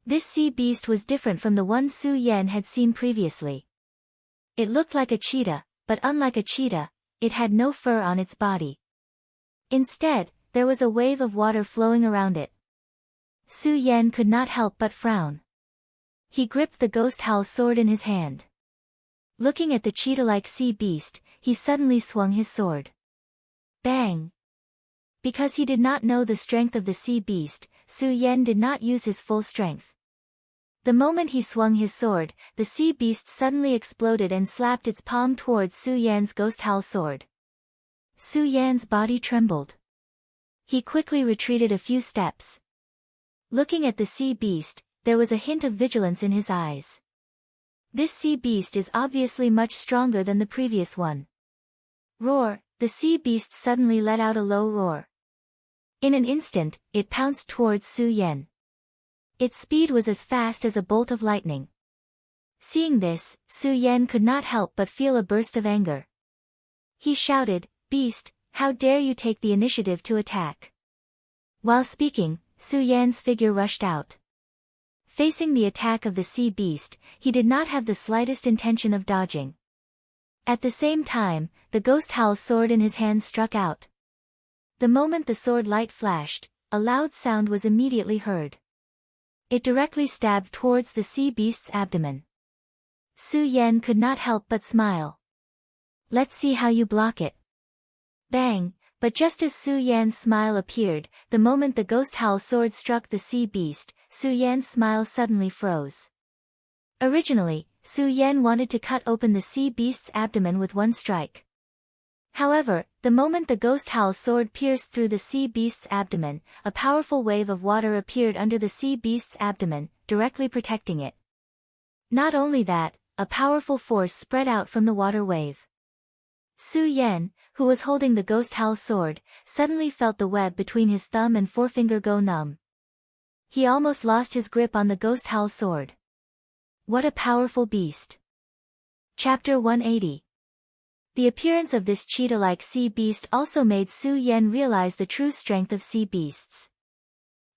Speaker 1: This sea beast was different from the one Su Yan had seen previously. It looked like a cheetah, but unlike a cheetah, it had no fur on its body. Instead, there was a wave of water flowing around it. Su Yan could not help but frown. He gripped the ghost howl sword in his hand. Looking at the cheetah-like sea beast, he suddenly swung his sword. Bang! Because he did not know the strength of the sea beast, Su Yan did not use his full strength. The moment he swung his sword, the sea beast suddenly exploded and slapped its palm towards Su Yan's ghost howl sword. Su Yan's body trembled. He quickly retreated a few steps. Looking at the sea beast, there was a hint of vigilance in his eyes. This sea beast is obviously much stronger than the previous one. Roar! The sea beast suddenly let out a low roar. In an instant, it pounced towards Su Yan. Its speed was as fast as a bolt of lightning. Seeing this, Su Yan could not help but feel a burst of anger. He shouted, "Beast, how dare you take the initiative to attack?" While speaking, Su Yan's figure rushed out. Facing the attack of the sea beast, he did not have the slightest intention of dodging. At the same time, the ghost howl sword in his hand struck out. The moment the sword light flashed, a loud sound was immediately heard. It directly stabbed towards the sea beast's abdomen. Su Yan could not help but smile. "Let's see how you block it." Bang! But just as Su Yan's smile appeared, the moment the ghost howl sword struck the sea beast, Su Yan's smile suddenly froze. Originally, Su Yan wanted to cut open the sea beast's abdomen with one strike. However, the moment the ghost howl sword pierced through the sea beast's abdomen, a powerful wave of water appeared under the sea beast's abdomen, directly protecting it. Not only that, a powerful force spread out from the water wave. Su Yan, who was holding the ghost howl sword, suddenly felt the web between his thumb and forefinger go numb. He almost lost his grip on the ghost howl sword. What a powerful beast! Chapter 180. The appearance of this cheetah-like sea beast also made Su Yan realize the true strength of sea beasts.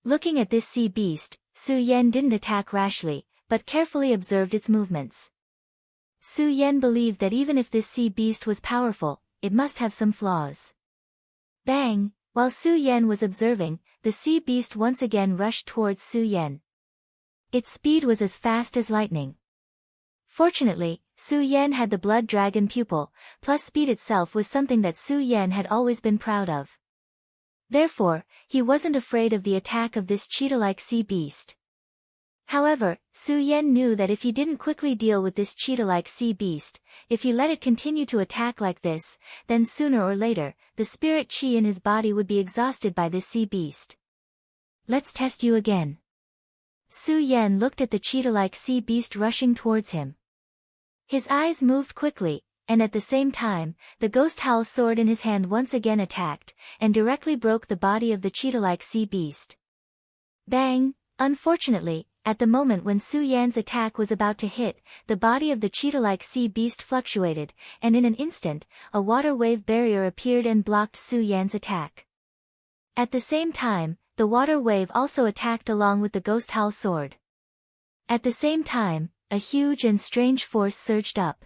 Speaker 1: Looking at this sea beast, Su Yan didn't attack rashly, but carefully observed its movements. Su Yan believed that even if this sea beast was powerful, it must have some flaws. Bang! While Su Yan was observing, the sea beast once again rushed towards Su Yan. Its speed was as fast as lightning. Fortunately, Su Yan had the blood dragon pupil, plus speed itself was something that Su Yan had always been proud of. Therefore, he wasn't afraid of the attack of this cheetah-like sea beast. However, Su Yan knew that if he didn't quickly deal with this cheetah-like sea beast, if he let it continue to attack like this, then sooner or later, the spirit chi in his body would be exhausted by this sea beast. "Let's test you again." Su Yan looked at the cheetah-like sea beast rushing towards him. His eyes moved quickly, and at the same time, the ghost howl sword in his hand once again attacked, and directly broke the body of the cheetah-like sea beast. Bang! Unfortunately, at the moment when Su Yan's attack was about to hit, the body of the cheetah-like sea beast fluctuated, and in an instant, a water wave barrier appeared and blocked Su Yan's attack. At the same time, the water wave also attacked along with the ghost howl sword. At the same time, a huge and strange force surged up.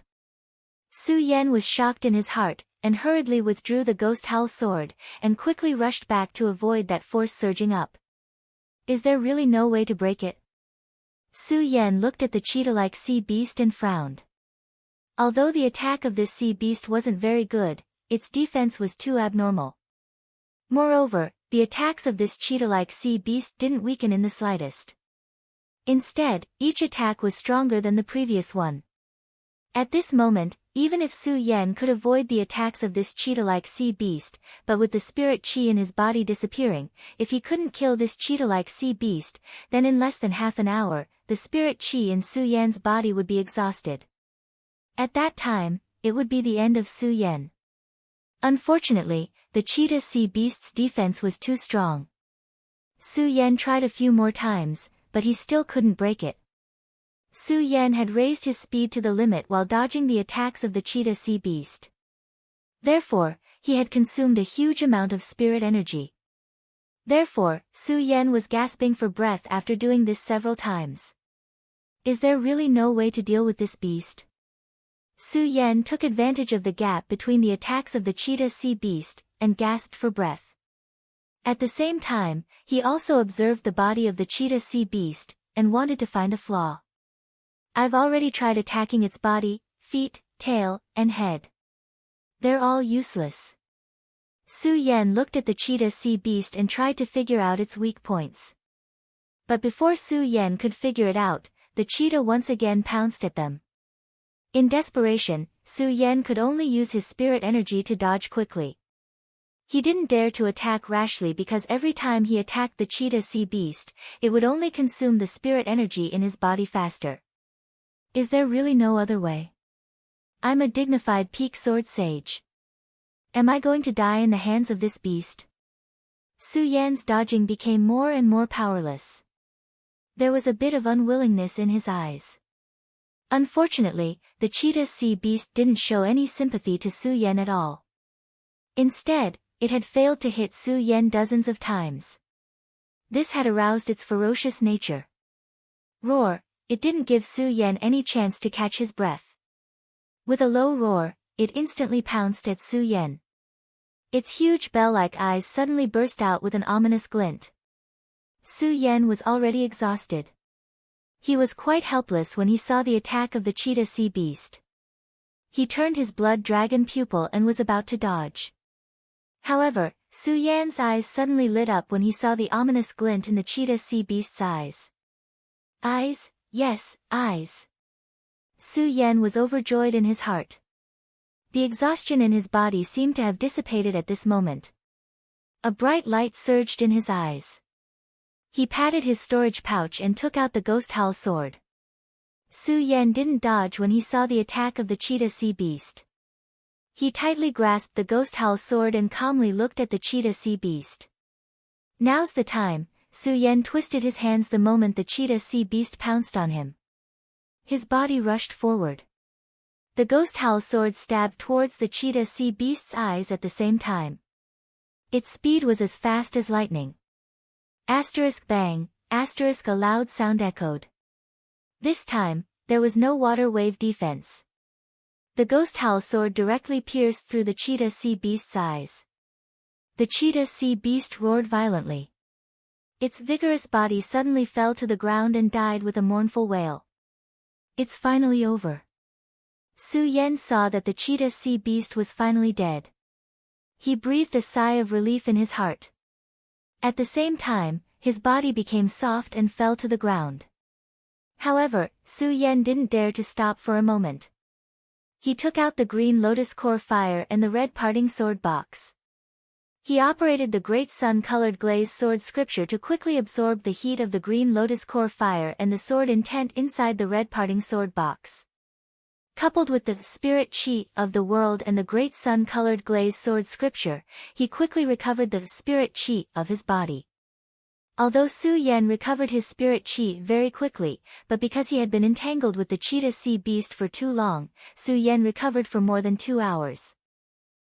Speaker 1: Su Yan was shocked in his heart, and hurriedly withdrew the ghost howl sword, and quickly rushed back to avoid that force surging up. Is there really no way to break it? Su Yan looked at the cheetah-like sea beast and frowned. Although the attack of this sea beast wasn't very good, its defense was too abnormal. Moreover, the attacks of this cheetah-like sea beast didn't weaken in the slightest. Instead, each attack was stronger than the previous one. At this moment, even if Su Yan could avoid the attacks of this cheetah-like sea beast, but with the spirit chi in his body disappearing, if he couldn't kill this cheetah-like sea beast, then in less than half an hour, the spirit chi in Su Yan's body would be exhausted. At that time, it would be the end of Su Yan. Unfortunately, the cheetah sea beast's defense was too strong. Su Yan tried a few more times, but he still couldn't break it. Su Yan had raised his speed to the limit while dodging the attacks of the cheetah sea beast. Therefore, he had consumed a huge amount of spirit energy. Therefore, Su Yan was gasping for breath after doing this several times. Is there really no way to deal with this beast? Su Yan took advantage of the gap between the attacks of the cheetah sea beast, and gasped for breath. At the same time, he also observed the body of the cheetah sea beast, and wanted to find a flaw. I've already tried attacking its body, feet, tail, and head. They're all useless. Su Yan looked at the cheetah sea beast and tried to figure out its weak points. But before Su Yan could figure it out, the cheetah once again pounced at them. In desperation, Su Yan could only use his spirit energy to dodge quickly. He didn't dare to attack rashly because every time he attacked the cheetah sea beast, it would only consume the spirit energy in his body faster. Is there really no other way? I'm a dignified peak sword sage. Am I going to die in the hands of this beast? Su Yan's dodging became more and more powerless. There was a bit of unwillingness in his eyes. Unfortunately, the cheetah sea beast didn't show any sympathy to Su Yan at all. Instead, it had failed to hit Su Yan dozens of times. This had aroused its ferocious nature. Roar, it didn't give Su Yan any chance to catch his breath. With a low roar, it instantly pounced at Su Yan. Its huge bell-like eyes suddenly burst out with an ominous glint. Su Yan was already exhausted. He was quite helpless when he saw the attack of the cheetah sea beast. He turned his blood dragon pupil and was about to dodge. However, Su Yan's eyes suddenly lit up when he saw the ominous glint in the cheetah sea beast's eyes. Eyes, yes, eyes. Su Yan was overjoyed in his heart. The exhaustion in his body seemed to have dissipated at this moment. A bright light surged in his eyes. He patted his storage pouch and took out the ghost howl sword. Su Yan didn't dodge when he saw the attack of the cheetah sea beast. He tightly grasped the ghost howl sword and calmly looked at the cheetah sea beast. Now's the time, Su Yan twisted his hands the moment the cheetah sea beast pounced on him. His body rushed forward. The ghost howl sword stabbed towards the cheetah sea beast's eyes at the same time. Its speed was as fast as lightning. Asterisk bang, asterisk a loud sound echoed. This time, there was no water wave defense. The ghost howl sword directly pierced through the cheetah sea beast's eyes. The cheetah sea beast roared violently. Its vigorous body suddenly fell to the ground and died with a mournful wail. It's finally over. Su Yan saw that the cheetah sea beast was finally dead. He breathed a sigh of relief in his heart. At the same time, his body became soft and fell to the ground. However, Su Yan didn't dare to stop for a moment. He took out the green lotus core fire and the red parting sword box. He operated the great sun-colored glazed sword scripture to quickly absorb the heat of the green lotus core fire and the sword intent inside the red parting sword box. Coupled with the spirit chi of the world and the great sun-colored glazed sword scripture, he quickly recovered the spirit chi of his body. Although Su Yan recovered his spirit chi very quickly, but because he had been entangled with the cheetah sea beast for too long, Su Yan recovered for more than 2 hours.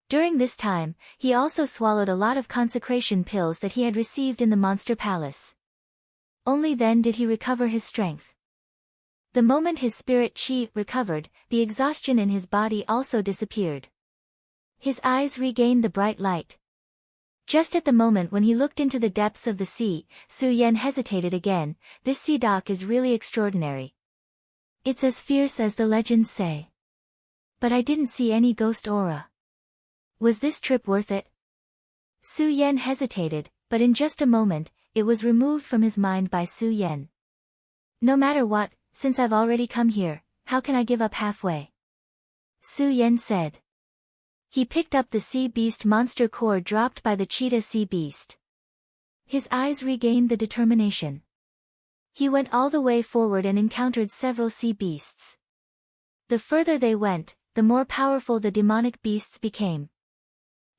Speaker 1: During this time, he also swallowed a lot of consecration pills that he had received in the monster palace. Only then did he recover his strength. The moment his spirit chi recovered, the exhaustion in his body also disappeared. His eyes regained the bright light. Just at the moment when he looked into the depths of the sea, Su Yan hesitated again. This sea dock is really extraordinary. It's as fierce as the legends say. But I didn't see any ghost aura. Was this trip worth it? Su Yan hesitated, but in just a moment, it was removed from his mind by Su Yan. No matter what, since I've already come here, how can I give up halfway? Su Yan said. He picked up the sea beast monster core dropped by the cheetah sea beast. His eyes regained the determination. He went all the way forward and encountered several sea beasts. The further they went, the more powerful the demonic beasts became.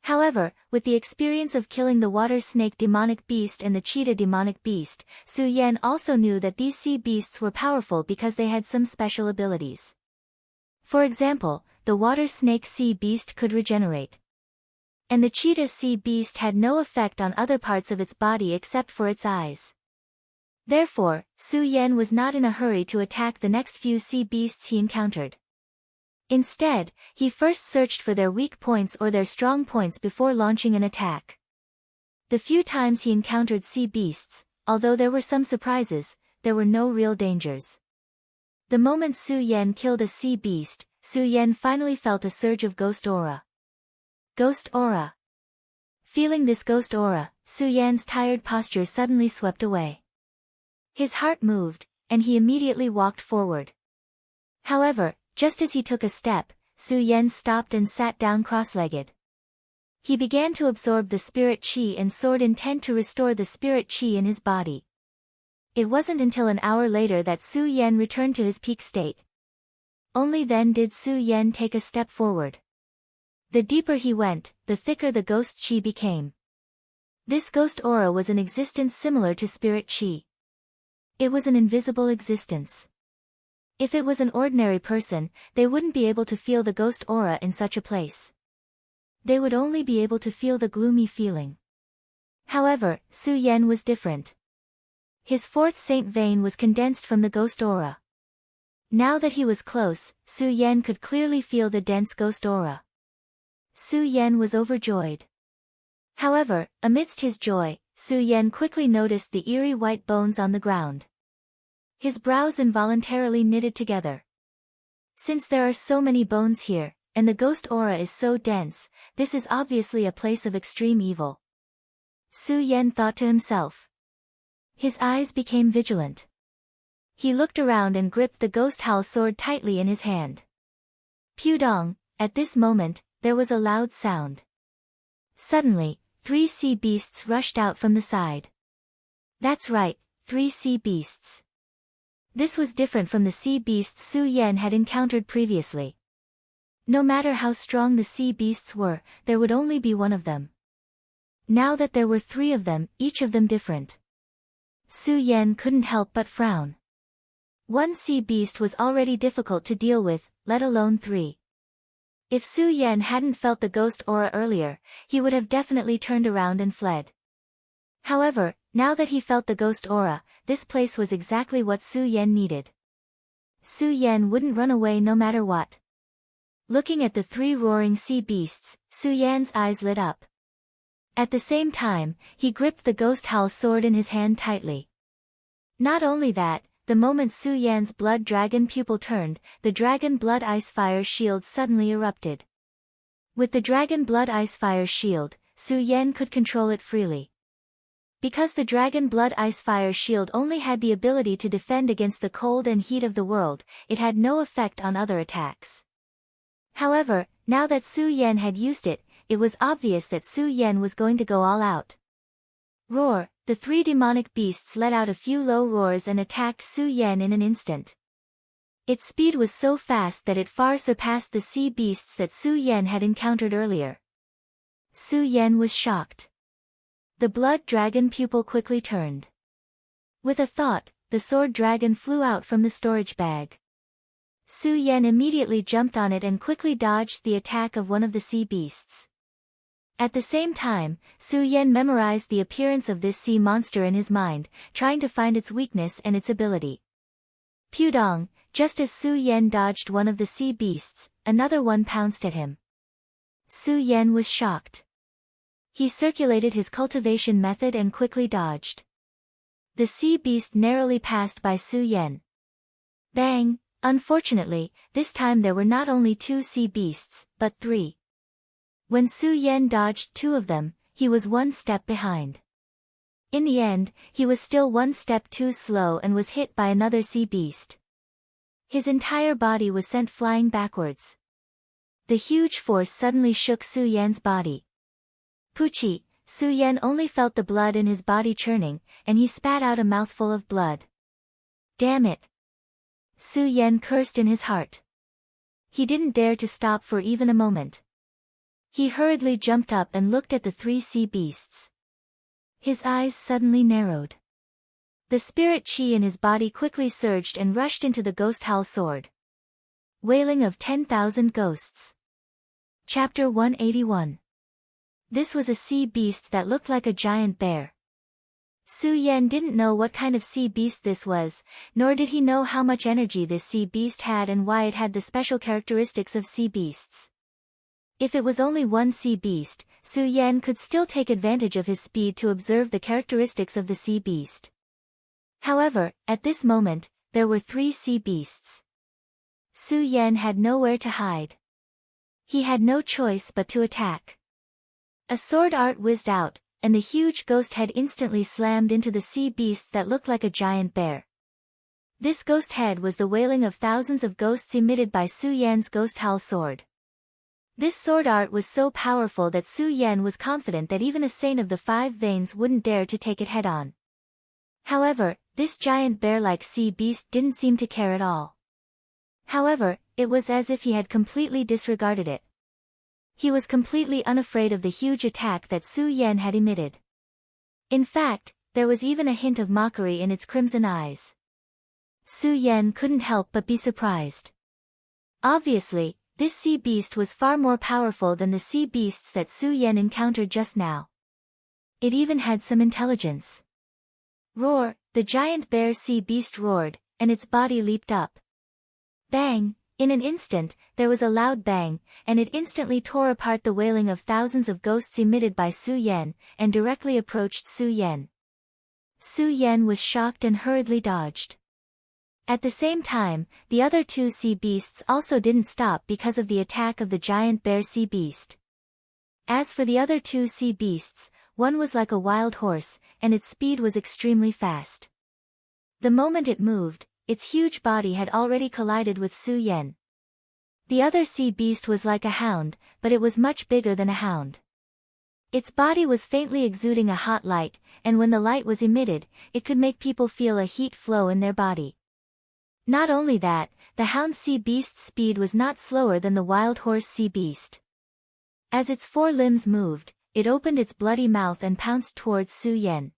Speaker 1: However, with the experience of killing the water snake demonic beast and the cheetah demonic beast, Su Yan also knew that these sea beasts were powerful because they had some special abilities. For example, the water snake sea beast could regenerate. And the cheetah sea beast had no effect on other parts of its body except for its eyes. Therefore, Su Yan was not in a hurry to attack the next few sea beasts he encountered. Instead, he first searched for their weak points or their strong points before launching an attack. The few times he encountered sea beasts, although there were some surprises, there were no real dangers. The moment Su Yan killed a sea beast, Su Yan finally felt a surge of ghost aura. Ghost aura. Feeling this ghost aura, Su Yan's tired posture suddenly swept away. His heart moved, and he immediately walked forward. However, just as he took a step, Su Yan stopped and sat down cross-legged. He began to absorb the spirit chi and sword intent to restore the spirit chi in his body. It wasn't until an hour later that Su Yan returned to his peak state. Only then did Su Yan take a step forward. The deeper he went, the thicker the ghost chi became. This ghost aura was an existence similar to spirit chi. It was an invisible existence. If it was an ordinary person, they wouldn't be able to feel the ghost aura in such a place. They would only be able to feel the gloomy feeling. However, Su Yan was different. His fourth saint vein was condensed from the ghost aura. Now that he was close, Su Yan could clearly feel the dense ghost aura. Su Yan was overjoyed. However, amidst his joy, Su Yan quickly noticed the eerie white bones on the ground. His brows involuntarily knitted together. Since there are so many bones here, and the ghost aura is so dense, this is obviously a place of extreme evil. Su Yan thought to himself. His eyes became vigilant. He looked around and gripped the ghost howl sword tightly in his hand. Pudong, at this moment, there was a loud sound. Suddenly, 3 sea beasts rushed out from the side. That's right, 3 sea beasts. This was different from the sea beasts Su Yan had encountered previously. No matter how strong the sea beasts were, there would only be one of them. Now that there were 3 of them, each of them different, Su Yan couldn't help but frown. One sea beast was already difficult to deal with, let alone 3. If Su Yan hadn't felt the ghost aura earlier, he would have definitely turned around and fled. However, now that he felt the ghost aura, this place was exactly what Su Yan needed. Su Yan wouldn't run away no matter what. Looking at the 3 roaring sea beasts, Su Yan's eyes lit up. At the same time, he gripped the ghost howl sword in his hand tightly. Not only that, the moment Su Yan's blood dragon pupil turned, the dragon blood ice fire shield suddenly erupted. With the dragon blood ice fire shield, Su Yan could control it freely. Because the dragon blood ice fire shield only had the ability to defend against the cold and heat of the world, it had no effect on other attacks. However, now that Su Yan had used it, it was obvious that Su Yan was going to go all out. Roar! The 3 demonic beasts let out a few low roars and attacked Su Yan in an instant. Its speed was so fast that it far surpassed the sea beasts that Su Yan had encountered earlier. Su Yan was shocked. The blood dragon pupil quickly turned. With a thought, the sword dragon flew out from the storage bag. Su Yan immediately jumped on it and quickly dodged the attack of one of the sea beasts. At the same time, Su Yan memorized the appearance of this sea monster in his mind, trying to find its weakness and its ability. Pudong, just as Su Yan dodged one of the sea beasts, another one pounced at him. Su Yan was shocked. He circulated his cultivation method and quickly dodged. The sea beast narrowly passed by Su Yan. Bang! Unfortunately, this time there were not only 2 sea beasts, but 3. When Su Yan dodged 2 of them, he was 1 step behind. In the end, he was still 1 step too slow and was hit by another sea beast. His entire body was sent flying backwards. The huge force suddenly shook Su Yan's body. Puchi! Su Yan only felt the blood in his body churning, and he spat out a mouthful of blood. Damn it! Su Yan cursed in his heart. He didn't dare to stop for even a moment. He hurriedly jumped up and looked at the 3 sea beasts. His eyes suddenly narrowed. The spirit chi in his body quickly surged and rushed into the ghost howl sword. Wailing of 10,000 Ghosts. Chapter 181. This was a sea beast that looked like a giant bear. Su Yan didn't know what kind of sea beast this was, nor did he know how much energy this sea beast had and why it had the special characteristics of sea beasts. If it was only one sea beast, Su Yan could still take advantage of his speed to observe the characteristics of the sea beast. However, at this moment, there were 3 sea beasts. Su Yan had nowhere to hide. He had no choice but to attack. A sword art whizzed out, and the huge ghost head instantly slammed into the sea beast that looked like a giant bear. This ghost head was the wailing of thousands of ghosts emitted by Su Yan's ghost howl sword. This sword art was so powerful that Su Yan was confident that even a saint of the 5 veins wouldn't dare to take it head-on. However, this giant bear-like sea beast didn't seem to care at all. However, it was as if he had completely disregarded it. He was completely unafraid of the huge attack that Su Yan had emitted. In fact, there was even a hint of mockery in its crimson eyes. Su Yan couldn't help but be surprised. Obviously, this sea beast was far more powerful than the sea beasts that Su Yan encountered just now. It even had some intelligence. Roar, the giant bear sea beast roared, and its body leaped up. Bang! In an instant, there was a loud bang, and it instantly tore apart the wailing of thousands of ghosts emitted by Su Yan, and directly approached Su Yan. Su Yan was shocked and hurriedly dodged. At the same time, the other 2 sea beasts also didn't stop because of the attack of the giant bear sea beast. As for the other 2 sea beasts, one was like a wild horse, and its speed was extremely fast. The moment it moved, its huge body had already collided with Su Yan. The other sea beast was like a hound, but it was much bigger than a hound. Its body was faintly exuding a hot light, and when the light was emitted, it could make people feel a heat flow in their body. Not only that, the hound sea beast's speed was not slower than the wild horse sea beast. As its 4 limbs moved, it opened its bloody mouth and pounced towards Su Yan.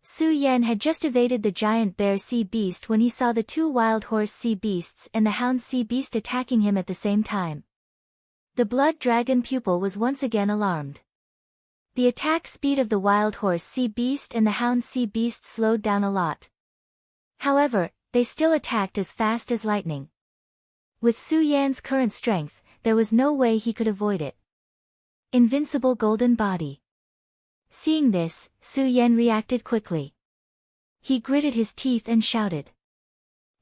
Speaker 1: Su Yan had just evaded the giant bear sea beast when he saw the 2 wild horse sea beasts and the hound sea beast attacking him at the same time. The blood dragon pupil was once again alarmed. The attack speed of the wild horse sea beast and the hound sea beast slowed down a lot. However, they still attacked as fast as lightning. With Su Yan's current strength, there was no way he could avoid it. Invincible golden body. Seeing this, Su Yan reacted quickly. He gritted his teeth and shouted.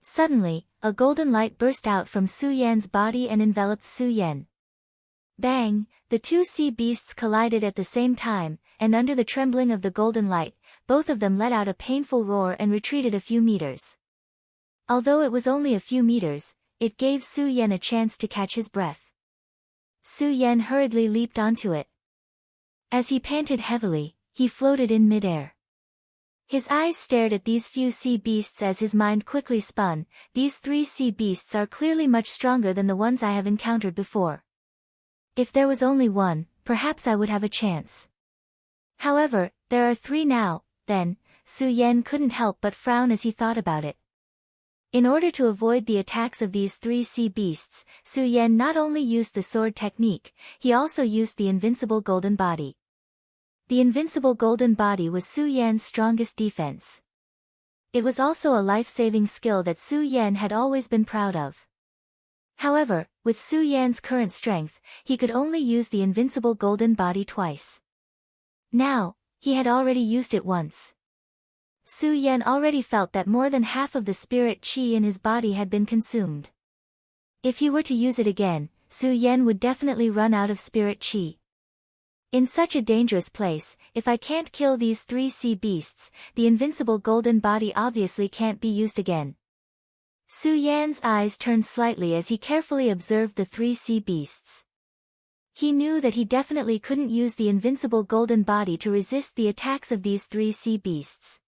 Speaker 1: Suddenly, a golden light burst out from Su Yan's body and enveloped Su Yan. Bang! The 2 sea beasts collided at the same time, and under the trembling of the golden light, both of them let out a painful roar and retreated a few meters. Although it was only a few meters, it gave Su Yan a chance to catch his breath. Su Yan hurriedly leaped onto it. As he panted heavily, he floated in midair. His eyes stared at these few sea beasts as his mind quickly spun. These 3 sea beasts are clearly much stronger than the ones I have encountered before. If there was only one, perhaps I would have a chance. However, there are 3 now. Then, Su Yan couldn't help but frown as he thought about it. In order to avoid the attacks of these 3 sea beasts, Su Yan not only used the sword technique, he also used the invincible golden body. The invincible golden body was Su Yan's strongest defense. It was also a life-saving skill that Su Yan had always been proud of. However, with Su Yan's current strength, he could only use the invincible golden body twice. Now, he had already used it once. Su Yan already felt that more than half of the spirit qi in his body had been consumed. If he were to use it again, Su Yan would definitely run out of spirit qi. In such a dangerous place, if I can't kill these 3 sea beasts, the invincible golden body obviously can't be used again. Su Yan's eyes turned slightly as he carefully observed the 3 sea beasts. He knew that he definitely couldn't use the invincible golden body to resist the attacks of these 3 sea beasts.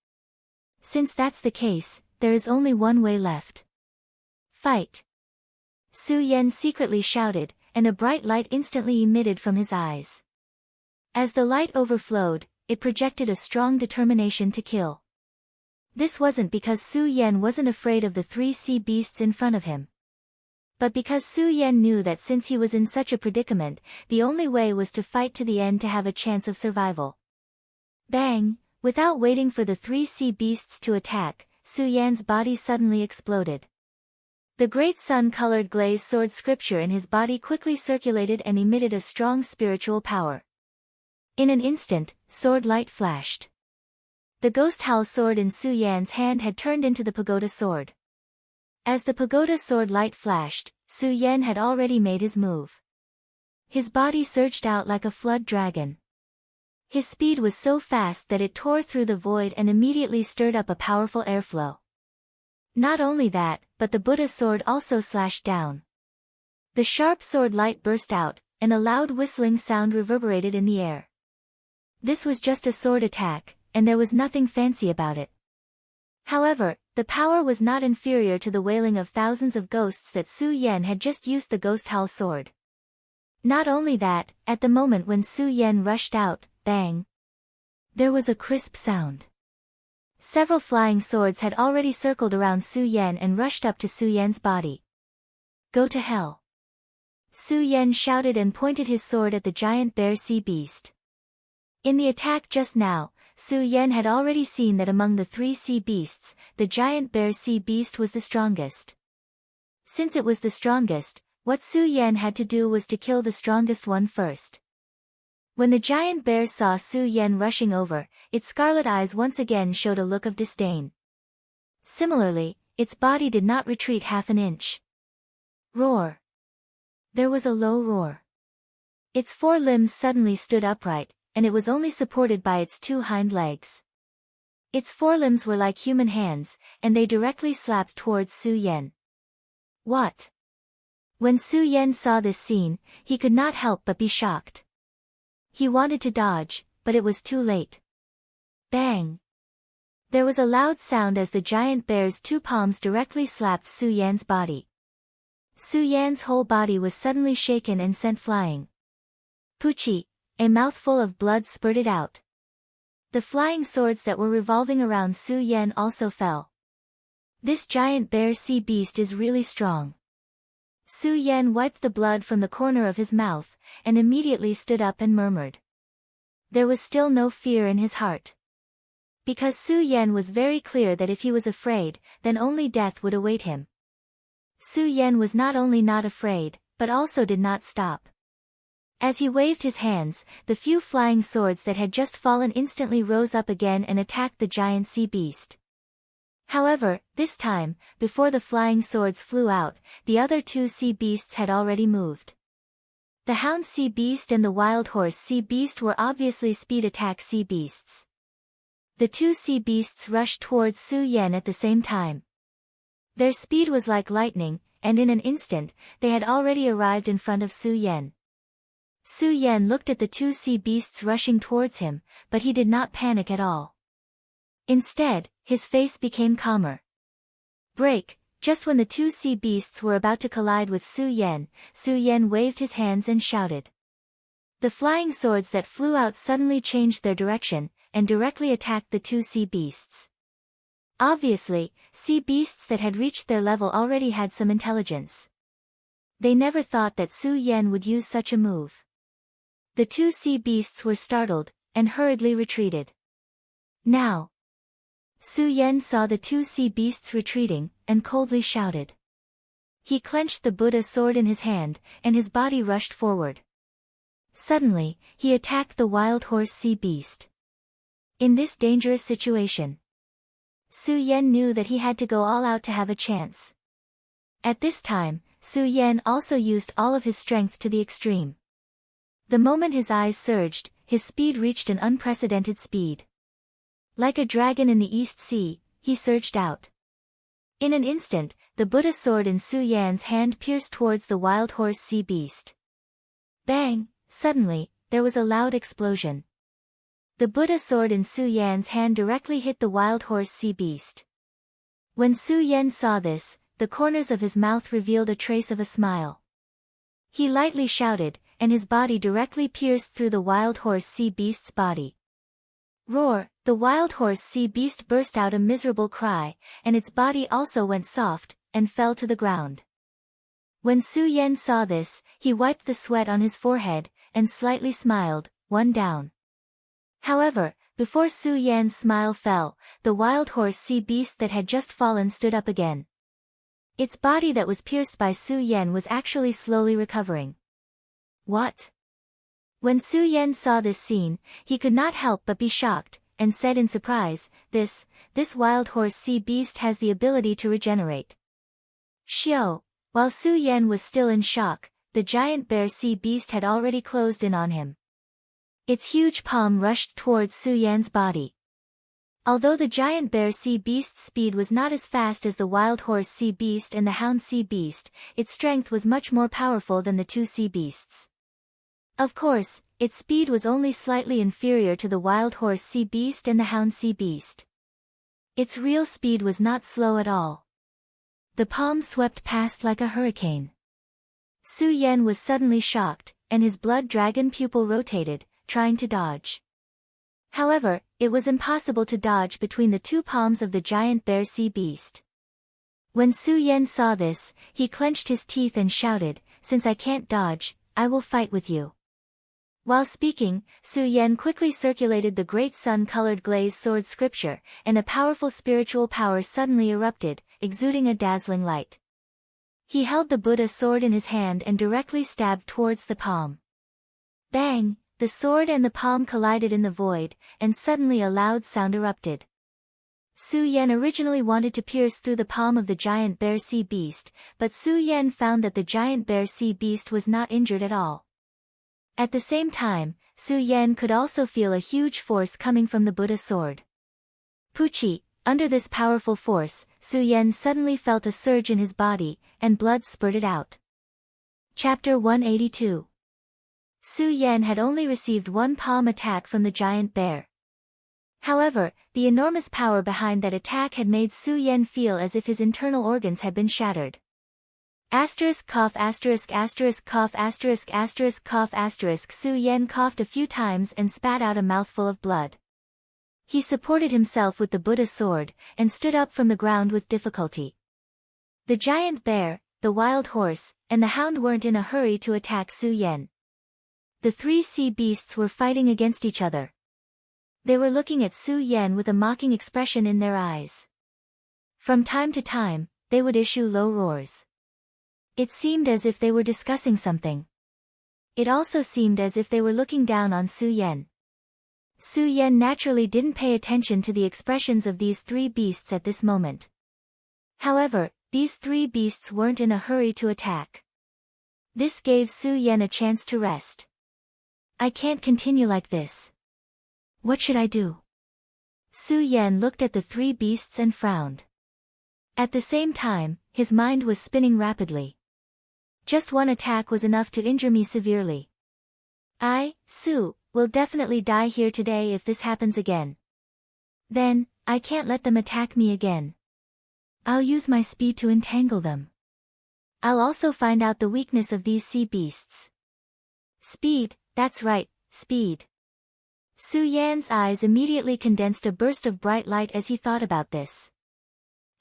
Speaker 1: Since that's the case, there is only one way left. Fight! Su Yan secretly shouted, and a bright light instantly emitted from his eyes. As the light overflowed, it projected a strong determination to kill. This wasn't because Su Yan wasn't afraid of the 3 sea beasts in front of him. But because Su Yan knew that since he was in such a predicament, the only way was to fight to the end to have a chance of survival. Bang! Without waiting for the 3 sea beasts to attack, Su Yan's body suddenly exploded. The great sun-colored glazed sword scripture in his body quickly circulated and emitted a strong spiritual power. In an instant, sword light flashed. The ghost howl sword in Su Yan's hand had turned into the pagoda sword. As the pagoda sword light flashed, Su Yan had already made his move. His body surged out like a flood dragon. His speed was so fast that it tore through the void and immediately stirred up a powerful airflow. Not only that, but the Buddha sword also slashed down. The sharp sword light burst out, and a loud whistling sound reverberated in the air. This was just a sword attack, and there was nothing fancy about it. However, the power was not inferior to the wailing of thousands of ghosts that Su Yan had just used the ghost howl sword. Not only that, at the moment when Su Yan rushed out, bang! There was a crisp sound. Several flying swords had already circled around Su Yan and rushed up to Su Yan's body. Go to hell! Su Yan shouted and pointed his sword at the giant bear sea beast. In the attack just now, Su Yan had already seen that among the three sea beasts, the giant bear sea beast was the strongest. Since it was the strongest, what Su Yan had to do was to kill the strongest one first. When the giant bear saw Su Yan rushing over, its scarlet eyes once again showed a look of disdain. Similarly, its body did not retreat half an inch. Roar! There was a low roar. Its four limbs suddenly stood upright, and it was only supported by its two hind legs. Its forelimbs were like human hands, and they directly slapped towards Su Yan. What? When Su Yan saw this scene, he could not help but be shocked. He wanted to dodge, but it was too late. Bang! There was a loud sound as the giant bear's two palms directly slapped Su Yan's body. Su Yan's whole body was suddenly shaken and sent flying. Poochie! A mouthful of blood spurted out. The flying swords that were revolving around Su Yan also fell. This giant bear sea beast is really strong. Su Yan wiped the blood from the corner of his mouth, and immediately stood up and murmured. There was still no fear in his heart. Because Su Yan was very clear that if he was afraid, then only death would await him. Su Yan was not only not afraid, but also did not stop. As he waved his hands, the few flying swords that had just fallen instantly rose up again and attacked the giant sea beast. However, this time, before the flying swords flew out, the other two sea beasts had already moved. The hound sea beast and the wild horse sea beast were obviously speed attack sea beasts. The two sea beasts rushed towards Su Yan at the same time. Their speed was like lightning, and in an instant, they had already arrived in front of Su Yan. Su Yan looked at the two sea beasts rushing towards him, but he did not panic at all. Instead, his face became calmer. Break! Just when the two sea beasts were about to collide with Su Yan waved his hands and shouted. The flying swords that flew out suddenly changed their direction, and directly attacked the two sea beasts. Obviously, sea beasts that had reached their level already had some intelligence. They never thought that Su Yan would use such a move. The two sea beasts were startled, and hurriedly retreated. Now! Su Yan saw the two sea beasts retreating, and coldly shouted. He clenched the Buddha sword in his hand, and his body rushed forward. Suddenly, he attacked the wild horse sea beast. In this dangerous situation, Su Yan knew that he had to go all out to have a chance. At this time, Su Yan also used all of his strength to the extreme. The moment his eyes surged, his speed reached an unprecedented speed. Like a dragon in the East Sea, he surged out. In an instant, the Buddha sword in Su Yan's hand pierced towards the wild horse sea beast. Bang! Suddenly, there was a loud explosion. The Buddha sword in Su Yan's hand directly hit the wild horse sea beast. When Su Yan saw this, the corners of his mouth revealed a trace of a smile. He lightly shouted, and his body directly pierced through the wild horse sea beast's body. Roar! The wild horse sea beast burst out a miserable cry, and its body also went soft, and fell to the ground. When Su Yan saw this, he wiped the sweat on his forehead, and slightly smiled, one down. However, before Su Yan's smile fell, the wild horse sea beast that had just fallen stood up again. Its body that was pierced by Su Yan was actually slowly recovering. What? When Su Yan saw this scene, he could not help but be shocked, and said in surprise, This wild horse sea beast has the ability to regenerate. Xiao. While Su Yan was still in shock, the giant bear sea beast had already closed in on him. Its huge palm rushed towards Su Yan's body. Although the giant bear sea beast's speed was not as fast as the wild horse sea beast and the hound sea beast, its strength was much more powerful than the two sea beasts. Of course, its speed was only slightly inferior to the wild horse sea beast and the hound sea beast. Its real speed was not slow at all. The palm swept past like a hurricane. Su Yan was suddenly shocked, and his blood dragon pupil rotated, trying to dodge. However, it was impossible to dodge between the two palms of the giant bear sea beast. When Su Yan saw this, he clenched his teeth and shouted, Since I can't dodge, I will fight with you. While speaking, Su Yan quickly circulated the great sun-colored glazed sword scripture, and a powerful spiritual power suddenly erupted, exuding a dazzling light. He held the Buddha sword in his hand and directly stabbed towards the palm. Bang! The sword and the palm collided in the void, and suddenly a loud sound erupted. Su Yan originally wanted to pierce through the palm of the giant bear sea beast, but Su Yan found that the giant bear sea beast was not injured at all. At the same time, Su Yan could also feel a huge force coming from the Buddha sword. Puchi, under this powerful force, Su Yan suddenly felt a surge in his body, and blood spurted out. Chapter 182. Su Yan had only received one palm attack from the giant bear. However, the enormous power behind that attack had made Su Yan feel as if his internal organs had been shattered. Cough cough Su Yan coughed a few times and spat out a mouthful of blood. He supported himself with the Buddha sword, and stood up from the ground with difficulty. The giant bear, the wild horse, and the hound weren't in a hurry to attack Su Yan. The three sea beasts were fighting against each other. They were looking at Su Yan with a mocking expression in their eyes. From time to time, they would issue low roars. It seemed as if they were discussing something. It also seemed as if they were looking down on Su Yan. Su Yan naturally didn't pay attention to the expressions of these three beasts at this moment. However, these three beasts weren't in a hurry to attack. This gave Su Yan a chance to rest. I can't continue like this. What should I do? Su Yan looked at the three beasts and frowned. At the same time, his mind was spinning rapidly. Just one attack was enough to injure me severely. Su, will definitely die here today if this happens again. Then, I can't let them attack me again. I'll use my speed to entangle them. I'll also find out the weakness of these sea beasts. Speed, that's right, speed. Su Yan's eyes immediately condensed a burst of bright light as he thought about this.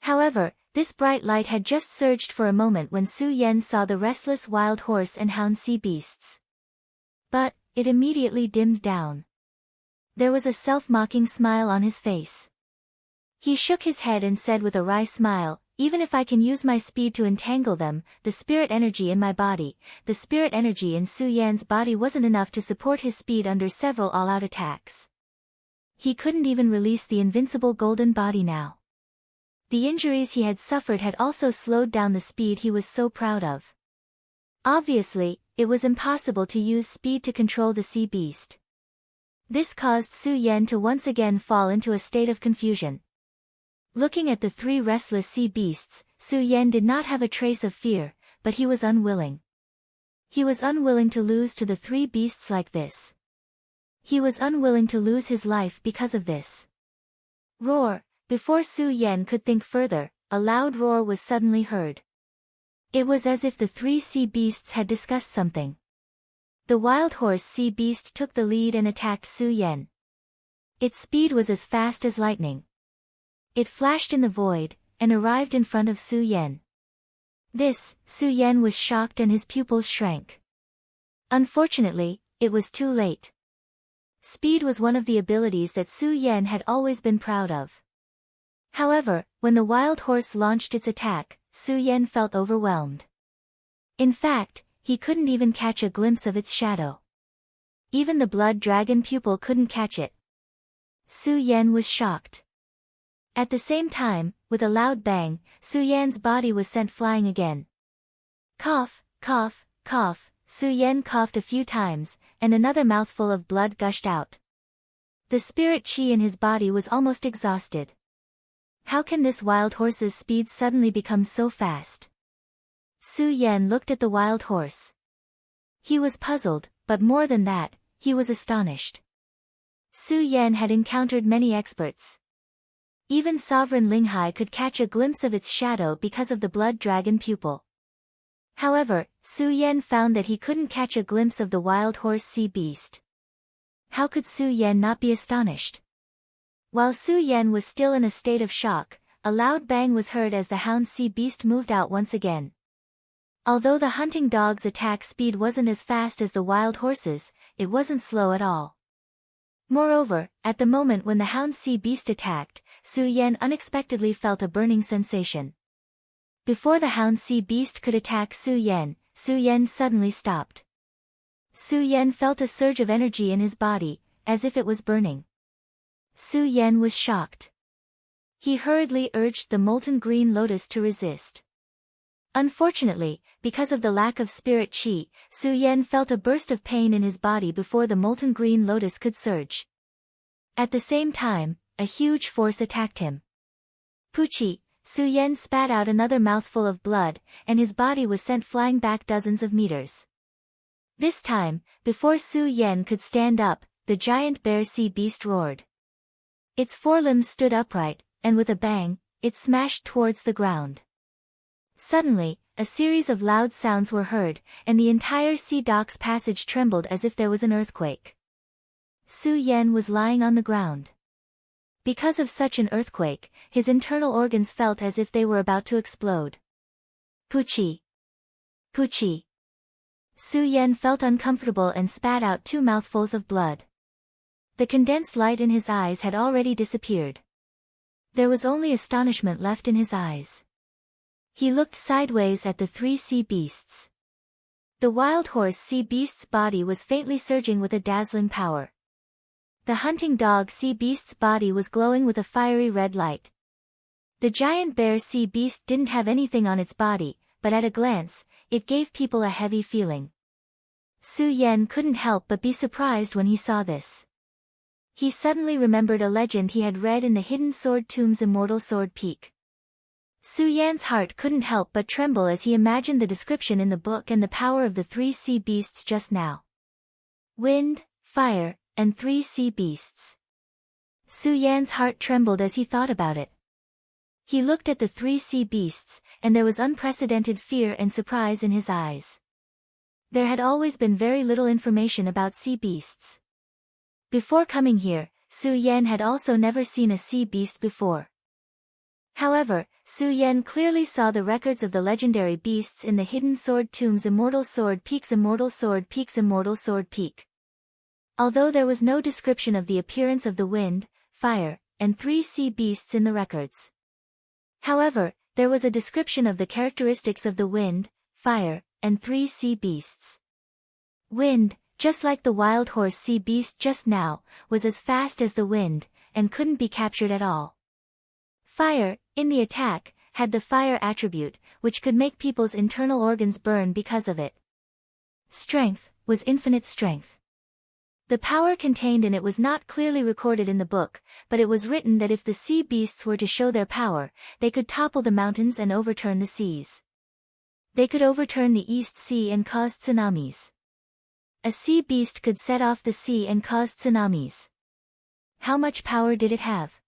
Speaker 1: However, this bright light had just surged for a moment when Su Yan saw the restless wild horse and hound sea beasts. But, it immediately dimmed down. There was a self-mocking smile on his face. He shook his head and said with a wry smile, Even if I can use my speed to entangle them, the spirit energy in my body, the spirit energy in Su Yan's body wasn't enough to support his speed under several all-out attacks. He couldn't even release the invincible golden body now. The injuries he had suffered had also slowed down the speed he was so proud of. Obviously, it was impossible to use speed to control the sea beast. This caused Su Yan to once again fall into a state of confusion. Looking at the three restless sea beasts, Su Yan did not have a trace of fear, but he was unwilling. He was unwilling to lose to the three beasts like this. He was unwilling to lose his life because of this. Roar! Before Su Yan could think further, a loud roar was suddenly heard. It was as if the three sea beasts had discussed something. The wild horse sea beast took the lead and attacked Su Yan. Its speed was as fast as lightning. It flashed in the void, and arrived in front of Su Yan. Su Yan was shocked and his pupils shrank. Unfortunately, it was too late. Speed was one of the abilities that Su Yan had always been proud of. However, when the wild horse launched its attack, Su Yan felt overwhelmed. In fact, he couldn't even catch a glimpse of its shadow. Even the blood dragon pupil couldn't catch it. Su Yan was shocked. At the same time, with a loud bang, Su Yan's body was sent flying again. Cough, cough, cough, Su Yan coughed a few times, and another mouthful of blood gushed out. The spirit qi in his body was almost exhausted. How can this wild horse's speed suddenly become so fast? Su Yan looked at the wild horse. He was puzzled, but more than that, he was astonished. Su Yan had encountered many experts. Even Sovereign Linghai could catch a glimpse of its shadow because of the blood dragon pupil. However, Su Yan found that he couldn't catch a glimpse of the wild horse sea beast. How could Su Yan not be astonished? While Su Yan was still in a state of shock, a loud bang was heard as the hound sea beast moved out once again. Although the hunting dog's attack speed wasn't as fast as the wild horse's, it wasn't slow at all. Moreover, at the moment when the hound sea beast attacked, Su Yan unexpectedly felt a burning sensation. Before the hound sea beast could attack Su Yan suddenly stopped. Su Yan felt a surge of energy in his body, as if it was burning. Su Yan was shocked. He hurriedly urged the molten green lotus to resist. Unfortunately, because of the lack of spirit qi, Su Yan felt a burst of pain in his body before the molten green lotus could surge. At the same time, a huge force attacked him. Puchi, Su Yan spat out another mouthful of blood, and his body was sent flying back dozens of meters. This time, before Su Yan could stand up, the giant bear sea beast roared. Its forelimbs stood upright, and with a bang, it smashed towards the ground. Suddenly, a series of loud sounds were heard, and the entire sea dock's passage trembled as if there was an earthquake. Su Yan was lying on the ground. Because of such an earthquake, his internal organs felt as if they were about to explode. Puchi! Puchi! Su Yan felt uncomfortable and spat out 2 mouthfuls of blood. The condensed light in his eyes had already disappeared. There was only astonishment left in his eyes. He looked sideways at the 3 sea beasts. The wild horse sea beast's body was faintly surging with a dazzling power. The hunting dog sea beast's body was glowing with a fiery red light. The giant bear sea beast didn't have anything on its body, but at a glance, it gave people a heavy feeling. Su Yan couldn't help but be surprised when he saw this. He suddenly remembered a legend he had read in the Hidden Sword Tomb's Immortal Sword Peak. Su Yan's heart couldn't help but tremble as he imagined the description in the book and the power of the 3 sea beasts just now. Wind, fire, and 3 sea beasts. Su Yan's heart trembled as he thought about it. He looked at the 3 sea beasts, and there was unprecedented fear and surprise in his eyes. There had always been very little information about sea beasts. Before coming here, Su Yan had also never seen a sea beast before. However, Su Yan clearly saw the records of the legendary beasts in the Hidden Sword Tomb's Immortal Sword Peak's Immortal Sword Peak's Immortal Sword Peak. Although there was no description of the appearance of the wind, fire, and 3 sea beasts in the records. However, there was a description of the characteristics of the wind, fire, and 3 sea beasts. Wind, just like the wild horse sea beast just now, was as fast as the wind, and couldn't be captured at all. Fire, in the attack, had the fire attribute, which could make people's internal organs burn because of it. Strength, was infinite strength. The power contained in it was not clearly recorded in the book, but it was written that if the sea beasts were to show their power, they could topple the mountains and overturn the seas. They could overturn the East Sea and cause tsunamis. A sea beast could set off the sea and cause tsunamis. How much power did it have?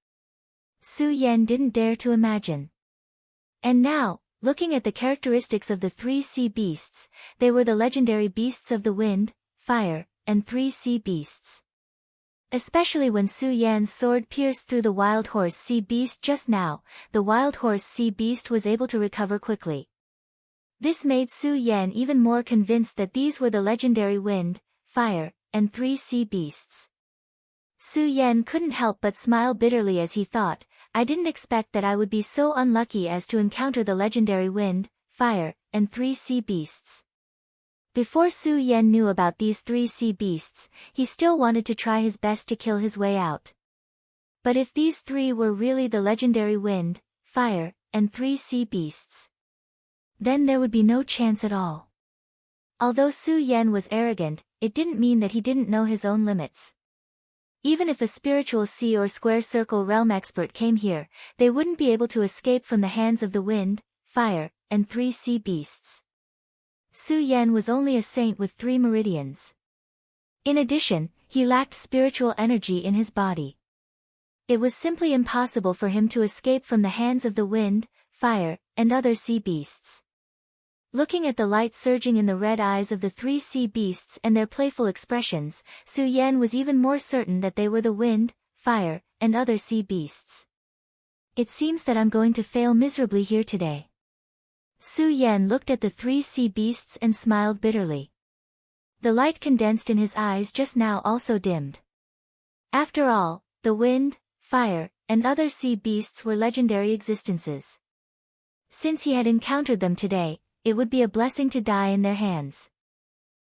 Speaker 1: Su Yan didn't dare to imagine. And now, looking at the characteristics of the 3 sea beasts, they were the legendary beasts of the wind, fire, and 3 sea beasts. Especially when Su Yan's sword pierced through the wild horse sea beast just now, the wild horse sea beast was able to recover quickly. This made Su Yan even more convinced that these were the legendary wind, fire, and 3 sea beasts. Su Yan couldn't help but smile bitterly as he thought, I didn't expect that I would be so unlucky as to encounter the legendary wind, fire, and 3 sea beasts. Before Su Yan knew about these 3 sea beasts, he still wanted to try his best to kill his way out. But if these 3 were really the legendary wind, fire, and 3 sea beasts, then there would be no chance at all. Although Su Yan was arrogant, it didn't mean that he didn't know his own limits. Even if a spiritual sea or square circle realm expert came here, they wouldn't be able to escape from the hands of the wind, fire, and 3 sea beasts. Su Yan was only a saint with 3 meridians. In addition, he lacked spiritual energy in his body. It was simply impossible for him to escape from the hands of the wind, fire, and other sea beasts. Looking at the light surging in the red eyes of the 3 sea beasts and their playful expressions, Su Yan was even more certain that they were the wind, fire, and other sea beasts. It seems that I'm going to fail miserably here today. Su Yan looked at the 3 sea beasts and smiled bitterly. The light condensed in his eyes just now also dimmed. After all, the wind, fire, and other sea beasts were legendary existences. Since he had encountered them today, it would be a blessing to die in their hands.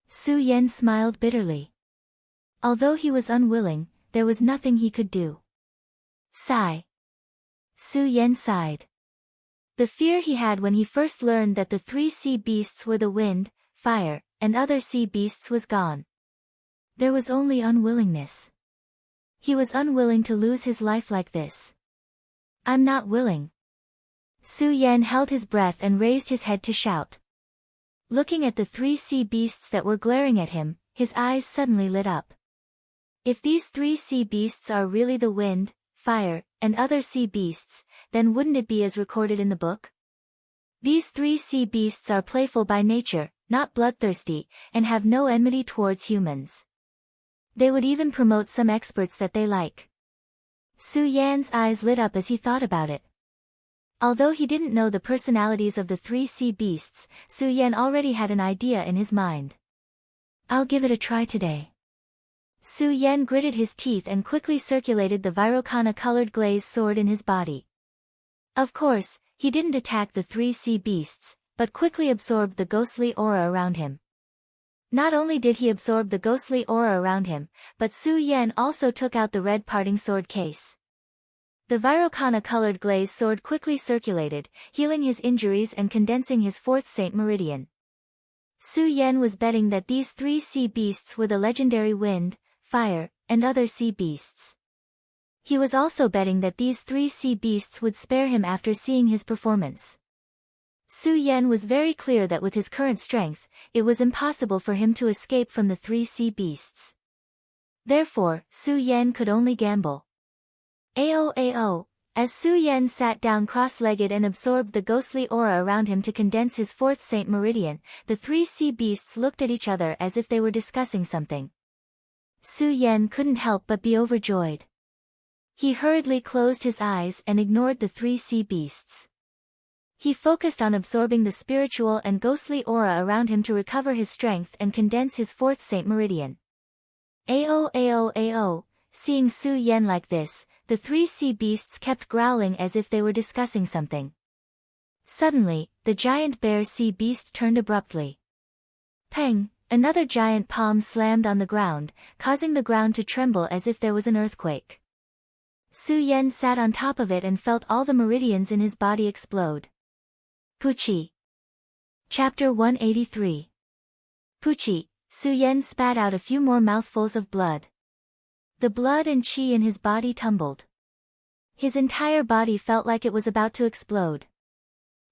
Speaker 1: Su Yan smiled bitterly. Although he was unwilling, there was nothing he could do. Sigh. Su Yan sighed. The fear he had when he first learned that the 3 sea beasts were the wind, fire, and other sea beasts was gone. There was only unwillingness. He was unwilling to lose his life like this. I'm not willing. Su Yan held his breath and raised his head to shout. Looking at the 3 sea beasts that were glaring at him, his eyes suddenly lit up. If these 3 sea beasts are really the wind, fire, and other sea beasts, then wouldn't it be as recorded in the book? These 3 sea beasts are playful by nature, not bloodthirsty, and have no enmity towards humans. They would even promote some experts that they like. Su Yan's eyes lit up as he thought about it. Although he didn't know the personalities of the 3 sea beasts, Su Yan already had an idea in his mind. I'll give it a try today. Su Yan gritted his teeth and quickly circulated the Virokana-colored glaze sword in his body. Of course, he didn't attack the 3 sea beasts, but quickly absorbed the ghostly aura around him. Not only did he absorb the ghostly aura around him, but Su Yan also took out the red parting sword case. The Virokana-colored glaze sword quickly circulated, healing his injuries and condensing his 4th Saint Meridian. Su Yan was betting that these 3 sea beasts were the legendary wind, fire, and other sea beasts. He was also betting that these 3 sea beasts would spare him after seeing his performance. Su Yan was very clear that with his current strength, it was impossible for him to escape from the 3 sea beasts. Therefore, Su Yan could only gamble. Ao. As Su Yan sat down cross-legged and absorbed the ghostly aura around him to condense his 4th Saint Meridian, the 3 sea beasts looked at each other as if they were discussing something. Su Yan couldn't help but be overjoyed. He hurriedly closed his eyes and ignored the 3 sea beasts. He focused on absorbing the spiritual and ghostly aura around him to recover his strength and condense his 4th Saint Meridian. Ao. Seeing Su Yan like this, the 3 sea beasts kept growling as if they were discussing something. Suddenly, the giant bear sea beast turned abruptly. Peng! Another giant palm slammed on the ground, causing the ground to tremble as if there was an earthquake. Su Yan sat on top of it and felt all the meridians in his body explode. Puchi. Chapter 183. Puchi. Su Yan spat out a few more mouthfuls of blood. The blood and qi in his body tumbled. His entire body felt like it was about to explode.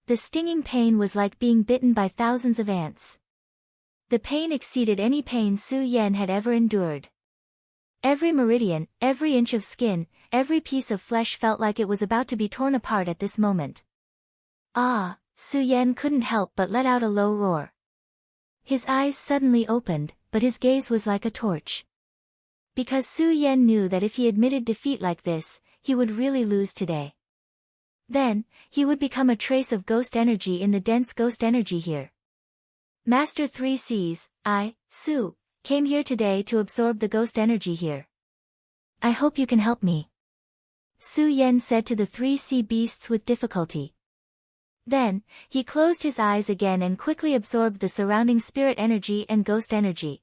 Speaker 1: The stinging pain was like being bitten by thousands of ants. The pain exceeded any pain Su Yan had ever endured. Every meridian, every inch of skin, every piece of flesh felt like it was about to be torn apart at this moment. Ah! Su Yan couldn't help but let out a low roar. His eyes suddenly opened, but his gaze was like a torch. Because Su Yan knew that if he admitted defeat like this, he would really lose today. Then, he would become a trace of ghost energy in the dense ghost energy here. Master 3 Seas, Su, came here today to absorb the ghost energy here. I hope you can help me. Su Yan said to the three sea beasts with difficulty. Then, he closed his eyes again and quickly absorbed the surrounding spirit energy and ghost energy.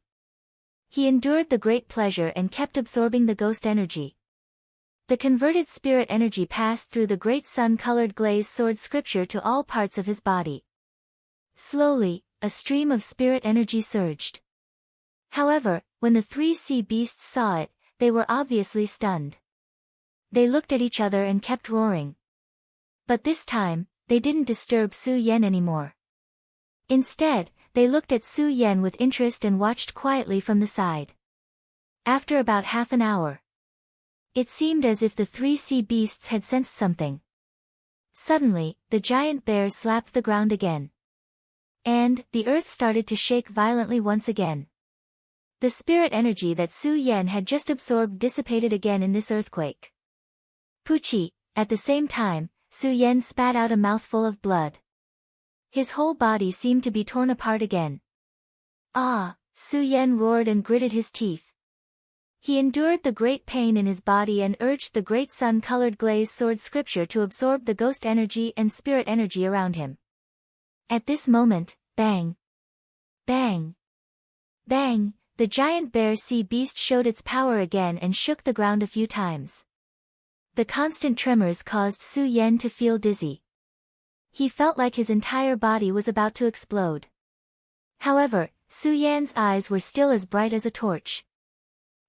Speaker 1: He endured the great pleasure and kept absorbing the ghost energy. The converted spirit energy passed through the great sun-colored glazed sword scripture to all parts of his body. Slowly, a stream of spirit energy surged. However, when the three sea beasts saw it, they were obviously stunned. They looked at each other and kept roaring. But this time, they didn't disturb Su Yan anymore. Instead, they looked at Su Yan with interest and watched quietly from the side. After about half an hour, it seemed as if the three sea beasts had sensed something. Suddenly, the giant bear slapped the ground again. And the earth started to shake violently once again. The spirit energy that Su Yan had just absorbed dissipated again in this earthquake. Puchi, at the same time, Su Yan spat out a mouthful of blood. His whole body seemed to be torn apart again. Ah! Su Yan roared and gritted his teeth. He endured the great pain in his body and urged the great sun-colored glazed sword scripture to absorb the ghost energy and spirit energy around him. At this moment, bang! Bang! Bang! The giant bear sea beast showed its power again and shook the ground a few times. The constant tremors caused Su Yan to feel dizzy. He felt like his entire body was about to explode. However, Su Yan's eyes were still as bright as a torch.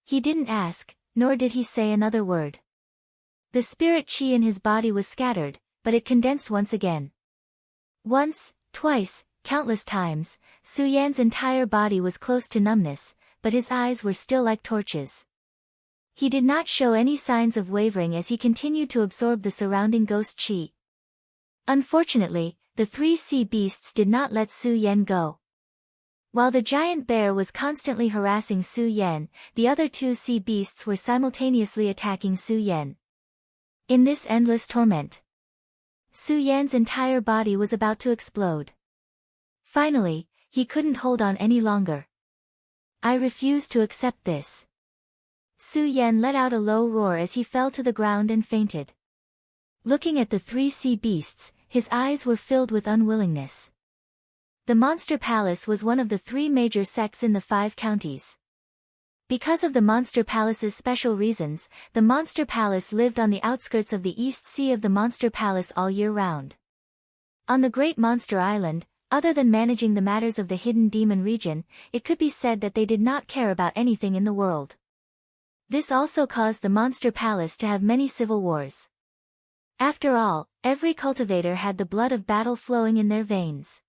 Speaker 1: He didn't ask, nor did he say another word. The spirit chi in his body was scattered, but it condensed once again. Once, twice, countless times, Su Yan's entire body was close to numbness, but his eyes were still like torches. He did not show any signs of wavering as he continued to absorb the surrounding ghost chi. Unfortunately, the three sea beasts did not let Su Yan go. While the giant bear was constantly harassing Su Yan, the other two sea beasts were simultaneously attacking Su Yan. In this endless torment, Su Yan's entire body was about to explode. Finally, he couldn't hold on any longer. I refuse to accept this. Su Yan let out a low roar as he fell to the ground and fainted. Looking at the three sea beasts, his eyes were filled with unwillingness. The Monster Palace was one of the three major sects in the 5 counties. Because of the Monster Palace's special reasons, the Monster Palace lived on the outskirts of the East Sea of the Monster Palace all year round. On the Great Monster Island, other than managing the matters of the Hidden Demon region, it could be said that they did not care about anything in the world. This also caused the Monster Palace to have many civil wars. After all, every cultivator had the blood of battle flowing in their veins.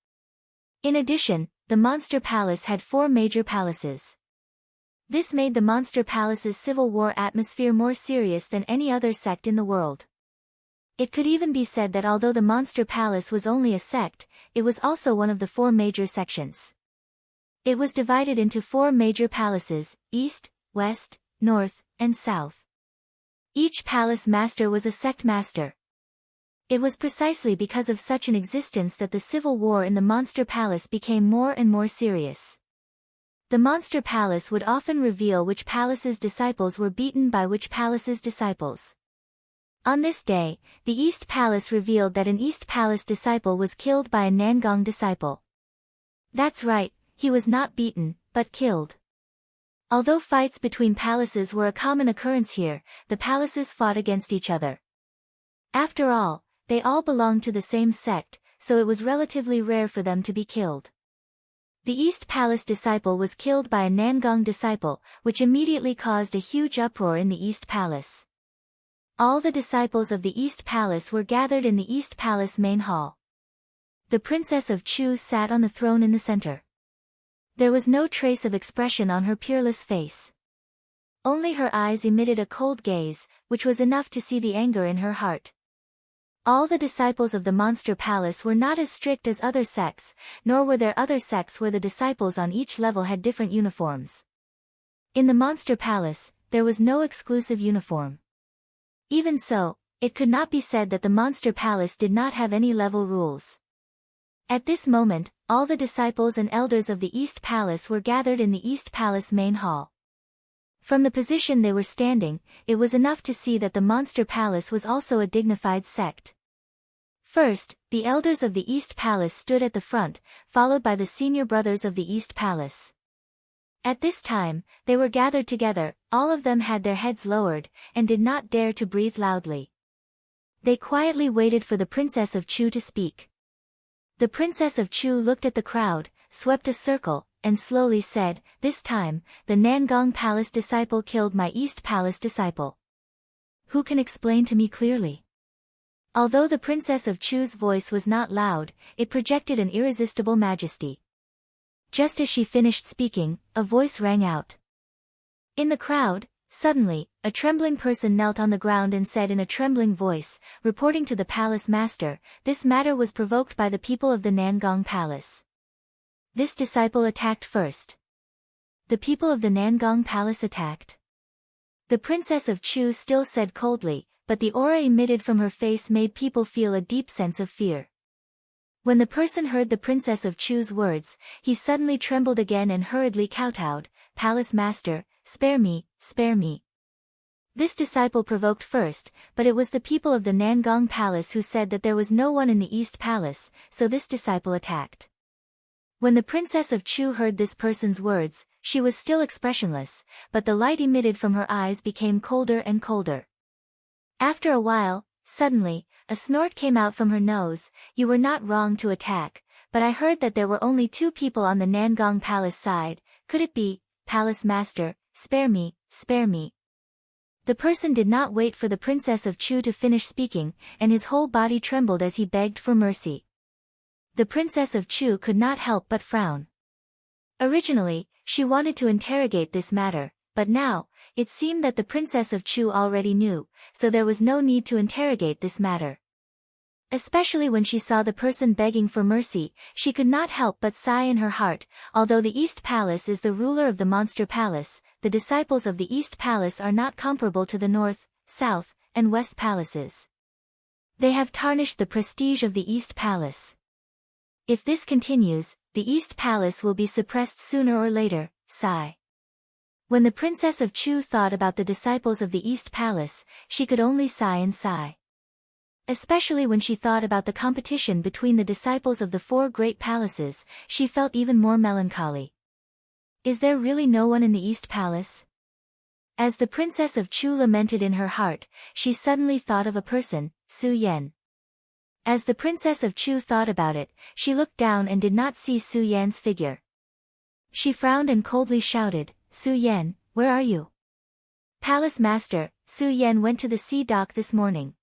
Speaker 1: In addition, the Monster Palace had 4 major palaces. This made the Monster Palace's civil war atmosphere more serious than any other sect in the world. It could even be said that although the Monster Palace was only a sect, it was also one of the 4 major sections. It was divided into 4 major palaces, East, West, North, and South. Each palace master was a sect master. It was precisely because of such an existence that the civil war in the Monster Palace became more and more serious. The Monster Palace would often reveal which palace's disciples were beaten by which palace's disciples. On this day, the East Palace revealed that an East Palace disciple was killed by a Nangong disciple. That's right, he was not beaten, but killed. Although fights between palaces were a common occurrence here, the palaces fought against each other. After all, they all belonged to the same sect, so it was relatively rare for them to be killed. The East Palace disciple was killed by a Nangong disciple, which immediately caused a huge uproar in the East Palace. All the disciples of the East Palace were gathered in the East Palace main hall. The Princess of Chu sat on the throne in the center. There was no trace of expression on her peerless face. Only her eyes emitted a cold gaze, which was enough to see the anger in her heart. All the disciples of the Monster Palace were not as strict as other sects, nor were there other sects where the disciples on each level had different uniforms. In the Monster Palace, there was no exclusive uniform. Even so, it could not be said that the Monster Palace did not have any level rules. At this moment, all the disciples and elders of the East Palace were gathered in the East Palace main hall. From the position they were standing, it was enough to see that the monster palace was also a dignified sect. First, the elders of the East Palace stood at the front, followed by the senior brothers of the East Palace. At this time, they were gathered together, all of them had their heads lowered, and did not dare to breathe loudly. They quietly waited for the Princess of Chu to speak. The Princess of Chu looked at the crowd, swept a circle, and slowly said, "This time, the Nangong Palace disciple killed my East Palace disciple. Who can explain to me clearly?" Although the Princess of Chu's voice was not loud, it projected an irresistible majesty. Just as she finished speaking, a voice rang out. In the crowd, suddenly, a trembling person knelt on the ground and said in a trembling voice, reporting to the palace master, "This matter was provoked by the people of the Nangong Palace. This disciple attacked first." The people of the Nangong Palace attacked? The Princess of Chu still said coldly, but the aura emitted from her face made people feel a deep sense of fear. When the person heard the Princess of Chu's words, he suddenly trembled again and hurriedly kowtowed, "Palace master, spare me, spare me." This disciple provoked first, but it was the people of the Nangong Palace who said that there was no one in the East Palace, so this disciple attacked. When the Princess of Chu heard this person's words, she was still expressionless, but the light emitted from her eyes became colder and colder. After a while, suddenly, a snort came out from her nose. "You were not wrong to attack, but I heard that there were only 2 people on the Nangong Palace side. Could it be, Palace Master, spare me, spare me?" The person did not wait for the Princess of Chu to finish speaking, and his whole body trembled as he begged for mercy. The Princess of Chu could not help but frown. Originally, she wanted to interrogate this matter, but now, it seemed that the Princess of Chu already knew, so there was no need to interrogate this matter. Especially when she saw the person begging for mercy, she could not help but sigh in her heart. Although the East Palace is the ruler of the Monster Palace, the disciples of the East Palace are not comparable to the North, South, and West Palaces. They have tarnished the prestige of the East Palace. If this continues, the East Palace will be suppressed sooner or later. Sigh. When the Princess of Chu thought about the disciples of the East Palace, she could only sigh and sigh. Especially when she thought about the competition between the disciples of the 4 great palaces, she felt even more melancholy. Is there really no one in the East Palace? As the Princess of Chu lamented in her heart, she suddenly thought of a person, Su Yan. As the Princess of Chu thought about it, she looked down and did not see Su Yan's figure. She frowned and coldly shouted, "Su Yan, where are you?" "Palace Master, Su Yan went to the sea dock this morning."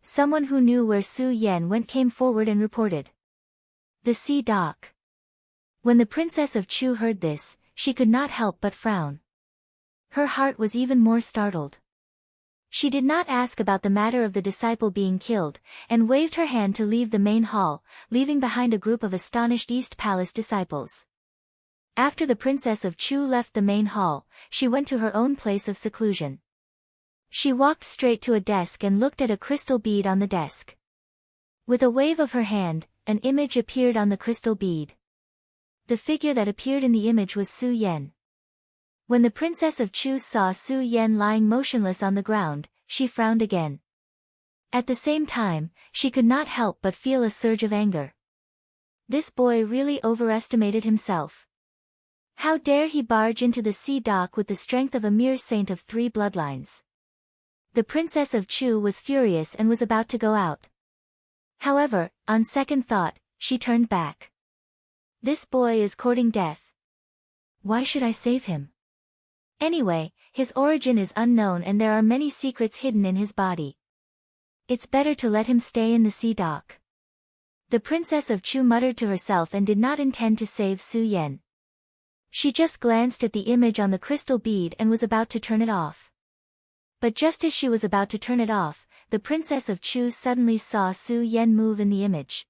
Speaker 1: Someone who knew where Su Yan went came forward and reported. The sea dock. When the Princess of Chu heard this, she could not help but frown. Her heart was even more startled. She did not ask about the matter of the disciple being killed, and waved her hand to leave the main hall, leaving behind a group of astonished East Palace disciples. After the Princess of Chu left the main hall, she went to her own place of seclusion. She walked straight to a desk and looked at a crystal bead on the desk. With a wave of her hand, an image appeared on the crystal bead. The figure that appeared in the image was Su Yan. When the Princess of Chu saw Su Yan lying motionless on the ground, she frowned again. At the same time, she could not help but feel a surge of anger. This boy really overestimated himself. How dare he barge into the sea dock with the strength of a mere saint of 3 bloodlines? The Princess of Chu was furious and was about to go out. However, on second thought, she turned back. This boy is courting death. Why should I save him? Anyway, his origin is unknown and there are many secrets hidden in his body. It's better to let him stay in the sea dock. The Princess of Chu muttered to herself and did not intend to save Su Yan. She just glanced at the image on the crystal bead and was about to turn it off. But just as she was about to turn it off, the Princess of Chu suddenly saw Su Yan move in the image.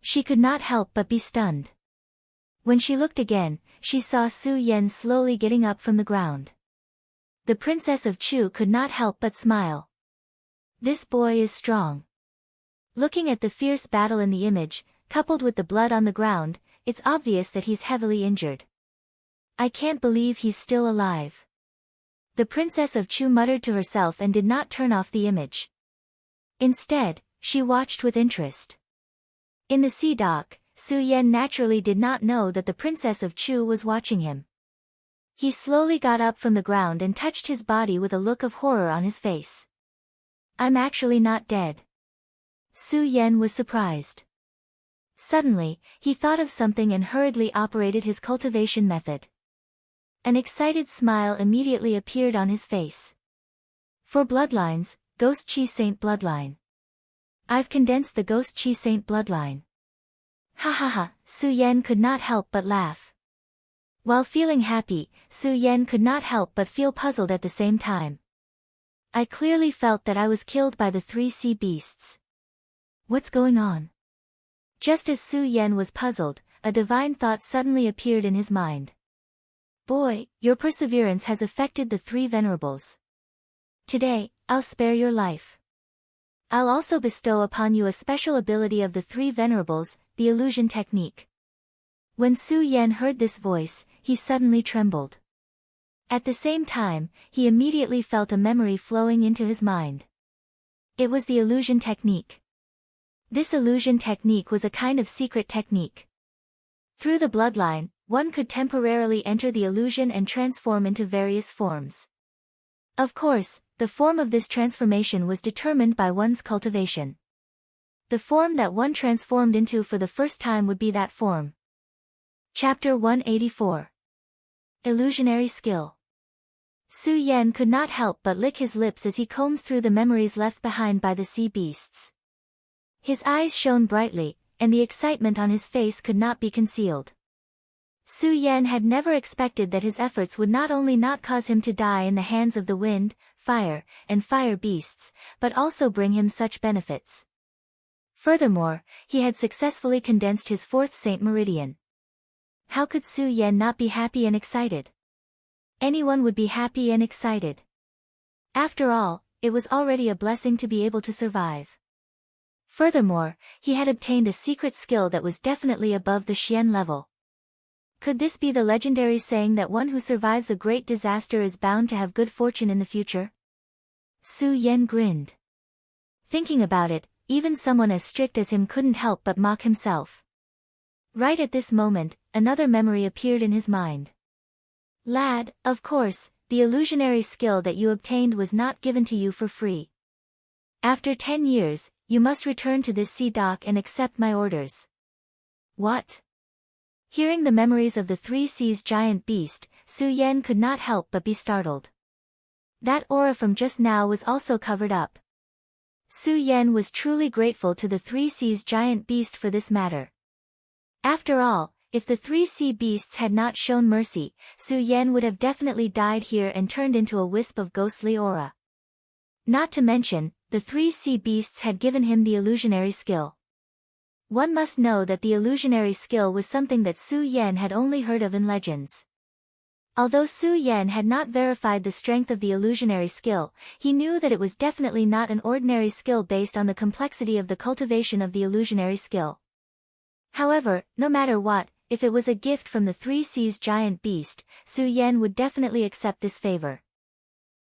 Speaker 1: She could not help but be stunned. When she looked again, she saw Su Yan slowly getting up from the ground. The Princess of Chu could not help but smile. This boy is strong. Looking at the fierce battle in the image, coupled with the blood on the ground, it's obvious that he's heavily injured. I can't believe he's still alive. The princess of Chu muttered to herself and did not turn off the image. Instead, she watched with interest. In the sea dock, Su Yan naturally did not know that the princess of Chu was watching him. He slowly got up from the ground and touched his body with a look of horror on his face. I'm actually not dead. Su Yan was surprised. Suddenly, he thought of something and hurriedly operated his cultivation method. An excited smile immediately appeared on his face. For bloodlines, Ghost Chi Saint bloodline. I've condensed the Ghost Chi Saint bloodline. Ha ha ha, Su Yan could not help but laugh. While feeling happy, Su Yan could not help but feel puzzled at the same time. I clearly felt that I was killed by the 3 sea beasts. What's going on? Just as Su Yan was puzzled, a divine thought suddenly appeared in his mind. Boy, your perseverance has affected the 3 venerables. Today, I'll spare your life. I'll also bestow upon you a special ability of the 3 venerables, the illusion technique. When Su Yan heard this voice, he suddenly trembled. At the same time, he immediately felt a memory flowing into his mind. It was the illusion technique. This illusion technique was a kind of secret technique. Through the bloodline, one could temporarily enter the illusion and transform into various forms. Of course, the form of this transformation was determined by one's cultivation. The form that one transformed into for the first time would be that form. Chapter 184. Illusionary Skill. Su Yan could not help but lick his lips as he combed through the memories left behind by the sea beasts. His eyes shone brightly, and the excitement on his face could not be concealed. Su Yan had never expected that his efforts would not only not cause him to die in the hands of the wind, fire, and fire beasts, but also bring him such benefits. Furthermore, he had successfully condensed his 4th Saint Meridian. How could Su Yan not be happy and excited? Anyone would be happy and excited. After all, it was already a blessing to be able to survive. Furthermore, he had obtained a secret skill that was definitely above the Xian level. Could this be the legendary saying that one who survives a great disaster is bound to have good fortune in the future? Su Yan grinned. Thinking about it, even someone as strict as him couldn't help but mock himself. Right at this moment, another memory appeared in his mind. Lad, of course, the illusionary skill that you obtained was not given to you for free. After 10 years, you must return to this sea dock and accept my orders. What? Hearing the memories of the 3 seas giant beast, Su Yan could not help but be startled. That aura from just now was also covered up. Su Yan was truly grateful to the 3 seas giant beast for this matter. After all, if the 3 sea beasts had not shown mercy, Su Yan would have definitely died here and turned into a wisp of ghostly aura. Not to mention, the 3 sea beasts had given him the illusionary skill. One must know that the illusionary skill was something that Su Yan had only heard of in legends. Although Su Yan had not verified the strength of the illusionary skill, he knew that it was definitely not an ordinary skill based on the complexity of the cultivation of the illusionary skill. However, no matter what, if it was a gift from the 3 seas giant beast, Su Yan would definitely accept this favor.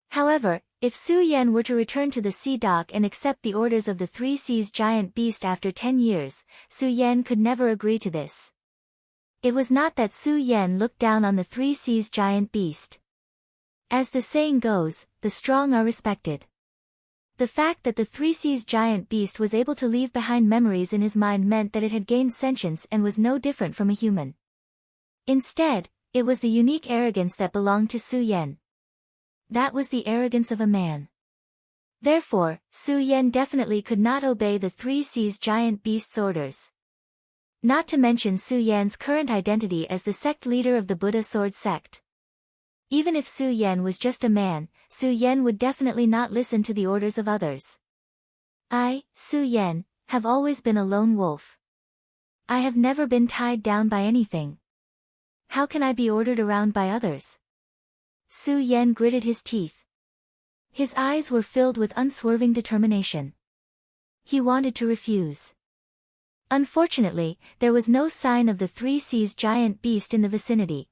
Speaker 1: However, if Su Yan were to return to the sea dock and accept the orders of the 3 seas giant beast after 10 years, Su Yan could never agree to this. It was not that Su Yan looked down on the 3 seas giant beast. As the saying goes, the strong are respected. The fact that the 3 seas giant beast was able to leave behind memories in his mind meant that it had gained sentience and was no different from a human. Instead, it was the unique arrogance that belonged to Su Yan. That was the arrogance of a man. Therefore, Su Yan definitely could not obey the 3 seas giant beast's orders. Not to mention Su Yan's current identity as the sect leader of the Buddha Sword sect. Even if Su Yan was just a man, Su Yan would definitely not listen to the orders of others. I, Su Yan, have always been a lone wolf. I have never been tied down by anything. How can I be ordered around by others? Su Yan gritted his teeth. His eyes were filled with unswerving determination. He wanted to refuse. Unfortunately, there was no sign of the 3 seas giant beast in the vicinity.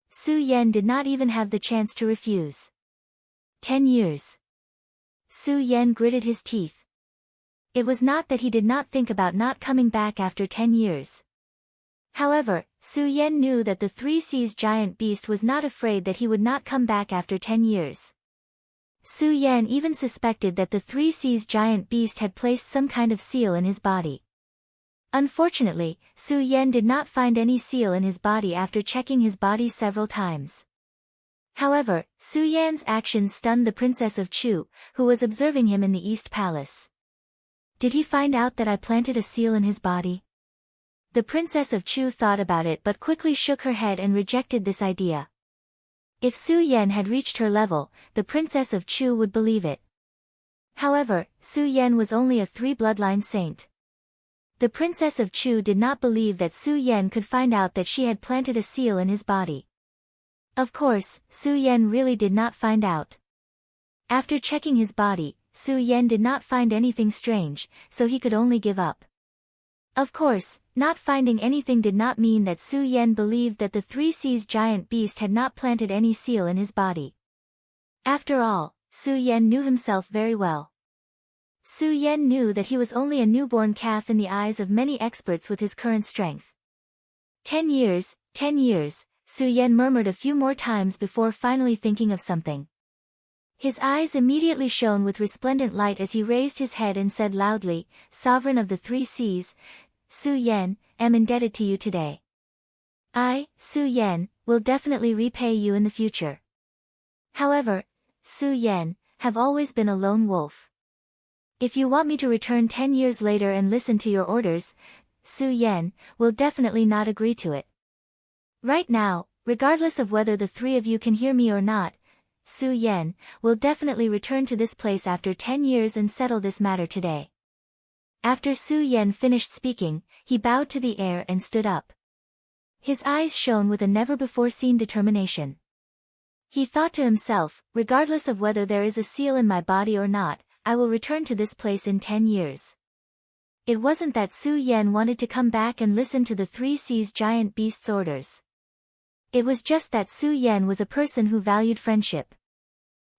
Speaker 1: Su Yan did not even have the chance to refuse. 10 years. Su Yan gritted his teeth. It was not that he did not think about not coming back after 10 years. However, Su Yan knew that the Three Seas giant beast was not afraid that he would not come back after 10 years. Su Yan even suspected that the Three Seas giant beast had placed some kind of seal in his body. Unfortunately, Su Yan did not find any seal in his body after checking his body several times. However, Su Yan's actions stunned the Princess of Chu, who was observing him in the East Palace. Did he find out that I planted a seal in his body? The Princess of Chu thought about it but quickly shook her head and rejected this idea. If Su Yan had reached her level, the Princess of Chu would believe it. However, Su Yan was only a 3-bloodline saint. The Princess of Chu did not believe that Su Yan could find out that she had planted a seal in his body. Of course, Su Yan really did not find out. After checking his body, Su Yan did not find anything strange, so he could only give up. Of course, not finding anything did not mean that Su Yan believed that the Three Seas giant beast had not planted any seal in his body. After all, Su Yan knew himself very well. Su Yan knew that he was only a newborn calf in the eyes of many experts with his current strength. 10 years, 10 years, Su Yan murmured a few more times before finally thinking of something. His eyes immediately shone with resplendent light as he raised his head and said loudly, "Sovereign of the Three Seas, Su Yan, am indebted to you today. I, Su Yan, will definitely repay you in the future. However, Su Yan, have always been a lone wolf. If you want me to return 10 years later and listen to your orders, Su Yan, will definitely not agree to it. Right now, regardless of whether the three of you can hear me or not, Su Yan, will definitely return to this place after 10 years and settle this matter today." After Su Yan finished speaking, he bowed to the air and stood up. His eyes shone with a never-before-seen determination. He thought to himself, regardless of whether there is a seal in my body or not, I will return to this place in 10 years. It wasn't that Su Yan wanted to come back and listen to the Three Seas giant beast's orders. It was just that Su Yan was a person who valued friendship.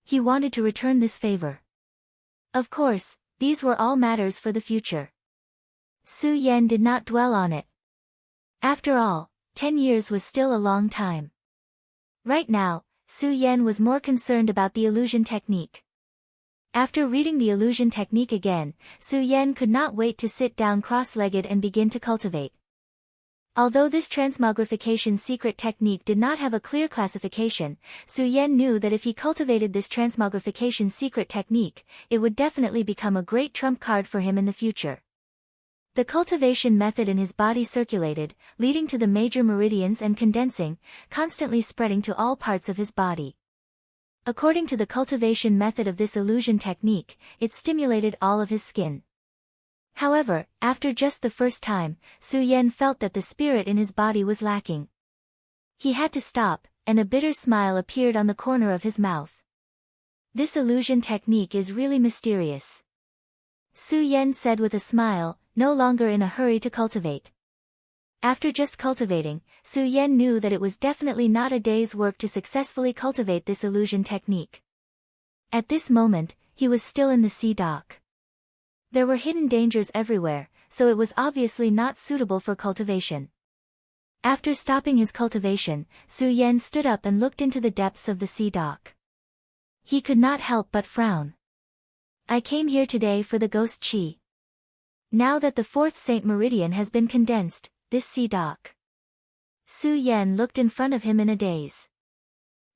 Speaker 1: He wanted to return this favor. Of course, these were all matters for the future. Su Yan did not dwell on it. After all, 10 years was still a long time. Right now, Su Yan was more concerned about the illusion technique. After reading the illusion technique again, Su Yan could not wait to sit down cross-legged and begin to cultivate. Although this transmogrification secret technique did not have a clear classification, Su Yan knew that if he cultivated this transmogrification secret technique, it would definitely become a great trump card for him in the future. The cultivation method in his body circulated, leading to the major meridians and condensing, constantly spreading to all parts of his body. According to the cultivation method of this illusion technique, it stimulated all of his skin. However, after just the first time, Su Yan felt that the spirit in his body was lacking. He had to stop, and a bitter smile appeared on the corner of his mouth. This illusion technique is really mysterious. Su Yan said with a smile, no longer in a hurry to cultivate. After just cultivating, Su Yan knew that it was definitely not a day's work to successfully cultivate this illusion technique. At this moment, he was still in the sea dock. There were hidden dangers everywhere, so it was obviously not suitable for cultivation. After stopping his cultivation, Su Yan stood up and looked into the depths of the sea dock. He could not help but frown. I came here today for the ghost chi. Now that the fourth Saint Meridian has been condensed, this sea dock. Su Yan looked in front of him in a daze.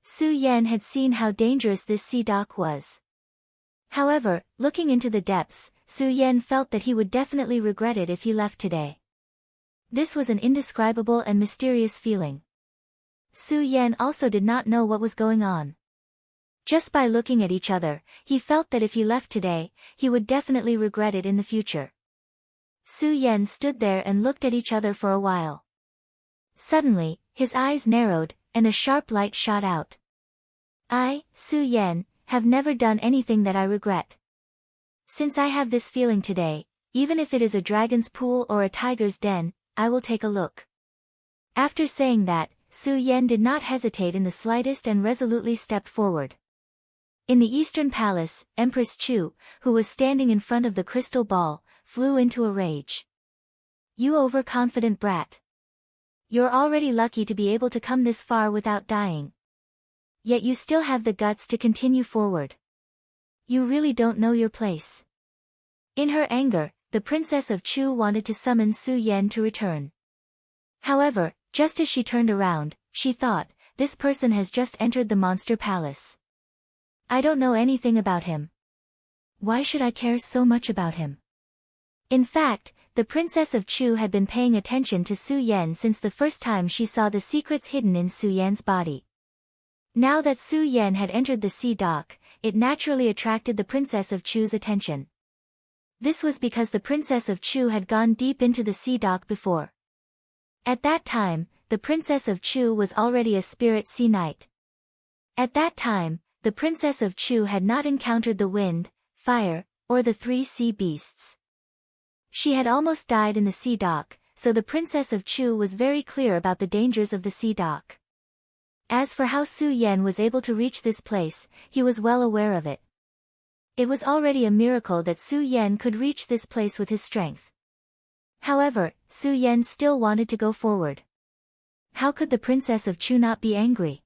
Speaker 1: Su Yan had seen how dangerous this sea dock was. However, looking into the depths, Su Yan felt that he would definitely regret it if he left today. This was an indescribable and mysterious feeling. Su Yan also did not know what was going on. Just by looking at each other, he felt that if he left today, he would definitely regret it in the future. Su Yan stood there and looked at each other for a while. Suddenly, his eyes narrowed, and a sharp light shot out. I, Su Yan, have never done anything that I regret. Since I have this feeling today, even if it is a dragon's pool or a tiger's den, I will take a look. After saying that, Su Yan did not hesitate in the slightest and resolutely stepped forward. In the Eastern Palace, Empress Chu, who was standing in front of the crystal ball, flew into a rage. You overconfident brat. You're already lucky to be able to come this far without dying. Yet you still have the guts to continue forward. You really don't know your place. In her anger, the Princess of Chu wanted to summon Su Yan to return. However, just as she turned around, she thought, this person has just entered the monster palace. I don't know anything about him. Why should I care so much about him? In fact, the Princess of Chu had been paying attention to Su Yan since the first time she saw the secrets hidden in Su Yan's body. Now that Su Yan had entered the sea dock, it naturally attracted the Princess of Chu's attention. This was because the Princess of Chu had gone deep into the sea dock before. At that time, the Princess of Chu was already a spirit sea knight. At that time, the Princess of Chu had not encountered the wind, fire, or the 3 sea beasts. She had almost died in the sea dock, so the Princess of Chu was very clear about the dangers of the sea dock. As for how Su Yan was able to reach this place, he was well aware of it. It was already a miracle that Su Yan could reach this place with his strength. However, Su Yan still wanted to go forward. How could the Princess of Chu not be angry?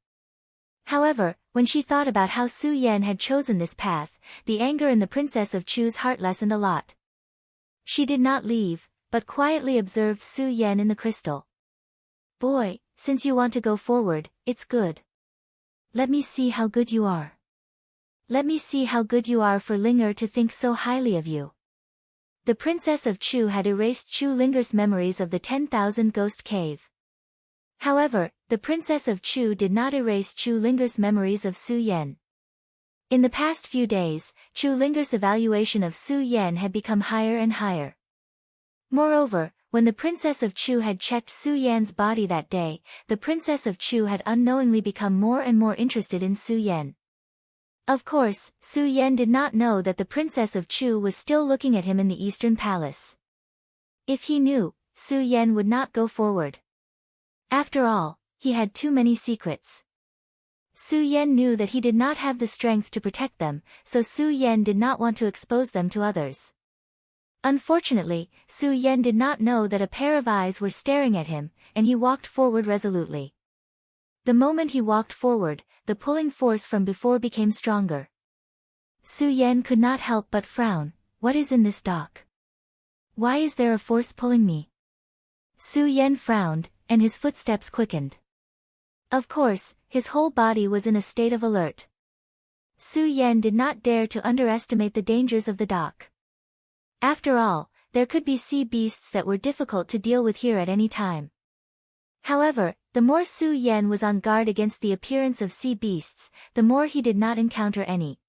Speaker 1: However, when she thought about how Su Yan had chosen this path, the anger in the Princess of Chu's heart lessened a lot. She did not leave, but quietly observed Su Yan in the crystal. Boy, since you want to go forward, it's good. Let me see how good you are. Let me see how good you are for Linger to think so highly of you. The Princess of Chu had erased Chu Linger's memories of the 10,000 Ghost Cave. However, the Princess of Chu did not erase Chu Linger's memories of Su Yan. In the past few days, Chu Linger's evaluation of Su Yan had become higher and higher. Moreover, when the Princess of Chu had checked Su Yan's body that day, the Princess of Chu had unknowingly become more and more interested in Su Yan. Of course, Su Yan did not know that the Princess of Chu was still looking at him in the Eastern Palace. If he knew, Su Yan would not go forward. After all, he had too many secrets. Su Yan knew that he did not have the strength to protect them, so Su Yan did not want to expose them to others. Unfortunately, Su Yan did not know that a pair of eyes were staring at him, and he walked forward resolutely. The moment he walked forward, the pulling force from before became stronger. Su Yan could not help but frown. What is in this dock? Why is there a force pulling me? Su Yan frowned, and his footsteps quickened. Of course, his whole body was in a state of alert. Su Yan did not dare to underestimate the dangers of the dock. After all, there could be sea beasts that were difficult to deal with here at any time. However, the more Su Yan was on guard against the appearance of sea beasts, the more he did not encounter any.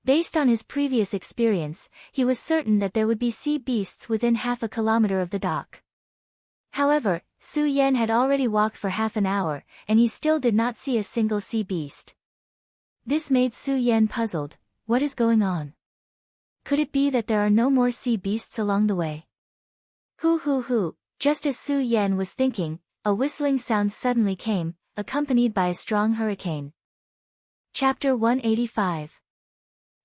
Speaker 1: Based on his previous experience, he was certain that there would be sea beasts within half a kilometer of the dock. However, Su Yan had already walked for half an hour, and he still did not see a single sea beast. This made Su Yan puzzled. What is going on? Could it be that there are no more sea beasts along the way? Hoo. Just as Su Yan was thinking, a whistling sound suddenly came, accompanied by a strong hurricane. Chapter 185.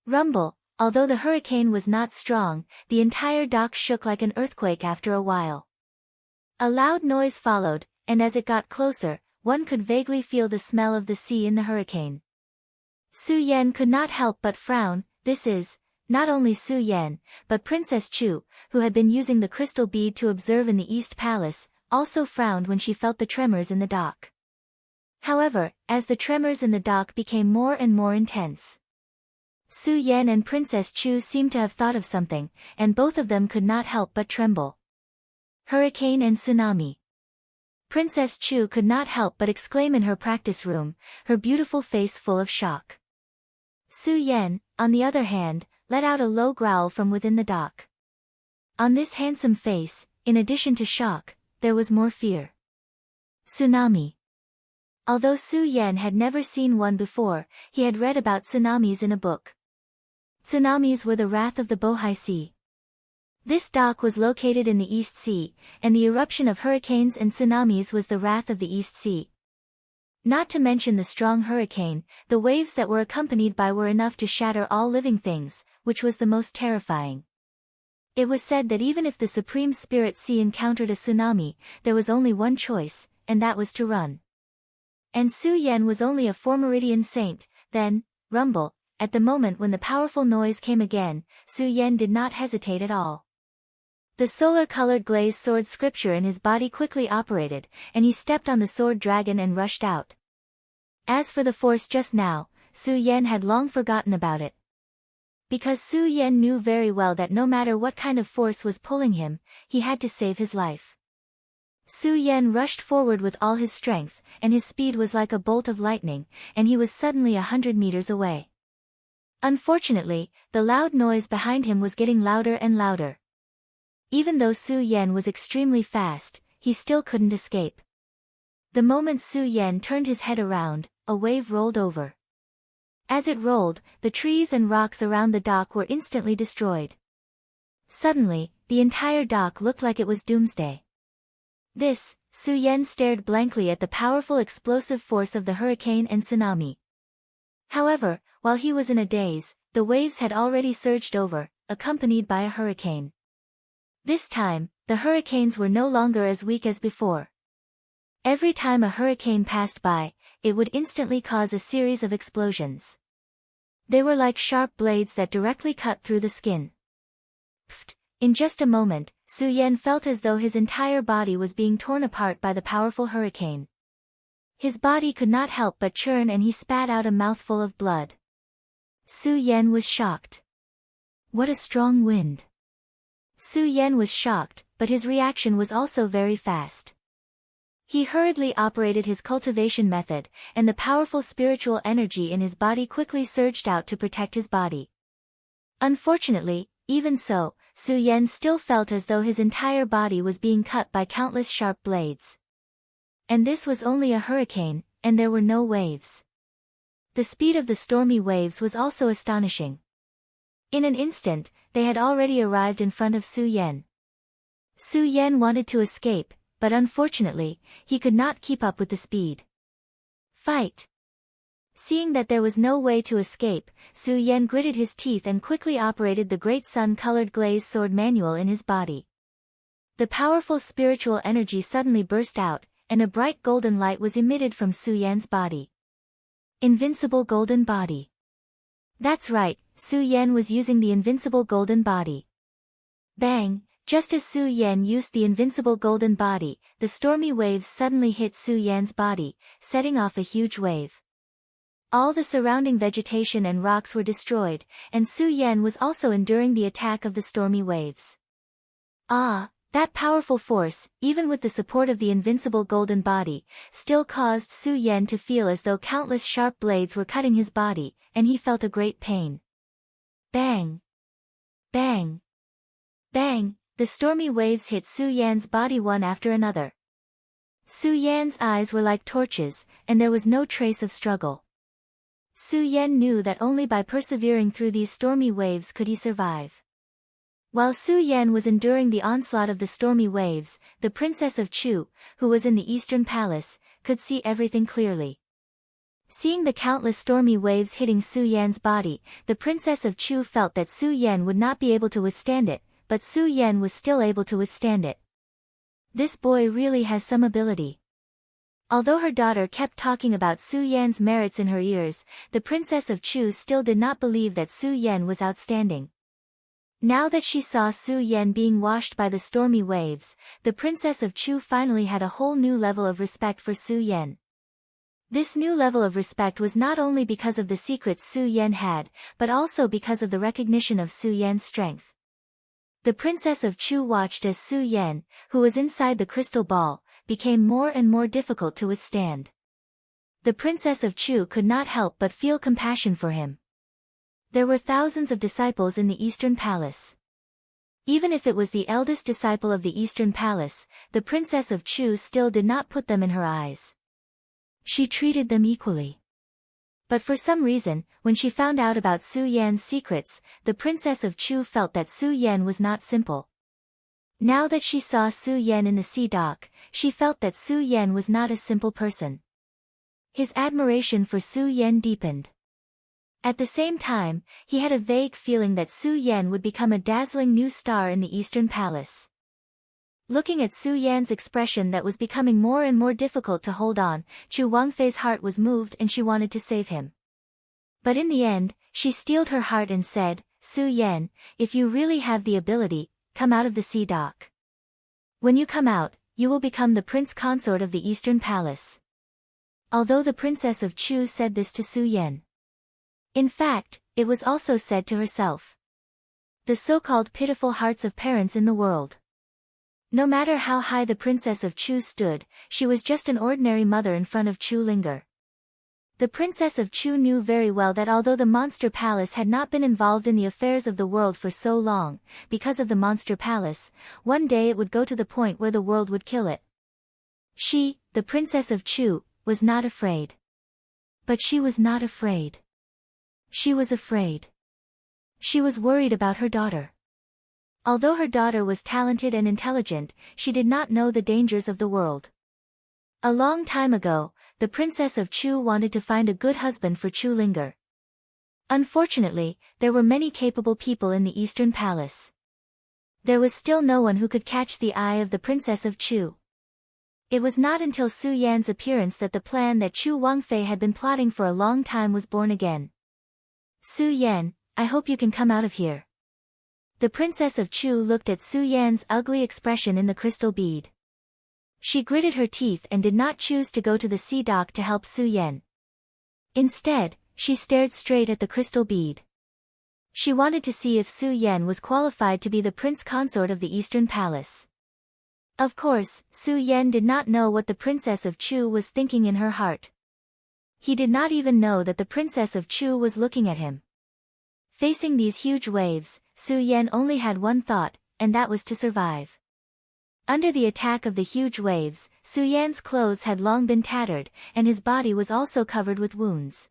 Speaker 1: Rumble. Although the hurricane was not strong, the entire dock shook like an earthquake after a while. A loud noise followed, and as it got closer, one could vaguely feel the smell of the sea in the hurricane. Su Yan could not help but frown. This is, not only Su Yan, but Princess Chu, who had been using the crystal bead to observe in the East Palace, also frowned when she felt the tremors in the dock. However, as the tremors in the dock became more and more intense, Su Yan and Princess Chu seemed to have thought of something, and both of them could not help but tremble. Hurricane and tsunami. Princess Chu could not help but exclaim in her practice room, her beautiful face full of shock. Su Yan, on the other hand, let out a low growl from within the dock. On this handsome face, in addition to shock, there was more fear. Tsunami. Although Su Yan had never seen one before, he had read about tsunamis in a book. Tsunamis were the wrath of the Bohai Sea. This dock was located in the East Sea, and the eruption of hurricanes and tsunamis was the wrath of the East Sea. Not to mention the strong hurricane, the waves that were accompanied by were enough to shatter all living things, which was the most terrifying. It was said that even if the Supreme Spirit Sea encountered a tsunami, there was only one choice, and that was to run. And Su Yan was only a Formeridian saint. Then, rumble, at the moment when the powerful noise came again, Su Yan did not hesitate at all. The solar-colored glazed sword scripture in his body quickly operated, and he stepped on the sword dragon and rushed out. As for the force just now, Su Yan had long forgotten about it. Because Su Yan knew very well that no matter what kind of force was pulling him, he had to save his life. Su Yan rushed forward with all his strength, and his speed was like a bolt of lightning, and he was suddenly 100 meters away. Unfortunately, the loud noise behind him was getting louder and louder. Even though Su Yan was extremely fast, he still couldn't escape. The moment Su Yan turned his head around, a wave rolled over. As it rolled, the trees and rocks around the dock were instantly destroyed. Suddenly, the entire dock looked like it was doomsday. Su Yan stared blankly at the powerful explosive force of the hurricane and tsunami. However, while he was in a daze, the waves had already surged over, accompanied by a hurricane. This time, the hurricanes were no longer as weak as before. Every time a hurricane passed by, it would instantly cause a series of explosions. They were like sharp blades that directly cut through the skin. Pfft! In just a moment, Su Yan felt as though his entire body was being torn apart by the powerful hurricane. His body could not help but churn and he spat out a mouthful of blood. Su Yan was shocked. What a strong wind! Su Yan was shocked, but his reaction was also very fast. He hurriedly operated his cultivation method, and the powerful spiritual energy in his body quickly surged out to protect his body. Unfortunately, even so, Su Yan still felt as though his entire body was being cut by countless sharp blades. And this was only a hurricane, and there were no waves. The speed of the stormy waves was also astonishing. In an instant, they had already arrived in front of Su Yan. Su Yan wanted to escape, but unfortunately, he could not keep up with the speed. Fight! Seeing that there was no way to escape, Su Yan gritted his teeth and quickly operated the great sun-colored glazed sword manual in his body. The powerful spiritual energy suddenly burst out, and a bright golden light was emitted from Su Yan's body. Invincible golden body. That's right, Su Yan was using the invincible golden body. Bang! Just as Su Yan used the invincible golden body, the stormy waves suddenly hit Su Yan's body, setting off a huge wave. All the surrounding vegetation and rocks were destroyed, and Su Yan was also enduring the attack of the stormy waves. Ah! That powerful force, even with the support of the invincible golden body, still caused Su Yan to feel as though countless sharp blades were cutting his body, and he felt a great pain. Bang! Bang! Bang! The stormy waves hit Su Yan's body one after another. Su Yan's eyes were like torches, and there was no trace of struggle. Su Yan knew that only by persevering through these stormy waves could he survive. While Su Yan was enduring the onslaught of the stormy waves, the Princess of Chu, who was in the Eastern Palace, could see everything clearly. Seeing the countless stormy waves hitting Su Yan's body, the Princess of Chu felt that Su Yan would not be able to withstand it, but Su Yan was still able to withstand it. This boy really has some ability. Although her daughter kept talking about Su Yan's merits in her ears, the Princess of Chu still did not believe that Su Yan was outstanding. Now that she saw Su Yan being washed by the stormy waves, the Princess of Chu finally had a whole new level of respect for Su Yan. This new level of respect was not only because of the secrets Su Yan had, but also because of the recognition of Su Yan's strength. The Princess of Chu watched as Su Yan, who was inside the crystal ball, became more and more difficult to withstand. The Princess of Chu could not help but feel compassion for him. There were thousands of disciples in the Eastern Palace. Even if it was the eldest disciple of the Eastern Palace, the Princess of Chu still did not put them in her eyes. She treated them equally. But for some reason, when she found out about Su Yan's secrets, the Princess of Chu felt that Su Yan was not simple. Now that she saw Su Yan in the sea dock, she felt that Su Yan was not a simple person. His admiration for Su Yan deepened. At the same time, he had a vague feeling that Su Yan would become a dazzling new star in the Eastern Palace. Looking at Su Yan's expression that was becoming more and more difficult to hold on, Chu Wangfei's heart was moved and she wanted to save him. But in the end, she steeled her heart and said, Su Yan, if you really have the ability, come out of the sea dock. When you come out, you will become the prince consort of the Eastern Palace. Although the princess of Chu said this to Su Yan. In fact, it was also said to herself. The so-called pitiful hearts of parents in the world. No matter how high the princess of Chu stood, she was just an ordinary mother in front of Chu Linger. The princess of Chu knew very well that although the monster palace had not been involved in the affairs of the world for so long, because of the monster palace, one day it would go to the point where the world would kill it. She, the princess of Chu, was not afraid. But she was not afraid. She was afraid. She was worried about her daughter. Although her daughter was talented and intelligent, she did not know the dangers of the world. A long time ago, the princess of Chu wanted to find a good husband for Chu Linger. Unfortunately, there were many capable people in the Eastern Palace. There was still no one who could catch the eye of the princess of Chu. It was not until Su Yan's appearance that the plan that Chu Wangfei had been plotting for a long time was born again. Su Yan, I hope you can come out of here. The princess of Chu looked at Su Yan's ugly expression in the crystal bead. She gritted her teeth and did not choose to go to the sea dock to help Su Yan. Instead, she stared straight at the crystal bead. She wanted to see if Su Yan was qualified to be the prince consort of the Eastern Palace. Of course, Su Yan did not know what the princess of Chu was thinking in her heart. He did not even know that the princess of Chu was looking at him. Facing these huge waves, Su Yan only had one thought, and that was to survive. Under the attack of the huge waves, Su Yan's clothes had long been tattered, and his body was also covered with wounds.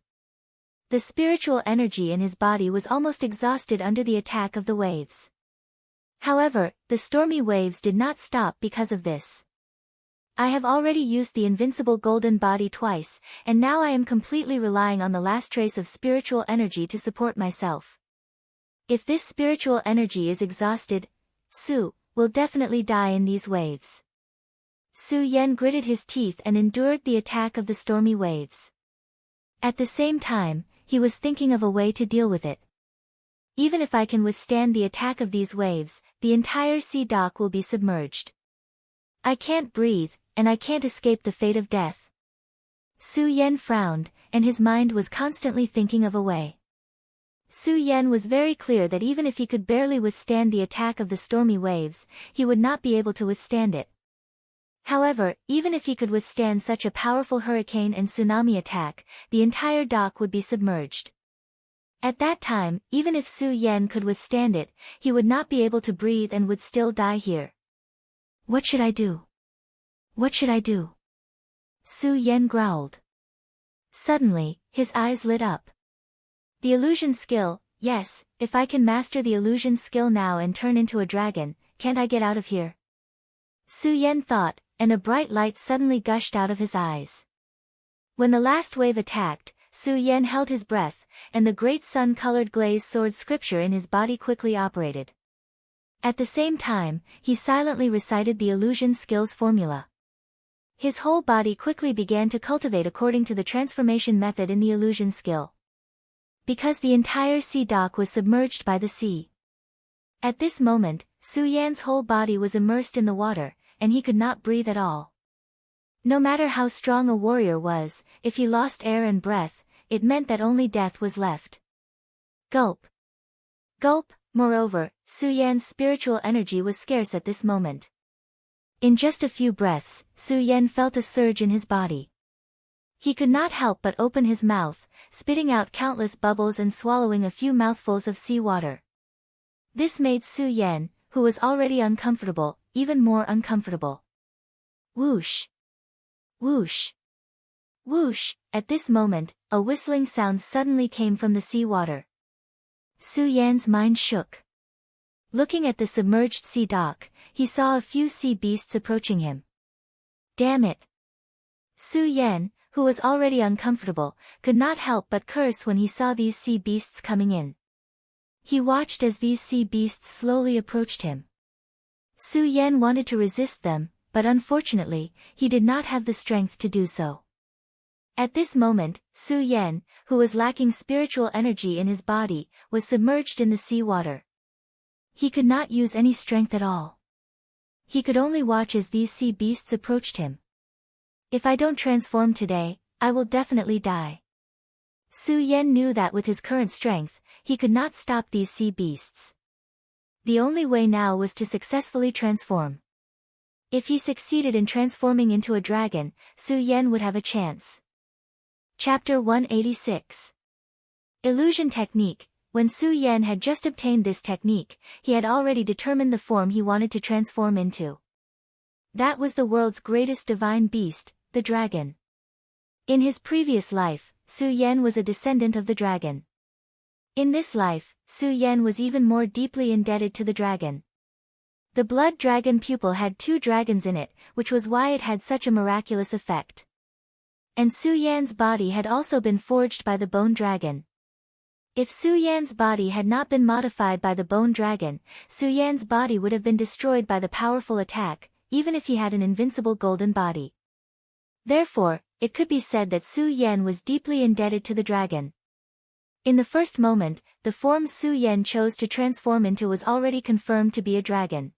Speaker 1: The spiritual energy in his body was almost exhausted under the attack of the waves. However, the stormy waves did not stop because of this. I have already used the invincible golden body twice, and now I am completely relying on the last trace of spiritual energy to support myself. If this spiritual energy is exhausted, Su will definitely die in these waves. Su Yan gritted his teeth and endured the attack of the stormy waves. At the same time, he was thinking of a way to deal with it. Even if I can withstand the attack of these waves, the entire sea dock will be submerged. I can't breathe, and I can't escape the fate of death. Su Yan frowned, and his mind was constantly thinking of a way. Su Yan was very clear that even if he could barely withstand the attack of the stormy waves, he would not be able to withstand it. However, even if he could withstand such a powerful hurricane and tsunami attack, the entire dock would be submerged. At that time, even if Su Yan could withstand it, he would not be able to breathe and would still die here. What should I do? What should I do? Su Yan growled. Suddenly, his eyes lit up. The illusion skill, yes, if I can master the illusion skill now and turn into a dragon, can't I get out of here? Su Yan thought, and a bright light suddenly gushed out of his eyes. When the last wave attacked, Su Yan held his breath, and the great sun-colored glazed sword scripture in his body quickly operated. At the same time, he silently recited the illusion skill's formula. His whole body quickly began to cultivate according to the transformation method in the illusion skill. Because the entire sea dock was submerged by the sea. At this moment, Su Yan's whole body was immersed in the water, and he could not breathe at all. No matter how strong a warrior was, if he lost air and breath, it meant that only death was left. Gulp. Gulp. Moreover, Su Yan's spiritual energy was scarce at this moment. In just a few breaths, Su Yan felt a surge in his body. He could not help but open his mouth, spitting out countless bubbles and swallowing a few mouthfuls of sea water. This made Su Yan, who was already uncomfortable, even more uncomfortable. Whoosh! Whoosh! Whoosh! At this moment, a whistling sound suddenly came from the sea water. Su Yan's mind shook. Looking at the submerged sea dock, he saw a few sea beasts approaching him. Damn it! Su Yan, who was already uncomfortable, could not help but curse when he saw these sea beasts coming in. He watched as these sea beasts slowly approached him. Su Yan wanted to resist them, but unfortunately, he did not have the strength to do so. At this moment, Su Yan, who was lacking spiritual energy in his body, was submerged in the sea water. He could not use any strength at all. He could only watch as these sea beasts approached him. If I don't transform today, I will definitely die. Su Yan knew that with his current strength, he could not stop these sea beasts. The only way now was to successfully transform. If he succeeded in transforming into a dragon, Su Yan would have a chance. Chapter 186. Illusion Technique. When Su Yan had just obtained this technique, he had already determined the form he wanted to transform into. That was the world's greatest divine beast, the dragon. In his previous life, Su Yan was a descendant of the dragon. In this life, Su Yan was even more deeply indebted to the dragon. The blood dragon pupil had 2 dragons in it, which was why it had such a miraculous effect. And Su Yan's body had also been forged by the bone dragon. If Su Yan's body had not been modified by the bone dragon, Su Yan's body would have been destroyed by the powerful attack, even if he had an invincible golden body. Therefore, it could be said that Su Yan was deeply indebted to the dragon. In the first moment, the form Su Yan chose to transform into was already confirmed to be a dragon.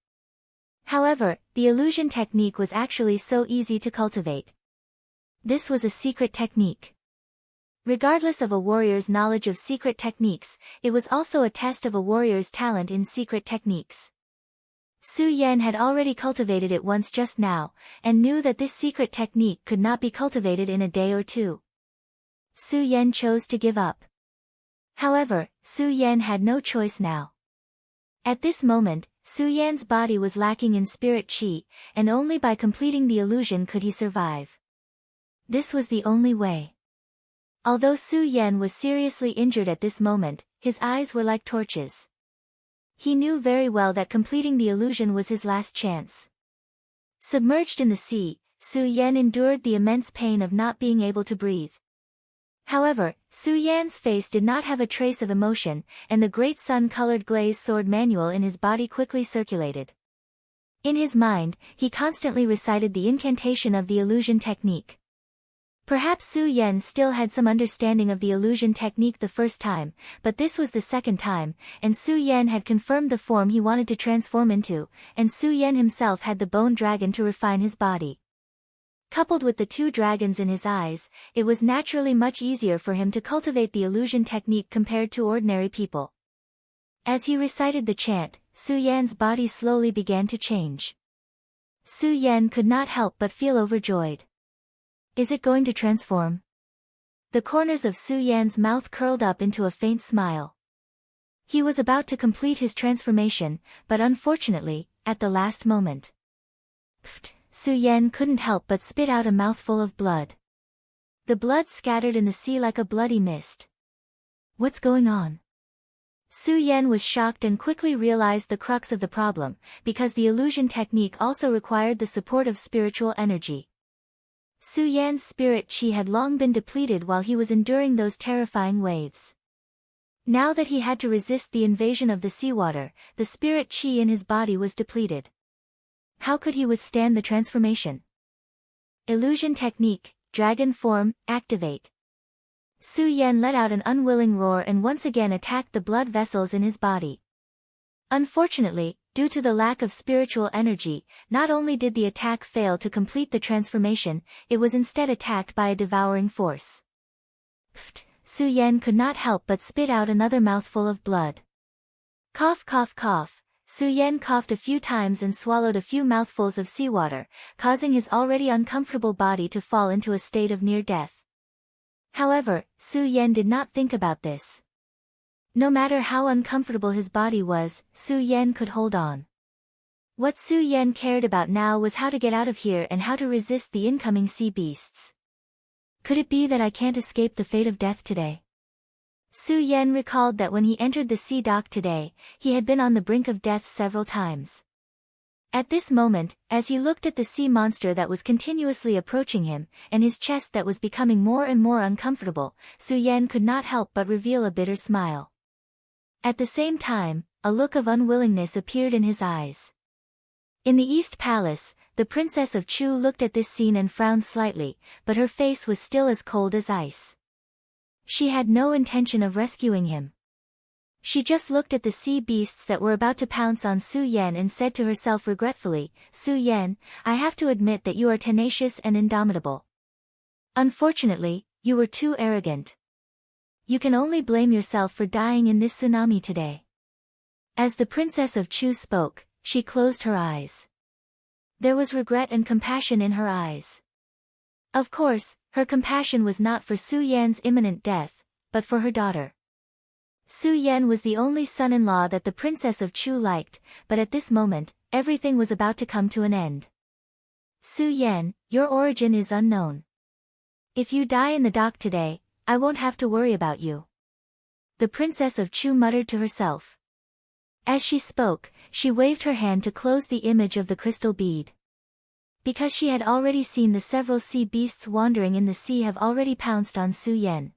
Speaker 1: However, the illusion technique was actually so easy to cultivate. This was a secret technique. Regardless of a warrior's knowledge of secret techniques, it was also a test of a warrior's talent in secret techniques. Su Yan had already cultivated it once just now, and knew that this secret technique could not be cultivated in a day or two. Su Yan chose to give up. However, Su Yan had no choice now. At this moment, Su Yan's body was lacking in spirit qi, and only by completing the illusion could he survive. This was the only way. Although Su Yan was seriously injured at this moment, his eyes were like torches. He knew very well that completing the illusion was his last chance. Submerged in the sea, Su Yan endured the immense pain of not being able to breathe. However, Su Yan's face did not have a trace of emotion, and the great sun-colored glaze sword manual in his body quickly circulated. In his mind, he constantly recited the incantation of the illusion technique. Perhaps Su Yan still had some understanding of the illusion technique the first time, but this was the second time, and Su Yan had confirmed the form he wanted to transform into, and Su Yan himself had the bone dragon to refine his body. Coupled with the 2 dragons in his eyes, it was naturally much easier for him to cultivate the illusion technique compared to ordinary people. As he recited the chant, Su Yan's body slowly began to change. Su Yan could not help but feel overjoyed. Is it going to transform? The corners of Su Yan's mouth curled up into a faint smile. He was about to complete his transformation, but unfortunately, at the last moment. Pfft, Su Yan couldn't help but spit out a mouthful of blood. The blood scattered in the sea like a bloody mist. What's going on? Su Yan was shocked and quickly realized the crux of the problem, because the illusion technique also required the support of spiritual energy. Su Yan's spirit qi had long been depleted while he was enduring those terrifying waves. Now that he had to resist the invasion of the seawater, the spirit qi in his body was depleted. How could he withstand the transformation? Illusion technique, dragon form, activate. Su Yan let out an unwilling roar and once again attacked the blood vessels in his body. Unfortunately, due to the lack of spiritual energy, not only did the attack fail to complete the transformation, it was instead attacked by a devouring force. Pfft, Su Yan could not help but spit out another mouthful of blood. Cough cough cough, Su Yan coughed a few times and swallowed a few mouthfuls of seawater, causing his already uncomfortable body to fall into a state of near death. However, Su Yan did not think about this. No matter how uncomfortable his body was, Su Yan could hold on. What Su Yan cared about now was how to get out of here and how to resist the incoming sea beasts. Could it be that I can't escape the fate of death today? Su Yan recalled that when he entered the sea dock today, he had been on the brink of death several times. At this moment, as he looked at the sea monster that was continuously approaching him, and his chest that was becoming more and more uncomfortable, Su Yan could not help but reveal a bitter smile. At the same time, a look of unwillingness appeared in his eyes. In the East Palace, the Princess of Chu looked at this scene and frowned slightly, but her face was still as cold as ice. She had no intention of rescuing him. She just looked at the sea beasts that were about to pounce on Su Yan and said to herself regretfully, "Su Yan, I have to admit that you are tenacious and indomitable. Unfortunately, you were too arrogant. You can only blame yourself for dying in this tsunami today." As the Princess of Chu spoke, she closed her eyes. There was regret and compassion in her eyes. Of course, her compassion was not for Su Yan's imminent death, but for her daughter. Su Yan was the only son-in-law that the Princess of Chu liked, but at this moment, everything was about to come to an end. "Su Yan, your origin is unknown. If you die in the dock today, I won't have to worry about you," the Princess of Chu muttered to herself. As she spoke, she waved her hand to close the image of the crystal bead. Because she had already seen the several sea beasts wandering in the sea have already pounced on Su Yan.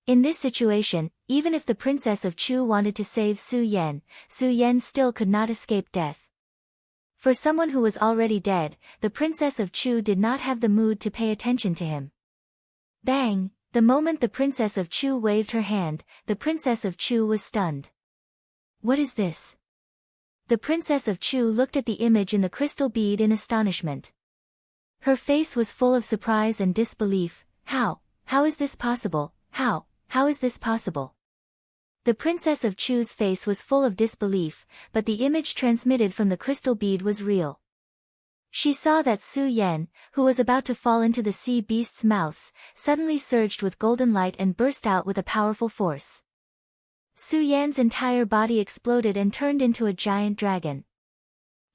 Speaker 1: In this situation, even if the Princess of Chu wanted to save Su Yan still could not escape death. For someone who was already dead, the Princess of Chu did not have the mood to pay attention to him. Bang! The moment the Princess of Chu waved her hand, the Princess of Chu was stunned. What is this? The Princess of Chu looked at the image in the crystal bead in astonishment. Her face was full of surprise and disbelief. How is this possible? How is this possible? The Princess of Chu's face was full of disbelief, but the image transmitted from the crystal bead was real. She saw that Su Yan, who was about to fall into the sea beasts' mouths, suddenly surged with golden light and burst out with a powerful force. Su Yan's entire body exploded and turned into a giant dragon.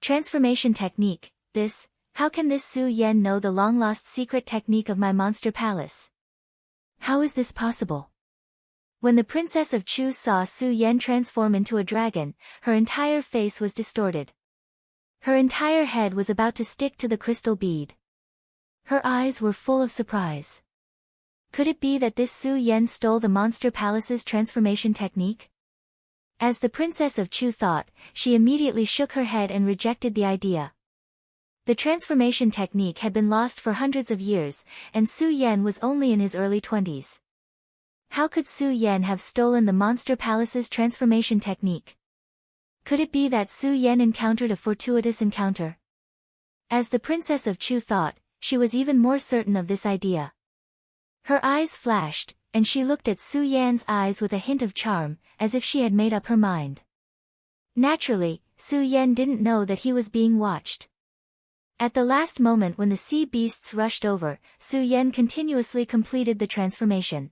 Speaker 1: Transformation technique, this, how can this Su Yan know the long-lost secret technique of my monster palace? How is this possible? When the Princess of Chu saw Su Yan transform into a dragon, her entire face was distorted. Her entire head was about to stick to the crystal bead. Her eyes were full of surprise. Could it be that this Su Yan stole the monster palace's transformation technique? As the Princess of Chu thought, she immediately shook her head and rejected the idea. The transformation technique had been lost for hundreds of years, and Su Yan was only in his early 20s. How could Su Yan have stolen the monster palace's transformation technique? Could it be that Su Yan encountered a fortuitous encounter? As the Princess of Chu thought, she was even more certain of this idea. Her eyes flashed, and she looked at Su Yan's eyes with a hint of charm, as if she had made up her mind. Naturally, Su Yan didn't know that he was being watched. At the last moment when the sea beasts rushed over, Su Yan continuously completed the transformation.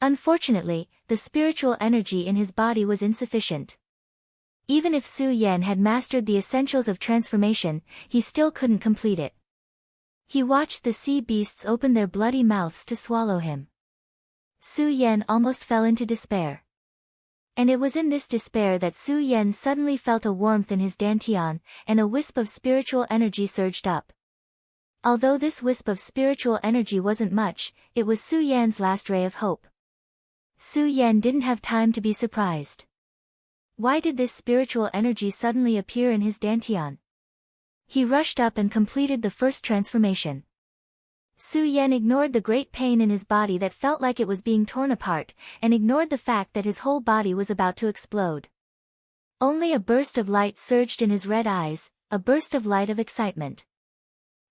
Speaker 1: Unfortunately, the spiritual energy in his body was insufficient. Even if Su Yan had mastered the essentials of transformation, he still couldn't complete it. He watched the sea beasts open their bloody mouths to swallow him. Su Yan almost fell into despair. And it was in this despair that Su Yan suddenly felt a warmth in his dantian, and a wisp of spiritual energy surged up. Although this wisp of spiritual energy wasn't much, it was Su Yan's last ray of hope. Su Yan didn't have time to be surprised. Why did this spiritual energy suddenly appear in his dantian? He rushed up and completed the first transformation. Su Yan ignored the great pain in his body that felt like it was being torn apart, and ignored the fact that his whole body was about to explode. Only a burst of light surged in his red eyes, a burst of light of excitement.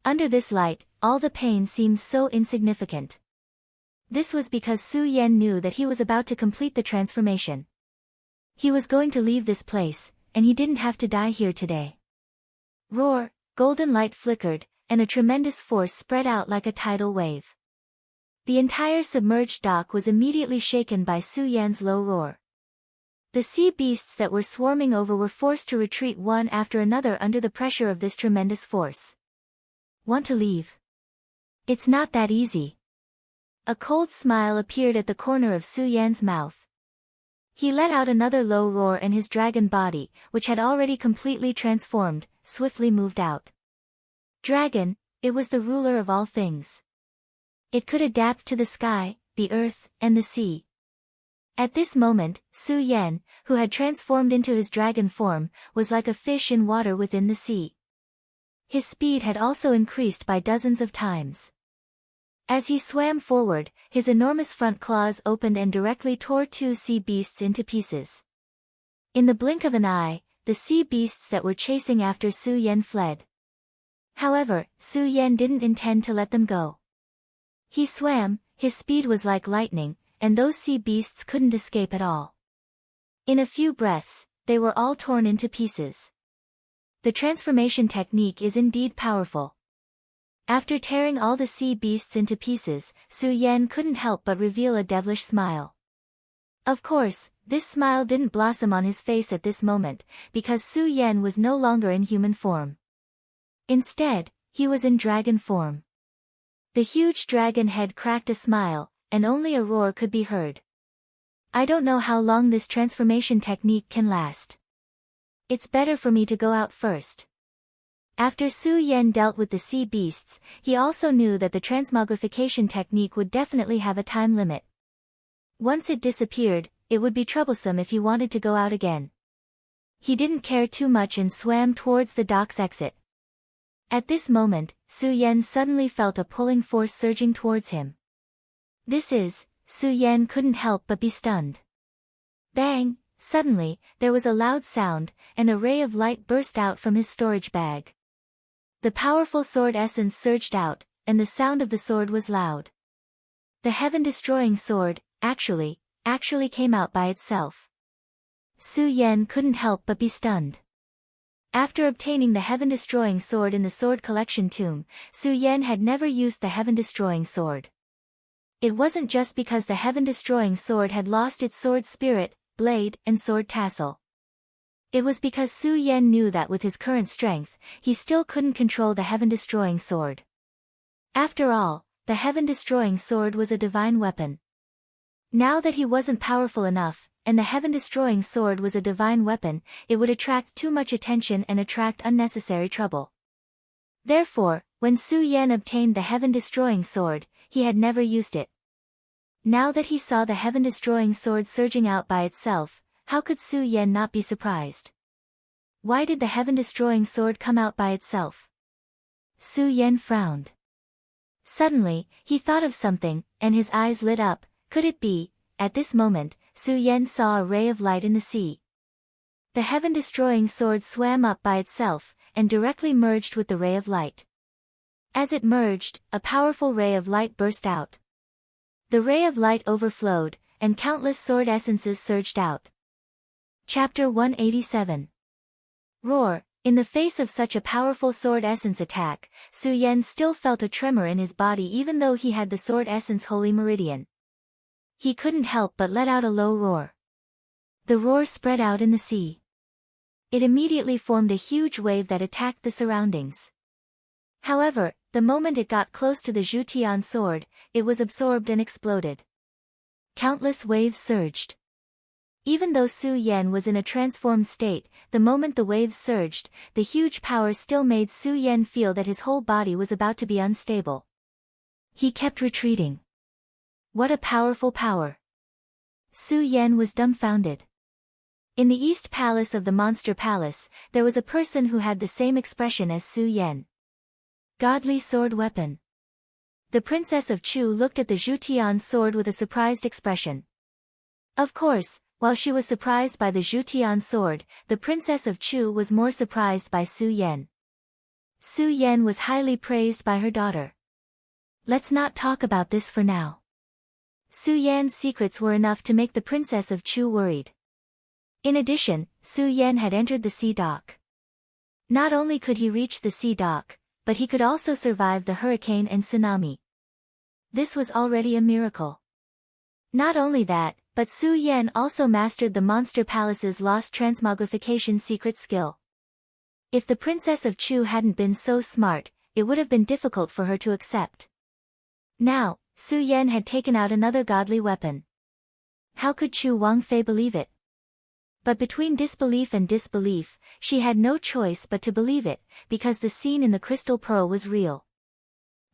Speaker 1: Under this light, all the pain seemed so insignificant. This was because Su Yan knew that he was about to complete the transformation. He was going to leave this place, and he didn't have to die here today. Roar, golden light flickered, and a tremendous force spread out like a tidal wave. The entire submerged dock was immediately shaken by Su Yan's low roar. The sea beasts that were swarming over were forced to retreat one after another under the pressure of this tremendous force. Want to leave? It's not that easy. A cold smile appeared at the corner of Su Yan's mouth. He let out another low roar and his dragon body, which had already completely transformed, swiftly moved out. Dragon, it was the ruler of all things. It could adapt to the sky, the earth, and the sea. At this moment, Su Yan, who had transformed into his dragon form, was like a fish in water within the sea. His speed had also increased by dozens of times. As he swam forward, his enormous front claws opened and directly tore two sea beasts into pieces. In the blink of an eye, the sea beasts that were chasing after Su Yan fled. However, Su Yan didn't intend to let them go. He swam, his speed was like lightning, and those sea beasts couldn't escape at all. In a few breaths, they were all torn into pieces. The transformation technique is indeed powerful. After tearing all the sea beasts into pieces, Su Yan couldn't help but reveal a devilish smile. Of course, this smile didn't blossom on his face at this moment, because Su Yan was no longer in human form. Instead, he was in dragon form. The huge dragon head cracked a smile, and only a roar could be heard. I don't know how long this transformation technique can last. It's better for me to go out first. After Su Yan dealt with the sea beasts, he also knew that the transmogrification technique would definitely have a time limit. Once it disappeared, it would be troublesome if he wanted to go out again. He didn't care too much and swam towards the dock's exit. At this moment, Su Yan suddenly felt a pulling force surging towards him. Su Yan couldn't help but be stunned. Bang! Suddenly, there was a loud sound, and a ray of light burst out from his storage bag. The powerful sword essence surged out, and the sound of the sword was loud. The heaven-destroying sword, actually came out by itself. Su Yan couldn't help but be stunned. After obtaining the heaven-destroying sword in the sword collection tomb, Su Yan had never used the heaven-destroying sword. It wasn't just because the heaven-destroying sword had lost its sword spirit, blade, and sword tassel. It was because Su Yan knew that with his current strength, he still couldn't control the heaven-destroying sword. After all, the heaven-destroying sword was a divine weapon. Now that he wasn't powerful enough, and the heaven-destroying sword was a divine weapon, it would attract too much attention and attract unnecessary trouble. Therefore, when Su Yan obtained the heaven-destroying sword, he had never used it. Now that he saw the heaven-destroying sword surging out by itself, how could Su Yan not be surprised? Why did the heaven-destroying sword come out by itself? Su Yan frowned. Suddenly, he thought of something, and his eyes lit up. Could it be? At this moment, Su Yan saw a ray of light in the sea. The heaven-destroying sword swam up by itself, and directly merged with the ray of light. As it merged, a powerful ray of light burst out. The ray of light overflowed, and countless sword essences surged out. Chapter 187. Roar. In the face of such a powerful sword essence attack, Su Yan still felt a tremor in his body even though he had the sword essence holy meridian. He couldn't help but let out a low roar. The roar spread out in the sea. It immediately formed a huge wave that attacked the surroundings. However, the moment it got close to the Zhutian sword, it was absorbed and exploded. Countless waves surged. Even though Su Yan was in a transformed state, the moment the waves surged, the huge power still made Su Yan feel that his whole body was about to be unstable. He kept retreating. What a powerful power! Su Yan was dumbfounded. In the East Palace of the Monster Palace, there was a person who had the same expression as Su Yan. Godly sword weapon. The Princess of Chu looked at the Zhutian sword with a surprised expression. Of course, while she was surprised by the Zhutian sword, the Princess of Chu was more surprised by Su Yan. Su Yan was highly praised by her daughter. Let's not talk about this for now. Su Yan's secrets were enough to make the Princess of Chu worried. In addition, Su Yan had entered the sea dock. Not only could he reach the sea dock, but he could also survive the hurricane and tsunami. This was already a miracle. Not only that, but Su Yan also mastered the Monster Palace's lost transmogrification secret skill. If the Princess of Chu hadn't been so smart, it would have been difficult for her to accept. Now, Su Yan had taken out another godly weapon. How could Chu Wangfei believe it? But between disbelief and disbelief, she had no choice but to believe it, because the scene in the crystal pearl was real.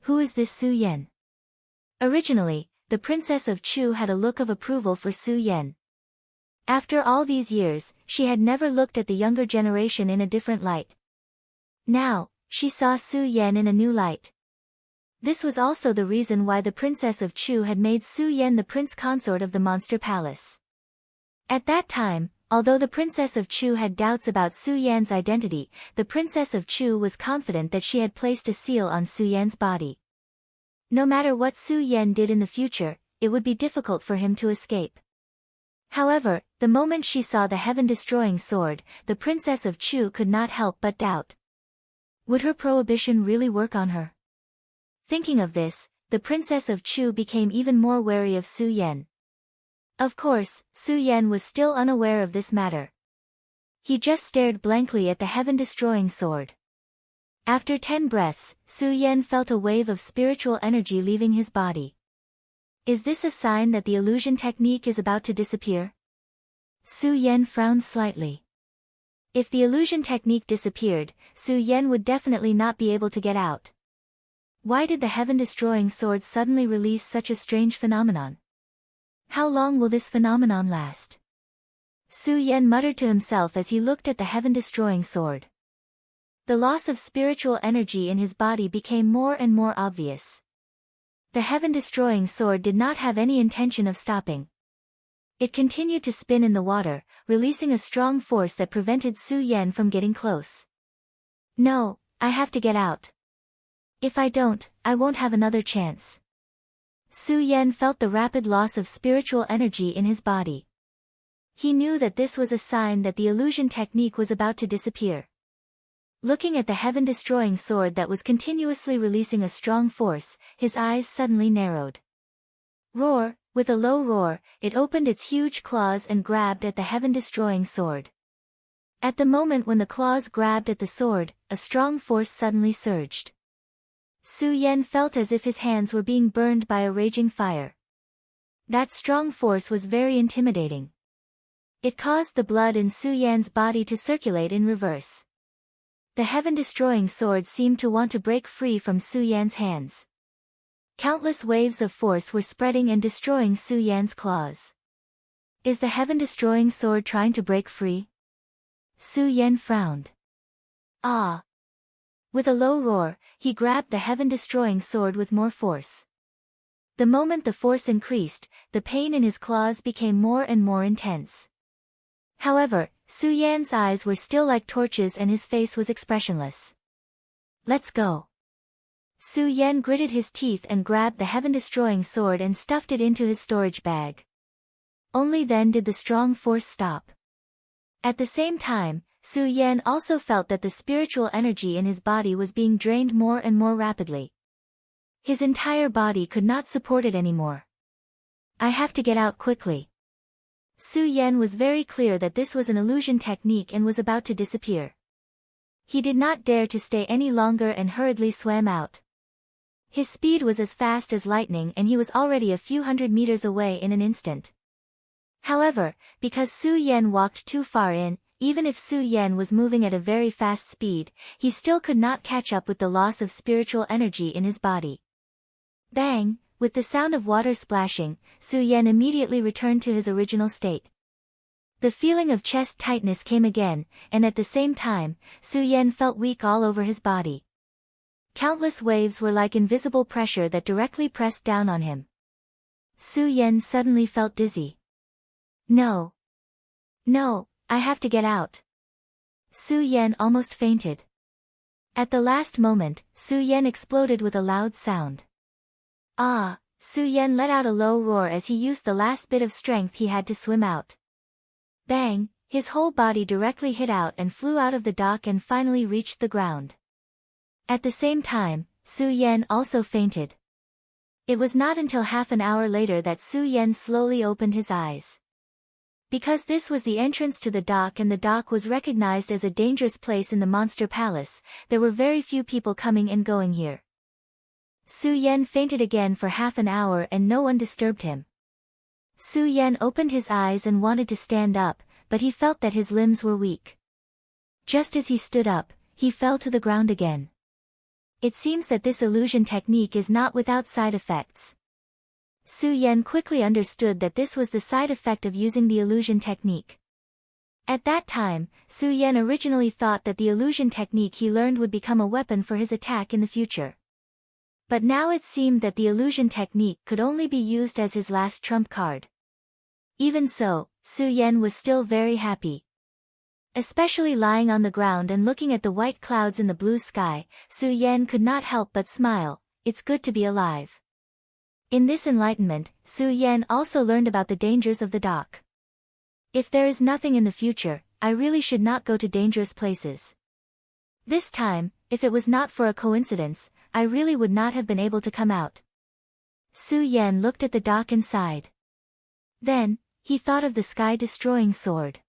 Speaker 1: Who is this Su Yan? Originally, the Princess of Chu had a look of approval for Su Yan. After all these years, she had never looked at the younger generation in a different light. Now, she saw Su Yan in a new light. This was also the reason why the Princess of Chu had made Su Yan the prince consort of the Monster Palace. At that time, although the Princess of Chu had doubts about Su Yan's identity, the Princess of Chu was confident that she had placed a seal on Su Yan's body. No matter what Su Yan did in the future, it would be difficult for him to escape. However, the moment she saw the heaven-destroying sword, the Princess of Chu could not help but doubt. Would her prohibition really work on her? Thinking of this, the Princess of Chu became even more wary of Su Yan. Of course, Su Yan was still unaware of this matter. He just stared blankly at the heaven-destroying sword. After 10 breaths, Su Yan felt a wave of spiritual energy leaving his body. Is this a sign that the illusion technique is about to disappear? Su Yan frowned slightly. If the illusion technique disappeared, Su Yan would definitely not be able to get out. Why did the heaven-destroying sword suddenly release such a strange phenomenon? How long will this phenomenon last? Su Yan muttered to himself as he looked at the heaven-destroying sword. The loss of spiritual energy in his body became more and more obvious. The heaven-destroying sword did not have any intention of stopping. It continued to spin in the water, releasing a strong force that prevented Su Yan from getting close. No, I have to get out. If I don't, I won't have another chance. Su Yan felt the rapid loss of spiritual energy in his body. He knew that this was a sign that the illusion technique was about to disappear. Looking at the heaven-destroying sword that was continuously releasing a strong force, his eyes suddenly narrowed. Roar! With a low roar, it opened its huge claws and grabbed at the heaven-destroying sword. At the moment when the claws grabbed at the sword, a strong force suddenly surged. Su Yan felt as if his hands were being burned by a raging fire. That strong force was very intimidating. It caused the blood in Su Yan's body to circulate in reverse. The heaven-destroying sword seemed to want to break free from Su Yan's hands. Countless waves of force were spreading and destroying Su Yan's claws. Is the heaven-destroying sword trying to break free? Su Yan frowned. Ah! With a low roar, he grabbed the heaven-destroying sword with more force. The moment the force increased, the pain in his claws became more and more intense. However, Su Yan's eyes were still like torches and his face was expressionless. Let's go. Su Yan gritted his teeth and grabbed the heaven-destroying sword and stuffed it into his storage bag. Only then did the strong force stop. At the same time, Su Yan also felt that the spiritual energy in his body was being drained more and more rapidly. His entire body could not support it anymore. I have to get out quickly. Su Yan was very clear that this was an illusion technique and was about to disappear. He did not dare to stay any longer and hurriedly swam out. His speed was as fast as lightning and he was already a few hundred meters away in an instant. However, because Su Yan walked too far in, even if Su Yan was moving at a very fast speed, he still could not catch up with the loss of spiritual energy in his body. Bang! With the sound of water splashing, Su Yan immediately returned to his original state. The feeling of chest tightness came again, and at the same time, Su Yan felt weak all over his body. Countless waves were like invisible pressure that directly pressed down on him. Su Yan suddenly felt dizzy. No! No! I have to get out. Su Yan almost fainted. At the last moment, Su Yan exploded with a loud sound. Ah! Su Yan let out a low roar as he used the last bit of strength he had to swim out. Bang! His whole body directly hit out and flew out of the dock and finally reached the ground. At the same time, Su Yan also fainted. It was not until half an hour later that Su Yan slowly opened his eyes. Because this was the entrance to the dock and the dock was recognized as a dangerous place in the Monster Palace, there were very few people coming and going here. Su Yan fainted again for half an hour and no one disturbed him. Su Yan opened his eyes and wanted to stand up, but he felt that his limbs were weak. Just as he stood up, he fell to the ground again. It seems that this illusion technique is not without side effects. Su Yan quickly understood that this was the side effect of using the illusion technique. At that time, Su Yan originally thought that the illusion technique he learned would become a weapon for his attack in the future. But now it seemed that the illusion technique could only be used as his last trump card. Even so, Su Yan was still very happy. Especially lying on the ground and looking at the white clouds in the blue sky, Su Yan could not help but smile. It's good to be alive. In this enlightenment, Su Yan also learned about the dangers of the dock. If there is nothing in the future, I really should not go to dangerous places. This time, if it was not for a coincidence, I really would not have been able to come out. Su Yan looked at the dock and sighed. Then, he thought of the sky-destroying sword.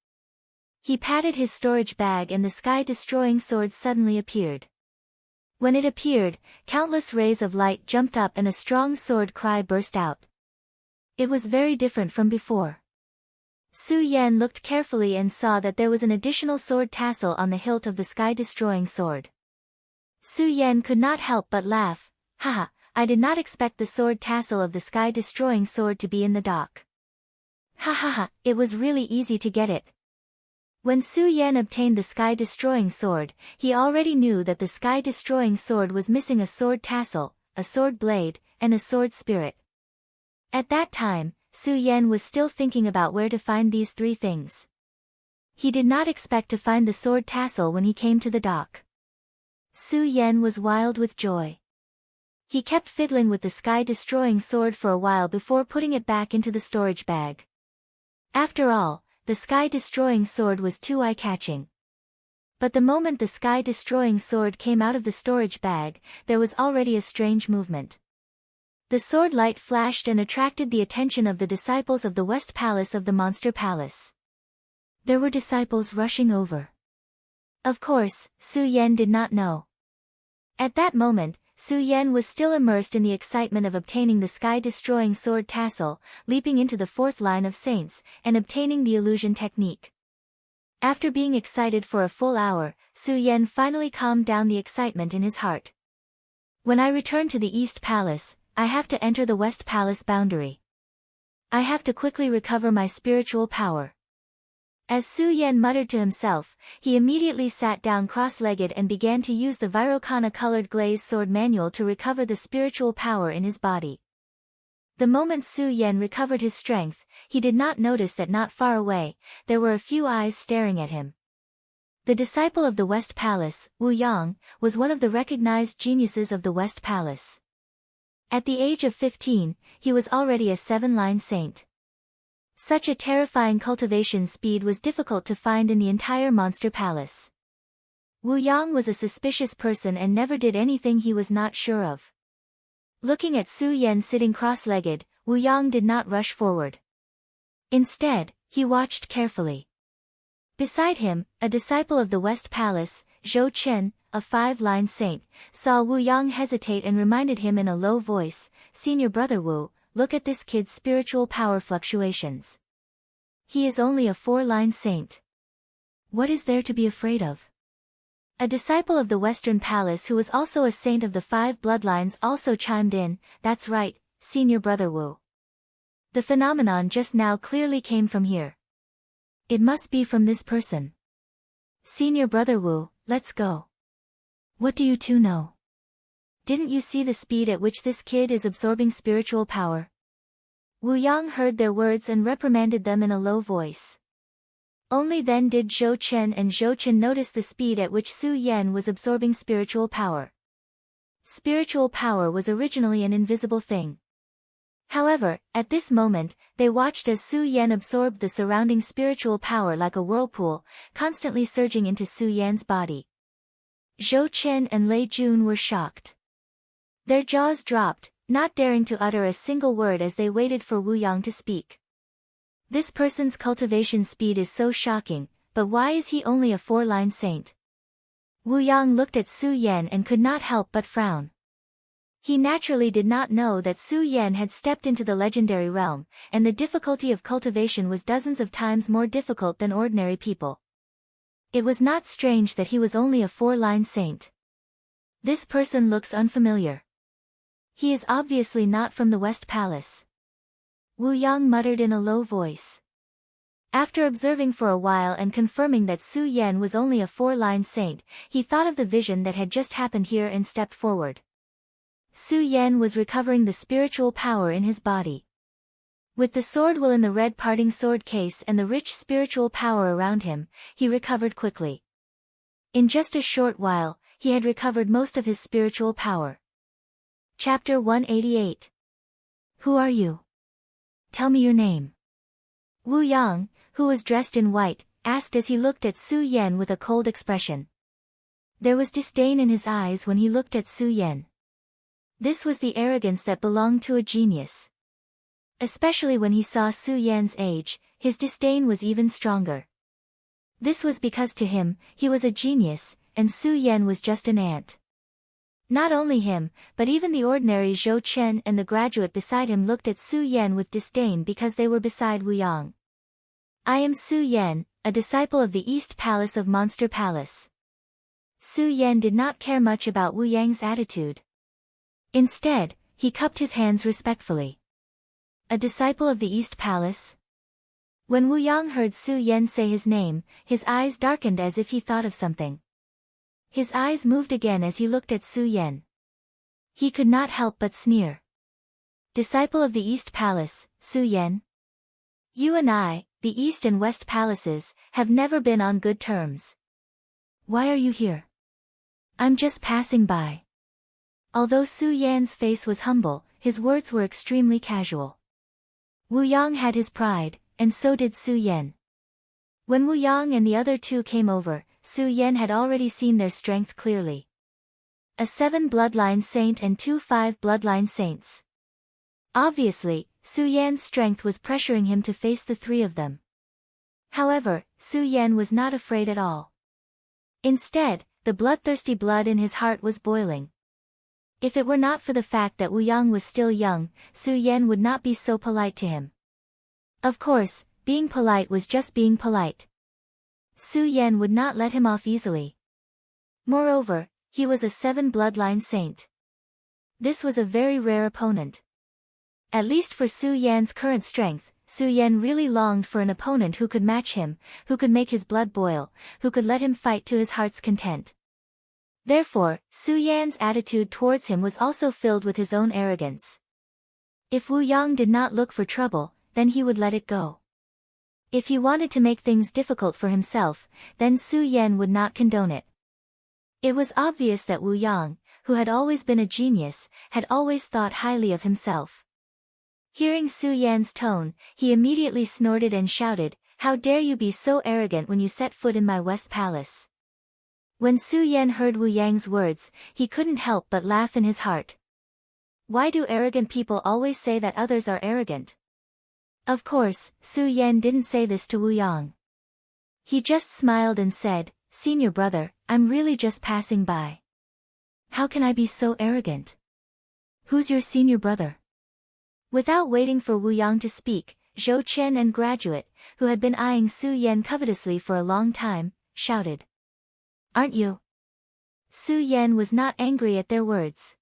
Speaker 1: He patted his storage bag and the sky-destroying sword suddenly appeared. When it appeared, countless rays of light jumped up and a strong sword cry burst out. It was very different from before. Su Yan looked carefully and saw that there was an additional sword tassel on the hilt of the sky-destroying sword. Su Yan could not help but laugh. Haha, I did not expect the sword tassel of the sky-destroying sword to be in the dock. Ha ha ha, it was really easy to get it. When Su Yan obtained the sky-destroying sword, he already knew that the sky-destroying sword was missing a sword tassel, a sword blade, and a sword spirit. At that time, Su Yan was still thinking about where to find these three things. He did not expect to find the sword tassel when he came to the dock. Su Yan was wild with joy. He kept fiddling with the sky-destroying sword for a while before putting it back into the storage bag. After all, the sky-destroying sword was too eye-catching. But the moment the sky-destroying sword came out of the storage bag, there was already a strange movement. The sword light flashed and attracted the attention of the disciples of the West Palace of the Monster Palace. There were disciples rushing over. Of course, Su Yan did not know. At that moment, Su Yan was still immersed in the excitement of obtaining the sky-destroying sword tassel, leaping into the fourth line of saints, and obtaining the illusion technique. After being excited for a full hour, Su Yan finally calmed down the excitement in his heart. When I return to the East Palace, I have to enter the West Palace boundary. I have to quickly recover my spiritual power. As Su Yan muttered to himself, he immediately sat down cross-legged and began to use the Virokana-colored glaze sword manual to recover the spiritual power in his body. The moment Su Yan recovered his strength, he did not notice that not far away, there were a few eyes staring at him. The disciple of the West Palace, Wu Yang, was one of the recognized geniuses of the West Palace. At the age of 15, he was already a 7-line saint. Such a terrifying cultivation speed was difficult to find in the entire Monster Palace. Wu Yang was a suspicious person and never did anything he was not sure of. Looking at Su Yan sitting cross-legged, Wu Yang did not rush forward. Instead, he watched carefully. Beside him, a disciple of the West Palace, Zhou Chen, a 5-line saint, saw Wu Yang hesitate and reminded him in a low voice, "Senior brother Wu, look at this kid's spiritual power fluctuations. He is only a 4-line saint. What is there to be afraid of?" A disciple of the Western Palace who was also a saint of the 5 bloodlines also chimed in, "That's right, Senior brother Wu. The phenomenon just now clearly came from here. It must be from this person. Senior brother Wu, let's go. What do you two know? Didn't you see the speed at which this kid is absorbing spiritual power?" Wu Yang heard their words and reprimanded them in a low voice. Only then did Zhou Chen and Zhou Chen notice the speed at which Su Yan was absorbing spiritual power. Spiritual power was originally an invisible thing. However, at this moment, they watched as Su Yan absorbed the surrounding spiritual power like a whirlpool, constantly surging into Su Yan's body. Zhou Chen and Lei Jun were shocked. Their jaws dropped, not daring to utter a single word as they waited for Wu Yang to speak. This person's cultivation speed is so shocking, but why is he only a 4-line saint? Wu Yang looked at Su Yan and could not help but frown. He naturally did not know that Su Yan had stepped into the legendary realm, and the difficulty of cultivation was dozens of times more difficult than ordinary people. It was not strange that he was only a 4-line saint. This person looks unfamiliar. He is obviously not from the West Palace. Wu Yang muttered in a low voice. After observing for a while and confirming that Su Yan was only a 4-line saint, he thought of the vision that had just happened here and stepped forward. Su Yan was recovering the spiritual power in his body. With the sword will in the red parting sword case and the rich spiritual power around him, he recovered quickly. In just a short while, he had recovered most of his spiritual power. Chapter 188. Who are you? Tell me your name. Wu Yang, who was dressed in white, asked as he looked at Su Yan with a cold expression. There was disdain in his eyes when he looked at Su Yan. This was the arrogance that belonged to a genius. Especially when he saw Su Yan's age, his disdain was even stronger. This was because to him, he was a genius, and Su Yan was just an ant. Not only him, but even the ordinary Zhou Chen and the graduate beside him looked at Su Yan with disdain because they were beside Wu Yang. I am Su Yan, a disciple of the East Palace of Monster Palace. Su Yan did not care much about Wu Yang's attitude. Instead, he cupped his hands respectfully. A disciple of the East Palace? When Wu Yang heard Su Yan say his name, his eyes darkened as if he thought of something. His eyes moved again as he looked at Su Yan. He could not help but sneer. Disciple of the East Palace, Su Yan? You and I, the East and West Palaces, have never been on good terms. Why are you here? I'm just passing by. Although Su Yan's face was humble, his words were extremely casual. Wu Yang had his pride, and so did Su Yan. When Wu Yang and the other two came over, Su Yan had already seen their strength clearly. A 7 bloodline saint and 2 5 bloodline saints. Obviously, Su Yan's strength was pressuring him to face the 3 of them. However, Su Yan was not afraid at all. Instead, the bloodthirsty blood in his heart was boiling. If it were not for the fact that Wu Yang was still young, Su Yan would not be so polite to him. Of course, being polite was just being polite. Su Yan would not let him off easily. Moreover, he was a 7 bloodline saint. This was a very rare opponent. At least for Su Yan's current strength, Su Yan really longed for an opponent who could match him, who could make his blood boil, who could let him fight to his heart's content. Therefore, Su Yan's attitude towards him was also filled with his own arrogance. If Wu Yang did not look for trouble, then he would let it go. If he wanted to make things difficult for himself, then Su Yan would not condone it. It was obvious that Wu Yang, who had always been a genius, had always thought highly of himself. Hearing Su Yan's tone, he immediately snorted and shouted, "How dare you be so arrogant when you set foot in my West Palace?" When Su Yan heard Wu Yang's words, he couldn't help but laugh in his heart. Why do arrogant people always say that others are arrogant? Of course, Su Yan didn't say this to Wu Yang. He just smiled and said, "Senior brother, I'm really just passing by. How can I be so arrogant? Who's your senior brother?" Without waiting for Wu Yang to speak, Zhou Chen and graduate, who had been eyeing Su Yan covetously for a long time, shouted. "Aren't you?" Su Yan was not angry at their words.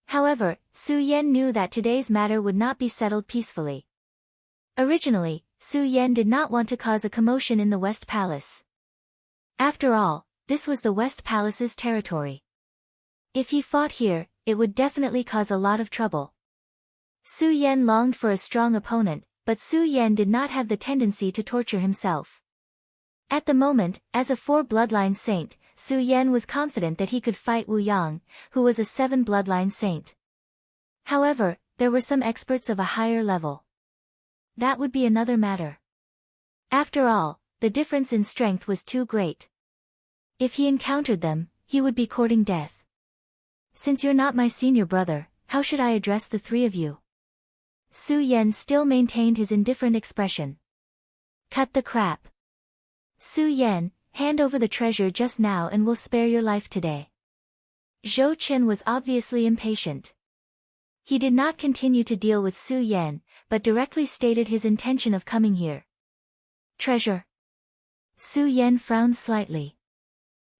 Speaker 1: However, Su Yan knew that today's matter would not be settled peacefully. Originally, Su Yan did not want to cause a commotion in the West Palace. After all, this was the West Palace's territory. If he fought here, it would definitely cause a lot of trouble. Su Yan longed for a strong opponent, but Su Yan did not have the tendency to torture himself. At the moment, as a 4 bloodline saint, Su Yan was confident that he could fight Wu Yang, who was a 7 bloodline saint. However, there were some experts of a higher level. That would be another matter. After all, the difference in strength was too great. If he encountered them, he would be courting death. Since you're not my senior brother, how should I address the 3 of you? Su Yan still maintained his indifferent expression. Cut the crap. Su Yan, hand over the treasure just now and we'll spare your life today. Zhou Chen was obviously impatient. He did not continue to deal with Su Yan, but directly stated his intention of coming here. Treasure. Su Yan frowned slightly.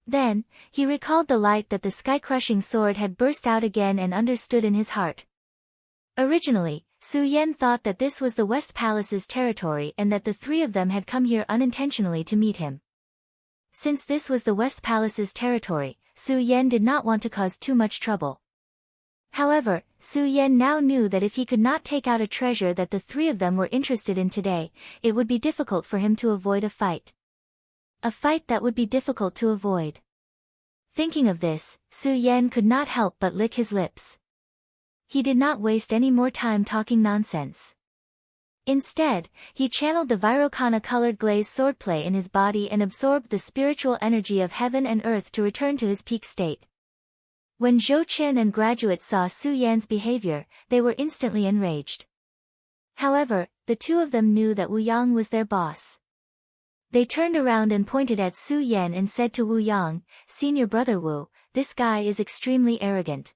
Speaker 1: Then, he recalled the light that the sky-crushing sword had burst out again and understood in his heart. Originally, Su Yan thought that this was the West Palace's territory and that the three of them had come here unintentionally to meet him. Since this was the West Palace's territory, Su Yan did not want to cause too much trouble. However, Su Yan now knew that if he could not take out a treasure that the three of them were interested in today, it would be difficult for him to avoid a fight. A fight that would be difficult to avoid. Thinking of this, Su Yan could not help but lick his lips. He did not waste any more time talking nonsense. Instead, he channeled the Virokana-colored glaze swordplay in his body and absorbed the spiritual energy of heaven and earth to return to his peak state. When Zhou Chen and graduates saw Su Yan's behavior, they were instantly enraged. However, the two of them knew that Wu Yang was their boss. They turned around and pointed at Su Yan and said to Wu Yang, "Senior brother Wu, this guy is extremely arrogant."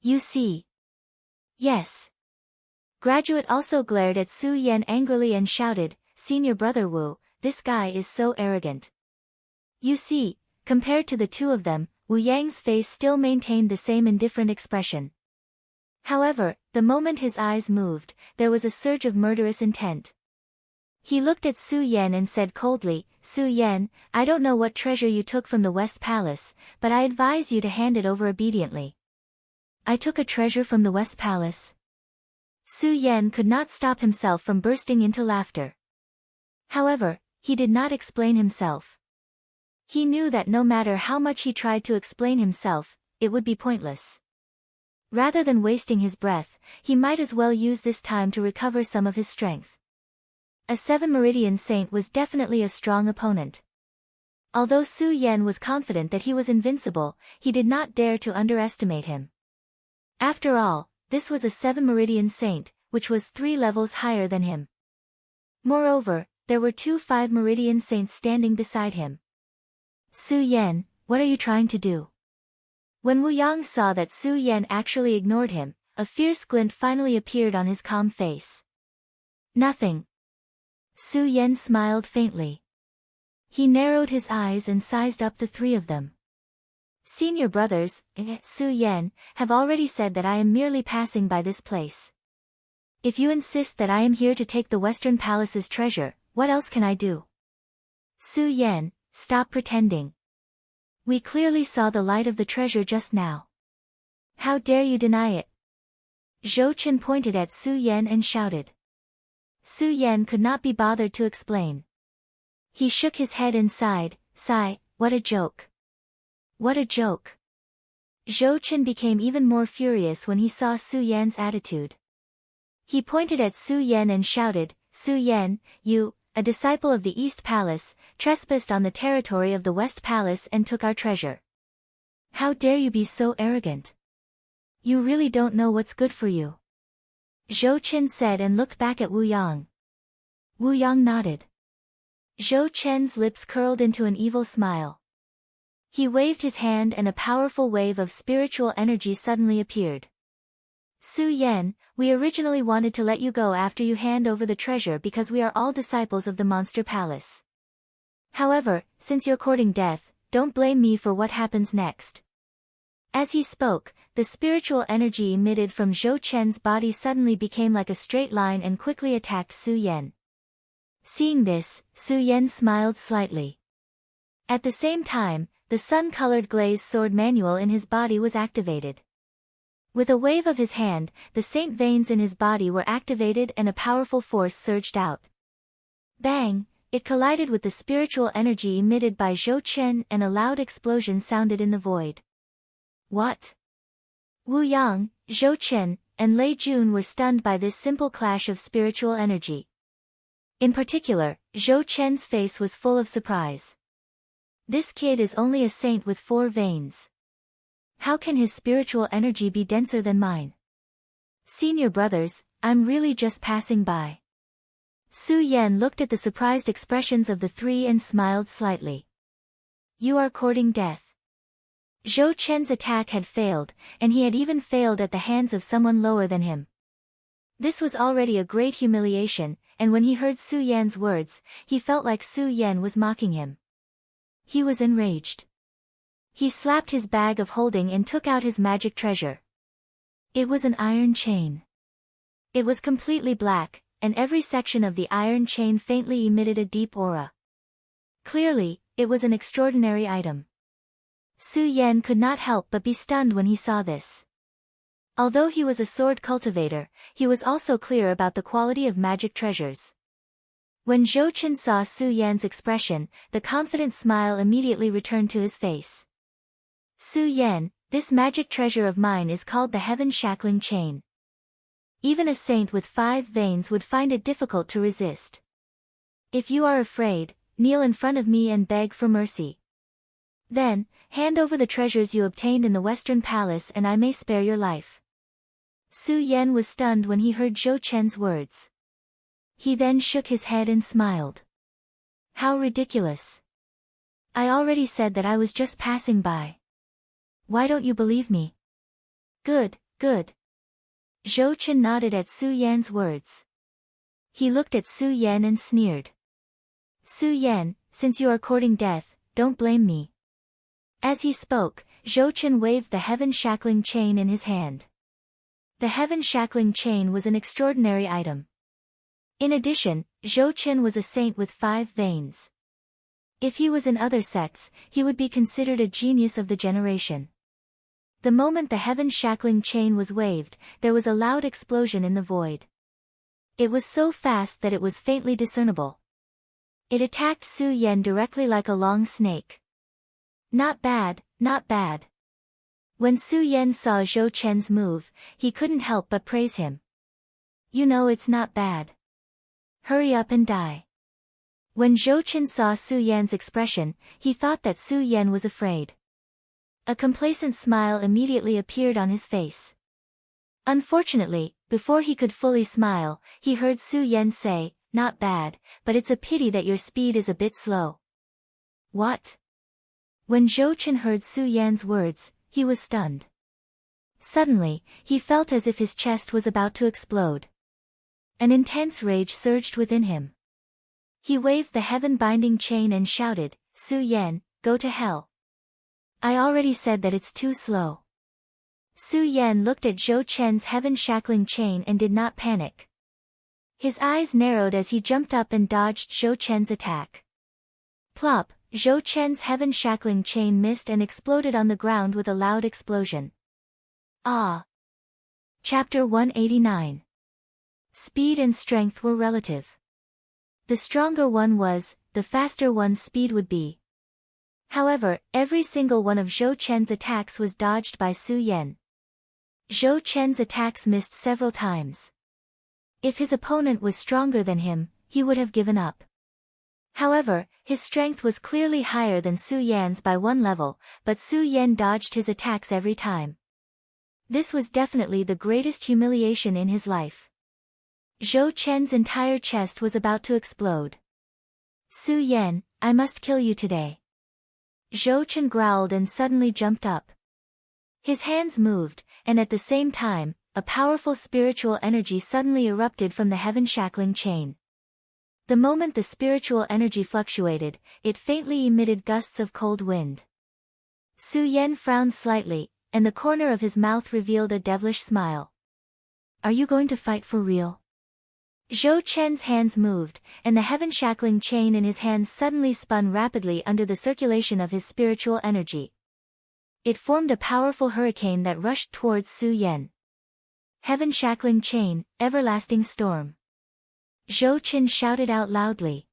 Speaker 1: "You see?" "Yes." Graduate also glared at Su Yan angrily and shouted, "Senior brother Wu, this guy is so arrogant." You see, compared to the two of them, Wu Yang's face still maintained the same indifferent expression. However, the moment his eyes moved, there was a surge of murderous intent. He looked at Su Yan and said coldly, "Su Yan, I don't know what treasure you took from the West Palace, but I advise you to hand it over obediently." "I took a treasure from the West Palace?" Su Yan could not stop himself from bursting into laughter. However, he did not explain himself. He knew that no matter how much he tried to explain himself, it would be pointless. Rather than wasting his breath, he might as well use this time to recover some of his strength. A 7 Meridian Saint was definitely a strong opponent. Although Su Yan was confident that he was invincible, he did not dare to underestimate him. After all, this was a 7 Meridian Saint, which was 3 levels higher than him. Moreover, there were 2 5 Meridian Saints standing beside him. "Su Yan, what are you trying to do?" When Wu Yang saw that Su Yan actually ignored him, a fierce glint finally appeared on his calm face. "Nothing." Su Yan smiled faintly. He narrowed his eyes and sized up the three of them. "Senior brothers, Su Yan, have already said that I am merely passing by this place. If you insist that I am here to take the Western Palace's treasure, what else can I do?" "Su Yan, stop pretending. We clearly saw the light of the treasure just now. How dare you deny it?" Zhou Chen pointed at Su Yan and shouted. Su Yan could not be bothered to explain. He shook his head and sighed, "Sigh, what a joke. What a joke." Zhou Chen became even more furious when he saw Su Yan's attitude. He pointed at Su Yan and shouted, "Su Yan, you, a disciple of the East Palace, trespassed on the territory of the West Palace and took our treasure. How dare you be so arrogant? You really don't know what's good for you." Zhou Chen said and looked back at Wu Yang. Wu Yang nodded. Zhou Chen's lips curled into an evil smile. He waved his hand and a powerful wave of spiritual energy suddenly appeared. "Su Yan, we originally wanted to let you go after you hand over the treasure because we are all disciples of the Monster Palace. However, since you're courting death, don't blame me for what happens next." As he spoke, the spiritual energy emitted from Zhou Chen's body suddenly became like a straight line and quickly attacked Su Yan. Seeing this, Su Yan smiled slightly. At the same time, the sun-colored glaze sword manual in his body was activated. With a wave of his hand, the saint veins in his body were activated and a powerful force surged out. Bang! It collided with the spiritual energy emitted by Zhou Chen and a loud explosion sounded in the void. What? Wu Yang, Zhou Chen, and Lei Jun were stunned by this simple clash of spiritual energy. In particular, Zhou Chen's face was full of surprise. This kid is only a saint with 4 veins. How can his spiritual energy be denser than mine? Senior brothers, I'm really just passing by. Su Yan looked at the surprised expressions of the three and smiled slightly. You are courting death. Zhou Chen's attack had failed, and he had even failed at the hands of someone lower than him. This was already a great humiliation, and when he heard Su Yan's words, he felt like Su Yan was mocking him. He was enraged. He slapped his bag of holding and took out his magic treasure. It was an iron chain. It was completely black, and every section of the iron chain faintly emitted a deep aura. Clearly, it was an extraordinary item. Su Yan could not help but be stunned when he saw this. Although he was a sword cultivator, he was also clear about the quality of magic treasures. When Zhou Chen saw Su Yan's expression, the confident smile immediately returned to his face. Su Yan, this magic treasure of mine is called the Heaven Shackling Chain. Even a saint with 5 veins would find it difficult to resist. If you are afraid, kneel in front of me and beg for mercy. Then, hand over the treasures you obtained in the Western Palace and I may spare your life. Su Yan was stunned when he heard Zhou Chen's words. He then shook his head and smiled. How ridiculous. I already said that I was just passing by. Why don't you believe me? Good, good. Zhou Chen nodded at Su Yan's words. He looked at Su Yan and sneered. Su Yan, since you are courting death, don't blame me. As he spoke, Zhou Chen waved the Heaven Shackling Chain in his hand. The Heaven Shackling Chain was an extraordinary item. In addition, Zhou Chen was a saint with 5 veins. If he was in other sects, he would be considered a genius of the generation. The moment the Heaven Shackling Chain was waved, there was a loud explosion in the void. It was so fast that it was faintly discernible. It attacked Su Yan directly like a long snake. Not bad, not bad. When Su Yan saw Zhou Chen's move, he couldn't help but praise him. You know it's not bad. Hurry up and die. When Zhou Chen saw Su Yan's expression, he thought that Su Yan was afraid. A complacent smile immediately appeared on his face. Unfortunately, before he could fully smile, he heard Su Yan say, not bad, but it's a pity that your speed is a bit slow. What? When Zhou Chen heard Su Yan's words, he was stunned. Suddenly, he felt as if his chest was about to explode. An intense rage surged within him. He waved the heaven-binding chain and shouted, Su Yan, go to hell. I already said that it's too slow. Su Yan looked at Zhou Chen's heaven-shackling chain and did not panic. His eyes narrowed as he jumped up and dodged Zhou Chen's attack. Plop, Zhou Chen's heaven-shackling chain missed and exploded on the ground with a loud explosion. Ah! Chapter 189. Speed and strength were relative. The stronger one was, the faster one's speed would be. However, every single one of Zhou Chen's attacks was dodged by Su Yan. Zhou Chen's attacks missed several times. If his opponent was stronger than him, he would have given up. However, his strength was clearly higher than Su Yan's by 1 level, but Su Yan dodged his attacks every time. This was definitely the greatest humiliation in his life. Zhou Chen's entire chest was about to explode. Su Yan, I must kill you today. Zhou Chen growled and suddenly jumped up. His hands moved, and at the same time, a powerful spiritual energy suddenly erupted from the heaven-shackling chain. The moment the spiritual energy fluctuated, it faintly emitted gusts of cold wind. Su Yan frowned slightly, and the corner of his mouth revealed a devilish smile. Are you going to fight for real? Zhou Chen's hands moved, and the heaven-shackling chain in his hands suddenly spun rapidly under the circulation of his spiritual energy. It formed a powerful hurricane that rushed towards Su Yan. Heaven-shackling chain, everlasting storm. Zhou Chen shouted out loudly.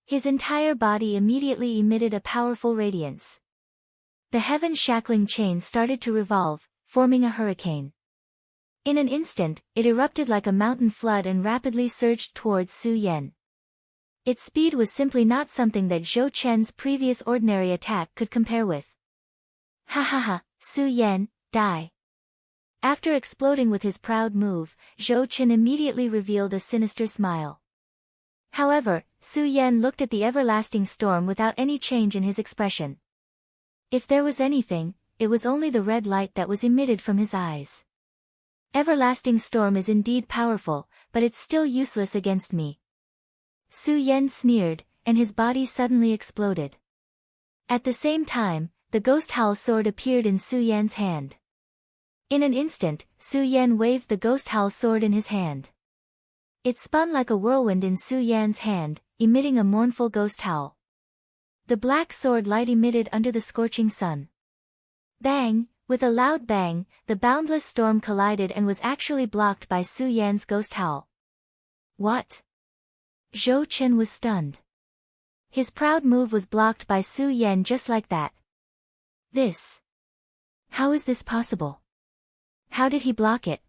Speaker 1: His entire body immediately emitted a powerful radiance. The heaven-shackling chain started to revolve, forming a hurricane. In an instant, it erupted like a mountain flood and rapidly surged towards Su Yan. Its speed was simply not something that Zhou Chen's previous ordinary attack could compare with. Ha ha ha, Su Yan, die. After exploding with his proud move, Zhou Chen immediately revealed a sinister smile. However, Su Yan looked at the everlasting storm without any change in his expression. If there was anything, it was only the red light that was emitted from his eyes. Everlasting storm is indeed powerful, but it's still useless against me. Su Yan sneered, and his body suddenly exploded. At the same time, the ghost howl sword appeared in Su Yan's hand. In an instant, Su Yan waved the ghost howl sword in his hand. It spun like a whirlwind in Su Yan's hand, emitting a mournful ghost howl. The black sword light emitted under the scorching sun. Bang! With a loud bang, the boundless storm collided and was actually blocked by Su Yan's ghost howl. What? Zhou Chen was stunned. His proud move was blocked by Su Yan just like that. This. How is this possible? How did he block it?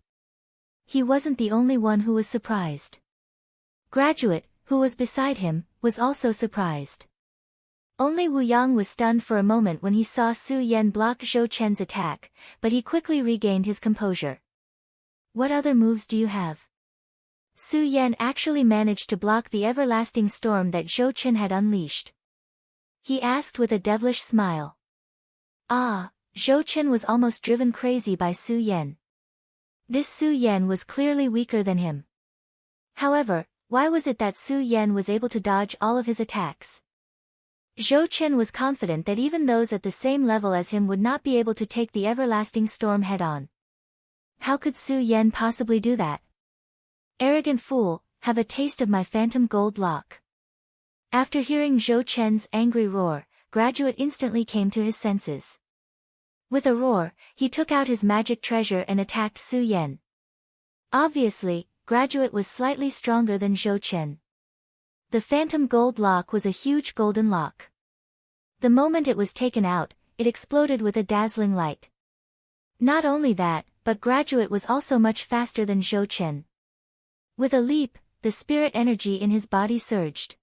Speaker 1: He wasn't the only one who was surprised. Graduate, who was beside him, was also surprised. Only Wu Yang was stunned for a moment when he saw Su Yan block Zhou Chen's attack, but he quickly regained his composure. What other moves do you have? Su Yan actually managed to block the everlasting storm that Zhou Chen had unleashed. He asked with a devilish smile. Ah, Zhou Chen was almost driven crazy by Su Yan. This Su Yan was clearly weaker than him. However, why was it that Su Yan was able to dodge all of his attacks? Zhou Chen was confident that even those at the same level as him would not be able to take the everlasting storm head-on. How could Su Yan possibly do that? Arrogant fool, have a taste of my phantom gold lock. After hearing Zhou Chen's angry roar, Graduate instantly came to his senses. With a roar, he took out his magic treasure and attacked Su Yan. Obviously, Graduate was slightly stronger than Zhou Chen. The phantom gold lock was a huge golden lock. The moment it was taken out, it exploded with a dazzling light. Not only that, but Graduate was also much faster than Zhou Chen. With a leap, the spirit energy in his body surged.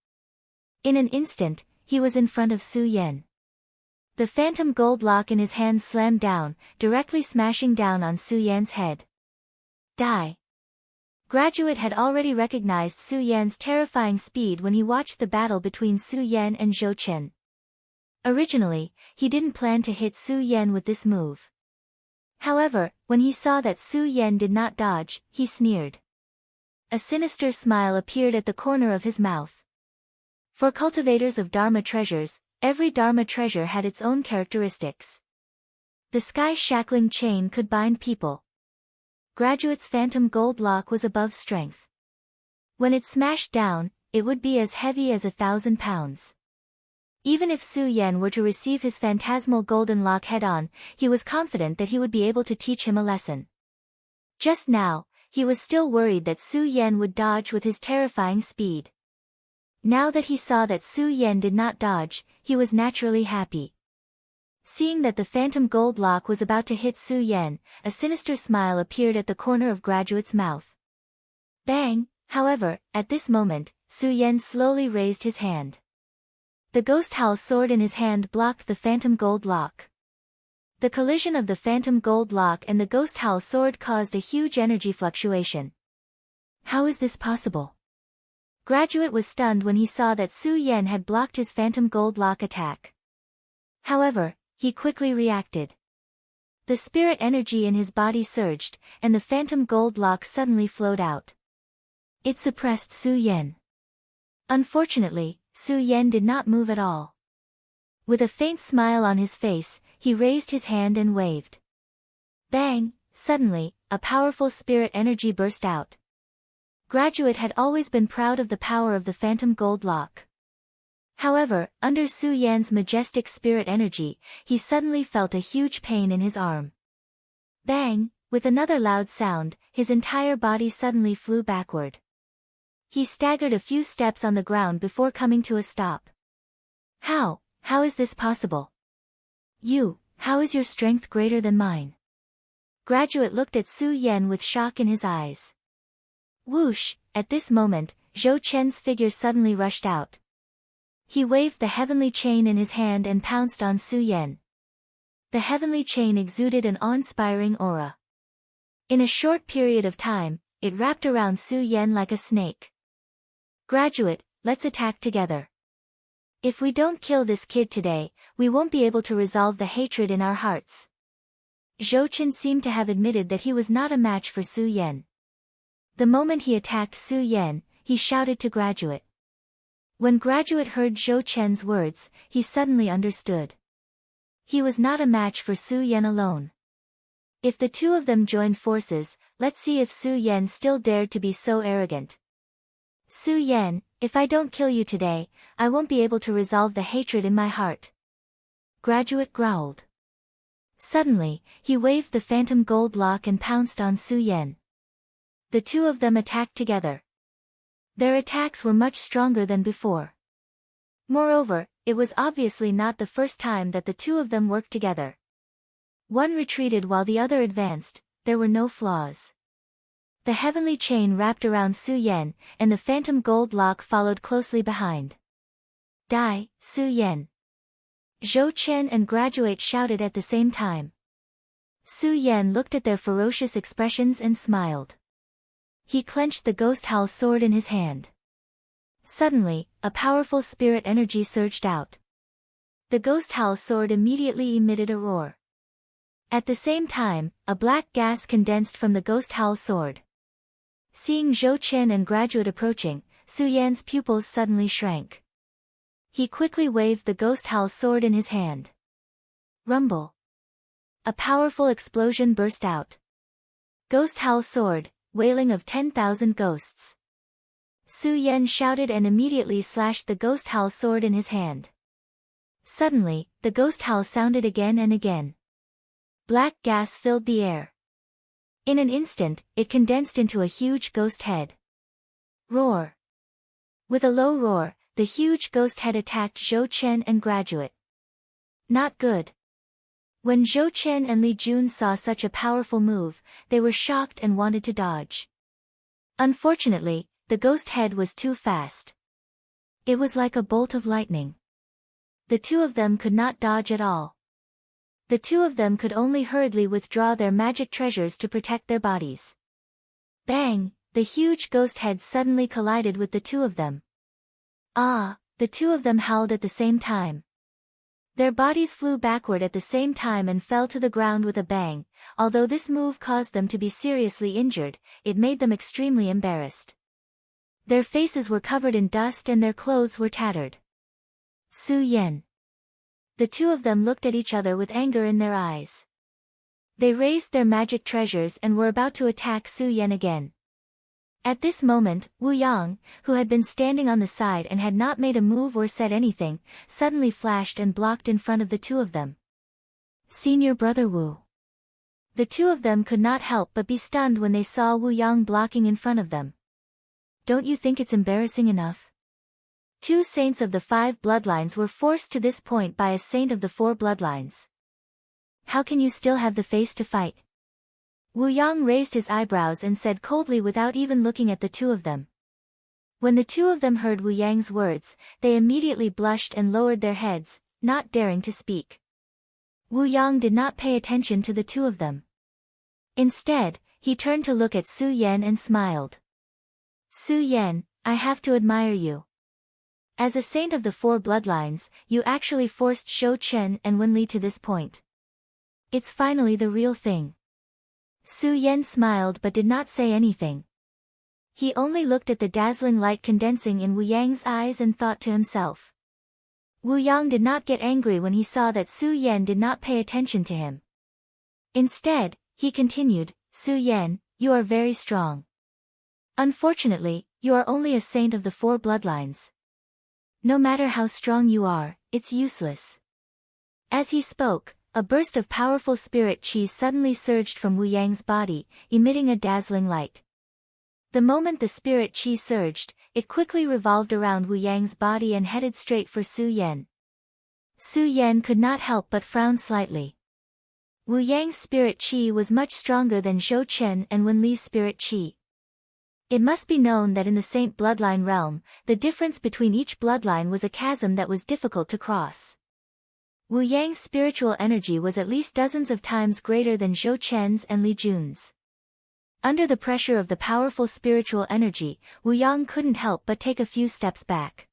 Speaker 1: In an instant, he was in front of Su Yan. The phantom gold lock in his hand slammed down, directly smashing down on Su Yan's head. Die. Graduate had already recognized Su Yan's terrifying speed when he watched the battle between Su Yan and Zhou Chen. Originally, he didn't plan to hit Su Yan with this move. However, when he saw that Su Yan did not dodge, he sneered. A sinister smile appeared at the corner of his mouth. For cultivators of Dharma treasures, every Dharma treasure had its own characteristics. The sky shackling chain could bind people. Graduate's phantom gold lock was above strength. When it smashed down, it would be as heavy as 1,000 pounds. Even if Su Yan were to receive his phantasmal golden lock head-on, he was confident that he would be able to teach him a lesson. Just now, he was still worried that Su Yan would dodge with his terrifying speed. Now that he saw that Su Yan did not dodge, he was naturally happy. Seeing that the phantom gold lock was about to hit Su Yan, a sinister smile appeared at the corner of Graduate's mouth. Bang! However, at this moment, Su Yan slowly raised his hand. The ghost howl sword in his hand blocked the phantom gold lock. The collision of the phantom gold lock and the ghost howl sword caused a huge energy fluctuation. How is this possible? Graduate was stunned when he saw that Su Yan had blocked his phantom gold lock attack. However, he quickly reacted. The spirit energy in his body surged, and the phantom gold lock suddenly flowed out. It suppressed Su Yan. Unfortunately, Su Yan did not move at all. With a faint smile on his face, he raised his hand and waved. Bang! Suddenly, a powerful spirit energy burst out. Graduate had always been proud of the power of the phantom gold lock. However, under Su Yan's majestic spirit energy, he suddenly felt a huge pain in his arm. Bang! With another loud sound, his entire body suddenly flew backward. He staggered a few steps on the ground before coming to a stop. How is this possible? How is your strength greater than mine? Graduate looked at Su Yan with shock in his eyes. Whoosh! At this moment, Zhou Chen's figure suddenly rushed out. He waved the heavenly chain in his hand and pounced on Su Yan. The heavenly chain exuded an awe-inspiring aura. In a short period of time, it wrapped around Su Yan like a snake. Graduate, let's attack together. If we don't kill this kid today, we won't be able to resolve the hatred in our hearts. Zhou Chen seemed to have admitted that he was not a match for Su Yan. The moment he attacked Su Yan, he shouted to Graduate. When Graduate heard Zhou Chen's words, he suddenly understood. He was not a match for Su Yan alone. If the two of them joined forces, let's see if Su Yan still dared to be so arrogant. Su Yan, if I don't kill you today, I won't be able to resolve the hatred in my heart. Graduate growled. Suddenly, he waved the phantom gold lock and pounced on Su Yan. The two of them attacked together. Their attacks were much stronger than before. Moreover, it was obviously not the first time that the two of them worked together. One retreated while the other advanced, there were no flaws. The heavenly chain wrapped around Su Yan, and the phantom gold lock followed closely behind. Die, Su Yan! Zhou Chen and Graduate shouted at the same time. Su Yan looked at their ferocious expressions and smiled. He clenched the ghost howl sword in his hand. Suddenly, a powerful spirit energy surged out. The ghost howl sword immediately emitted a roar. At the same time, a black gas condensed from the ghost howl sword. Seeing Zhou Chen and Graduate approaching, Su Yan's pupils suddenly shrank. He quickly waved the ghost howl sword in his hand. Rumble. A powerful explosion burst out. Ghost howl sword, wailing of 10,000 ghosts. Su Yan shouted and immediately slashed the ghost howl sword in his hand. Suddenly, the ghost howl sounded again and again. Black gas filled the air. In an instant, it condensed into a huge ghost head. Roar. With a low roar, the huge ghost head attacked Zhou Chen and Graduate. Not good. When Zhou Chen and Li Jun saw such a powerful move, they were shocked and wanted to dodge. Unfortunately, the ghost head was too fast. It was like a bolt of lightning. The two of them could not dodge at all. The two of them could only hurriedly withdraw their magic treasures to protect their bodies. Bang! The huge ghost head suddenly collided with the two of them. Ah! The two of them howled at the same time. Their bodies flew backward at the same time and fell to the ground with a bang. Although this move caused them to be seriously injured, it made them extremely embarrassed. Their faces were covered in dust and their clothes were tattered. Su Yan. The two of them looked at each other with anger in their eyes. They raised their magic treasures and were about to attack Su Yan again. At this moment, Wu Yang, who had been standing on the side and had not made a move or said anything, suddenly flashed and blocked in front of the two of them. Senior brother Wu. The two of them could not help but be stunned when they saw Wu Yang blocking in front of them. Don't you think it's embarrassing enough? Two saints of the 5 bloodlines were forced to this point by a saint of the 4 bloodlines. How can you still have the face to fight? Wu Yang raised his eyebrows and said coldly without even looking at the two of them. When the two of them heard Wu Yang's words, they immediately blushed and lowered their heads, not daring to speak. Wu Yang did not pay attention to the two of them. Instead, he turned to look at Su Yan and smiled. Su Yan, I have to admire you. As a saint of the 4 bloodlines, you actually forced Zhou Chen and Wen Li to this point. It's finally the real thing. Su Yan smiled but did not say anything. He only looked at the dazzling light condensing in Wu Yang's eyes and thought to himself. Wu Yang did not get angry when he saw that Su Yan did not pay attention to him. Instead, he continued, Su Yan, you are very strong. Unfortunately, you are only a saint of the 4 bloodlines. No matter how strong you are, it's useless. As he spoke, a burst of powerful spirit chi suddenly surged from Wu Yang's body, emitting a dazzling light. The moment the spirit chi surged, it quickly revolved around Wu Yang's body and headed straight for Su Yan. Su Yan could not help but frown slightly. Wu Yang's spirit chi was much stronger than Zhou Chen and Wen Li's spirit chi. It must be known that in the Saint bloodline realm, the difference between each bloodline was a chasm that was difficult to cross. Wu Yang's spiritual energy was at least dozens of times greater than Zhou Chen's and Li Jun's. Under the pressure of the powerful spiritual energy, Wu Yang couldn't help but take a few steps back.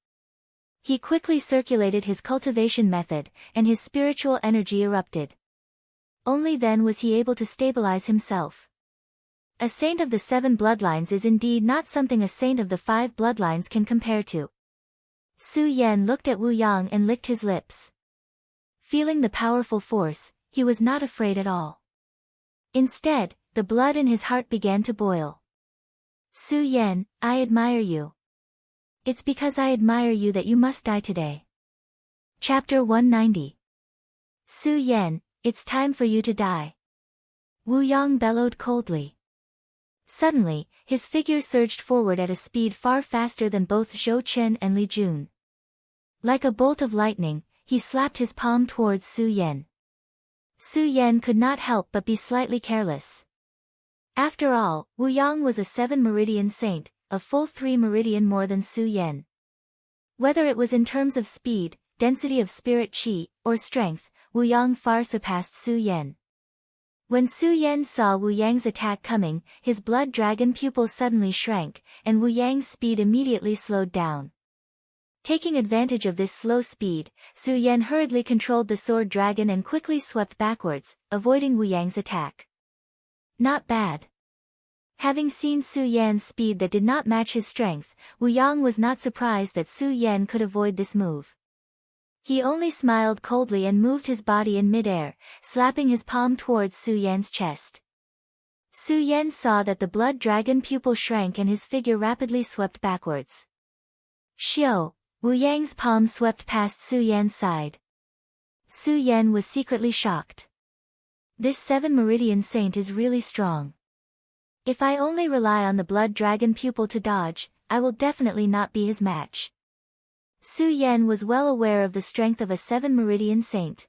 Speaker 1: He quickly circulated his cultivation method, and his spiritual energy erupted. Only then was he able to stabilize himself. A saint of the 7 bloodlines is indeed not something a saint of the 5 bloodlines can compare to. Su Yan looked at Wu Yang and licked his lips. Feeling the powerful force, he was not afraid at all. Instead, the blood in his heart began to boil. Su Yan, I admire you. It's because I admire you that you must die today. Chapter 190. Su Yan, it's time for you to die. Wu Yang bellowed coldly. Suddenly, his figure surged forward at a speed far faster than both Zhou Chen and Li Jun. Like a bolt of lightning, he slapped his palm towards Su Yan. Su Yan could not help but be slightly careless. After all, Wu Yang was a 7-meridian saint, a full 3 meridian more than Su Yan. Whether it was in terms of speed, density of spirit qi, or strength, Wu Yang far surpassed Su Yan. When Su Yan saw Wu Yang's attack coming, his blood dragon pupil suddenly shrank, and Wu Yang's speed immediately slowed down. Taking advantage of this slow speed, Su Yan hurriedly controlled the sword dragon and quickly swept backwards, avoiding Wu Yang's attack. Not bad. Having seen Su Yan's speed that did not match his strength, Wu Yang was not surprised that Su Yan could avoid this move. He only smiled coldly and moved his body in midair, slapping his palm towards Su Yan's chest. Su Yan saw that the blood dragon pupil shrank and his figure rapidly swept backwards. Xiao, Wu Yang's palm swept past Su Yan's side. Su Yan was secretly shocked. This 7-meridian saint is really strong. If I only rely on the blood dragon pupil to dodge, I will definitely not be his match. Su Yan was well aware of the strength of a 7-meridian saint.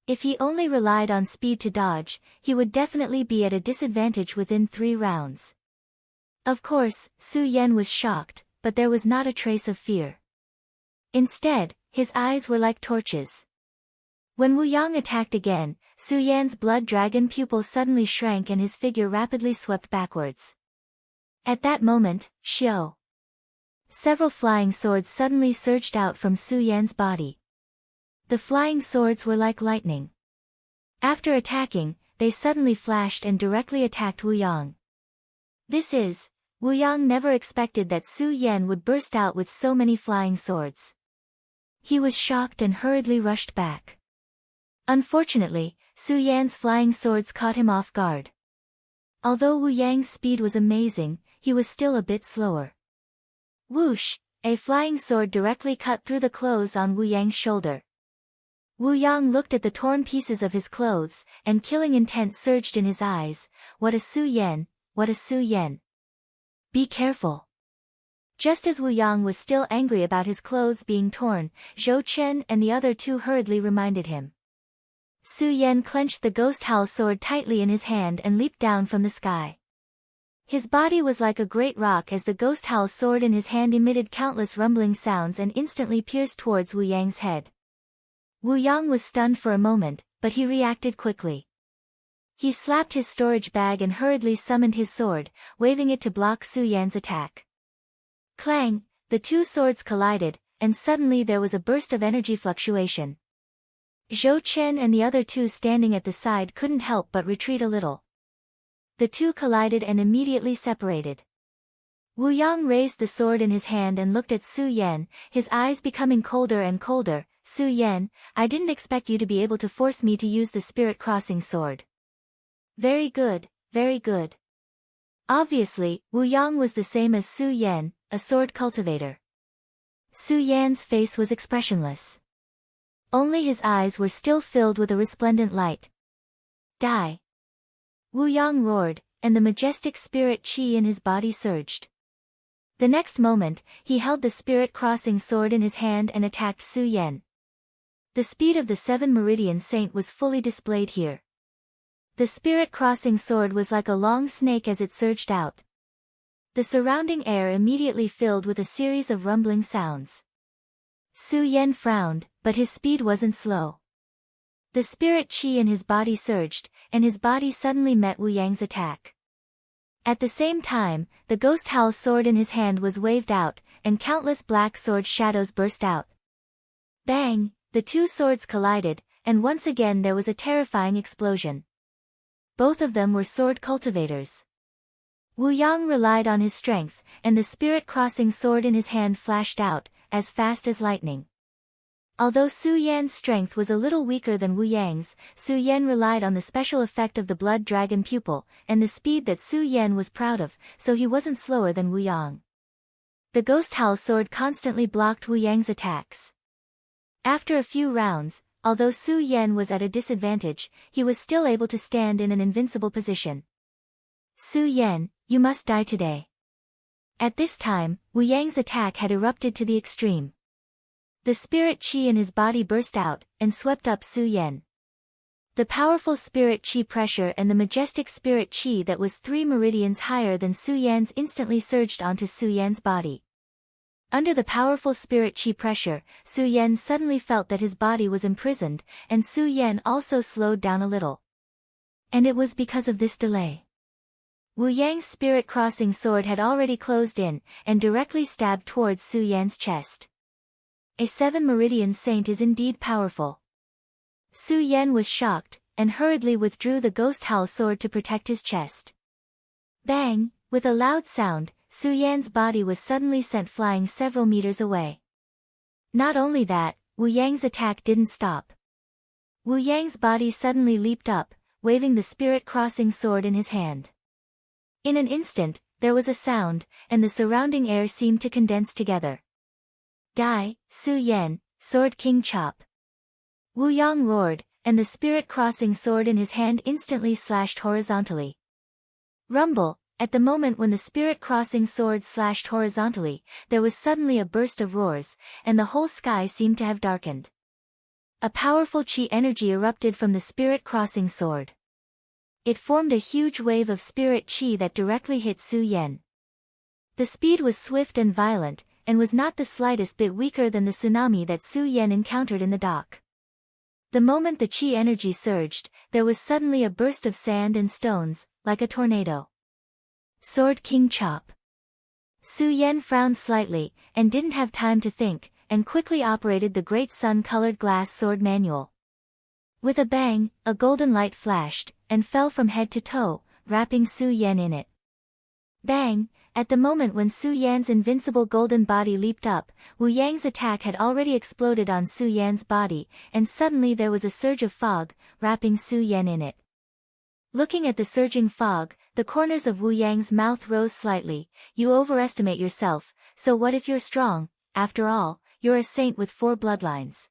Speaker 1: If he only relied on speed to dodge, he would definitely be at a disadvantage within 3 rounds. Of course, Su Yan was shocked, but there was not a trace of fear. Instead, his eyes were like torches. When Wu Yang attacked again, Su Yan's blood dragon pupil suddenly shrank and his figure rapidly swept backwards. At that moment, Xiao. Several flying swords suddenly surged out from Su Yan's body. The flying swords were like lightning. After attacking, they suddenly flashed and directly attacked Wu Yang. Wu Yang never expected that Su Yan would burst out with so many flying swords. He was shocked and hurriedly rushed back. Unfortunately, Su Yan's flying swords caught him off guard. Although Wu Yang's speed was amazing, he was still a bit slower. Whoosh! A flying sword directly cut through the clothes on Wu Yang's shoulder. Wu Yang looked at the torn pieces of his clothes, and killing intent surged in his eyes. What a Su Yan! What a Su Yan! Be careful! Just as Wu Yang was still angry about his clothes being torn, Zhou Chen and the other 2 hurriedly reminded him. Su Yan clenched the ghost howl sword tightly in his hand and leaped down from the sky. His body was like a great rock as the ghost howl sword in his hand emitted countless rumbling sounds and instantly pierced towards Wu Yang's head. Wu Yang was stunned for a moment, but he reacted quickly. He slapped his storage bag and hurriedly summoned his sword, waving it to block Su Yan's attack. Clang! The 2 swords collided, and suddenly there was a burst of energy fluctuation. Zhou Chen and the other 2 standing at the side couldn't help but retreat a little. The 2 collided and immediately separated. Wu Yang raised the sword in his hand and looked at Su Yan, his eyes becoming colder and colder. Su Yan, I didn't expect you to be able to force me to use the spirit crossing sword. Very good, very good. Obviously, Wu Yang was the same as Su Yan, a sword cultivator. Su Yan's face was expressionless. Only his eyes were still filled with a resplendent light. Die! Wu Yang roared, and the majestic spirit qi in his body surged. The next moment, he held the spirit crossing sword in his hand and attacked Su Yan. The speed of the 7-meridian saint was fully displayed here. The spirit crossing sword was like a long snake as it surged out. The surrounding air immediately filled with a series of rumbling sounds. Su Yan frowned, but his speed wasn't slow. The spirit qi in his body surged, and his body suddenly met Wu Yang's attack. At the same time, the ghost howl sword in his hand was waved out, and countless black sword shadows burst out. Bang! The 2 swords collided, and once again there was a terrifying explosion. Both of them were sword cultivators. Wu Yang relied on his strength, and the spirit-crossing sword in his hand flashed out, as fast as lightning. Although Su Yan's strength was a little weaker than Wu Yang's, Su Yan relied on the special effect of the blood dragon pupil, and the speed that Su Yan was proud of, so he wasn't slower than Wu Yang. The Ghost Howl sword constantly blocked Wu Yang's attacks. After a few rounds, although Su Yan was at a disadvantage, he was still able to stand in an invincible position. Su Yan, you must die today. At this time, Wu Yang's attack had erupted to the extreme. The spirit chi in his body burst out, and swept up Su Yan. The powerful spirit chi pressure and the majestic spirit chi that was 3 meridians higher than Su Yan's instantly surged onto Su Yan's body. Under the powerful spirit chi pressure, Su Yan suddenly felt that his body was imprisoned, and Su Yan also slowed down a little. And it was because of this delay. Wu Yang's spirit-crossing sword had already closed in, and directly stabbed towards Su Yan's chest. A 7-meridian saint is indeed powerful. Su Yan was shocked, and hurriedly withdrew the Ghost Howl sword to protect his chest. Bang! With a loud sound, Su Yan's body was suddenly sent flying several meters away. Not only that, Wu Yang's attack didn't stop. Wu Yang's body suddenly leaped up, waving the spirit-crossing sword in his hand. In an instant, there was a sound, and the surrounding air seemed to condense together. Die, Su Yan, Sword King Chop. Wu Yang roared, and the spirit-crossing sword in his hand instantly slashed horizontally. Rumble! At the moment when the spirit-crossing sword slashed horizontally, there was suddenly a burst of roars, and the whole sky seemed to have darkened. A powerful chi energy erupted from the spirit-crossing sword. It formed a huge wave of spirit chi that directly hit Su Yan. The speed was swift and violent, and was not the slightest bit weaker than the tsunami that Su Yan encountered in the dock. The moment the chi energy surged, there was suddenly a burst of sand and stones, like a tornado. Sword King Chop. Su Yan frowned slightly, and didn't have time to think, and quickly operated the great sun-colored glass sword manual. With a bang, a golden light flashed, and fell from head to toe, wrapping Su Yan in it. Bang! At the moment when Su Yan's invincible golden body leaped up, Wu Yang's attack had already exploded on Su Yan's body, and suddenly there was a surge of fog, wrapping Su Yan in it. Looking at the surging fog, the corners of Wu Yang's mouth rose slightly. You overestimate yourself, so what if you're strong? After all, you're a saint with 4 bloodlines.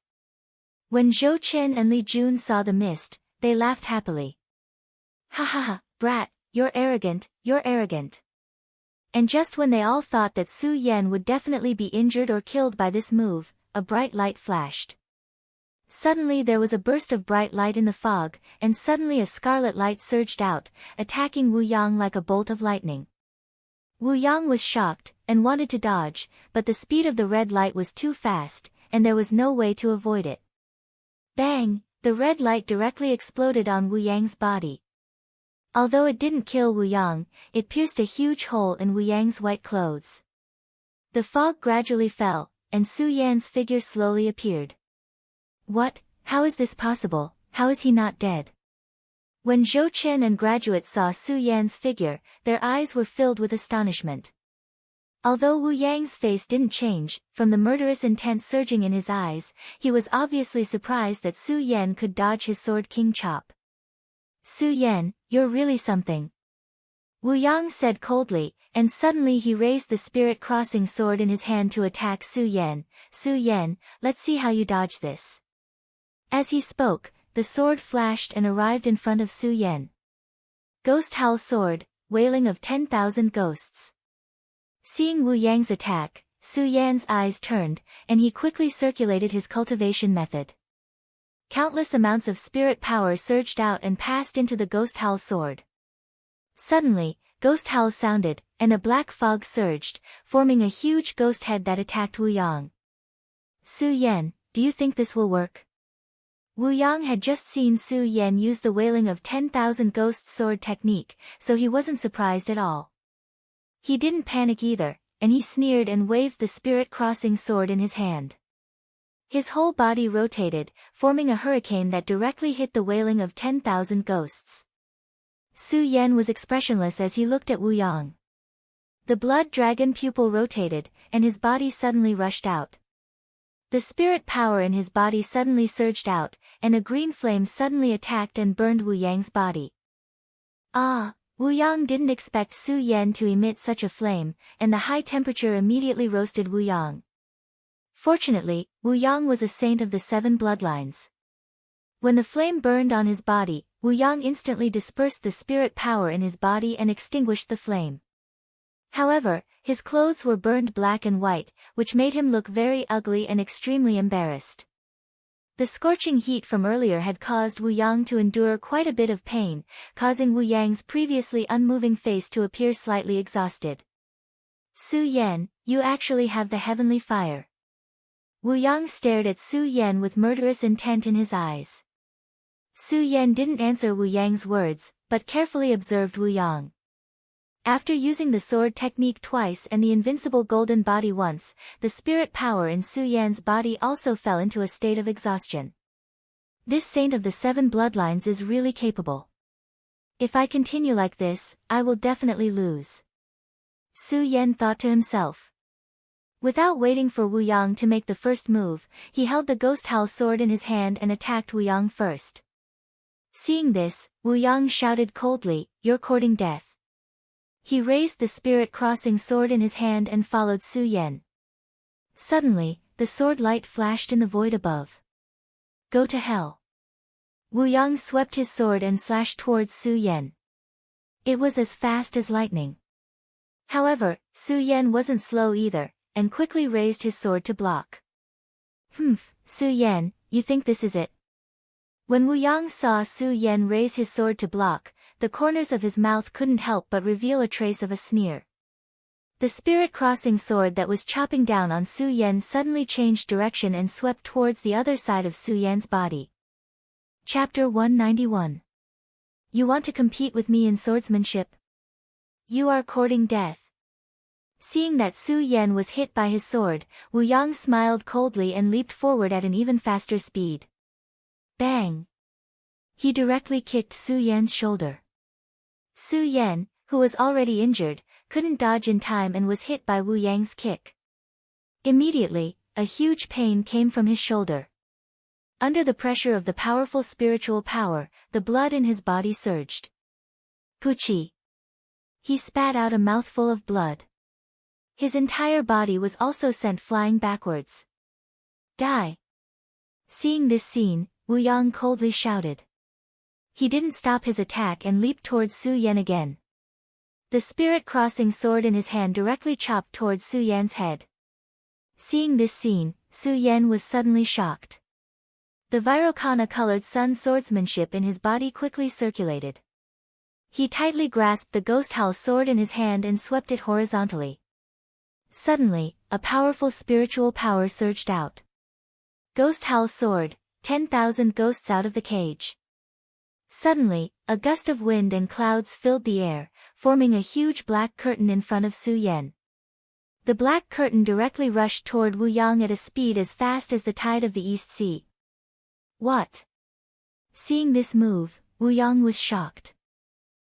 Speaker 1: When Zhou Chen and Li Jun saw the mist, they laughed happily. Ha ha ha, brat, you're arrogant, you're arrogant. And just when they all thought that Su Yan would definitely be injured or killed by this move, a bright light flashed. Suddenly there was a burst of bright light in the fog, and suddenly a scarlet light surged out, attacking Wu Yang like a bolt of lightning. Wu Yang was shocked, and wanted to dodge, but the speed of the red light was too fast, and there was no way to avoid it. Bang! The red light directly exploded on Wu Yang's body. Although it didn't kill Wu Yang, it pierced a huge hole in Wu Yang's white clothes. The fog gradually fell, and Su Yan's figure slowly appeared. What? How is this possible? How is he not dead? When Zhou Chen and graduates saw Su Yan's figure, their eyes were filled with astonishment. Although Wu Yang's face didn't change, from the murderous intent surging in his eyes, he was obviously surprised that Su Yan could dodge his Sword King Chop. Su Yan, you're really something. Wu Yang said coldly, and suddenly he raised the spirit-crossing sword in his hand to attack Su Yan. Su Yan, let's see how you dodge this. As he spoke, the sword flashed and arrived in front of Su Yan. Ghost Howl Sword, Wailing of 10,000 Ghosts. Seeing Wu Yang's attack, Su Yan's eyes turned, and he quickly circulated his cultivation method. Countless amounts of spirit power surged out and passed into the Ghost Howl sword. Suddenly, Ghost Howl sounded, and a black fog surged, forming a huge ghost head that attacked Wu Yang. Su Yan, do you think this will work? Wu Yang had just seen Su Yan use the Wailing of 10,000 Ghosts sword technique, so he wasn't surprised at all. He didn't panic either, and he sneered and waved the spirit-crossing sword in his hand. His whole body rotated, forming a hurricane that directly hit the wailing of 10,000 ghosts. Su Yan was expressionless as he looked at Wu Yang. The blood dragon pupil rotated, and his body suddenly rushed out. The spirit power in his body suddenly surged out, and a green flame suddenly attacked and burned Wu Yang's body. Ah! Wu Yang didn't expect Su Yan to emit such a flame, and the high temperature immediately roasted Wu Yang. Fortunately, Wu Yang was a saint of the 7 bloodlines. When the flame burned on his body, Wu Yang instantly dispersed the spirit power in his body and extinguished the flame. However, his clothes were burned black and white, which made him look very ugly and extremely embarrassed. The scorching heat from earlier had caused Wu Yang to endure quite a bit of pain, causing Wu Yang's previously unmoving face to appear slightly exhausted. Su Yan, you actually have the heavenly fire. Wu Yang stared at Su Yan with murderous intent in his eyes. Su Yan didn't answer Wu Yang's words, but carefully observed Wu Yang. After using the sword technique twice and the invincible golden body once, the spirit power in Su Yan's body also fell into a state of exhaustion. This saint of the 7 bloodlines is really capable. If I continue like this, I will definitely lose. Su Yan thought to himself. Without waiting for Wu Yang to make the first move, he held the ghost howl sword in his hand and attacked Wu Yang first. Seeing this, Wu Yang shouted coldly, "You're courting death." He raised the spirit-crossing sword in his hand and followed Su Yan. Suddenly, the sword light flashed in the void above. Go to hell. Wu Yang swept his sword and slashed towards Su Yan. It was as fast as lightning. However, Su Yan wasn't slow either, and quickly raised his sword to block. Humph, Su Yan, you think this is it? When Wu Yang saw Su Yan raise his sword to block, the corners of his mouth couldn't help but reveal a trace of a sneer. The spirit-crossing sword that was chopping down on Su Yan suddenly changed direction and swept towards the other side of Su Yan's body. Chapter 191. You want to compete with me in swordsmanship? You are courting death. Seeing that Su Yan was hit by his sword, Wu Yang smiled coldly and leaped forward at an even faster speed. Bang! He directly kicked Su Yan's shoulder. Su Yan, who was already injured, couldn't dodge in time and was hit by Wu Yang's kick. Immediately, a huge pain came from his shoulder. Under the pressure of the powerful spiritual power, the blood in his body surged. Puchi! He spat out a mouthful of blood. His entire body was also sent flying backwards. Die! Seeing this scene, Wu Yang coldly shouted. He didn't stop his attack and leaped towards Su Yan again. The spirit-crossing sword in his hand directly chopped towards Su Yan's head. Seeing this scene, Su Yan was suddenly shocked. The Virokana-colored sun swordsmanship in his body quickly circulated. He tightly grasped the ghost howl sword in his hand and swept it horizontally. Suddenly, a powerful spiritual power surged out. Ghost howl sword, 10,000 ghosts out of the cage. Suddenly, a gust of wind and clouds filled the air, forming a huge black curtain in front of Su Yan. The black curtain directly rushed toward Wu Yang at a speed as fast as the tide of the East Sea. What? Seeing this move, Wu Yang was shocked.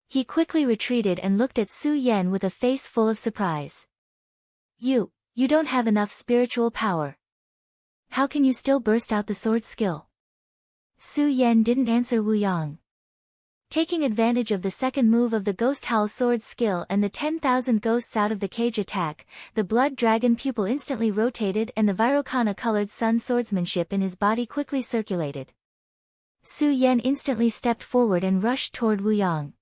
Speaker 1: He quickly retreated and looked at Su Yan with a face full of surprise. You don't have enough spiritual power. How can you still burst out the sword skill? Su Yan didn't answer Wu Yang. Taking advantage of the second move of the ghost howl sword skill and the 10,000 ghosts out of the cage attack, the blood dragon pupil instantly rotated and the Virokana-colored sun swordsmanship in his body quickly circulated. Su Yan instantly stepped forward and rushed toward Wu Yang.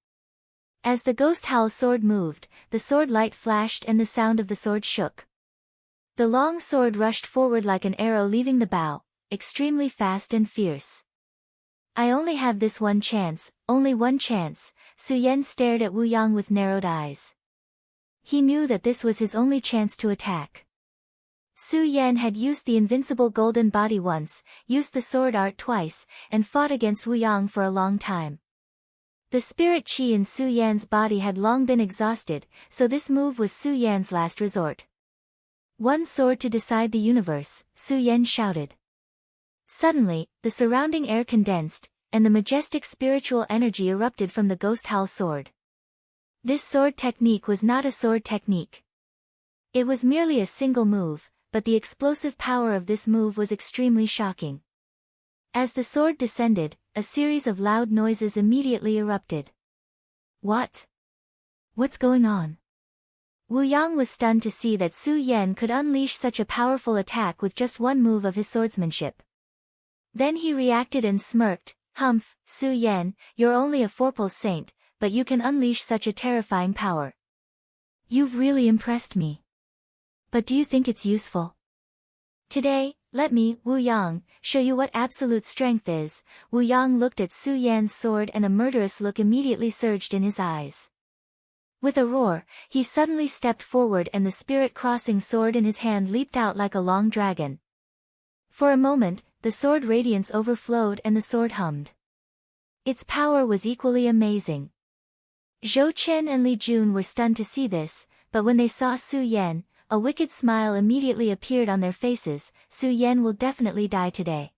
Speaker 1: As the ghost howl sword moved, the sword light flashed and the sound of the sword shook. The long sword rushed forward like an arrow leaving the bow, extremely fast and fierce. I only have this one chance, only one chance. Su Yan stared at Wu Yang with narrowed eyes. He knew that this was his only chance to attack. Su Yan had used the invincible golden body once, used the sword art twice, and fought against Wu Yang for a long time. The spirit chi in Su Yan's body had long been exhausted, so this move was Su Yan's last resort. One sword to decide the universe, Su Yan shouted. Suddenly, the surrounding air condensed, and the majestic spiritual energy erupted from the ghost howl sword. This sword technique was not a sword technique. It was merely a single move, but the explosive power of this move was extremely shocking. As the sword descended, a series of loud noises immediately erupted. What? What's going on? Wu Yang was stunned to see that Su Yan could unleash such a powerful attack with just one move of his swordsmanship. Then he reacted and smirked, "Humph, Su Yan, you're only a four-pole saint, but you can unleash such a terrifying power. You've really impressed me. But do you think it's useful? Today, let me, Wu Yang, show you what absolute strength is." Wu Yang looked at Su Yan's sword and a murderous look immediately surged in his eyes. With a roar, he suddenly stepped forward and the spirit-crossing sword in his hand leaped out like a long dragon. For a moment, the sword radiance overflowed and the sword hummed. Its power was equally amazing. Zhou Chen and Li Jun were stunned to see this, but when they saw Su Yan, a wicked smile immediately appeared on their faces. Su Yan will definitely die today.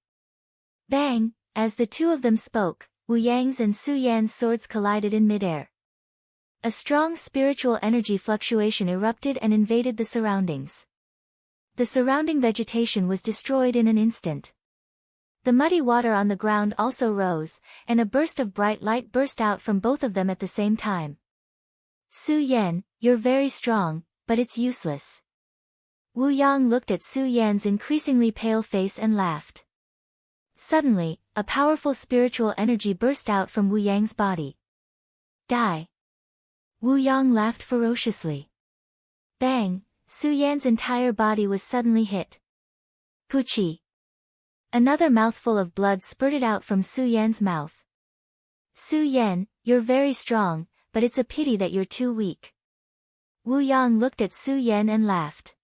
Speaker 1: Bang! As the two of them spoke, Wu Yang's and Su Yan's swords collided in midair. A strong spiritual energy fluctuation erupted and invaded the surroundings. The surrounding vegetation was destroyed in an instant. The muddy water on the ground also rose, and a burst of bright light burst out from both of them at the same time. "Su Yan, you're very strong, but it's useless." Wu Yang looked at Su Yan's increasingly pale face and laughed. Suddenly, a powerful spiritual energy burst out from Wu Yang's body. "Die!" Wu Yang laughed ferociously. Bang! Su Yan's entire body was suddenly hit. Puchi! Another mouthful of blood spurted out from Su Yan's mouth. "Su Yan, you're very strong, but it's a pity that you're too weak." Wu Yang looked at Su Yan and laughed.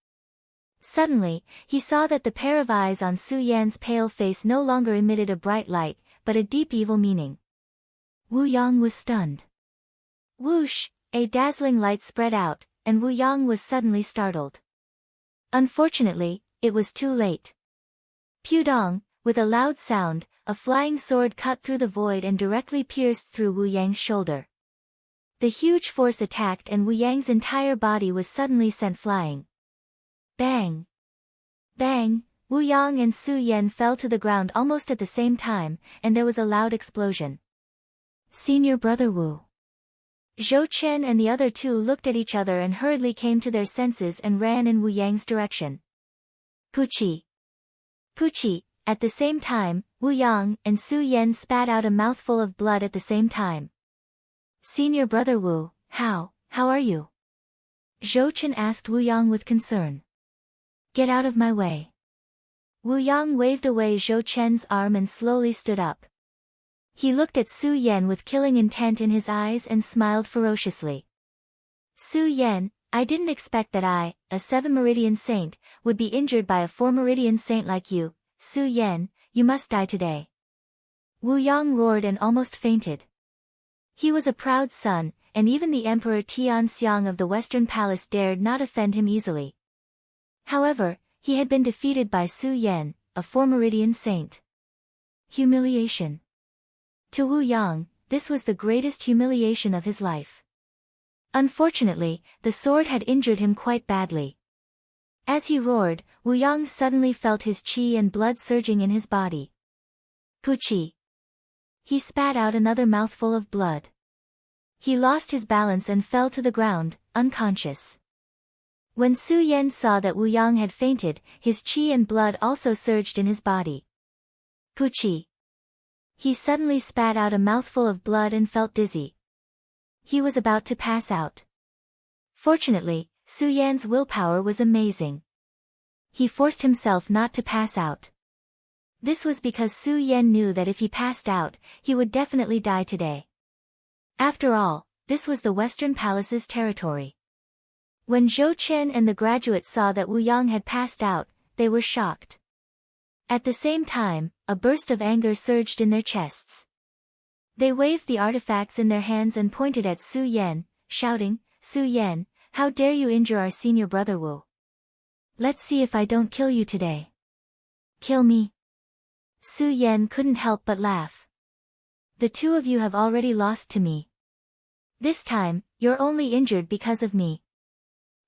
Speaker 1: Suddenly, he saw that the pair of eyes on Su Yan's pale face no longer emitted a bright light, but a deep evil meaning. Wu Yang was stunned. Whoosh! A dazzling light spread out, and Wu Yang was suddenly startled. Unfortunately, it was too late. Pudong, with a loud sound, a flying sword cut through the void and directly pierced through Wu Yang's shoulder. The huge force attacked and Wu Yang's entire body was suddenly sent flying. Bang! Bang! Wu Yang and Su Yan fell to the ground almost at the same time, and there was a loud explosion. "Senior brother Wu." Zhou Chen and the other two looked at each other and hurriedly came to their senses and ran in Wu Yang's direction. Puchi! Puchi! At the same time, Wu Yang and Su Yan spat out a mouthful of blood at the same time. "Senior brother Wu, how are you?" Zhou Chen asked Wu Yang with concern. "Get out of my way." Wu Yang waved away Zhou Chen's arm and slowly stood up. He looked at Su Yan with killing intent in his eyes and smiled ferociously. "Su Yan, I didn't expect that I, a 7-meridian saint, would be injured by a 4-meridian saint like you. Su Yan, you must die today." Wu Yang roared and almost fainted. He was a proud son, and even the Emperor Tianxiang of the Western Palace dared not offend him easily. However, he had been defeated by Su Yan, a 4-meridian saint. Humiliation. To Wu Yang, this was the greatest humiliation of his life. Unfortunately, the sword had injured him quite badly. As he roared, Wu Yang suddenly felt his qi and blood surging in his body. Puchi! He spat out another mouthful of blood. He lost his balance and fell to the ground, unconscious. When Su Yan saw that Wu Yang had fainted, his qi and blood also surged in his body. Puchi! He suddenly spat out a mouthful of blood and felt dizzy. He was about to pass out. Fortunately, Su Yan's willpower was amazing. He forced himself not to pass out. This was because Su Yan knew that if he passed out, he would definitely die today. After all, this was the Western Palace's territory. When Zhou Chen and the graduate saw that Wu Yang had passed out, they were shocked. At the same time, a burst of anger surged in their chests. They waved the artifacts in their hands and pointed at Su Yan, shouting, "Su Yan, how dare you injure our senior brother Wu? Let's see if I don't kill you today." "Kill me?" Su Yan couldn't help but laugh. The two of you have already lost to me. This time, you're only injured because of me.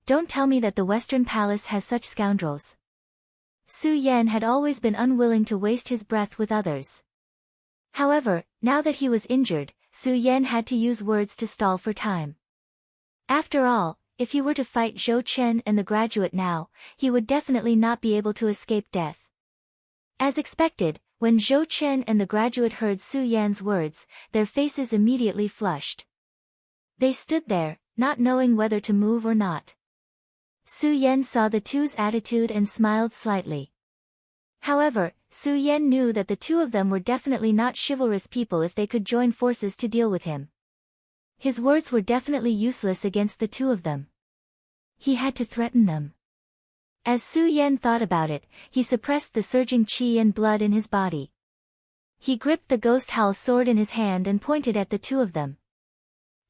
Speaker 1: Don't tell me that the Western Palace has such scoundrels. Su Yan had always been unwilling to waste his breath with others. However, now that he was injured, Su Yan had to use words to stall for time. After all, if he were to fight Zhou Chen and the graduate now, he would definitely not be able to escape death. As expected, when Zhou Chen and the graduate heard Su Yan's words, their faces immediately flushed. They stood there, not knowing whether to move or not. Su Yan saw the two's attitude and smiled slightly. However, Su Yan knew that the two of them were definitely not chivalrous people if they could join forces to deal with him. His words were definitely useless against the two of them. He had to threaten them. As Su Yan thought about it, he suppressed the surging qi and blood in his body. He gripped the ghost howl sword in his hand and pointed at the two of them.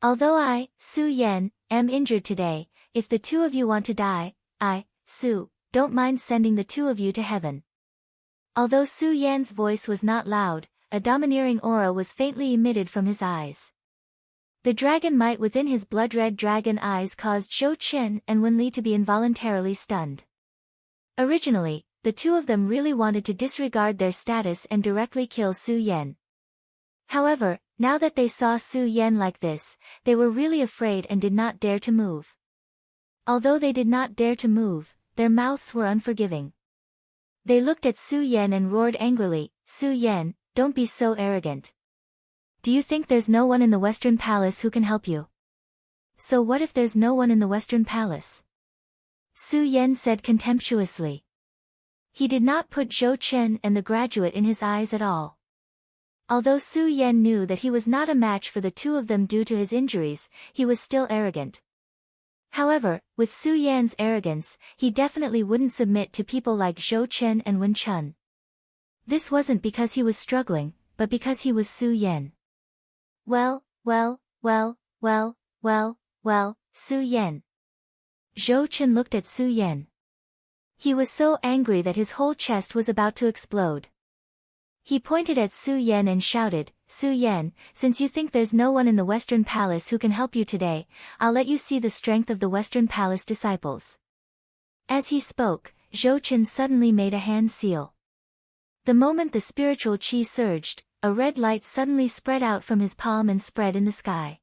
Speaker 1: Although I, Su Yan, am injured today, if the two of you want to die, I, Su, don't mind sending the two of you to heaven. Although Su Yan's voice was not loud, a domineering aura was faintly emitted from his eyes. The dragon might within his blood-red dragon eyes caused Zhou Chen and Wen Li to be involuntarily stunned. Originally, the two of them really wanted to disregard their status and directly kill Su Yan. However, now that they saw Su Yan like this, they were really afraid and did not dare to move. Although they did not dare to move, their mouths were unforgiving. They looked at Su Yan and roared angrily, "Su Yan, don't be so arrogant. Do you think there's no one in the Western Palace who can help you? So what if there's no one in the Western Palace?" Su Yan said contemptuously. He did not put Zhou Chen and the graduate in his eyes at all. Although Su Yan knew that he was not a match for the two of them due to his injuries, he was still arrogant. However, with Su Yan's arrogance, he definitely wouldn't submit to people like Zhou Chen and Wen Chun. This wasn't because he was struggling, but because he was Su Yan. Well, Su Yan. Zhou Chen looked at Su Yan. He was so angry that his whole chest was about to explode. He pointed at Su Yan and shouted, "Su Yan, since you think there's no one in the Western Palace who can help you today, I'll let you see the strength of the Western Palace disciples." As he spoke, Zhou Chen suddenly made a hand seal. The moment the spiritual qi surged, a red light suddenly spread out from his palm and spread in the sky.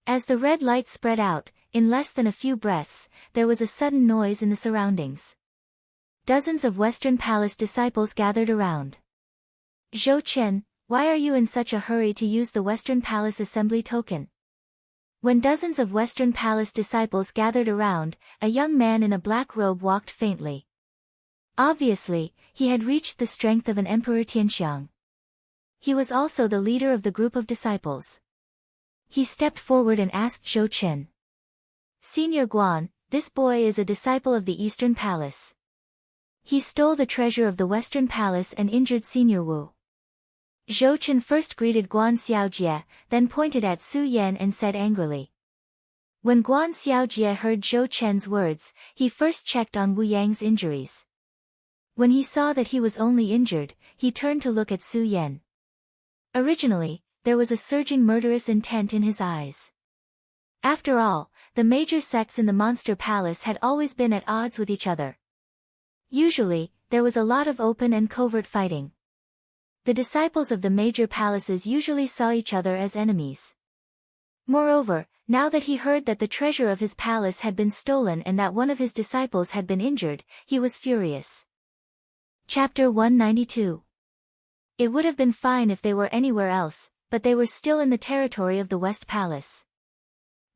Speaker 1: As the red light spread out, in less than a few breaths, there was a sudden noise in the surroundings. Dozens of Western Palace disciples gathered around. "Zhou Chen, why are you in such a hurry to use the Western Palace assembly token?" When dozens of Western Palace disciples gathered around, a young man in a black robe walked faintly. Obviously, he had reached the strength of an Emperor Tianxiang. He was also the leader of the group of disciples. He stepped forward and asked Zhou Chen. "Senior Guan, this boy is a disciple of the Eastern Palace. He stole the treasure of the Western Palace and injured Senior Wu." Zhou Chen first greeted Guan Xiaojie, then pointed at Su Yan and said angrily. When Guan Xiaojie heard Zhou Chen's words, he first checked on Wu Yang's injuries. When he saw that he was only injured, he turned to look at Su Yan. Originally, there was a surging murderous intent in his eyes. After all, the major sects in the Monster Palace had always been at odds with each other. Usually, there was a lot of open and covert fighting. The disciples of the major palaces usually saw each other as enemies. Moreover, now that he heard that the treasure of his palace had been stolen and that one of his disciples had been injured, he was furious. Chapter 192. It would have been fine if they were anywhere else, but they were still in the territory of the West Palace.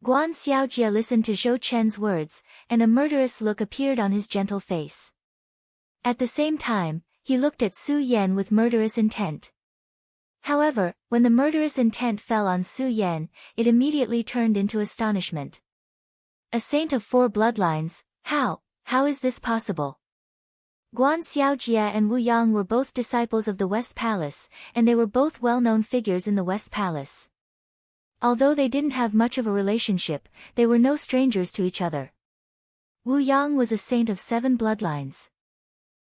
Speaker 1: Guan Xiaojie listened to Zhou Chen's words, and a murderous look appeared on his gentle face. At the same time, he looked at Su Yan with murderous intent. However, when the murderous intent fell on Su Yan, it immediately turned into astonishment. A saint of 4 bloodlines, how is this possible? Guan Xiaojie and Wu Yang were both disciples of the West Palace, and they were both well-known figures in the West Palace. Although they didn't have much of a relationship, they were no strangers to each other. Wu Yang was a saint of 7 bloodlines.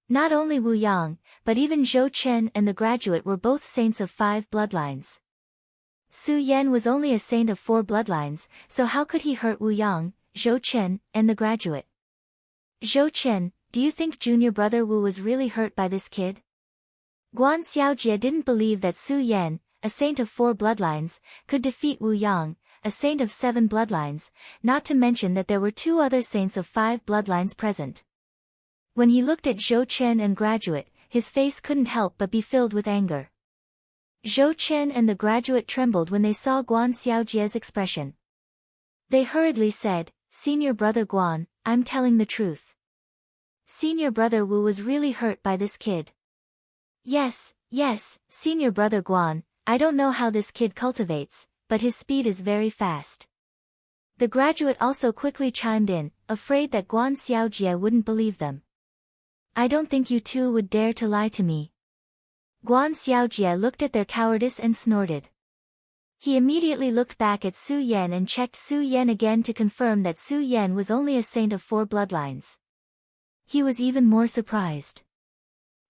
Speaker 1: Not only Wu Yang, but even Zhou Chen and the graduate were both saints of 5 bloodlines. Su Yan was only a saint of 4 bloodlines, so how could he hurt Wu Yang, Zhou Chen, and the graduate? Zhou Chen, do you think junior brother Wu was really hurt by this kid? Guan Xiaojie didn't believe that Su Yan, a saint of 4 bloodlines, could defeat Wu Yang, a saint of 7 bloodlines, not to mention that there were 2 other saints of 5 bloodlines present. When he looked at Zhou Chen and graduate, his face couldn't help but be filled with anger. Zhou Chen and the graduate trembled when they saw Guan Xiaojie's expression. They hurriedly said, "Senior brother Guan, I'm telling the truth. Senior brother Wu was really hurt by this kid." Yes, senior brother Guan, I don't know how this kid cultivates, but his speed is very fast. The graduate also quickly chimed in, afraid that Guan Xiaojie wouldn't believe them. I don't think you two would dare to lie to me. Guan Xiaojie looked at their cowardice and snorted. He immediately looked back at Su Yan and checked Su Yan again to confirm that Su Yan was only a saint of 4 bloodlines. He was even more surprised.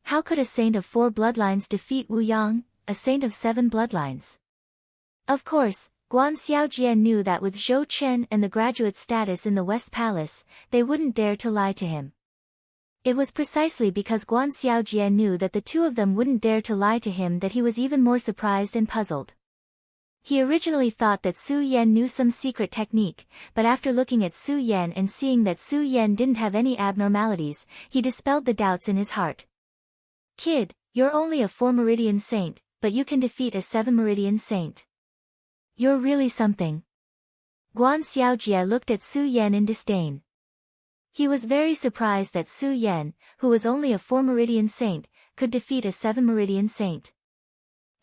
Speaker 1: How could a saint of 4 bloodlines defeat Wu Yang, a saint of 7 bloodlines? Of course, Guan Xiaojie knew that with Zhou Chen and the graduate's status in the West Palace, they wouldn't dare to lie to him. It was precisely because Guan Xiaojie knew that the two of them wouldn't dare to lie to him that he was even more surprised and puzzled. He originally thought that Su Yan knew some secret technique, but after looking at Su Yan and seeing that Su Yan didn't have any abnormalities, he dispelled the doubts in his heart. Kid, you're only a 4 meridian saint, but you can defeat a 7 meridian saint. You're really something. Guan Xiaojie looked at Su Yan in disdain. He was very surprised that Su Yan, who was only a 4 meridian saint, could defeat a 7 meridian saint.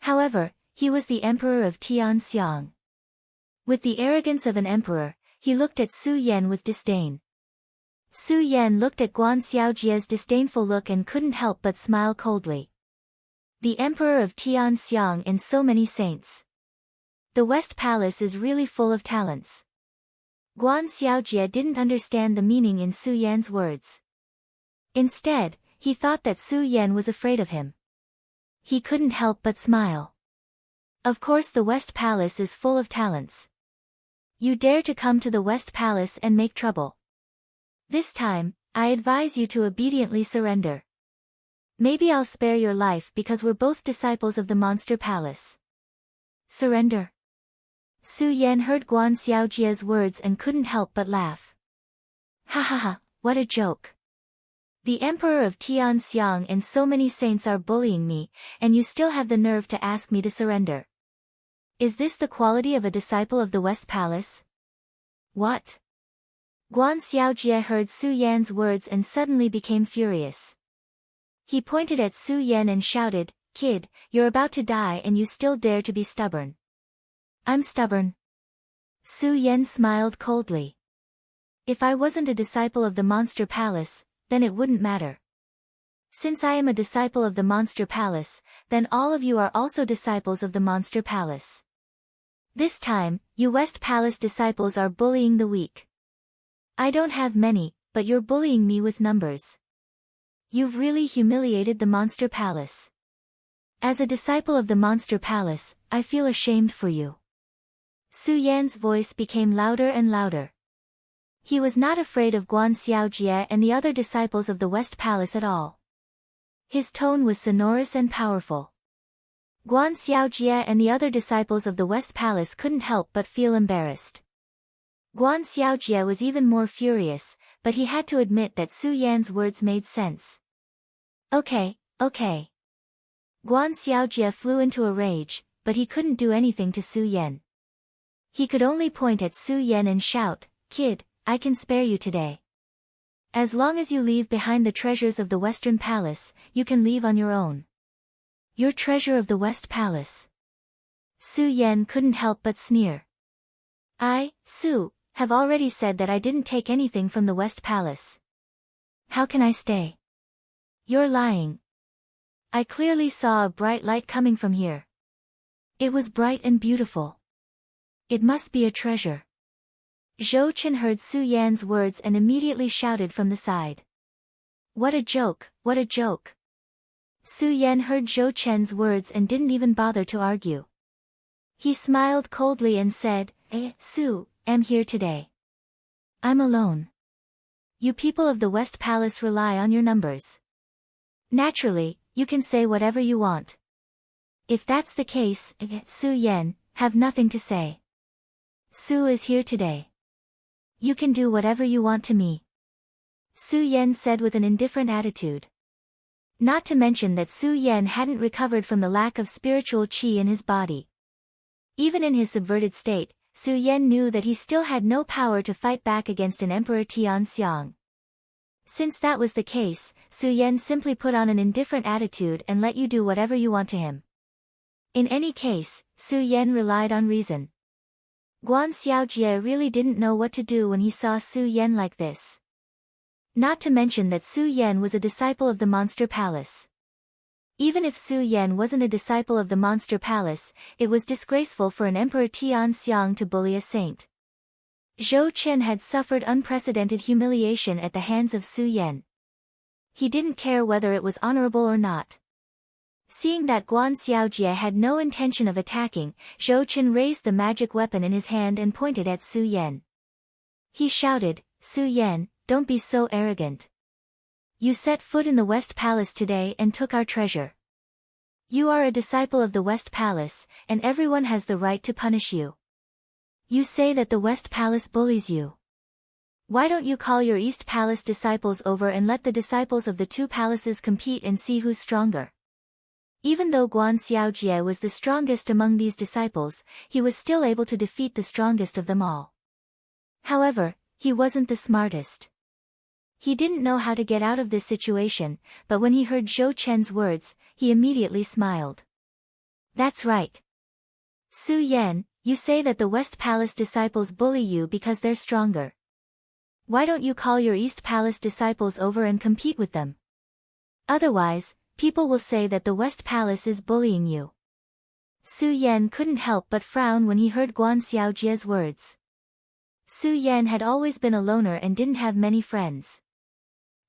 Speaker 1: However, he was the emperor of Tianxiang. With the arrogance of an emperor, he looked at Su Yan with disdain. Su Yan looked at Guan Xiaojie's disdainful look and couldn't help but smile coldly. The emperor of Tianxiang and so many saints. The West Palace is really full of talents. Guan Xiaojie didn't understand the meaning in Su Yan's words. Instead, he thought that Su Yan was afraid of him. He couldn't help but smile. Of course the West Palace is full of talents. You dare to come to the West Palace and make trouble. This time, I advise you to obediently surrender. Maybe I'll spare your life because we're both disciples of the Monster Palace. Surrender. Su Yan heard Guan Xiaojie's words and couldn't help but laugh. Ha ha ha, what a joke. The emperor of Tianxiang and so many saints are bullying me, and you still have the nerve to ask me to surrender. Is this the quality of a disciple of the West Palace? What? Guan Xiaojie heard Su Yan's words and suddenly became furious. He pointed at Su Yan and shouted, "Kid, you're about to die and you still dare to be stubborn." I'm stubborn. Su Yan smiled coldly. If I wasn't a disciple of the Monster Palace, then it wouldn't matter. Since I am a disciple of the Monster Palace, then all of you are also disciples of the Monster Palace. This time, you West Palace disciples are bullying the weak. I don't have many, but you're bullying me with numbers. You've really humiliated the Monster Palace. As a disciple of the Monster Palace, I feel ashamed for you. Su Yan's voice became louder and louder. He was not afraid of Guan Xiaojie and the other disciples of the West Palace at all. His tone was sonorous and powerful. Guan Xiaojie and the other disciples of the West Palace couldn't help but feel embarrassed. Guan Xiaojie was even more furious, but he had to admit that Su Yan's words made sense. Okay. Guan Xiaojie flew into a rage, but he couldn't do anything to Su Yan. He could only point at Su Yan and shout, "Kid, I can spare you today. As long as you leave behind the treasures of the Western Palace, you can leave on your own." Your treasure of the West Palace. Su Yan couldn't help but sneer. Su, have already said that I didn't take anything from the West Palace. How can I stay? You're lying. I clearly saw a bright light coming from here. It was bright and beautiful. It must be a treasure. Zhou Chen heard Su Yan's words and immediately shouted from the side. What a joke, what a joke. Su Yan heard Zhou Chen's words and didn't even bother to argue. He smiled coldly and said, Su, am here today. I'm alone. You people of the West Palace rely on your numbers. Naturally, you can say whatever you want. If that's the case, Su Yan, have nothing to say. Su is here today. You can do whatever you want to me. Su Yan said with an indifferent attitude. Not to mention that Su Yan hadn't recovered from the lack of spiritual qi in his body. Even in his subverted state, Su Yan knew that he still had no power to fight back against an Emperor Tianxiang. Since that was the case, Su Yan simply put on an indifferent attitude and let you do whatever you want to him. In any case, Su Yan relied on reason. Guan Xiaojie really didn't know what to do when he saw Su Yan like this. Not to mention that Su Yan was a disciple of the Monster Palace. Even if Su Yan wasn't a disciple of the Monster Palace, it was disgraceful for an Emperor Tianxiang to bully a saint. Zhou Chen had suffered unprecedented humiliation at the hands of Su Yan. He didn't care whether it was honorable or not. Seeing that Guan Xiaojie had no intention of attacking, Zhou Chen raised the magic weapon in his hand and pointed at Su Yan. He shouted, Su Yan, don't be so arrogant. You set foot in the West Palace today and took our treasure. You are a disciple of the West Palace, and everyone has the right to punish you. You say that the West Palace bullies you. Why don't you call your East Palace disciples over and let the disciples of the two palaces compete and see who's stronger? Even though Guan Xiaojie was the strongest among these disciples, he was still able to defeat the strongest of them all. However, he wasn't the smartest. He didn't know how to get out of this situation, but when he heard Zhou Chen's words, he immediately smiled. That's right. Su Yan, you say that the West Palace disciples bully you because they're stronger. Why don't you call your East Palace disciples over and compete with them? Otherwise, people will say that the West Palace is bullying you. Su Yan couldn't help but frown when he heard Guan Xiaojie's words. Su Yan had always been a loner and didn't have many friends.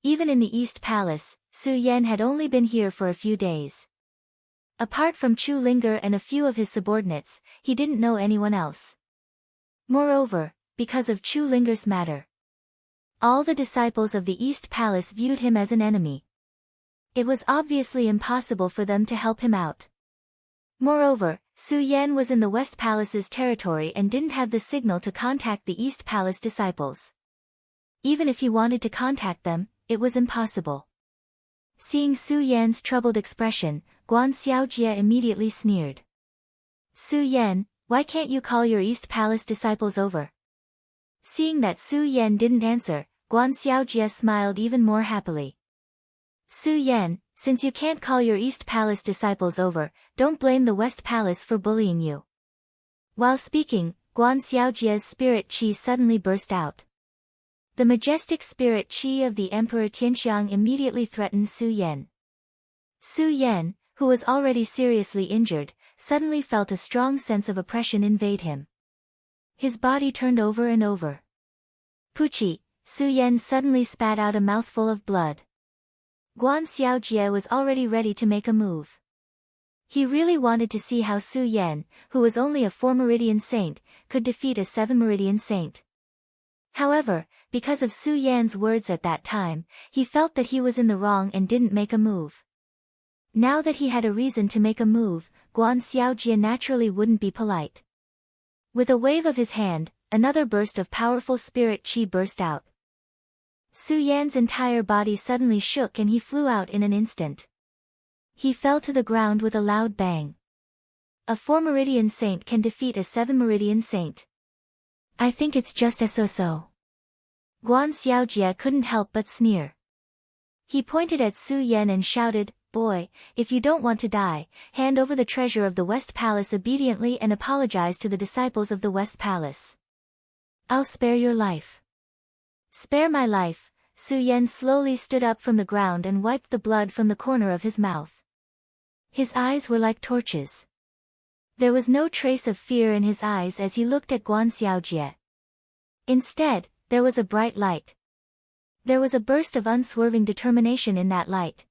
Speaker 1: Even in the East Palace, Su Yan had only been here for a few days. Apart from Chu Linger and a few of his subordinates, he didn't know anyone else. Moreover, because of Chu Linger's matter, all the disciples of the East Palace viewed him as an enemy. It was obviously impossible for them to help him out. Moreover, Su Yan was in the West Palace's territory and didn't have the signal to contact the East Palace disciples. Even if he wanted to contact them, it was impossible. Seeing Su Yan's troubled expression, Guan Xiaojie immediately sneered. Su Yan, why can't you call your East Palace disciples over? Seeing that Su Yan didn't answer, Guan Xiaojie smiled even more happily. Su Yan, since you can't call your East Palace disciples over, don't blame the West Palace for bullying you. While speaking, Guan Xiaojie's spirit qi suddenly burst out. The majestic spirit qi of the Emperor Tianxiang immediately threatened Su Yan. Su Yan, who was already seriously injured, suddenly felt a strong sense of oppression invade him. His body turned over and over. Puchi, Su Yan suddenly spat out a mouthful of blood. Guan Xiaojie was already ready to make a move. He really wanted to see how Su Yan, who was only a 4-meridian saint, could defeat a 7-meridian saint. However, because of Su Yan's words at that time, he felt that he was in the wrong and didn't make a move. Now that he had a reason to make a move, Guan Xiaojie naturally wouldn't be polite. With a wave of his hand, another burst of powerful spirit qi burst out. Su Yan's entire body suddenly shook and he flew out in an instant. He fell to the ground with a loud bang. A 4-meridian saint can defeat a 7-meridian saint. I think it's just a so-so. Guan Xiaojie couldn't help but sneer. He pointed at Su Yan and shouted, Boy, if you don't want to die, hand over the treasure of the West Palace obediently and apologize to the disciples of the West Palace. I'll spare your life. Spare my life. Su Yan slowly stood up from the ground and wiped the blood from the corner of his mouth. His eyes were like torches. There was no trace of fear in his eyes as he looked at Guan Xiaojie. Instead, there was a bright light. There was a burst of unswerving determination in that light.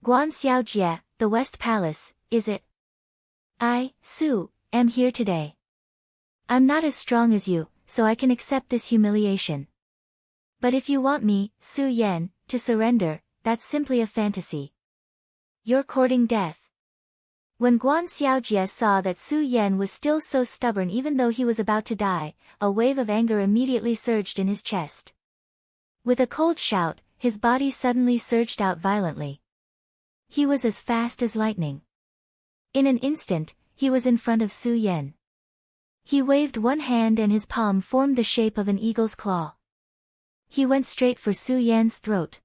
Speaker 1: Guan Xiaojie, the West Palace, is it? I, Su, am here today. I'm not as strong as you, so I can accept this humiliation. But if you want me, Su Yan, to surrender, that's simply a fantasy. You're courting death. When Guan Xiaojie saw that Su Yan was still so stubborn even though he was about to die, a wave of anger immediately surged in his chest. With a cold shout, his body suddenly surged out violently. He was as fast as lightning. In an instant, he was in front of Su Yan. He waved one hand and his palm formed the shape of an eagle's claw. He went straight for Su Yan's throat.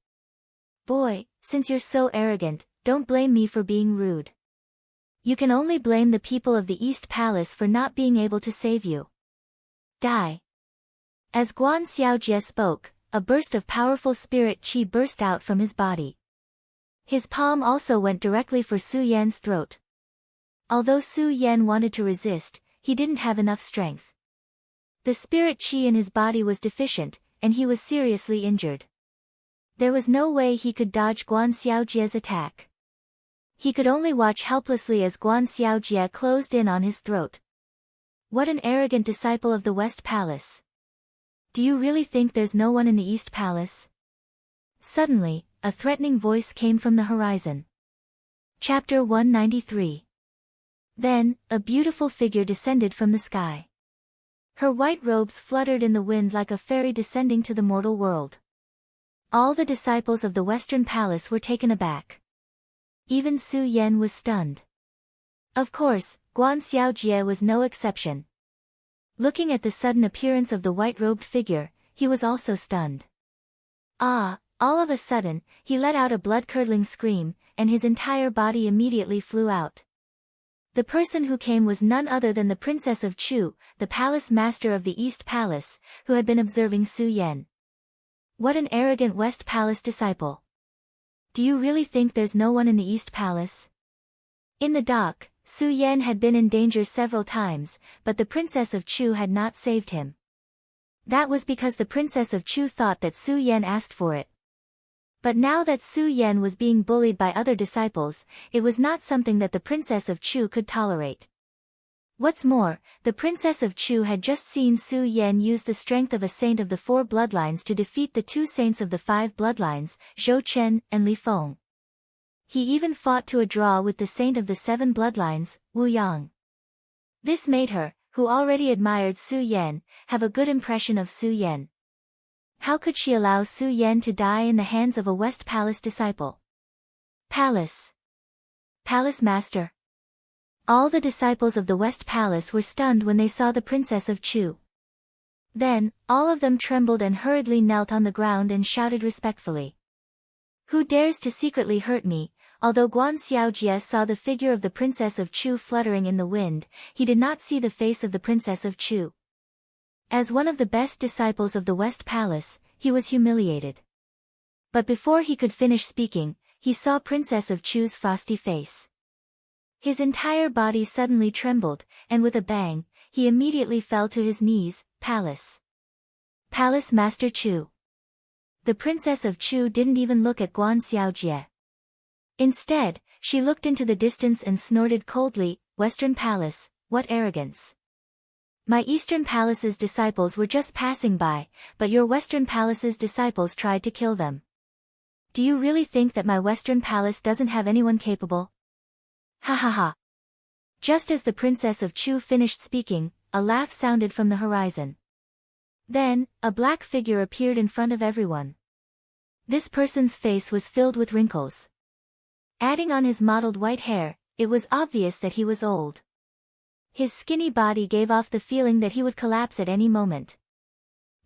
Speaker 1: Boy, since you're so arrogant, don't blame me for being rude. You can only blame the people of the East Palace for not being able to save you. Die. As Guan Xiaojie spoke, a burst of powerful spirit qi burst out from his body. His palm also went directly for Su Yan's throat. Although Su Yan wanted to resist, he didn't have enough strength. The spirit qi in his body was deficient, and he was seriously injured. There was no way he could dodge Guan Xiaojie's attack. He could only watch helplessly as Guan Xiaojie closed in on his throat. What an arrogant disciple of the West Palace. Do you really think there's no one in the East Palace? Suddenly, a threatening voice came from the horizon. Chapter 193. Then, a beautiful figure descended from the sky. Her white robes fluttered in the wind like a fairy descending to the mortal world. All the disciples of the Western Palace were taken aback. Even Su Yan was stunned. Of course, Guan Xiaojie was no exception. Looking at the sudden appearance of the white-robed figure, he was also stunned. Ah, all of a sudden, he let out a blood-curdling scream, and his entire body immediately flew out. The person who came was none other than the Princess of Chu, the palace master of the East Palace, who had been observing Su Yan. What an arrogant West Palace disciple. Do you really think there's no one in the East Palace? In the dock, Su Yan had been in danger several times, but the Princess of Chu had not saved him. That was because the Princess of Chu thought that Su Yan asked for it. But now that Su Yan was being bullied by other disciples, it was not something that the Princess of Chu could tolerate. What's more, the Princess of Chu had just seen Su Yan use the strength of a saint of the 4 bloodlines to defeat the 2 saints of the 5 bloodlines, Zhou Chen and Li Feng. He even fought to a draw with the saint of the 7 bloodlines, Wu Yang. This made her, who already admired Su Yan, have a good impression of Su Yan. How could she allow Su Yan to die in the hands of a West Palace disciple? Palace Master. All the disciples of the West Palace were stunned when they saw the Princess of Chu. Then, all of them trembled and hurriedly knelt on the ground and shouted respectfully. Who dares to secretly hurt me? Although Guan Xiaojie saw the figure of the Princess of Chu fluttering in the wind, he did not see the face of the Princess of Chu. As one of the best disciples of the West Palace, he was humiliated. But before he could finish speaking, he saw Princess of Chu's frosty face. His entire body suddenly trembled, and with a bang, he immediately fell to his knees. Palace Master Chu. The Princess of Chu didn't even look at Guan Xiaojie. Instead, she looked into the distance and snorted coldly, Western Palace, what arrogance. My Eastern Palace's disciples were just passing by, but your Western Palace's disciples tried to kill them. Do you really think that my Western Palace doesn't have anyone capable? Ha ha ha. Just as the Princess of Chu finished speaking, a laugh sounded from the horizon. Then, a black figure appeared in front of everyone. This person's face was filled with wrinkles. Adding on his mottled white hair, it was obvious that he was old. His skinny body gave off the feeling that he would collapse at any moment.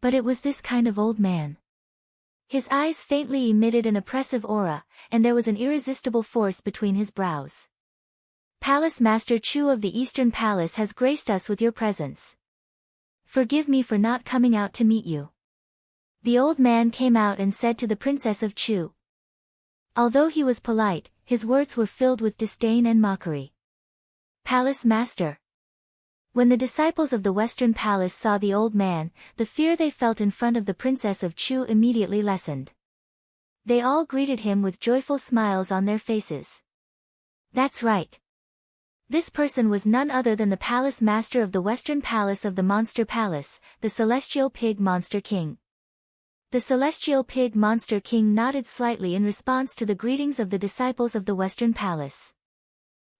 Speaker 1: But it was this kind of old man. His eyes faintly emitted an oppressive aura, and there was an irresistible force between his brows. Palace Master Chu of the Eastern Palace has graced us with your presence. Forgive me for not coming out to meet you. The old man came out and said to the Princess of Chu. Although he was polite, his words were filled with disdain and mockery. Palace Master. When the disciples of the Western Palace saw the old man, the fear they felt in front of the Princess of Chu immediately lessened. They all greeted him with joyful smiles on their faces. That's right. This person was none other than the palace master of the Western Palace of the Monster Palace, the Celestial Pig Monster King. The Celestial Pig Monster King nodded slightly in response to the greetings of the disciples of the Western Palace.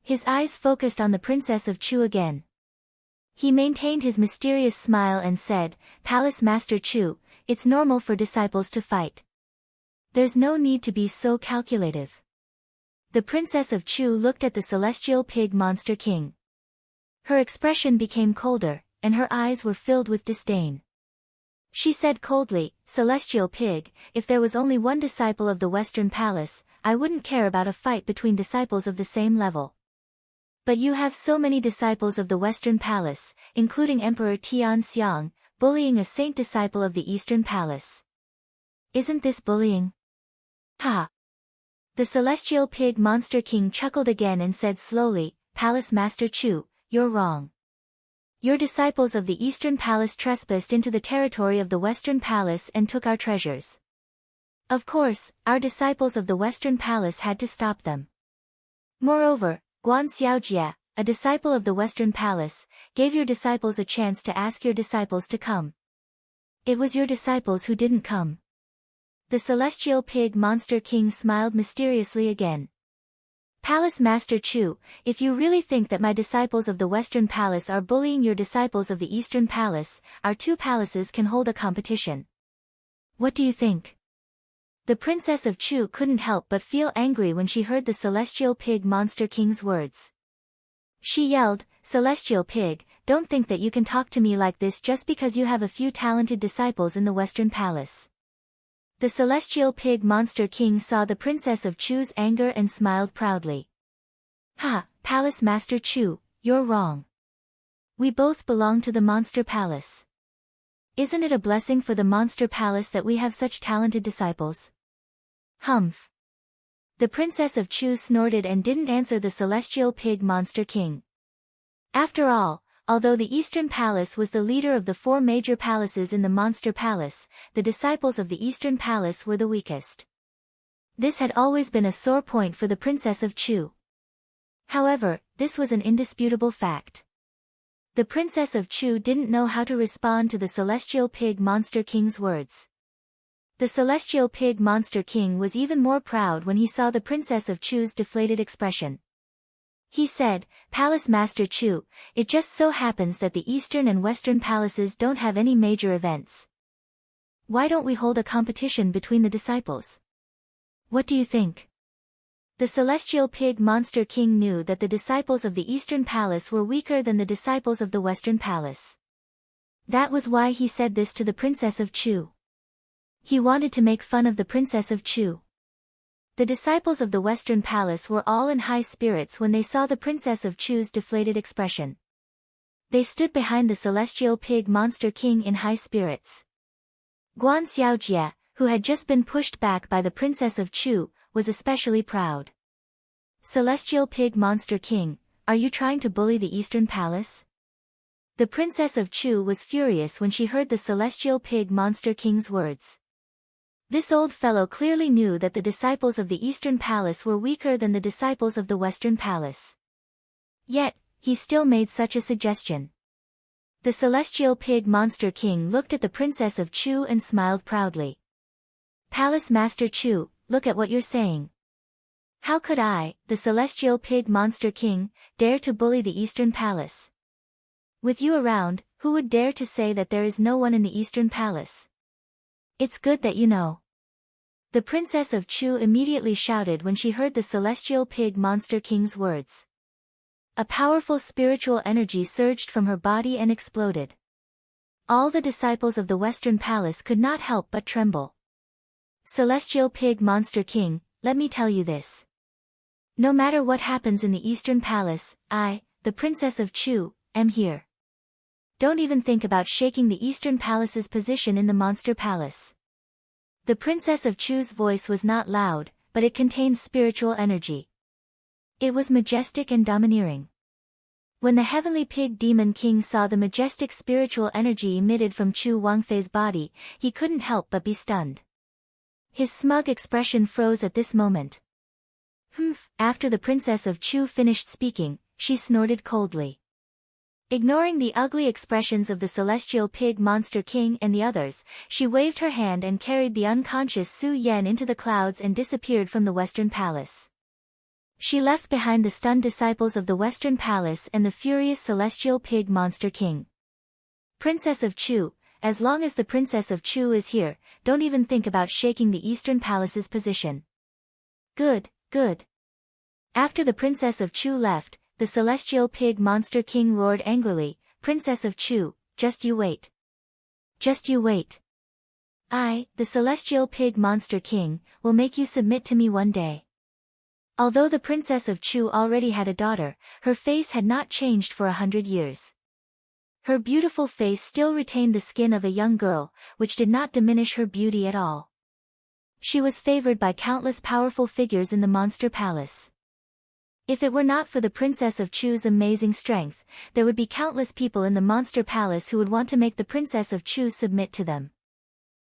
Speaker 1: His eyes focused on the Princess of Chu again. He maintained his mysterious smile and said, "Palace Master Chu, it's normal for disciples to fight. There's no need to be so calculative." The Princess of Chu looked at the Celestial Pig Monster King. Her expression became colder, and her eyes were filled with disdain. She said coldly, "Celestial Pig, if there was only one disciple of the Western Palace, I wouldn't care about a fight between disciples of the same level. But you have so many disciples of the Western Palace, including Emperor Tian Xiang, bullying a saint disciple of the Eastern Palace. Isn't this bullying?" "Ha!" The Celestial Pig Monster King chuckled again and said slowly, "Palace Master Chu, you're wrong. Your disciples of the Eastern Palace trespassed into the territory of the Western Palace and took our treasures. Of course, our disciples of the Western Palace had to stop them. Moreover, Guan Xiaojia, a disciple of the Western Palace, gave your disciples a chance to ask your disciples to come. It was your disciples who didn't come." The Celestial Pig Monster King smiled mysteriously again. "Palace Master Chu, if you really think that my disciples of the Western Palace are bullying your disciples of the Eastern Palace, our two palaces can hold a competition. What do you think?" The Princess of Chu couldn't help but feel angry when she heard the Celestial Pig Monster King's words. She yelled, "Celestial Pig, don't think that you can talk to me like this just because you have a few talented disciples in the Western Palace." The Celestial Pig Monster King saw the Princess of Chu's anger and smiled proudly. "Ha, Palace Master Chu, you're wrong. We both belong to the Monster Palace. Isn't it a blessing for the Monster Palace that we have such talented disciples?" "Humph." The Princess of Chu snorted and didn't answer the Celestial Pig Monster King. After all, although the Eastern Palace was the leader of the four major palaces in the Monster Palace, the disciples of the Eastern Palace were the weakest. This had always been a sore point for the Princess of Chu. However, this was an indisputable fact. The Princess of Chu didn't know how to respond to the Celestial Pig Monster King's words. The Celestial Pig Monster King was even more proud when he saw the Princess of Chu's deflated expression. He said, "Palace Master Chu, it just so happens that the Eastern and Western palaces don't have any major events. Why don't we hold a competition between the disciples? What do you think?" The Celestial Pig Monster King knew that the disciples of the Eastern Palace were weaker than the disciples of the Western Palace. That was why he said this to the Princess of Chu. He wanted to make fun of the Princess of Chu. The disciples of the Western Palace were all in high spirits when they saw the Princess of Chu's deflated expression. They stood behind the Celestial Pig Monster King in high spirits. Guan Xiaojia, who had just been pushed back by the Princess of Chu, was especially proud. "Celestial Pig Monster King, are you trying to bully the Eastern Palace?" The Princess of Chu was furious when she heard the Celestial Pig Monster King's words. This old fellow clearly knew that the disciples of the Eastern Palace were weaker than the disciples of the Western Palace. Yet, he still made such a suggestion. The Celestial Pig Monster King looked at the Princess of Chu and smiled proudly. "Palace Master Chu, look at what you're saying. How could I, the Celestial Pig Monster King, dare to bully the Eastern Palace? With you around, who would dare to say that there is no one in the Eastern Palace? It's good that you know." The Princess of Chu immediately shouted when she heard the Celestial Pig Monster King's words. A powerful spiritual energy surged from her body and exploded. All the disciples of the Western Palace could not help but tremble. "Celestial Pig Monster King, let me tell you this. No matter what happens in the Eastern Palace, I, the Princess of Chu, am here. Don't even think about shaking the Eastern Palace's position in the Monster Palace." The Princess of Chu's voice was not loud, but it contained spiritual energy. It was majestic and domineering. When the heavenly pig demon king saw the majestic spiritual energy emitted from Chu Wangfei's body, he couldn't help but be stunned. His smug expression froze at this moment. Humph! After the princess of Chu finished speaking, she snorted coldly. Ignoring the ugly expressions of the celestial pig monster king and the others, she waved her hand and carried the unconscious Su Yan into the clouds and disappeared from the Western Palace. She left behind the stunned disciples of the Western Palace and the furious celestial pig monster king. Princess of Chu, as long as the Princess of Chu is here, don't even think about shaking the Eastern Palace's position. Good, good. After the Princess of Chu left, the celestial pig monster king roared angrily, Princess of Chu, just you wait. Just you wait. I, the celestial pig monster king, will make you submit to me one day. Although the Princess of Chu already had a daughter, her face had not changed for 100 years. Her beautiful face still retained the skin of a young girl, which did not diminish her beauty at all. She was favored by countless powerful figures in the Monster Palace. If it were not for the Princess of Chu's amazing strength, there would be countless people in the Monster Palace who would want to make the Princess of Chu submit to them.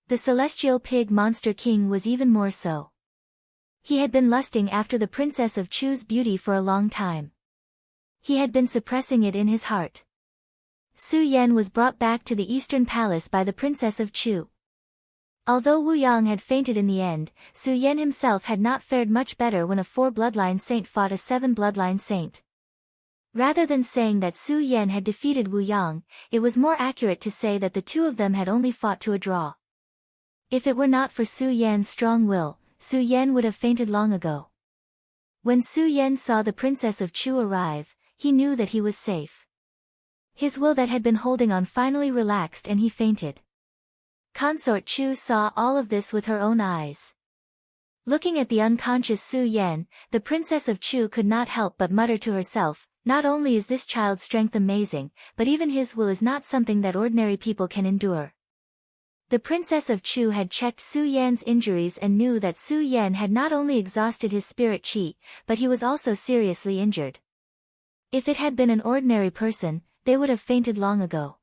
Speaker 1: The Celestial Pig Monster King was even more so. He had been lusting after the Princess of Chu's beauty for a long time. He had been suppressing it in his heart. Su Yan was brought back to the Eastern Palace by the Princess of Chu. Although Wu Yang had fainted in the end, Su Yan himself had not fared much better when a 4-bloodline saint fought a 7-bloodline saint. Rather than saying that Su Yan had defeated Wu Yang, it was more accurate to say that the two of them had only fought to a draw. If it were not for Su Yan's strong will, Su Yan would have fainted long ago. When Su Yan saw the Princess of Chu arrive, he knew that he was safe. His will that had been holding on finally relaxed and he fainted. Consort Chu saw all of this with her own eyes. Looking at the unconscious Su Yan, the Princess of Chu could not help but mutter to herself, not only is this child's strength amazing, but even his will is not something that ordinary people can endure. The Princess of Chu had checked Su Yan's injuries and knew that Su Yan had not only exhausted his spirit chi, but he was also seriously injured. If it had been an ordinary person, they would have fainted long ago.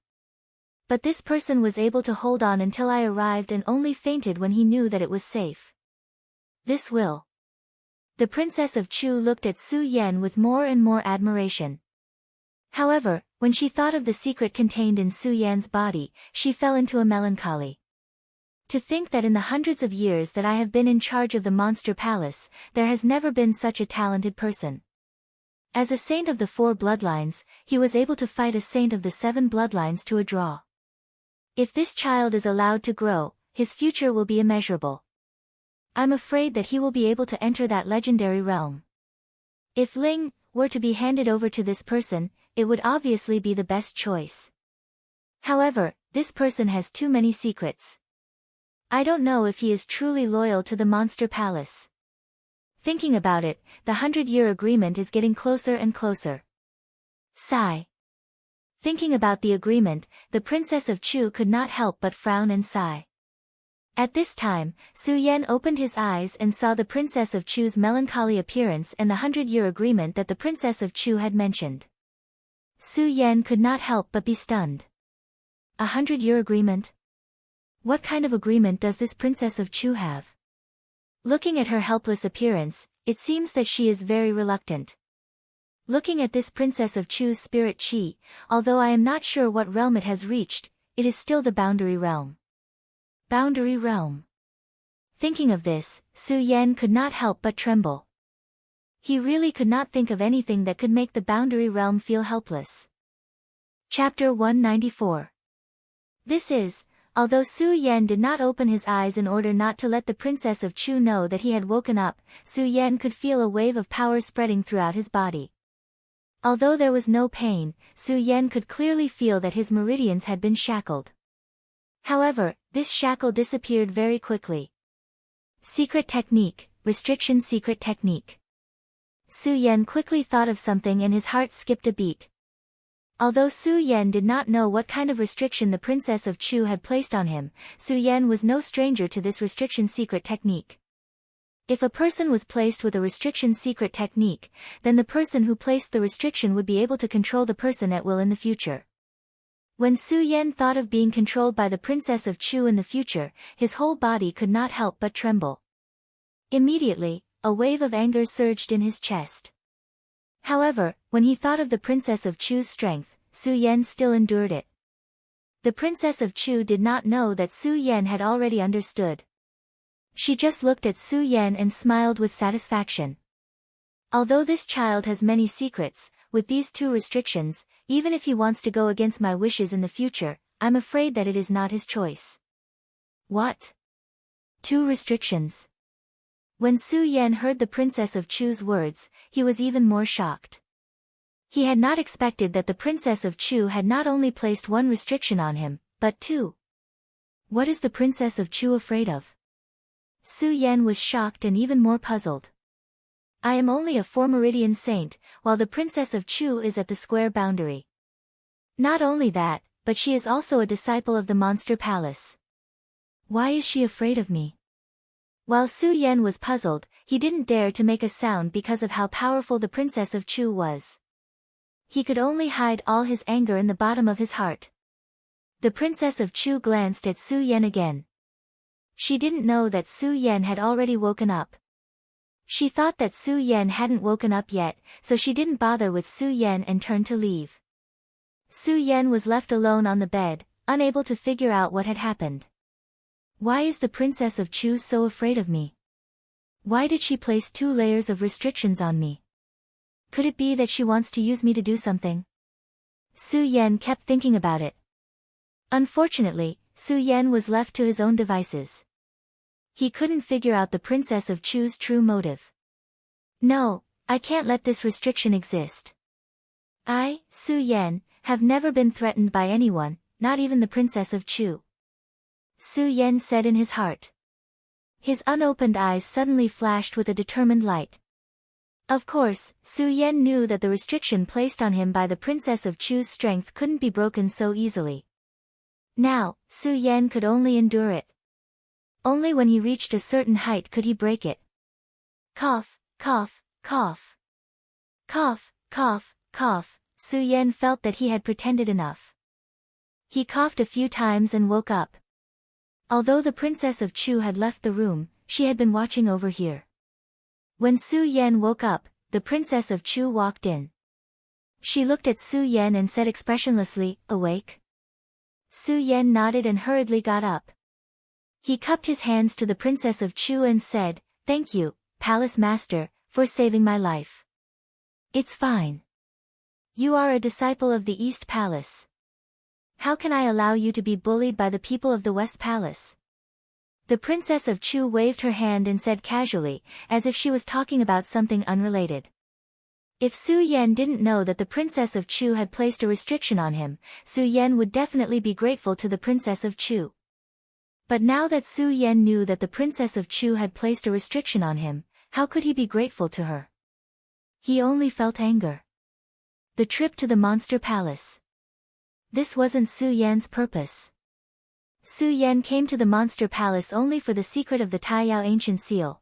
Speaker 1: But this person was able to hold on until I arrived and only fainted when he knew that it was safe. This will. The Princess of Chu looked at Su Yan with more and more admiration. However, when she thought of the secret contained in Su Yan's body, she fell into a melancholy. To think that in the hundreds of years that I have been in charge of the Monster Palace, there has never been such a talented person. As a saint of the 4 bloodlines, he was able to fight a saint of the 7 bloodlines to a draw. If this child is allowed to grow, his future will be immeasurable. I'm afraid that he will be able to enter that legendary realm. If Ling were to be handed over to this person, it would obviously be the best choice. However, this person has too many secrets. I don't know if he is truly loyal to the Monster Palace. Thinking about it, the 100-year agreement is getting closer and closer. Sigh. Thinking about the agreement, the Princess of Chu could not help but frown and sigh. At this time, Su Yan opened his eyes and saw the Princess of Chu's melancholy appearance and the 100-year agreement that the Princess of Chu had mentioned. Su Yan could not help but be stunned. A 100-year agreement? What kind of agreement does this Princess of Chu have? Looking at her helpless appearance, it seems that she is very reluctant. Looking at this Princess of Chu's spirit chi, although I am not sure what realm it has reached, it is still the boundary realm. Boundary realm. Thinking of this, Su Yan could not help but tremble. He really could not think of anything that could make the boundary realm feel helpless. Chapter 194. This is, although Su Yan did not open his eyes in order not to let the Princess of Chu know that he had woken up, Su Yan could feel a wave of power spreading throughout his body. Although there was no pain, Su Yan could clearly feel that his meridians had been shackled. However, this shackle disappeared very quickly. Secret technique, restriction secret technique. Su Yan quickly thought of something and his heart skipped a beat. Although Su Yan did not know what kind of restriction the Princess of Chu had placed on him, Su Yan was no stranger to this restriction secret technique. If a person was placed with a restriction secret technique, then the person who placed the restriction would be able to control the person at will in the future. When Su Yan thought of being controlled by the Princess of Chu in the future, his whole body could not help but tremble. Immediately, a wave of anger surged in his chest. However, when he thought of the Princess of Chu's strength, Su Yan still endured it. The Princess of Chu did not know that Su Yan had already understood. She just looked at Su Yan and smiled with satisfaction. Although this child has many secrets, with these 2 restrictions, even if he wants to go against my wishes in the future, I'm afraid that it is not his choice. What? 2 restrictions? When Su Yan heard the Princess of Chu's words, he was even more shocked. He had not expected that the Princess of Chu had not only placed 1 restriction on him, but 2. What is the Princess of Chu afraid of? Su Yan was shocked and even more puzzled. I am only a 4 meridian saint, while the Princess of Chu is at the square boundary. Not only that, but she is also a disciple of the Monster Palace. Why is she afraid of me? While Su Yan was puzzled, he didn't dare to make a sound because of how powerful the Princess of Chu was. He could only hide all his anger in the bottom of his heart. The Princess of Chu glanced at Su Yan again. She didn't know that Su Yan had already woken up. She thought that Su Yan hadn't woken up yet, so she didn't bother with Su Yan and turned to leave. Su Yan was left alone on the bed, unable to figure out what had happened. Why is the Princess of Chu so afraid of me? Why did she place 2 layers of restrictions on me? Could it be that she wants to use me to do something? Su Yan kept thinking about it. Unfortunately, Su Yan was left to his own devices. He couldn't figure out the Princess of Chu's true motive. No, I can't let this restriction exist. I, Su Yan, have never been threatened by anyone, not even the Princess of Chu. Su Yan said in his heart. His unopened eyes suddenly flashed with a determined light. Of course, Su Yan knew that the restriction placed on him by the Princess of Chu's strength couldn't be broken so easily. Now, Su Yan could only endure it. Only when he reached a certain height could he break it. Cough, cough, cough. Cough, cough, cough. Su Yan felt that he had pretended enough. He coughed a few times and woke up. Although the Princess of Chu had left the room, she had been watching over here. When Su Yan woke up, the Princess of Chu walked in. She looked at Su Yan and said expressionlessly, "Awake?" Su Yan nodded and hurriedly got up. He cupped his hands to the Princess of Chu and said, "Thank you, Palace Master, for saving my life." "It's fine. You are a disciple of the East Palace. How can I allow you to be bullied by the people of the West Palace?" The Princess of Chu waved her hand and said casually, as if she was talking about something unrelated. If Su Yan didn't know that the Princess of Chu had placed a restriction on him, Su Yan would definitely be grateful to the Princess of Chu. But now that Su Yan knew that the Princess of Chu had placed a restriction on him, how could he be grateful to her? He only felt anger. The trip to the Monster Palace. This wasn't Su Yan's purpose. Su Yan came to the Monster Palace only for the secret of the Taiyao Ancient Seal.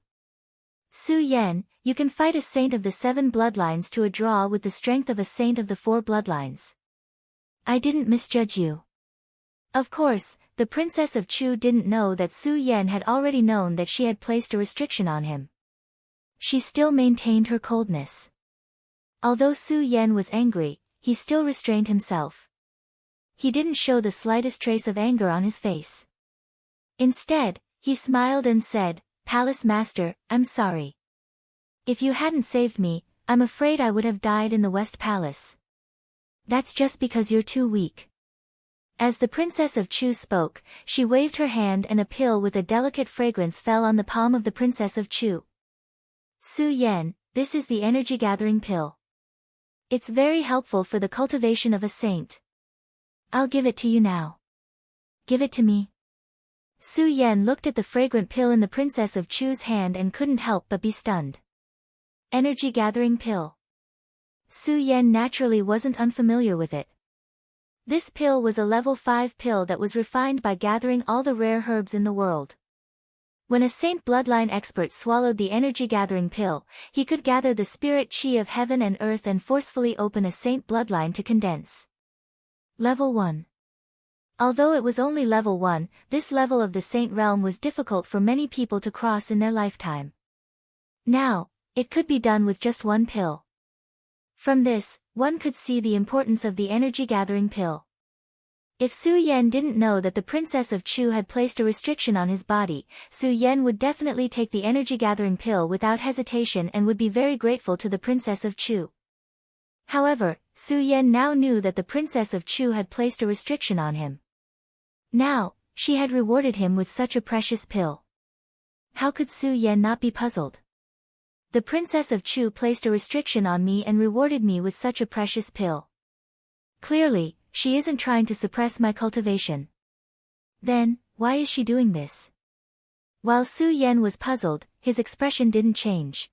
Speaker 1: "Su Yan, you can fight a saint of the 7 bloodlines to a draw with the strength of a saint of the 4 bloodlines. I didn't misjudge you." Of course, the Princess of Chu didn't know that Su Yan had already known that she had placed a restriction on him. She still maintained her coldness. Although Su Yan was angry, he still restrained himself. He didn't show the slightest trace of anger on his face. Instead, he smiled and said, "Palace Master, I'm sorry. If you hadn't saved me, I'm afraid I would have died in the West Palace. That's just because you're too weak." As the Princess of Chu spoke, she waved her hand and a pill with a delicate fragrance fell on the palm of the Princess of Chu. "Su Yan, this is the energy-gathering pill. It's very helpful for the cultivation of a saint. I'll give it to you now." "Give it to me." Su Yan looked at the fragrant pill in the Princess of Chu's hand and couldn't help but be stunned. Energy-gathering pill. Su Yan naturally wasn't unfamiliar with it. This pill was a level 5 pill that was refined by gathering all the rare herbs in the world. When a saint bloodline expert swallowed the energy-gathering pill, he could gather the spirit chi of heaven and earth and forcefully open a saint bloodline to condense. Level 1. Although it was only level 1, this level of the saint realm was difficult for many people to cross in their lifetime. Now, it could be done with just one pill. From this, one could see the importance of the energy-gathering pill. If Su Yan didn't know that the Princess of Chu had placed a restriction on his body, Su Yan would definitely take the energy-gathering pill without hesitation and would be very grateful to the Princess of Chu. However, Su Yan now knew that the Princess of Chu had placed a restriction on him. Now, she had rewarded him with such a precious pill. How could Su Yan not be puzzled? The Princess of Chu placed a restriction on me and rewarded me with such a precious pill. Clearly, she isn't trying to suppress my cultivation. Then, why is she doing this? While Su Yan was puzzled, his expression didn't change.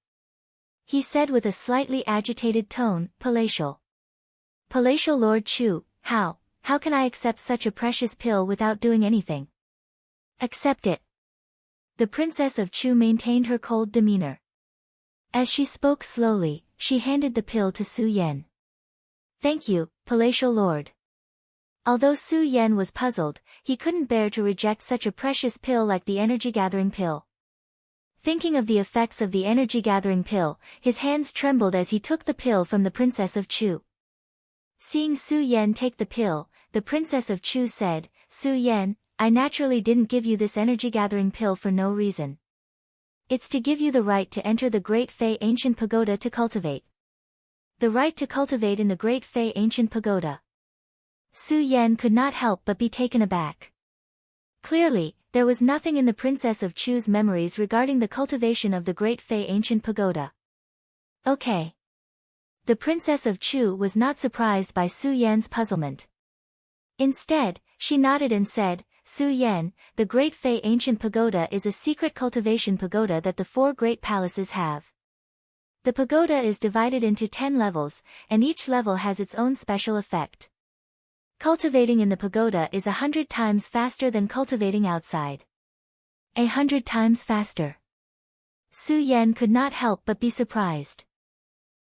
Speaker 1: He said with a slightly agitated tone, Palatial. Palatial Lord Chu, how can I accept such a precious pill without doing anything? Accept it. The Princess of Chu maintained her cold demeanor. As she spoke slowly, she handed the pill to Su Yan. Thank you, Palatial Lord. Although Su Yan was puzzled, he couldn't bear to reject such a precious pill like the energy-gathering pill. Thinking of the effects of the energy-gathering pill, his hands trembled as he took the pill from the Princess of Chu. Seeing Su Yan take the pill, the Princess of Chu said, Su Yan, I naturally didn't give you this energy-gathering pill for no reason. It's to give you the right to enter the Great Fei Ancient Pagoda to cultivate. The right to cultivate in the Great Fei Ancient Pagoda. Su Yan could not help but be taken aback. Clearly, there was nothing in the Princess of Chu's memories regarding the cultivation of the Great Fei Ancient Pagoda. Okay. The Princess of Chu was not surprised by Su Yan's puzzlement. Instead, she nodded and said, Su Yan, the Great Fei Ancient Pagoda is a secret cultivation pagoda that the 4 great palaces have. The pagoda is divided into 10 levels, and each level has its own special effect. Cultivating in the pagoda is 100 times faster than cultivating outside. 100 times faster. Su Yan could not help but be surprised.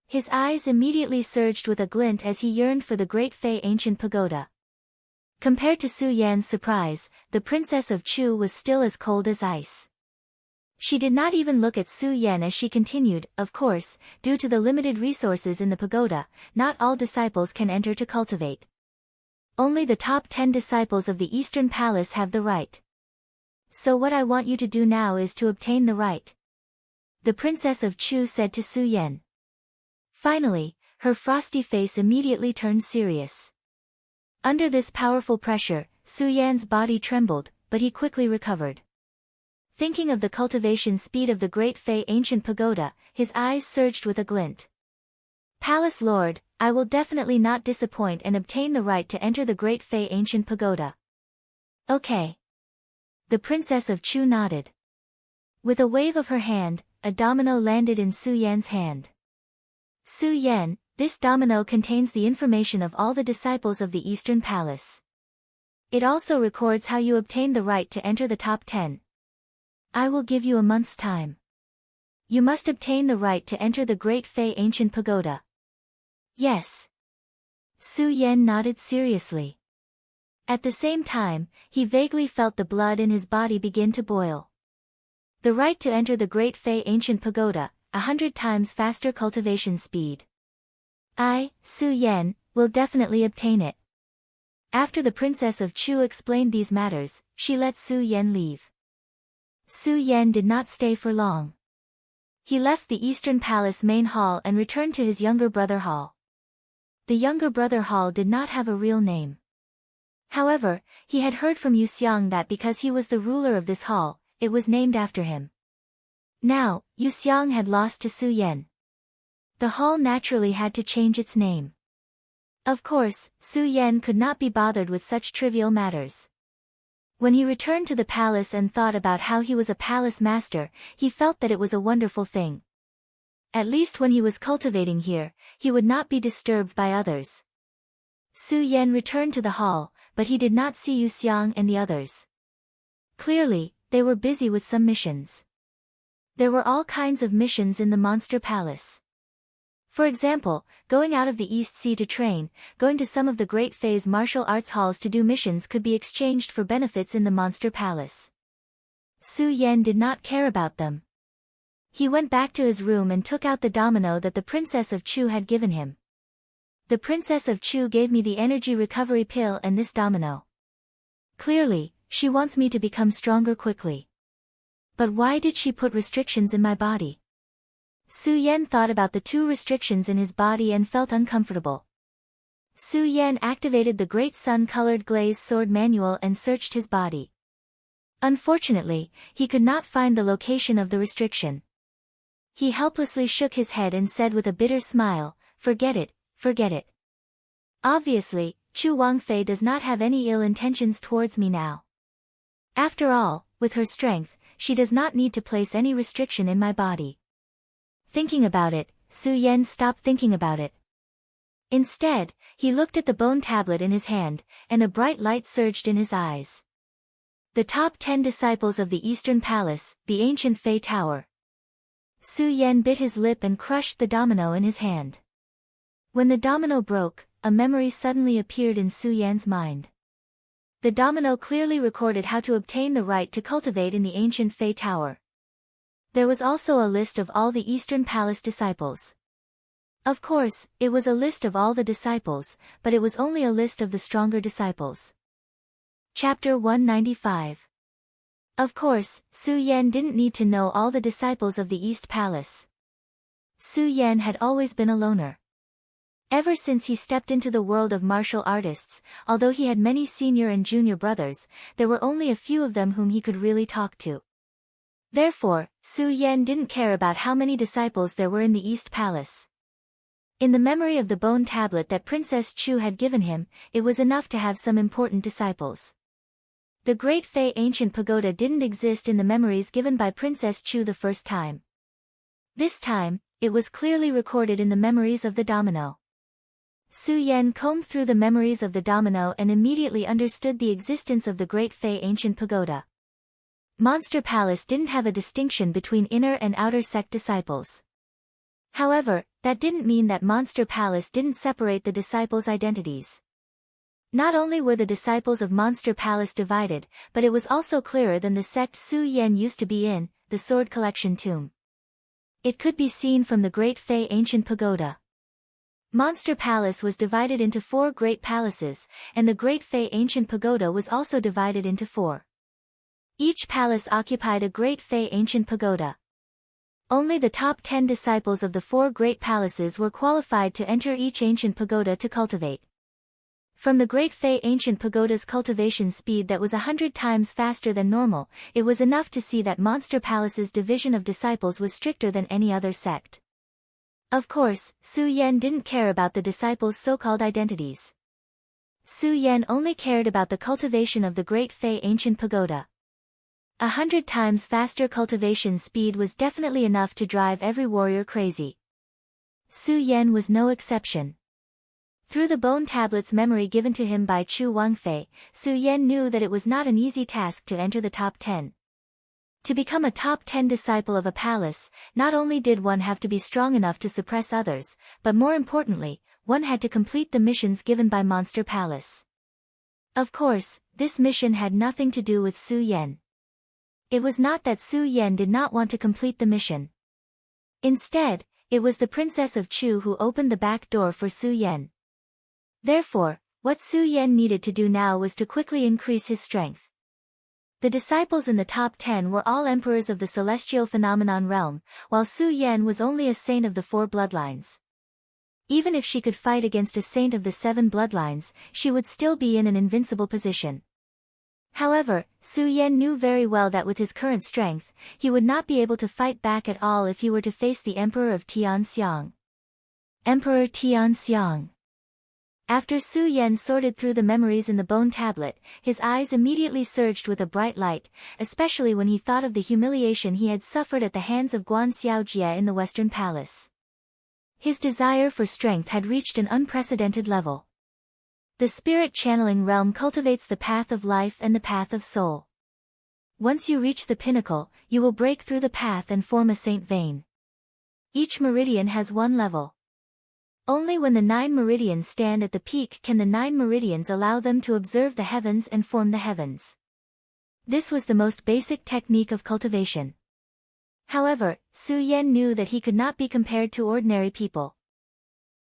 Speaker 1: His eyes immediately surged with a glint as he yearned for the Great Fei Ancient Pagoda. Compared to Su Yan's surprise, the Princess of Chu was still as cold as ice. She did not even look at Su Yan as she continued, of course, due to the limited resources in the pagoda, not all disciples can enter to cultivate. Only the top 10 disciples of the Eastern Palace have the right. So what I want you to do now is to obtain the right. The Princess of Chu said to Su Yan. Finally, her frosty face immediately turned serious. Under this powerful pressure, Su Yan's body trembled, but he quickly recovered. Thinking of the cultivation speed of the Great Fei Ancient Pagoda, his eyes surged with a glint. Palace Lord, I will definitely not disappoint and obtain the right to enter the Great Fei Ancient Pagoda. Okay. The Princess of Chu nodded. With a wave of her hand, a domino landed in Su Yan's hand. Su Yan, this domino contains the information of all the disciples of the Eastern Palace. It also records how you obtained the right to enter the top 10. I will give you a month's time. You must obtain the right to enter the Great Fei Ancient Pagoda. Yes. Su Yan nodded seriously. At the same time, he vaguely felt the blood in his body begin to boil. The right to enter the Great Fei Ancient Pagoda, 100 times faster cultivation speed. I, Su Yan, will definitely obtain it. After the Princess of Chu explained these matters, she let Su Yan leave. Su Yan did not stay for long. He left the Eastern Palace main hall and returned to his younger brother hall. The younger brother hall did not have a real name. However, he had heard from Yu Xiang that because he was the ruler of this hall, it was named after him. Now, Yu Xiang had lost to Su Yan. The hall naturally had to change its name. Of course, Su Yan could not be bothered with such trivial matters. When he returned to the palace and thought about how he was a palace master, he felt that it was a wonderful thing. At least when he was cultivating here, he would not be disturbed by others. Su Yan returned to the hall, but he did not see Yu Xiang and the others. Clearly, they were busy with some missions. There were all kinds of missions in the Monster Palace. For example, going out of the East Sea to train, going to some of the Great Fae's martial arts halls to do missions could be exchanged for benefits in the Monster Palace. Su Yan did not care about them. He went back to his room and took out the domino that the Princess of Chu had given him. The Princess of Chu gave me the energy recovery pill and this domino. Clearly, she wants me to become stronger quickly. But why did she put restrictions in my body? Su Yan thought about the 2 restrictions in his body and felt uncomfortable. Su Yan activated the Great Sun-colored glaze sword manual and searched his body. Unfortunately, he could not find the location of the restriction. He helplessly shook his head and said with a bitter smile, "Forget it, forget it." Obviously, Chu Wangfei does not have any ill intentions towards me now. After all, with her strength, she does not need to place any restriction in my body. Thinking about it, Su Yan stopped thinking about it. Instead, he looked at the bone tablet in his hand, and a bright light surged in his eyes. The top 10 disciples of the Eastern Palace, the ancient Fei Tower. Su Yan bit his lip and crushed the domino in his hand. When the domino broke, a memory suddenly appeared in Su Yan's mind. The domino clearly recorded how to obtain the right to cultivate in the ancient Fei Tower. There was also a list of all the Eastern Palace disciples. Of course, it was a list of all the disciples, but it was only a list of the stronger disciples. Chapter 195. Of course, Su Yan didn't need to know all the disciples of the East Palace. Su Yan had always been a loner. Ever since he stepped into the world of martial artists, although he had many senior and junior brothers, there were only a few of them whom he could really talk to. Therefore, Su Yan didn't care about how many disciples there were in the East Palace. In the memory of the bone tablet that Princess Chu had given him, it was enough to have some important disciples. The Great Fei Ancient Pagoda didn't exist in the memories given by Princess Chu the first time. This time, it was clearly recorded in the memories of the domino. Su Yan combed through the memories of the domino and immediately understood the existence of the Great Fei Ancient Pagoda. Monster Palace didn't have a distinction between inner and outer sect disciples. However, that didn't mean that Monster Palace didn't separate the disciples' identities. Not only were the disciples of Monster Palace divided, but it was also clearer than the sect Su Yan used to be in, the Sword Collection Tomb. It could be seen from the Great Fei Ancient Pagoda. Monster Palace was divided into 4 great palaces, and the Great Fei Ancient Pagoda was also divided into 4. Each palace occupied a Great Fei Ancient Pagoda. Only the top 10 disciples of the 4 great palaces were qualified to enter each ancient pagoda to cultivate. From the Great Fei Ancient Pagoda's cultivation speed that was 100 times faster than normal, it was enough to see that Monster Palace's division of disciples was stricter than any other sect. Of course, Su Yan didn't care about the disciples' so-called identities. Su Yan only cared about the cultivation of the Great Fei Ancient Pagoda. 100 times faster cultivation speed was definitely enough to drive every warrior crazy. Su Yan was no exception. Through the bone tablet's memory given to him by Chu Wangfei, Su Yan knew that it was not an easy task to enter the top 10. To become a top 10 disciple of a palace, not only did one have to be strong enough to suppress others, but more importantly, one had to complete the missions given by Monster Palace. Of course, this mission had nothing to do with Su Yan. It was not that Su Yan did not want to complete the mission. Instead, it was the Princess of Chu who opened the back door for Su Yan. Therefore, what Su Yan needed to do now was to quickly increase his strength. The disciples in the top 10 were all emperors of the celestial phenomenon realm, while Su Yan was only a saint of the 4 bloodlines. Even if she could fight against a saint of the 7 bloodlines, she would still be in an invincible position. However, Su Yan knew very well that with his current strength, he would not be able to fight back at all if he were to face the Emperor of Tianxiang. Emperor Tianxiang. After Su Yan sorted through the memories in the bone tablet, his eyes immediately surged with a bright light, especially when he thought of the humiliation he had suffered at the hands of Guan Xiaojie in the Western Palace. His desire for strength had reached an unprecedented level. The spirit channeling realm cultivates the path of life and the path of soul. Once you reach the pinnacle, you will break through the path and form a saint vein. Each meridian has one level. Only when the 9 meridians stand at the peak can the 9 meridians allow them to observe the heavens and form the heavens. This was the most basic technique of cultivation. However, Su Yan knew that he could not be compared to ordinary people.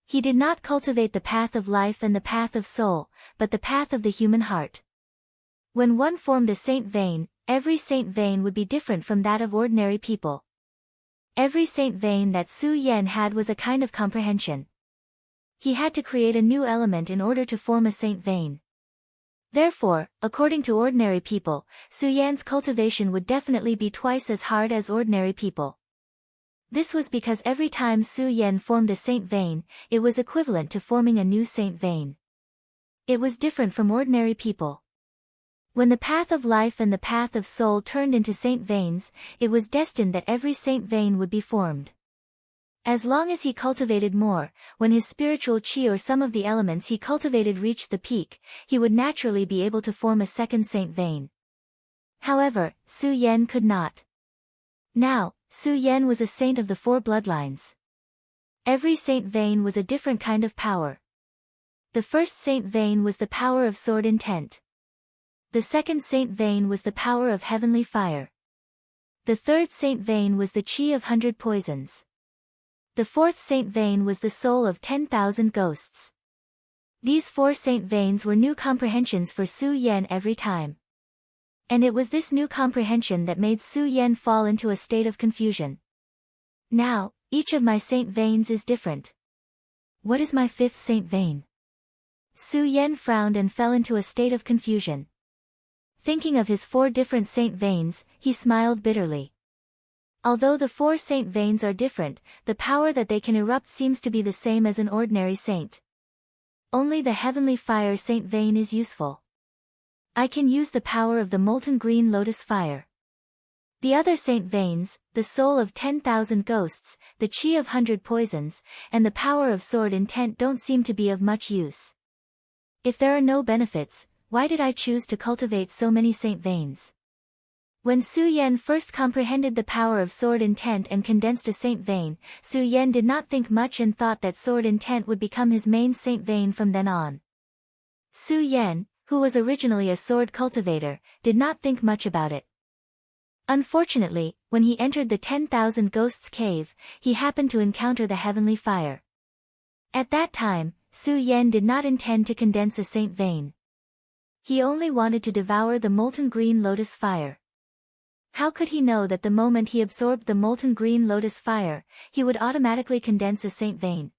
Speaker 1: He did not cultivate the path of life and the path of soul, but the path of the human heart. When one formed a saint vein, every saint vein would be different from that of ordinary people. Every saint vein that Su Yan had was a kind of comprehension. He had to create a new element in order to form a saint vein. Therefore, according to ordinary people, Su Yan's cultivation would definitely be twice as hard as ordinary people. This was because every time Su Yan formed a saint vein, it was equivalent to forming a new saint vein. It was different from ordinary people. When the path of life and the path of soul turned into saint veins, it was destined that every saint vein would be formed. As long as he cultivated more, when his spiritual chi or some of the elements he cultivated reached the peak, he would naturally be able to form a second saint vein. However, Su Yan could not. Now, Su Yan was a saint of the 4 bloodlines. Every saint vein was a different kind of power. The first saint vein was the power of sword intent. The second saint vein was the power of heavenly fire. The third saint vein was the chi of 100 poisons. The fourth saint vein was the soul of 10,000 ghosts. These 4 saint veins were new comprehensions for Su Yan every time. And it was this new comprehension that made Su Yan fall into a state of confusion. Now, each of my saint veins is different. What is my 5th saint vein? Su Yan frowned and fell into a state of confusion. Thinking of his 4 different saint veins, he smiled bitterly. Although the 4 saint veins are different, the power that they can erupt seems to be the same as an ordinary saint. Only the heavenly fire saint vein is useful. I can use the power of the molten green lotus fire. The other saint veins, the soul of 10,000 ghosts, the chi of 100 poisons, and the power of sword intent don't seem to be of much use. If there are no benefits, why did I choose to cultivate so many saint veins? When Su Yan first comprehended the power of sword intent and condensed a saint vein, Su Yan did not think much and thought that sword intent would become his main saint vein from then on. Su Yan, who was originally a sword cultivator, did not think much about it. Unfortunately, when he entered the 10,000 ghosts cave, he happened to encounter the heavenly fire. At that time, Su Yan did not intend to condense a saint vein. He only wanted to devour the molten green lotus fire. How could he know that the moment he absorbed the molten green lotus fire, he would automatically condense a saint vein?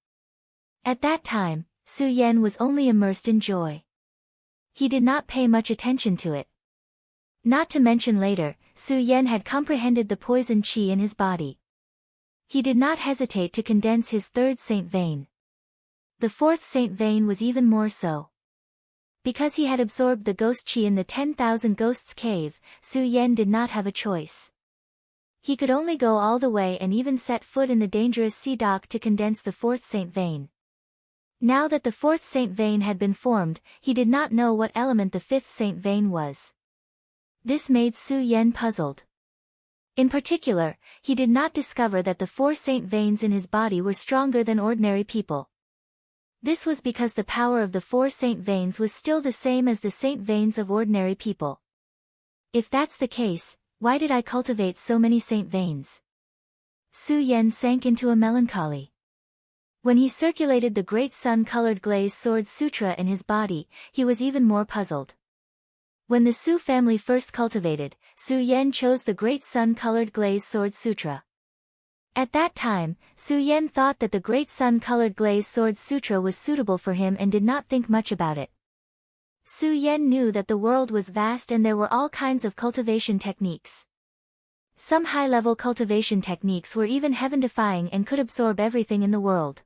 Speaker 1: At that time, Su Yan was only immersed in joy. He did not pay much attention to it. Not to mention later, Su Yan had comprehended the poison chi in his body. He did not hesitate to condense his 3rd saint vein. The 4th saint vein was even more so. Because he had absorbed the ghost chi in the 10,000 ghosts cave, Su Yan did not have a choice. He could only go all the way and even set foot in the dangerous sea dock to condense the 4th saint vein. Now that the 4th saint vein had been formed, he did not know what element the 5th saint vein was. This made Su Yan puzzled. In particular, he did not discover that the 4 saint veins in his body were stronger than ordinary people. This was because the power of the 4 saint veins was still the same as the saint veins of ordinary people. If that's the case, why did I cultivate so many saint veins? Su Yan sank into a melancholy. When he circulated the great sun-colored glaze sword sutra in his body, he was even more puzzled. When the Su family first cultivated, Su Yan chose the great sun-colored glaze sword sutra. At that time, Su Yan thought that the great sun-colored glaze sword sutra was suitable for him and did not think much about it. Su Yan knew that the world was vast and there were all kinds of cultivation techniques. Some high-level cultivation techniques were even heaven-defying and could absorb everything in the world.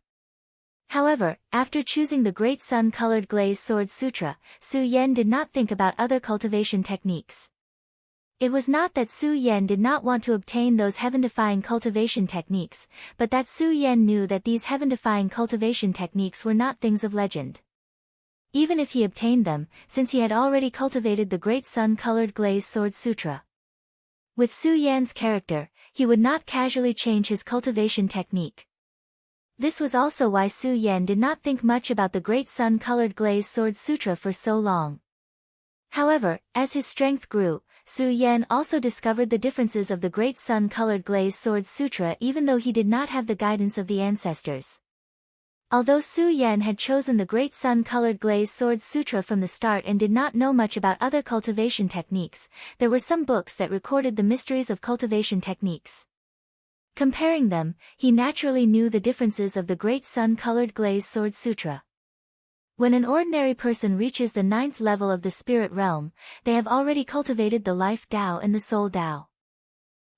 Speaker 1: However, after choosing the great sun-colored glaze sword sutra, Su Yan did not think about other cultivation techniques. It was not that Su Yan did not want to obtain those heaven-defying cultivation techniques, but that Su Yan knew that these heaven-defying cultivation techniques were not things of legend. Even if he obtained them, since he had already cultivated the great sun-colored glaze sword sutra. With Su Yan's character, he would not casually change his cultivation technique. This was also why Su Yan did not think much about the Great Sun-Colored Glazed Sword Sutra for so long. However, as his strength grew, Su Yan also discovered the differences of the Great Sun-Colored Glazed Sword Sutra even though he did not have the guidance of the ancestors. Although Su Yan had chosen the Great Sun-Colored Glazed Sword Sutra from the start and did not know much about other cultivation techniques, there were some books that recorded the mysteries of cultivation techniques. Comparing them, he naturally knew the differences of the Great Sun-Colored Glazed Sword Sutra. When an ordinary person reaches the 9th level of the spirit realm, they have already cultivated the life Tao and the soul Tao.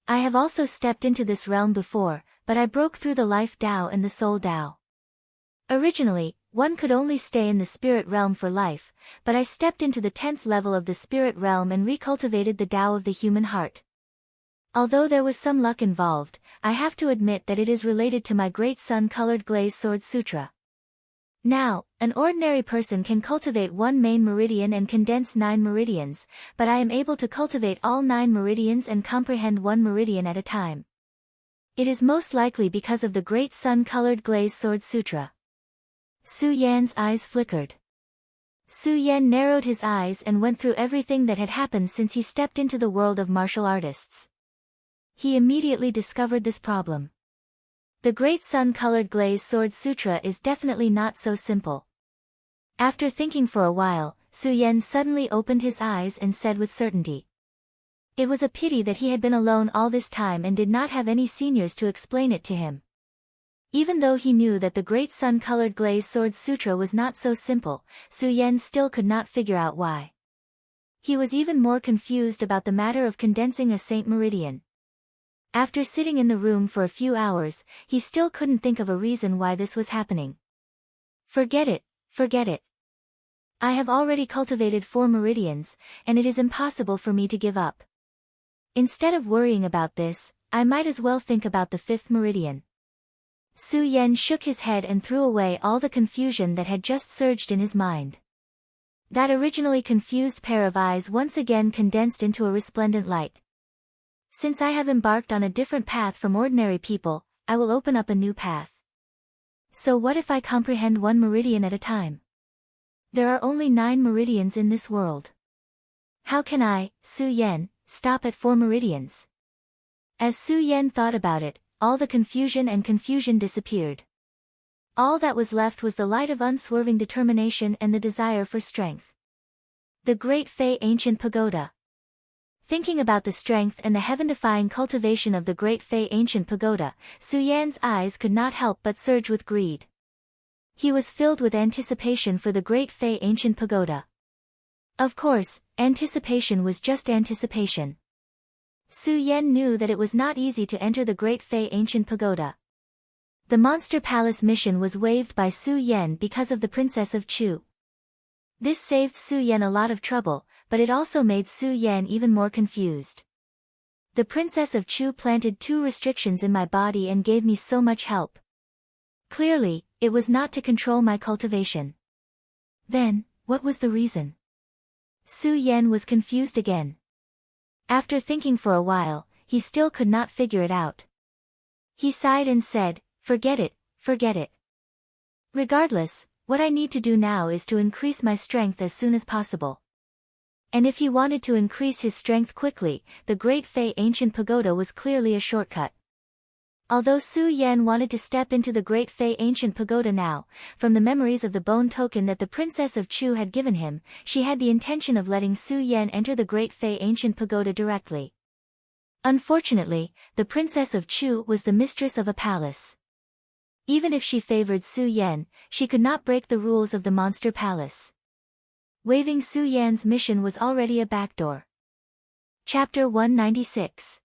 Speaker 1: I have also stepped into this realm before, but I broke through the life Tao and the soul Tao. Originally, one could only stay in the spirit realm for life, but I stepped into the 10th level of the spirit realm and recultivated the Tao of the human heart. Although there was some luck involved, I have to admit that it is related to my Great Sun-Colored Glazed Sword Sutra. Now, an ordinary person can cultivate one main meridian and condense 9 meridians, but I am able to cultivate all 9 meridians and comprehend one meridian at a time. It is most likely because of the Great Sun-Colored Glazed Sword Sutra. Su Yan's eyes flickered. Su Yan narrowed his eyes and went through everything that had happened since he stepped into the world of martial artists. He immediately discovered this problem. The Great Sun-Colored Glazed Sword Sutra is definitely not so simple. After thinking for a while, Su Yan suddenly opened his eyes and said with certainty. It was a pity that he had been alone all this time and did not have any seniors to explain it to him. Even though he knew that the Great Sun-Colored Glazed Sword Sutra was not so simple, Su Yan still could not figure out why. He was even more confused about the matter of condensing a Saint Meridian. After sitting in the room for a few hours, he still couldn't think of a reason why this was happening. Forget it, forget it. I have already cultivated 4 meridians, and it is impossible for me to give up. Instead of worrying about this, I might as well think about the 5th meridian. Su Yan shook his head and threw away all the confusion that had just surged in his mind. That originally confused pair of eyes once again condensed into a resplendent light. Since I have embarked on a different path from ordinary people, I will open up a new path. So what if I comprehend 1 meridian at a time? There are only 9 meridians in this world. How can I, Su Yan, stop at 4 meridians? As Su Yan thought about it, all the confusion disappeared. All that was left was the light of unswerving determination and the desire for strength. The Great Fei Ancient Pagoda. Thinking about the strength and the heaven-defying cultivation of the Great Fei Ancient Pagoda, Su Yan's eyes could not help but surge with greed. He was filled with anticipation for the Great Fei Ancient Pagoda. Of course, anticipation was just anticipation. Su Yan knew that it was not easy to enter the Great Fei Ancient Pagoda. The Monster Palace mission was waived by Su Yan because of the Princess of Chu. This saved Su Yan a lot of trouble, but it also made Su Yan even more confused. The Princess of Chu planted 2 restrictions in my body and gave me so much help. Clearly, it was not to control my cultivation. Then, what was the reason? Su Yan was confused again. After thinking for a while, he still could not figure it out. He sighed and said, forget it, forget it. Regardless, what I need to do now is to increase my strength as soon as possible. And if he wanted to increase his strength quickly, the Great Fei Ancient Pagoda was clearly a shortcut. Although Su Yan wanted to step into the Great Fei Ancient Pagoda now, from the memories of the bone token that the Princess of Chu had given him, she had the intention of letting Su Yan enter the Great Fei Ancient Pagoda directly. Unfortunately, the Princess of Chu was the mistress of a palace. Even if she favored Su Yan, she could not break the rules of the Monster Palace. Waiving Su Yan's mission was already a backdoor. Chapter 196.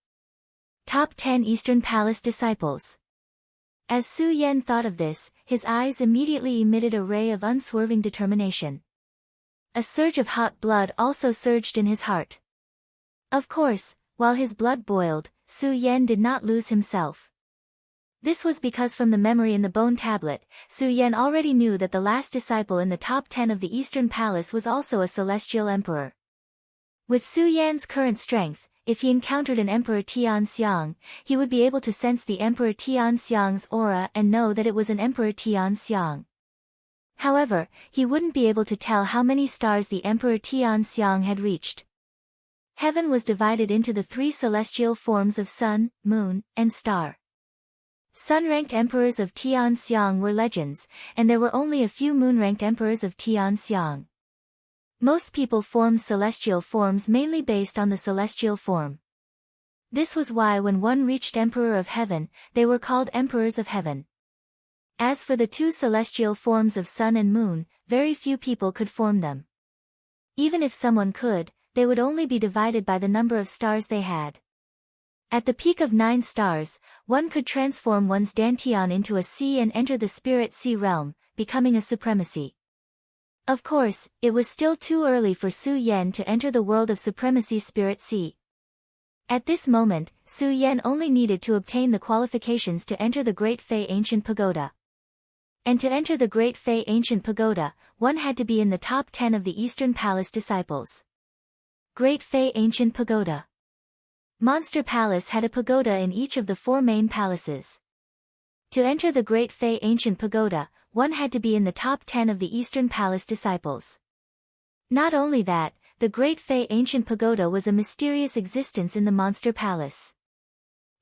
Speaker 1: Top 10 Eastern Palace Disciples. As Su Yan thought of this, his eyes immediately emitted a ray of unswerving determination. A surge of hot blood also surged in his heart. Of course, while his blood boiled, Su Yan did not lose himself. This was because from the memory in the bone tablet, Su Yan already knew that the last disciple in the top 10 of the Eastern Palace was also a celestial emperor. With Su Yan's current strength, if he encountered an Emperor Tianxiang, he would be able to sense the Emperor Tianxiang's aura and know that it was an Emperor Tianxiang. However, he wouldn't be able to tell how many stars the Emperor Tianxiang had reached. Heaven was divided into the three celestial forms of sun, moon, and star. Sun-ranked emperors of Tianxiang were legends, and there were only a few moon-ranked emperors of Tianxiang. Most people formed celestial forms mainly based on the celestial form. This was why when one reached Emperor of Heaven, they were called Emperors of Heaven. As for the two celestial forms of sun and moon, very few people could form them. Even if someone could, they would only be divided by the number of stars they had. At the peak of 9 stars, one could transform one's dantian into a sea and enter the spirit sea realm, becoming a supremacy. Of course, it was still too early for Su Yan to enter the world of supremacy spirit sea. At this moment, Su Yan only needed to obtain the qualifications to enter the Great Fei Ancient Pagoda. And to enter the Great Fei Ancient Pagoda, one had to be in the top 10 of the Eastern Palace disciples. Great Fei Ancient Pagoda. Monster Palace had a pagoda in each of the 4 main palaces. To enter the Great Fei Ancient Pagoda, one had to be in the top 10 of the Eastern Palace disciples. Not only that, the Great Fei Ancient Pagoda was a mysterious existence in the Monster Palace.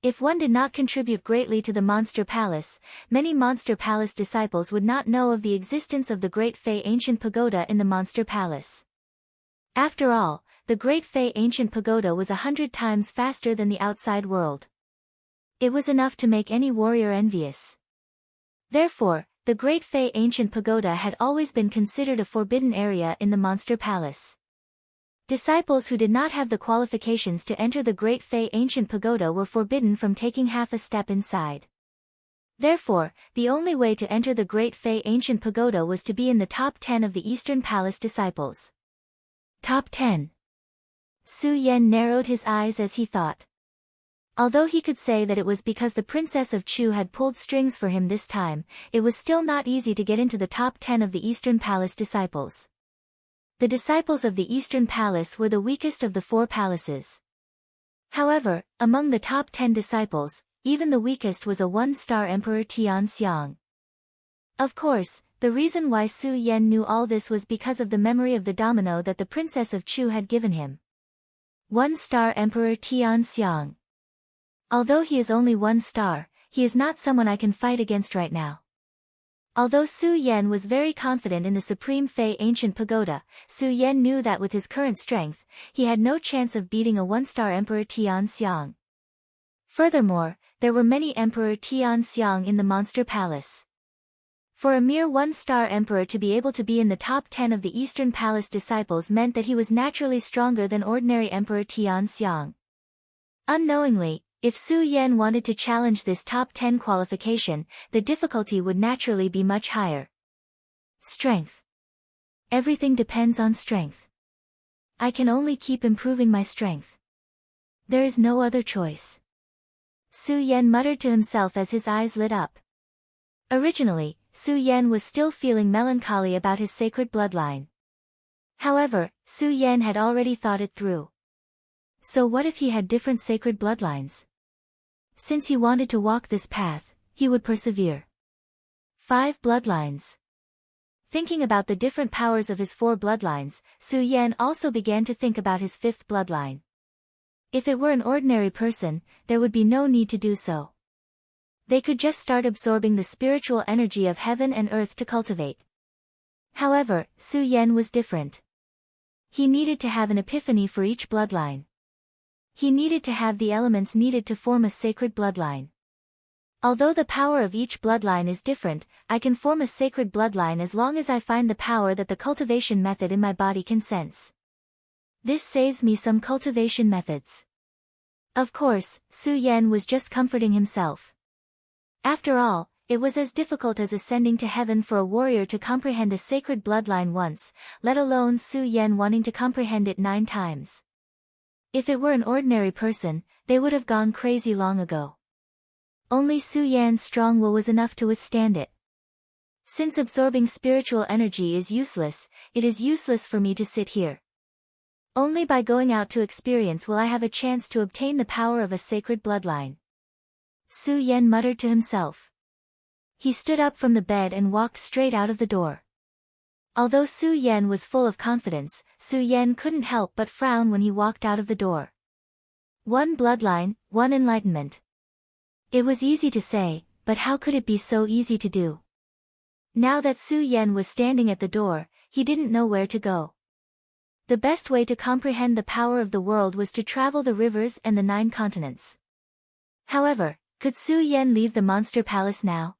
Speaker 1: If one did not contribute greatly to the Monster Palace, many Monster Palace disciples would not know of the existence of the Great Fei Ancient Pagoda in the Monster Palace. After all, the Great Fei Ancient Pagoda was 100 times faster than the outside world. It was enough to make any warrior envious. Therefore, the Great Fei Ancient Pagoda had always been considered a forbidden area in the Monster Palace. Disciples who did not have the qualifications to enter the Great Fei Ancient Pagoda were forbidden from taking half a step inside. Therefore, the only way to enter the Great Fei Ancient Pagoda was to be in the top 10 of the Eastern Palace disciples. Top 10. Su Yan narrowed his eyes as he thought. Although he could say that it was because the Princess of Chu had pulled strings for him this time, it was still not easy to get into the top 10 of the Eastern Palace disciples. The disciples of the Eastern Palace were the weakest of the 4 palaces. However, among the top 10 disciples, even the weakest was a 1-star Emperor Tianxiang. Of course, the reason why Su Yan knew all this was because of the memory of the domino that the Princess of Chu had given him. 1-star Emperor Tianxiang. Although he is only 1 star, he is not someone I can fight against right now. Although Su Yan was very confident in the Supreme Fei Ancient Pagoda, Su Yan knew that with his current strength, he had no chance of beating a 1-star Emperor Tianxiang. Furthermore, there were many Emperor Tianxiang in the Monster Palace. For a mere 1-star emperor to be able to be in the top 10 of the Eastern Palace disciples meant that he was naturally stronger than ordinary Emperor Tianxiang. Unknowingly, if Su Yan wanted to challenge this top 10 qualification, the difficulty would naturally be much higher. Strength. Everything depends on strength. I can only keep improving my strength. There is no other choice. Su Yan muttered to himself as his eyes lit up. Originally, Su Yan was still feeling melancholy about his sacred bloodline. However, Su Yan had already thought it through. So what if he had different sacred bloodlines? Since he wanted to walk this path, he would persevere. 5 bloodlines. Thinking about the different powers of his 4 bloodlines, Su Yan also began to think about his 5th bloodline. If it were an ordinary person, there would be no need to do so. They could just start absorbing the spiritual energy of heaven and earth to cultivate. However, Su Yan was different. He needed to have an epiphany for each bloodline. He needed to have the elements needed to form a sacred bloodline. Although the power of each bloodline is different, I can form a sacred bloodline as long as I find the power that the cultivation method in my body can sense. This saves me some cultivation methods. Of course, Su Yan was just comforting himself. After all, it was as difficult as ascending to heaven for a warrior to comprehend a sacred bloodline once, let alone Su Yan wanting to comprehend it 9 times. If it were an ordinary person, they would have gone crazy long ago. Only Su Yan's strong will was enough to withstand it. Since absorbing spiritual energy is useless, it is useless for me to sit here. Only by going out to experience will I have a chance to obtain the power of a sacred bloodline. Su Yan muttered to himself. He stood up from the bed and walked straight out of the door. Although Su Yan was full of confidence, Su Yan couldn't help but frown when he walked out of the door. One bloodline, one enlightenment. It was easy to say, but how could it be so easy to do? Now that Su Yan was standing at the door, he didn't know where to go. The best way to comprehend the power of the world was to travel the rivers and the 9 continents. However, could Su Yan leave the monster palace now?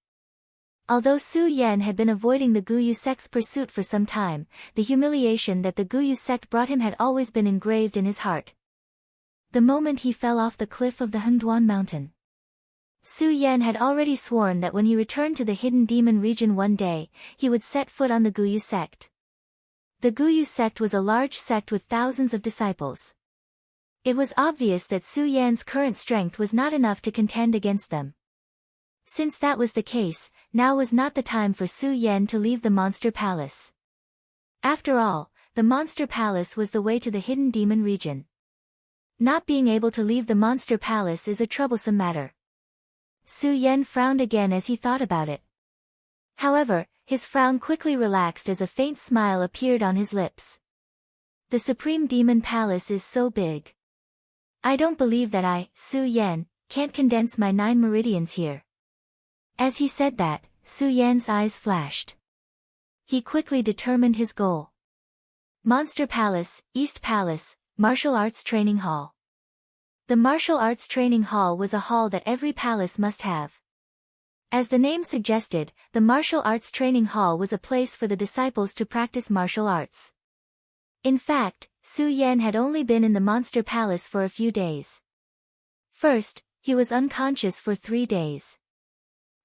Speaker 1: Although Su Yan had been avoiding the Guyu sect's pursuit for some time, the humiliation that the Guyu sect brought him had always been engraved in his heart. The moment he fell off the cliff of the Hengduan mountain, Su Yan had already sworn that when he returned to the hidden demon region one day, he would set foot on the Guyu sect. The Guyu sect was a large sect with thousands of disciples. It was obvious that Su Yan's current strength was not enough to contend against them. Since that was the case, now was not the time for Su Yan to leave the monster palace. After all, the monster palace was the way to the hidden demon region. Not being able to leave the monster palace is a troublesome matter. Su Yan frowned again as he thought about it. However, his frown quickly relaxed as a faint smile appeared on his lips. The Supreme Demon Palace is so big. I don't believe that I, Su Yan, can't condense my 9 meridians here. As he said that, Su Yan's eyes flashed. He quickly determined his goal. Monster Palace, East Palace, Martial Arts Training Hall. The Martial Arts Training Hall was a hall that every palace must have. As the name suggested, the Martial Arts Training Hall was a place for the disciples to practice martial arts. In fact, Su Yan had only been in the Monster Palace for a few days. First, he was unconscious for 3 days.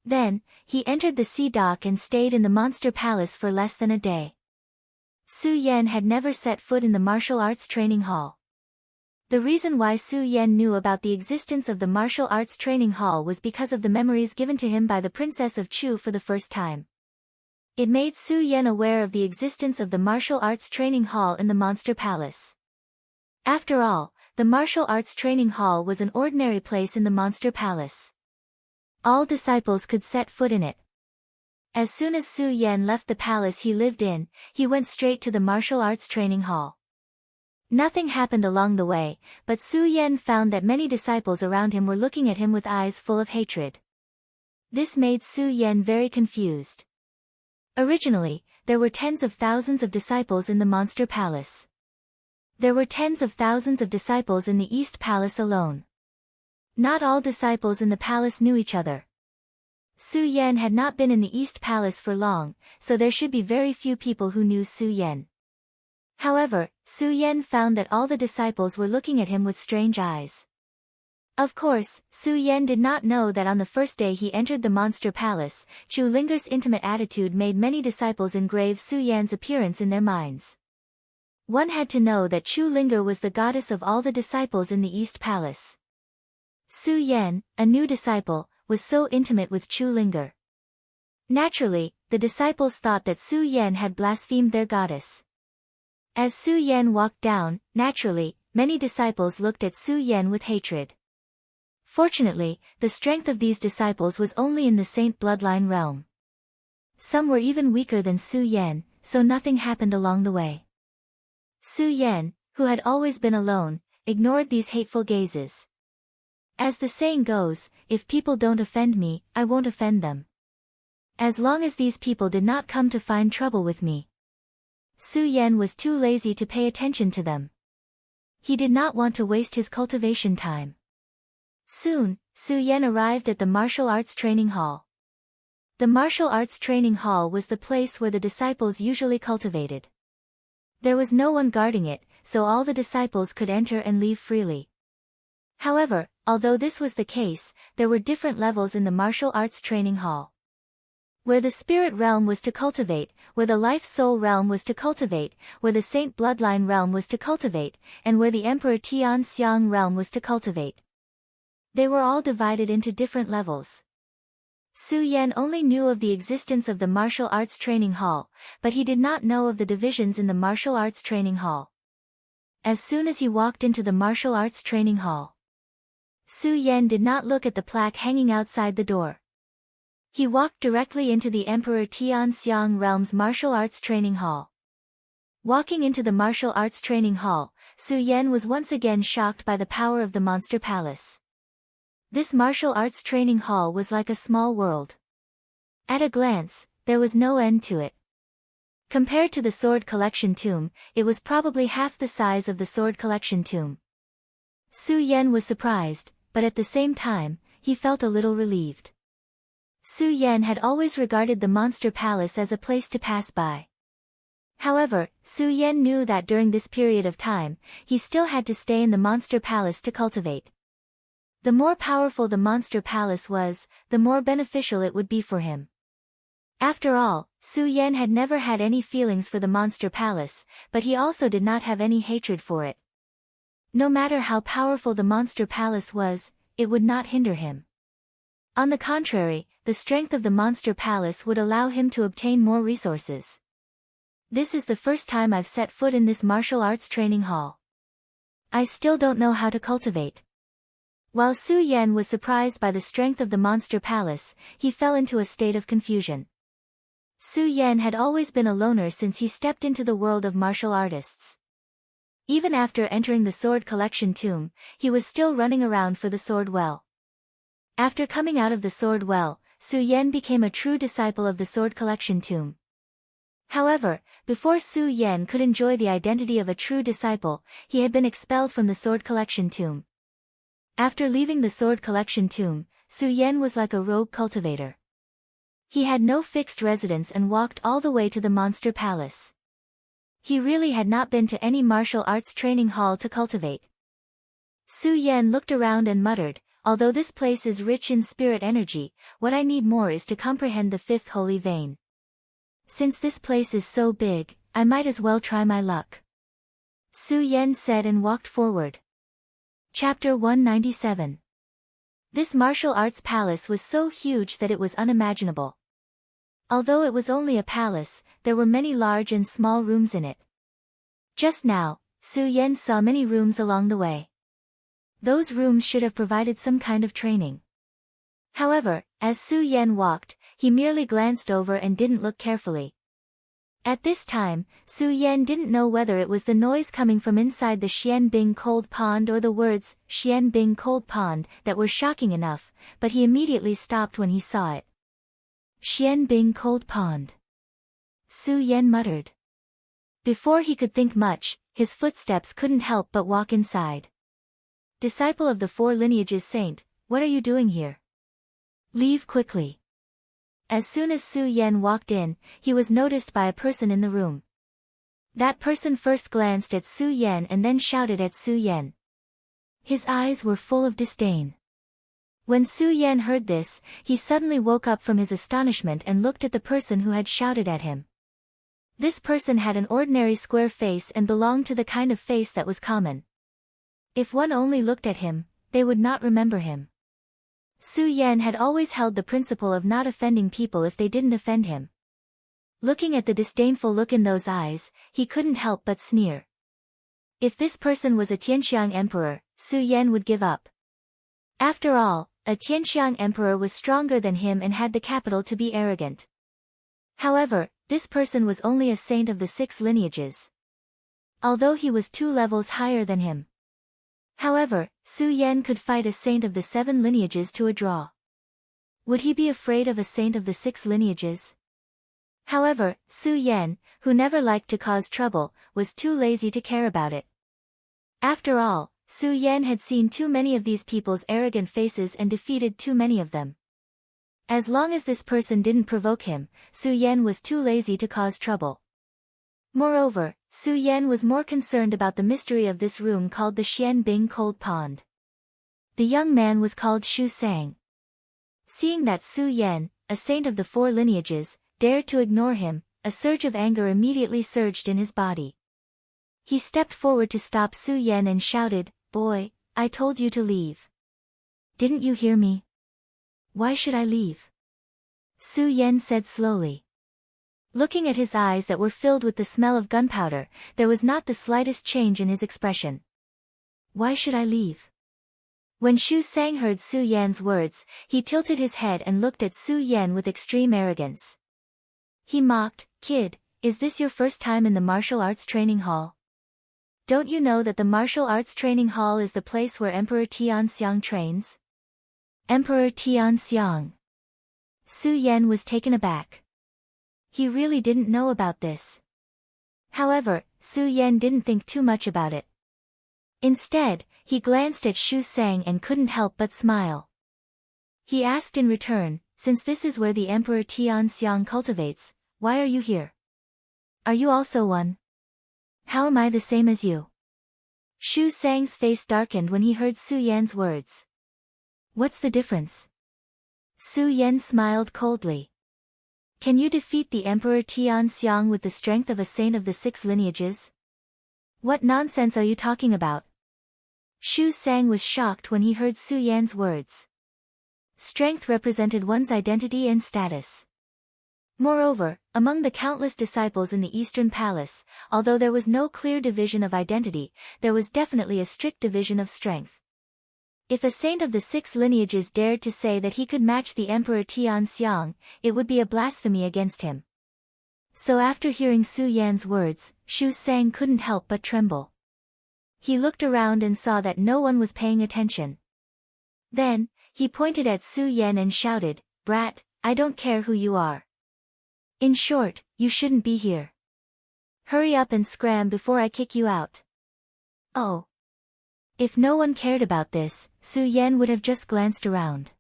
Speaker 1: Then, he entered the sea dock and stayed in the Monster Palace for less than a day. Su Yan had never set foot in the Martial Arts Training Hall. The reason why Su Yan knew about the existence of the Martial Arts Training Hall was because of the memories given to him by the Princess of Chu for the first time. It made Su Yan aware of the existence of the Martial Arts Training Hall in the Monster Palace. After all, the Martial Arts Training Hall was an ordinary place in the Monster Palace. All disciples could set foot in it. As soon as Su Yan left the palace he lived in, he went straight to the Martial Arts Training Hall. Nothing happened along the way, but Su Yan found that many disciples around him were looking at him with eyes full of hatred. This made Su Yan very confused. Originally, there were tens of thousands of disciples in the Monster Palace. There were tens of thousands of disciples in the East Palace alone. Not all disciples in the palace knew each other. Su Yan had not been in the East Palace for long, so there should be very few people who knew Su Yan. However, Su Yan found that all the disciples were looking at him with strange eyes. Of course, Su Yan did not know that on the first day he entered the Monster Palace, Chu Linger's intimate attitude made many disciples engrave Su Yan's appearance in their minds. One had to know that Chu Linger was the goddess of all the disciples in the East Palace. Su Yan, a new disciple, was so intimate with Chu Linger. Naturally, the disciples thought that Su Yan had blasphemed their goddess. As Su Yan walked down, naturally, many disciples looked at Su Yan with hatred. Fortunately, the strength of these disciples was only in the saint bloodline realm. Some were even weaker than Su Yan, so nothing happened along the way. Su Yan, who had always been alone, ignored these hateful gazes. As the saying goes, if people don't offend me, I won't offend them. As long as these people did not come to find trouble with me. Su Yan was too lazy to pay attention to them. He did not want to waste his cultivation time. Soon, Su Yan arrived at the Martial Arts Training Hall. The Martial Arts Training Hall was the place where the disciples usually cultivated. There was no one guarding it, so all the disciples could enter and leave freely. However, although this was the case, there were different levels in the Martial Arts Training Hall. Where the spirit realm was to cultivate, where the life soul realm was to cultivate, where the saint bloodline realm was to cultivate, and where the Emperor Tian Xiang realm was to cultivate. They were all divided into different levels. Su Yan only knew of the existence of the Martial Arts Training Hall, but he did not know of the divisions in the Martial Arts Training Hall. as soon as he walked into the martial arts training hall. Su Yan did not look at the plaque hanging outside the door. He walked directly into the Emperor Tianxiang Realm's martial arts training hall. Walking into the martial arts training hall, Su Yan was once again shocked by the power of the monster palace. This martial arts training hall was like a small world. At a glance, there was no end to it. Compared to the sword collection tomb, it was probably half the size of the sword collection tomb. Su Yan was surprised, but at the same time, he felt a little relieved. Su Yan had always regarded the monster palace as a place to pass by. However, Su Yan knew that during this period of time, he still had to stay in the monster palace to cultivate. The more powerful the monster palace was, the more beneficial it would be for him. After all, Su Yan had never had any feelings for the monster palace, but he also did not have any hatred for it. No matter how powerful the monster palace was, it would not hinder him. On the contrary, the strength of the monster palace would allow him to obtain more resources. This is the first time I've set foot in this martial arts training hall. I still don't know how to cultivate. While Su Yan was surprised by the strength of the monster palace, he fell into a state of confusion. Su Yan had always been a loner since he stepped into the world of martial artists. Even after entering the sword collection tomb, he was still running around for the sword well. After coming out of the sword well, Su Yan became a true disciple of the sword collection tomb. However, before Su Yan could enjoy the identity of a true disciple, he had been expelled from the sword collection tomb. After leaving the sword collection tomb, Su Yan was like a rogue cultivator. He had no fixed residence and walked all the way to the monster palace. He really had not been to any martial arts training hall to cultivate. Su Yan looked around and muttered, although this place is rich in spirit energy, what I need more is to comprehend the fifth holy vein. Since this place is so big, I might as well try my luck. Su Yan said and walked forward. Chapter 197. This martial arts palace was so huge that it was unimaginable. Although it was only a palace, there were many large and small rooms in it. Just now, Su Yan saw many rooms along the way. Those rooms should have provided some kind of training. However, as Su Yan walked, he merely glanced over and didn't look carefully. At this time, Su Yan didn't know whether it was the noise coming from inside the Xianbing cold pond or the words, Xianbing cold pond, that were shocking enough, but he immediately stopped when he saw it. Xianbing cold pond. Su Yan muttered. Before he could think much, his footsteps couldn't help but walk inside. Disciple of the Four Lineages Saint, what are you doing here? Leave quickly. As soon as Su Yan walked in, he was noticed by a person in the room. That person first glanced at Su Yan and then shouted at Su Yan. His eyes were full of disdain. When Su Yan heard this, he suddenly woke up from his astonishment and looked at the person who had shouted at him. This person had an ordinary square face and belonged to the kind of face that was common. If one only looked at him, they would not remember him. Su Yan had always held the principle of not offending people if they didn't offend him. Looking at the disdainful look in those eyes, he couldn't help but sneer. If this person was a Tianxiang emperor, Su Yan would give up. After all, a Tianxiang emperor was stronger than him and had the capital to be arrogant. However, this person was only a saint of the 6 lineages. Although he was 2 levels higher than him. However, Su Yan could fight a saint of the 7 lineages to a draw. Would he be afraid of a saint of the 6 lineages? However, Su Yan, who never liked to cause trouble, was too lazy to care about it. After all, Su Yan had seen too many of these people's arrogant faces and defeated too many of them. As long as this person didn't provoke him, Su Yan was too lazy to cause trouble. Moreover, Su Yan was more concerned about the mystery of this room called the Xianbing Cold Pond. The young man was called Shu Sang. Seeing that Su Yan, a saint of the 4 lineages, dared to ignore him, a surge of anger immediately surged in his body. He stepped forward to stop Su Yan and shouted, "Boy, I told you to leave. Didn't you hear me? Why should I leave?" Su Yan said slowly. Looking at his eyes that were filled with the smell of gunpowder, there was not the slightest change in his expression. Why should I leave? When Shu Sang heard Su Yan's words, he tilted his head and looked at Su Yan with extreme arrogance. He mocked, "Kid, is this your first time in the martial arts training hall? Don't you know that the martial arts training hall is the place where Emperor Tianxiang trains?" Emperor Tianxiang. Su Yan was taken aback. He really didn't know about this. However, Su Yan didn't think too much about it. Instead, he glanced at Shu Sang and couldn't help but smile. He asked in return, "Since this is where the Emperor Tianxiang cultivates, why are you here? Are you also one? How am I the same as you?" Shu Sang's face darkened when he heard Su Yan's words. "What's the difference?" Su Yan smiled coldly. "Can you defeat the Emperor Tianxiang with the strength of a saint of the 6 lineages? What nonsense are you talking about?" Shu Sang was shocked when he heard Su Yan's words. Strength represented one's identity and status. Moreover, among the countless disciples in the Eastern Palace, although there was no clear division of identity, there was definitely a strict division of strength. If a saint of the 6 lineages dared to say that he could match the Emperor Tianxiang, it would be a blasphemy against him. So after hearing Su Yan's words, Shu Sang couldn't help but tremble. He looked around and saw that no one was paying attention. Then, he pointed at Su Yan and shouted, "Brat, I don't care who you are. In short, you shouldn't be here. Hurry up and scram before I kick you out." Oh. If no one cared about this, Su Yan would have just glanced around.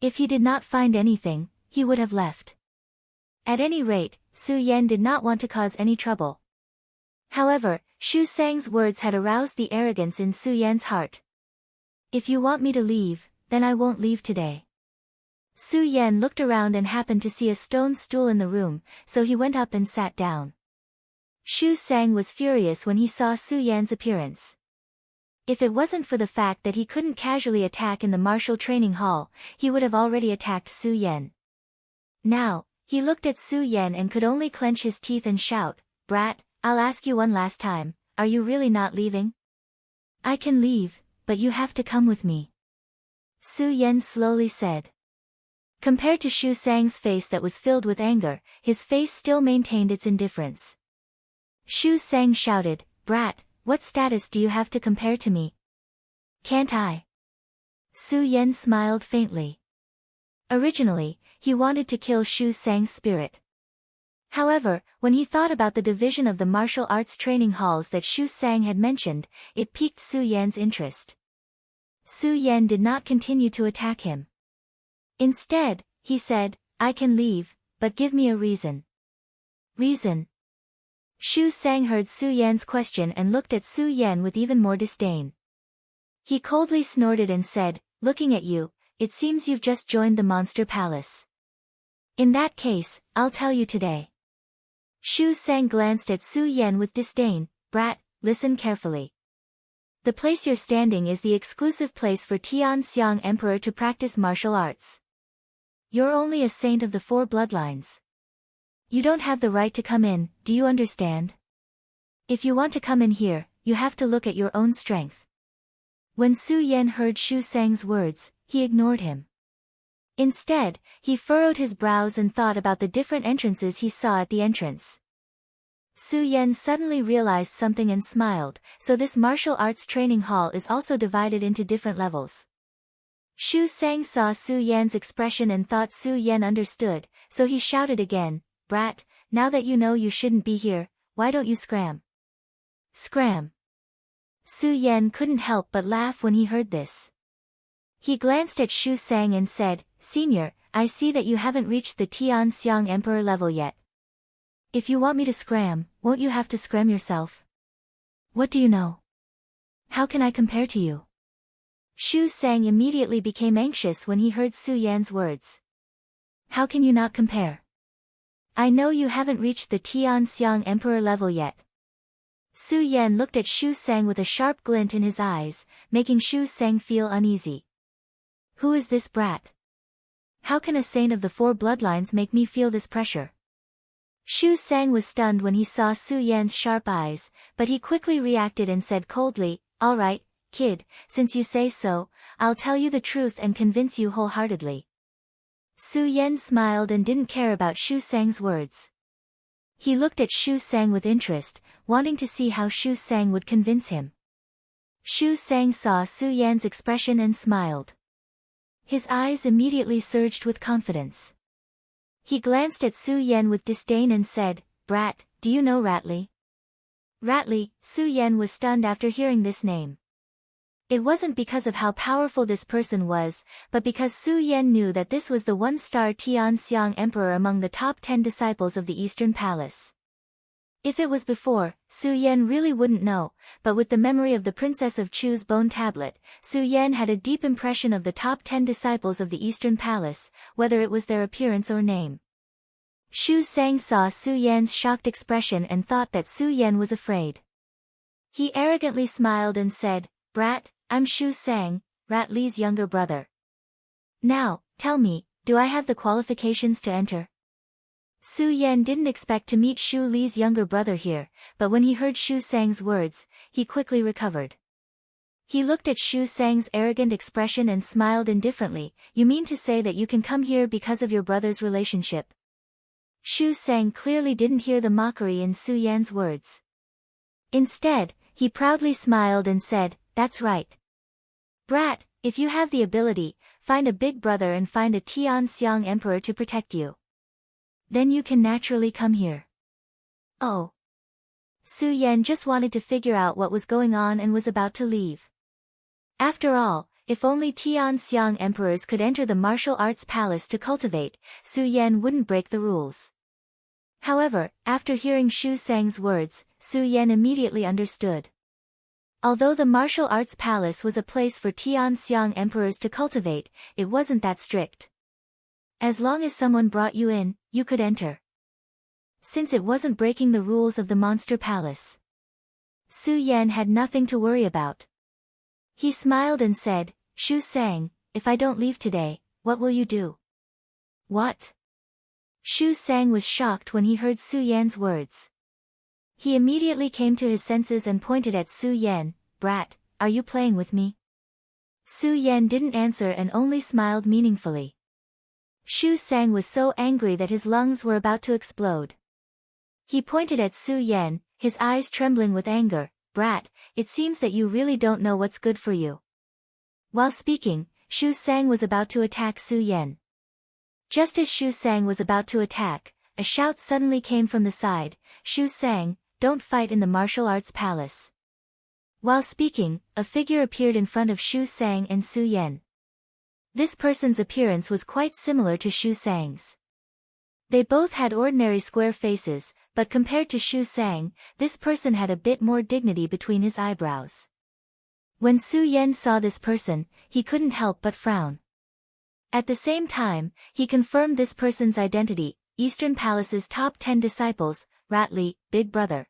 Speaker 1: If he did not find anything, he would have left. At any rate, Su Yan did not want to cause any trouble. However, Shu Sang's words had aroused the arrogance in Su Yan's heart. "If you want me to leave, then I won't leave today." Su Yan looked around and happened to see a stone stool in the room, so he went up and sat down. Shu Sang was furious when he saw Su Yan's appearance. If it wasn't for the fact that he couldn't casually attack in the martial training hall, he would have already attacked Su Yan. Now, he looked at Su Yan and could only clench his teeth and shout, "Brat, I'll ask you one last time, are you really not leaving?" "I can leave, but you have to come with me," Su Yan slowly said. Compared to Shu Sang's face that was filled with anger, his face still maintained its indifference. Shu Sang shouted, "Brat, what status do you have to compare to me? Can't I?" Su Yan smiled faintly. Originally, he wanted to kill Shu Sang's spirit. However, when he thought about the division of the martial arts training halls that Shu Sang had mentioned, it piqued Su Yan's interest. Su Yan did not continue to attack him. Instead, he said, "I can leave, but give me a reason." "Reason?" Shu Sang heard Su Yan's question and looked at Su Yan with even more disdain. He coldly snorted and said, "Looking at you, it seems you've just joined the Monster Palace. In that case, I'll tell you today." Shu Sang glanced at Su Yan with disdain. "Brat, listen carefully. The place you're standing is the exclusive place for Tianxiang Emperor to practice martial arts. You're only a saint of the 4 bloodlines. You don't have the right to come in, do you understand? If you want to come in here, you have to look at your own strength." When Su Yan heard Shu Sang's words, he ignored him. Instead, he furrowed his brows and thought about the different entrances he saw at the entrance. Su Yan suddenly realized something and smiled, so this martial arts training hall is also divided into different levels. Shu Sang saw Su Yan's expression and thought Su Yan understood, so he shouted again, "Brat, now that you know you shouldn't be here, why don't you scram?" Scram. Su Yan couldn't help but laugh when he heard this. He glanced at Shu Sang and said, "Senior, I see that you haven't reached the Tianxiang Emperor level yet. If you want me to scram, won't you have to scram yourself? What do you know? How can I compare to you?" Shu Sang immediately became anxious when he heard Su Yan's words. "How can you not compare? I know you haven't reached the Tianxiang Emperor level yet." Su Yan looked at Shu Sang with a sharp glint in his eyes, making Shu Sang feel uneasy. Who is this brat? How can a saint of the 4 bloodlines make me feel this pressure? Shu Sang was stunned when he saw Su Yan's sharp eyes, but he quickly reacted and said coldly, "All right, kid, since you say so, I'll tell you the truth and convince you wholeheartedly." Su Yan smiled and didn't care about Shu Sang's words. He looked at Shu Sang with interest, wanting to see how Shu Sang would convince him. Shu Sang saw Su Yan's expression and smiled. His eyes immediately surged with confidence. He glanced at Su Yan with disdain and said, "Brat, do you know Ratli?" Ratli. Su Yan was stunned after hearing this name. It wasn't because of how powerful this person was, but because Su Yan knew that this was the one-star Tianxiang Emperor among the top 10 disciples of the Eastern Palace. If it was before, Su Yan really wouldn't know, but with the memory of the Princess of Chu's bone tablet, Su Yan had a deep impression of the top 10 disciples of the Eastern Palace, whether it was their appearance or name. Shu Sang saw Su Yan's shocked expression and thought that Su Yan was afraid. He arrogantly smiled and said, "Brat, I'm Shu Sang, Rat Li's younger brother. Now, tell me, do I have the qualifications to enter?" Su Yan didn't expect to meet Shu Li's younger brother here, but when he heard Shu Sang's words, he quickly recovered. He looked at Shu Sang's arrogant expression and smiled indifferently. "You mean to say that you can come here because of your brother's relationship?" Shu Sang clearly didn't hear the mockery in Su Yan's words. Instead, he proudly smiled and said, "That's right. Brat, if you have the ability, find a big brother and find a Tianxiang Emperor to protect you. Then you can naturally come here." Oh. Su Yan just wanted to figure out what was going on and was about to leave. After all, if only Tianxiang emperors could enter the martial arts palace to cultivate, Su Yan wouldn't break the rules. However, after hearing Shu Sang's words, Su Yan immediately understood. Although the martial arts palace was a place for Tianxiang emperors to cultivate, it wasn't that strict. As long as someone brought you in, you could enter. Since it wasn't breaking the rules of the monster palace, Su Yan had nothing to worry about. He smiled and said, "Shu Sang, if I don't leave today, what will you do?" "What?" Shu Sang was shocked when he heard Su Yan's words. He immediately came to his senses and pointed at Su Yan. "Brat, are you playing with me?" Su Yan didn't answer and only smiled meaningfully. Shu Sang was so angry that his lungs were about to explode. He pointed at Su Yan, his eyes trembling with anger. "Brat, it seems that you really don't know what's good for you." While speaking, Shu Sang was about to attack Su Yan. Just as Shu Sang was about to attack, a shout suddenly came from the side, "Shu Sang, don't fight in the martial arts palace." While speaking, a figure appeared in front of Shu Sang and Su Yan. This person's appearance was quite similar to Shu Sang's. They both had ordinary square faces, but compared to Shu Sang, this person had a bit more dignity between his eyebrows. When Su Yan saw this person, he couldn't help but frown. At the same time, he confirmed this person's identity, Eastern Palace's top 10 disciples, Ratli, big brother.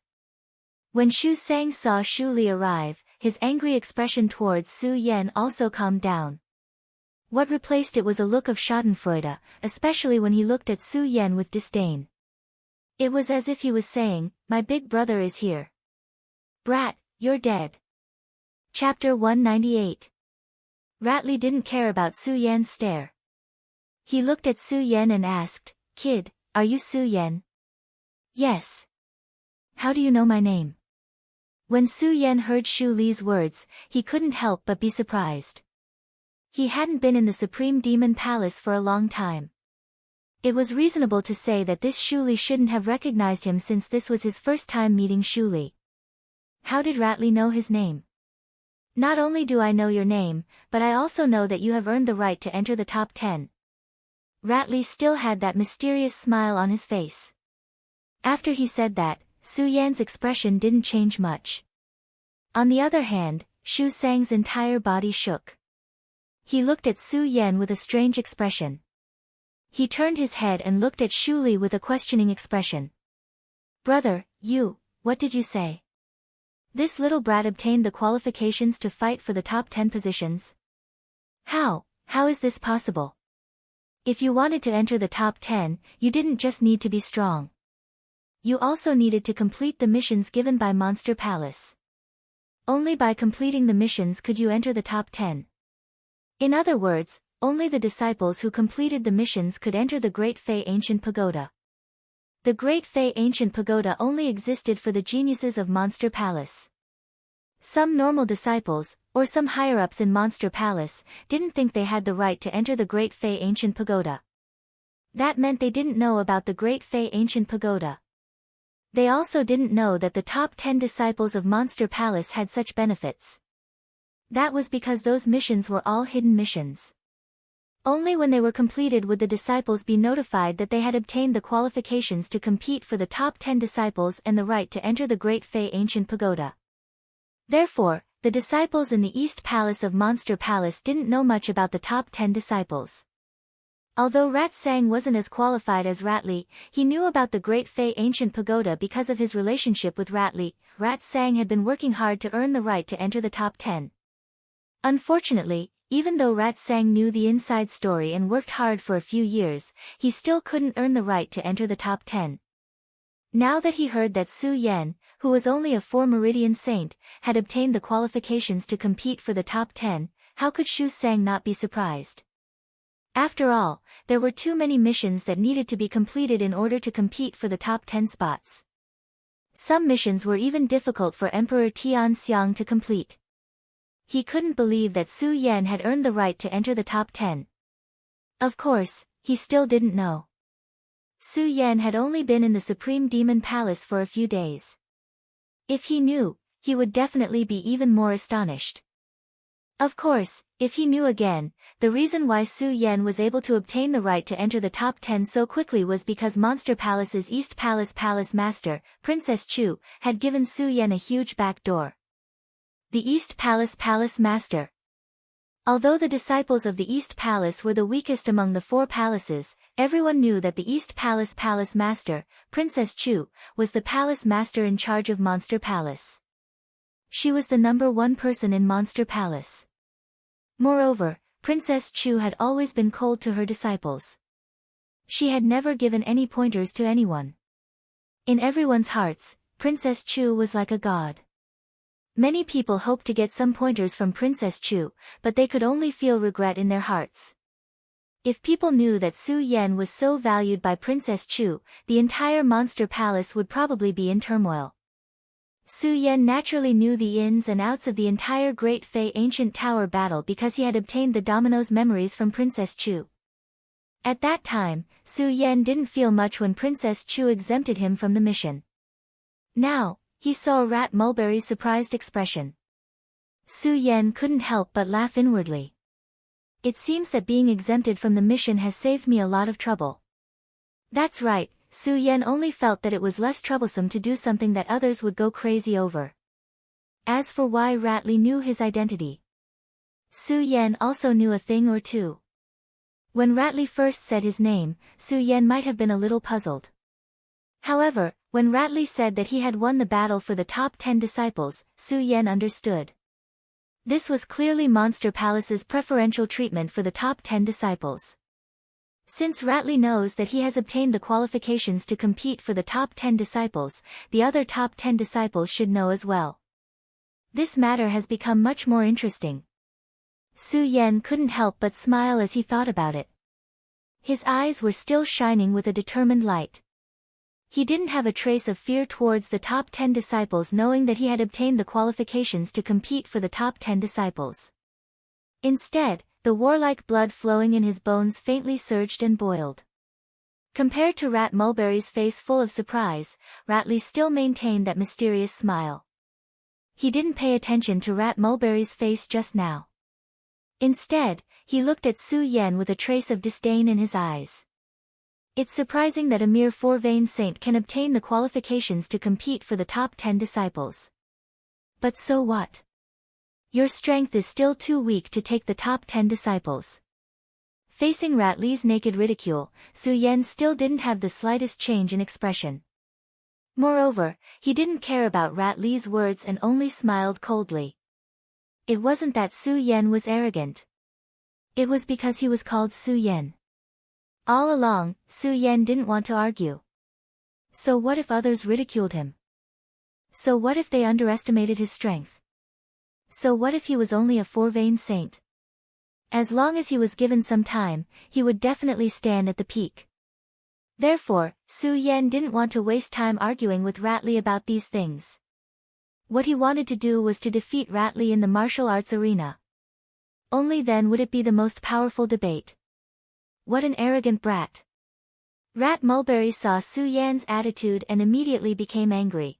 Speaker 1: When Shu Sang saw Shu Li arrive, his angry expression towards Su Yan also calmed down. What replaced it was a look of schadenfreude, especially when he looked at Su Yan with disdain. It was as if he was saying, "My big brother is here. Brat, you're dead." Chapter 198. Ratli didn't care about Su Yan's stare. He looked at Su Yan and asked, "Kid, are you Su Yan?" "Yes." "How do you know my name?" When Su Yan heard Shu Li's words, he couldn't help but be surprised. He hadn't been in the Supreme Demon Palace for a long time. It was reasonable to say that this Shu Li shouldn't have recognized him since this was his first time meeting Shu Li. How did Ratli know his name? "Not only do I know your name, but I also know that you have earned the right to enter the top 10. Ratli still had that mysterious smile on his face. After he said that, Su Yan's expression didn't change much. On the other hand, Shu Sang's entire body shook. He looked at Su Yan with a strange expression. He turned his head and looked at Shu Li with a questioning expression. "Brother, what did you say? This little brat obtained the qualifications to fight for the top 10 positions? How is this possible? If you wanted to enter the top 10, you didn't just need to be strong. you also needed to complete the missions given by Monster Palace. Only by completing the missions could you enter the top 10. In other words, only the disciples who completed the missions could enter the Great Fey Ancient Pagoda. The Great Fey Ancient Pagoda only existed for the geniuses of Monster Palace. Some normal disciples, or some higher-ups in Monster Palace, didn't think they had the right to enter the Great Fey Ancient Pagoda. That meant they didn't know about the Great Fey Ancient Pagoda. They also didn't know that the top 10 disciples of Monster Palace had such benefits. That was because those missions were all hidden missions. Only when they were completed would the disciples be notified that they had obtained the qualifications to compete for the top 10 disciples and the right to enter the Great Fey Ancient Pagoda. Therefore, the disciples in the East Palace of Monster Palace didn't know much about the top 10 disciples. Although Rat Sang wasn't as qualified as Ratli, he knew about the Great Fey Ancient Pagoda because of his relationship with Ratli. Rat Sang had been working hard to earn the right to enter the top 10. Unfortunately, even though Rat Sang knew the inside story and worked hard for a few years, he still couldn't earn the right to enter the top 10. Now that he heard that Su Yan, who was only a 4 Meridian Saint, had obtained the qualifications to compete for the top 10, how could Shu Sang not be surprised? After all, there were too many missions that needed to be completed in order to compete for the top 10 spots. Some missions were even difficult for Emperor Tian Xiang to complete. He couldn't believe that Su Yan had earned the right to enter the top 10. Of course, he still didn't know. Su Yan had only been in the Supreme Demon Palace for a few days. If he knew, he would definitely be even more astonished. Of course, if he knew again, the reason why Su Yan was able to obtain the right to enter the top 10 so quickly was because Monster Palace's East Palace Palace Master, Princess Chu, had given Su Yan a huge back door. The East Palace Palace Master. Although the disciples of the East Palace were the weakest among the 4 palaces, everyone knew that the East Palace Palace Master, Princess Chu, was the Palace Master in charge of Monster Palace. She was the #1 person in Monster Palace. Moreover, Princess Chu had always been cold to her disciples. She had never given any pointers to anyone. In everyone's hearts, Princess Chu was like a god. Many people hoped to get some pointers from Princess Chu, but they could only feel regret in their hearts. If people knew that Su Yan was so valued by Princess Chu, the entire Monster Palace would probably be in turmoil. Su Yan naturally knew the ins and outs of the entire Great Fey Ancient Tower battle because he had obtained the dominoes memories from Princess Chu. At that time, Su Yan didn't feel much when Princess Chu exempted him from the mission. Now, he saw Rat Mulberry's surprised expression. Su Yan couldn't help but laugh inwardly. It seems that being exempted from the mission has saved me a lot of trouble. That's right, Su Yan only felt that it was less troublesome to do something that others would go crazy over. As for why Ratli knew his identity, Su Yan also knew a thing or two. When Ratli first said his name, Su Yan might have been a little puzzled. However, when Ratli said that he had won the battle for the top 10 disciples, Su Yan understood. This was clearly Monster Palace's preferential treatment for the top 10 disciples. Since Ratli knows that he has obtained the qualifications to compete for the top 10 disciples, the other top 10 disciples should know as well. This matter has become much more interesting. Su Yan couldn't help but smile as he thought about it. His eyes were still shining with a determined light. He didn't have a trace of fear towards the top 10 disciples knowing that he had obtained the qualifications to compete for the top 10 disciples. Instead, the warlike blood flowing in his bones faintly surged and boiled. Compared to Rat Mulberry's face full of surprise, Ratli still maintained that mysterious smile. He didn't pay attention to Rat Mulberry's face just now. Instead, he looked at Su Yan with a trace of disdain in his eyes. It's surprising that a mere 4-vein saint can obtain the qualifications to compete for the top 10 disciples. But so what? Your strength is still too weak to take the top 10 disciples. Facing Ratli's naked ridicule, Su Yan still didn't have the slightest change in expression. Moreover, he didn't care about Ratli's words and only smiled coldly. It wasn't that Su Yan was arrogant. It was because he was called Su Yan. All along, Su Yan didn't want to argue. So what if others ridiculed him? So what if they underestimated his strength? So what if he was only a four-vein saint? As long as he was given some time, he would definitely stand at the peak. Therefore, Su Yan didn't want to waste time arguing with Ratley about these things. What he wanted to do was to defeat Ratley in the martial arts arena. Only then would it be the most powerful debate. What an arrogant brat. Rat Mulberry saw Su Yan's attitude and immediately became angry.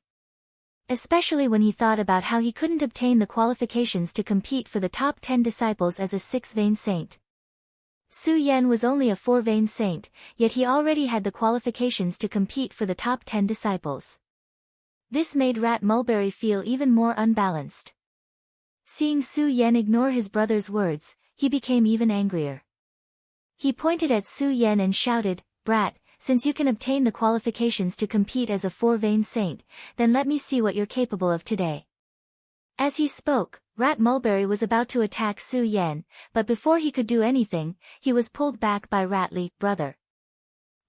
Speaker 1: Especially when he thought about how he couldn't obtain the qualifications to compete for the top 10 disciples as a six-vein saint. Su Yan was only a four-vein saint, yet he already had the qualifications to compete for the top 10 disciples. This made Rat Mulberry feel even more unbalanced. Seeing Su Yan ignore his brother's words, he became even angrier. He pointed at Su Yan and shouted, "Brat, since you can obtain the qualifications to compete as a four-vein saint, then let me see what you're capable of today." As he spoke, Rat Mulberry was about to attack Su Yan, but before he could do anything, he was pulled back by Ratley, brother.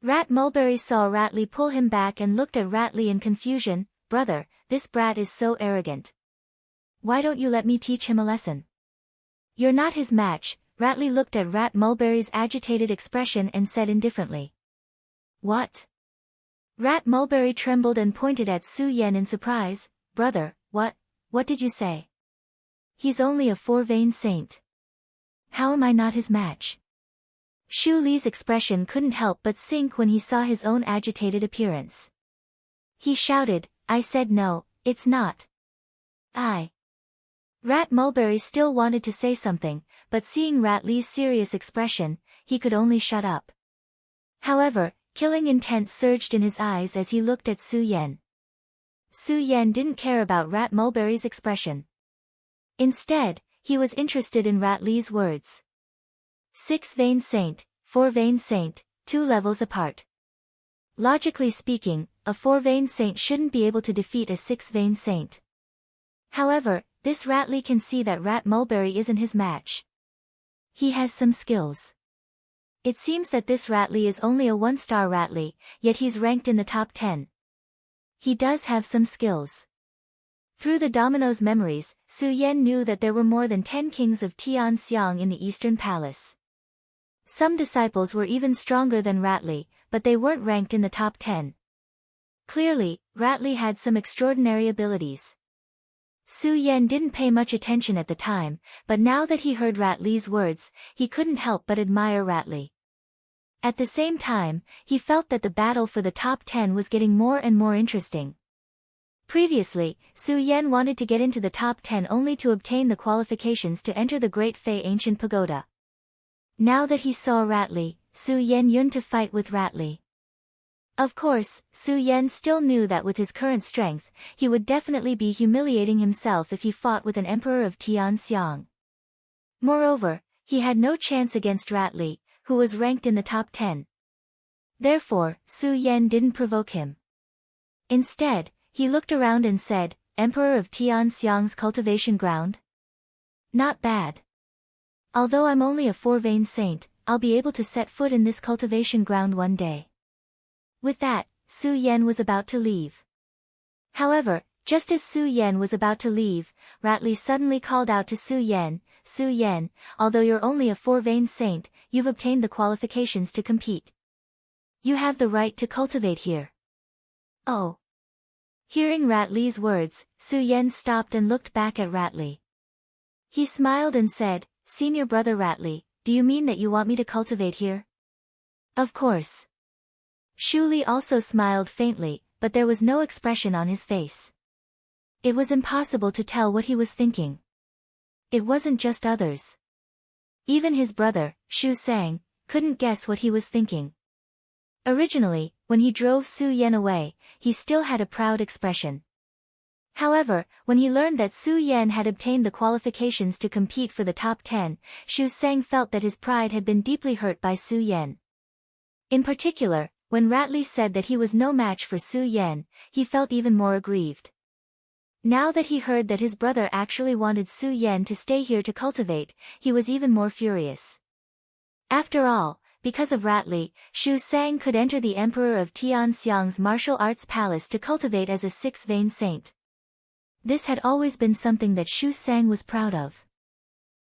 Speaker 1: Rat Mulberry saw Ratley pull him back and looked at Ratley in confusion. "Brother, this brat is so arrogant. Why don't you let me teach him a lesson?" "You're not his match." Ratley looked at Rat Mulberry's agitated expression and said indifferently. "What?" Rat Mulberry trembled and pointed at Su Yan in surprise. "Brother, what did you say?" "He's only a four-vein saint. How am I not his match?" Shu Li's expression couldn't help but sink when he saw his own agitated appearance. He shouted, "I said no, it's not. Rat Mulberry still wanted to say something, but seeing Rat Li's serious expression, he could only shut up. However, killing intent surged in his eyes as he looked at Su Yan. Su Yan didn't care about Rat Mulberry's expression. Instead, he was interested in Rat Li's words. Six-vein saint, four-vein saint, 2 levels apart. Logically speaking, a four-vein saint shouldn't be able to defeat a six-vein saint. However, this Ratley can see that Rat Mulberry isn't his match. He has some skills. It seems that this Ratley is only a one-star Ratley, yet he's ranked in the top 10. He does have some skills. Through the domino's memories, Su Yan knew that there were more than 10 kings of Tianxiang in the Eastern Palace. Some disciples were even stronger than Ratley, but they weren't ranked in the top 10. Clearly, Ratley had some extraordinary abilities. Su Yan didn't pay much attention at the time, but now that he heard Ratley's words, he couldn't help but admire Ratley. At the same time, he felt that the battle for the top 10 was getting more and more interesting. Previously, Su Yan wanted to get into the top 10 only to obtain the qualifications to enter the Great Fei Ancient Pagoda. Now that he saw Ratley, Su Yan yearned to fight with Ratley. Of course, Su Yan still knew that with his current strength, he would definitely be humiliating himself if he fought with an emperor of Tianxiang. Moreover, he had no chance against Ratley, who was ranked in the top 10. Therefore, Su Yan didn't provoke him. Instead, he looked around and said, "Emperor of Tianxiang's cultivation ground? Not bad. Although I'm only a four-vein saint, I'll be able to set foot in this cultivation ground one day." With that, Su Yan was about to leave. However, just as Su Yan was about to leave, Ratley suddenly called out to Su Yan, "Su Yan, although you're only a four-vein saint, you've obtained the qualifications to compete. You have the right to cultivate here." "Oh." Hearing Ratley's words, Su Yan stopped and looked back at Ratley. He smiled and said, "Senior brother Ratley, do you mean that you want me to cultivate here?" "Of course." Shu Li also smiled faintly, but there was no expression on his face. It was impossible to tell what he was thinking. It wasn't just others. Even his brother, Shu Sang, couldn't guess what he was thinking. Originally, when he drove Su Yan away, he still had a proud expression. However, when he learned that Su Yan had obtained the qualifications to compete for the top 10, Shu Sang felt that his pride had been deeply hurt by Su Yan. In particular, when Ratley said that he was no match for Su Yan, he felt even more aggrieved. Now that he heard that his brother actually wanted Su Yan to stay here to cultivate, he was even more furious. After all, because of Ratli, Xu Sang could enter the Emperor of Tianxiang's martial arts palace to cultivate as a six-vein saint. This had always been something that Xu Sang was proud of.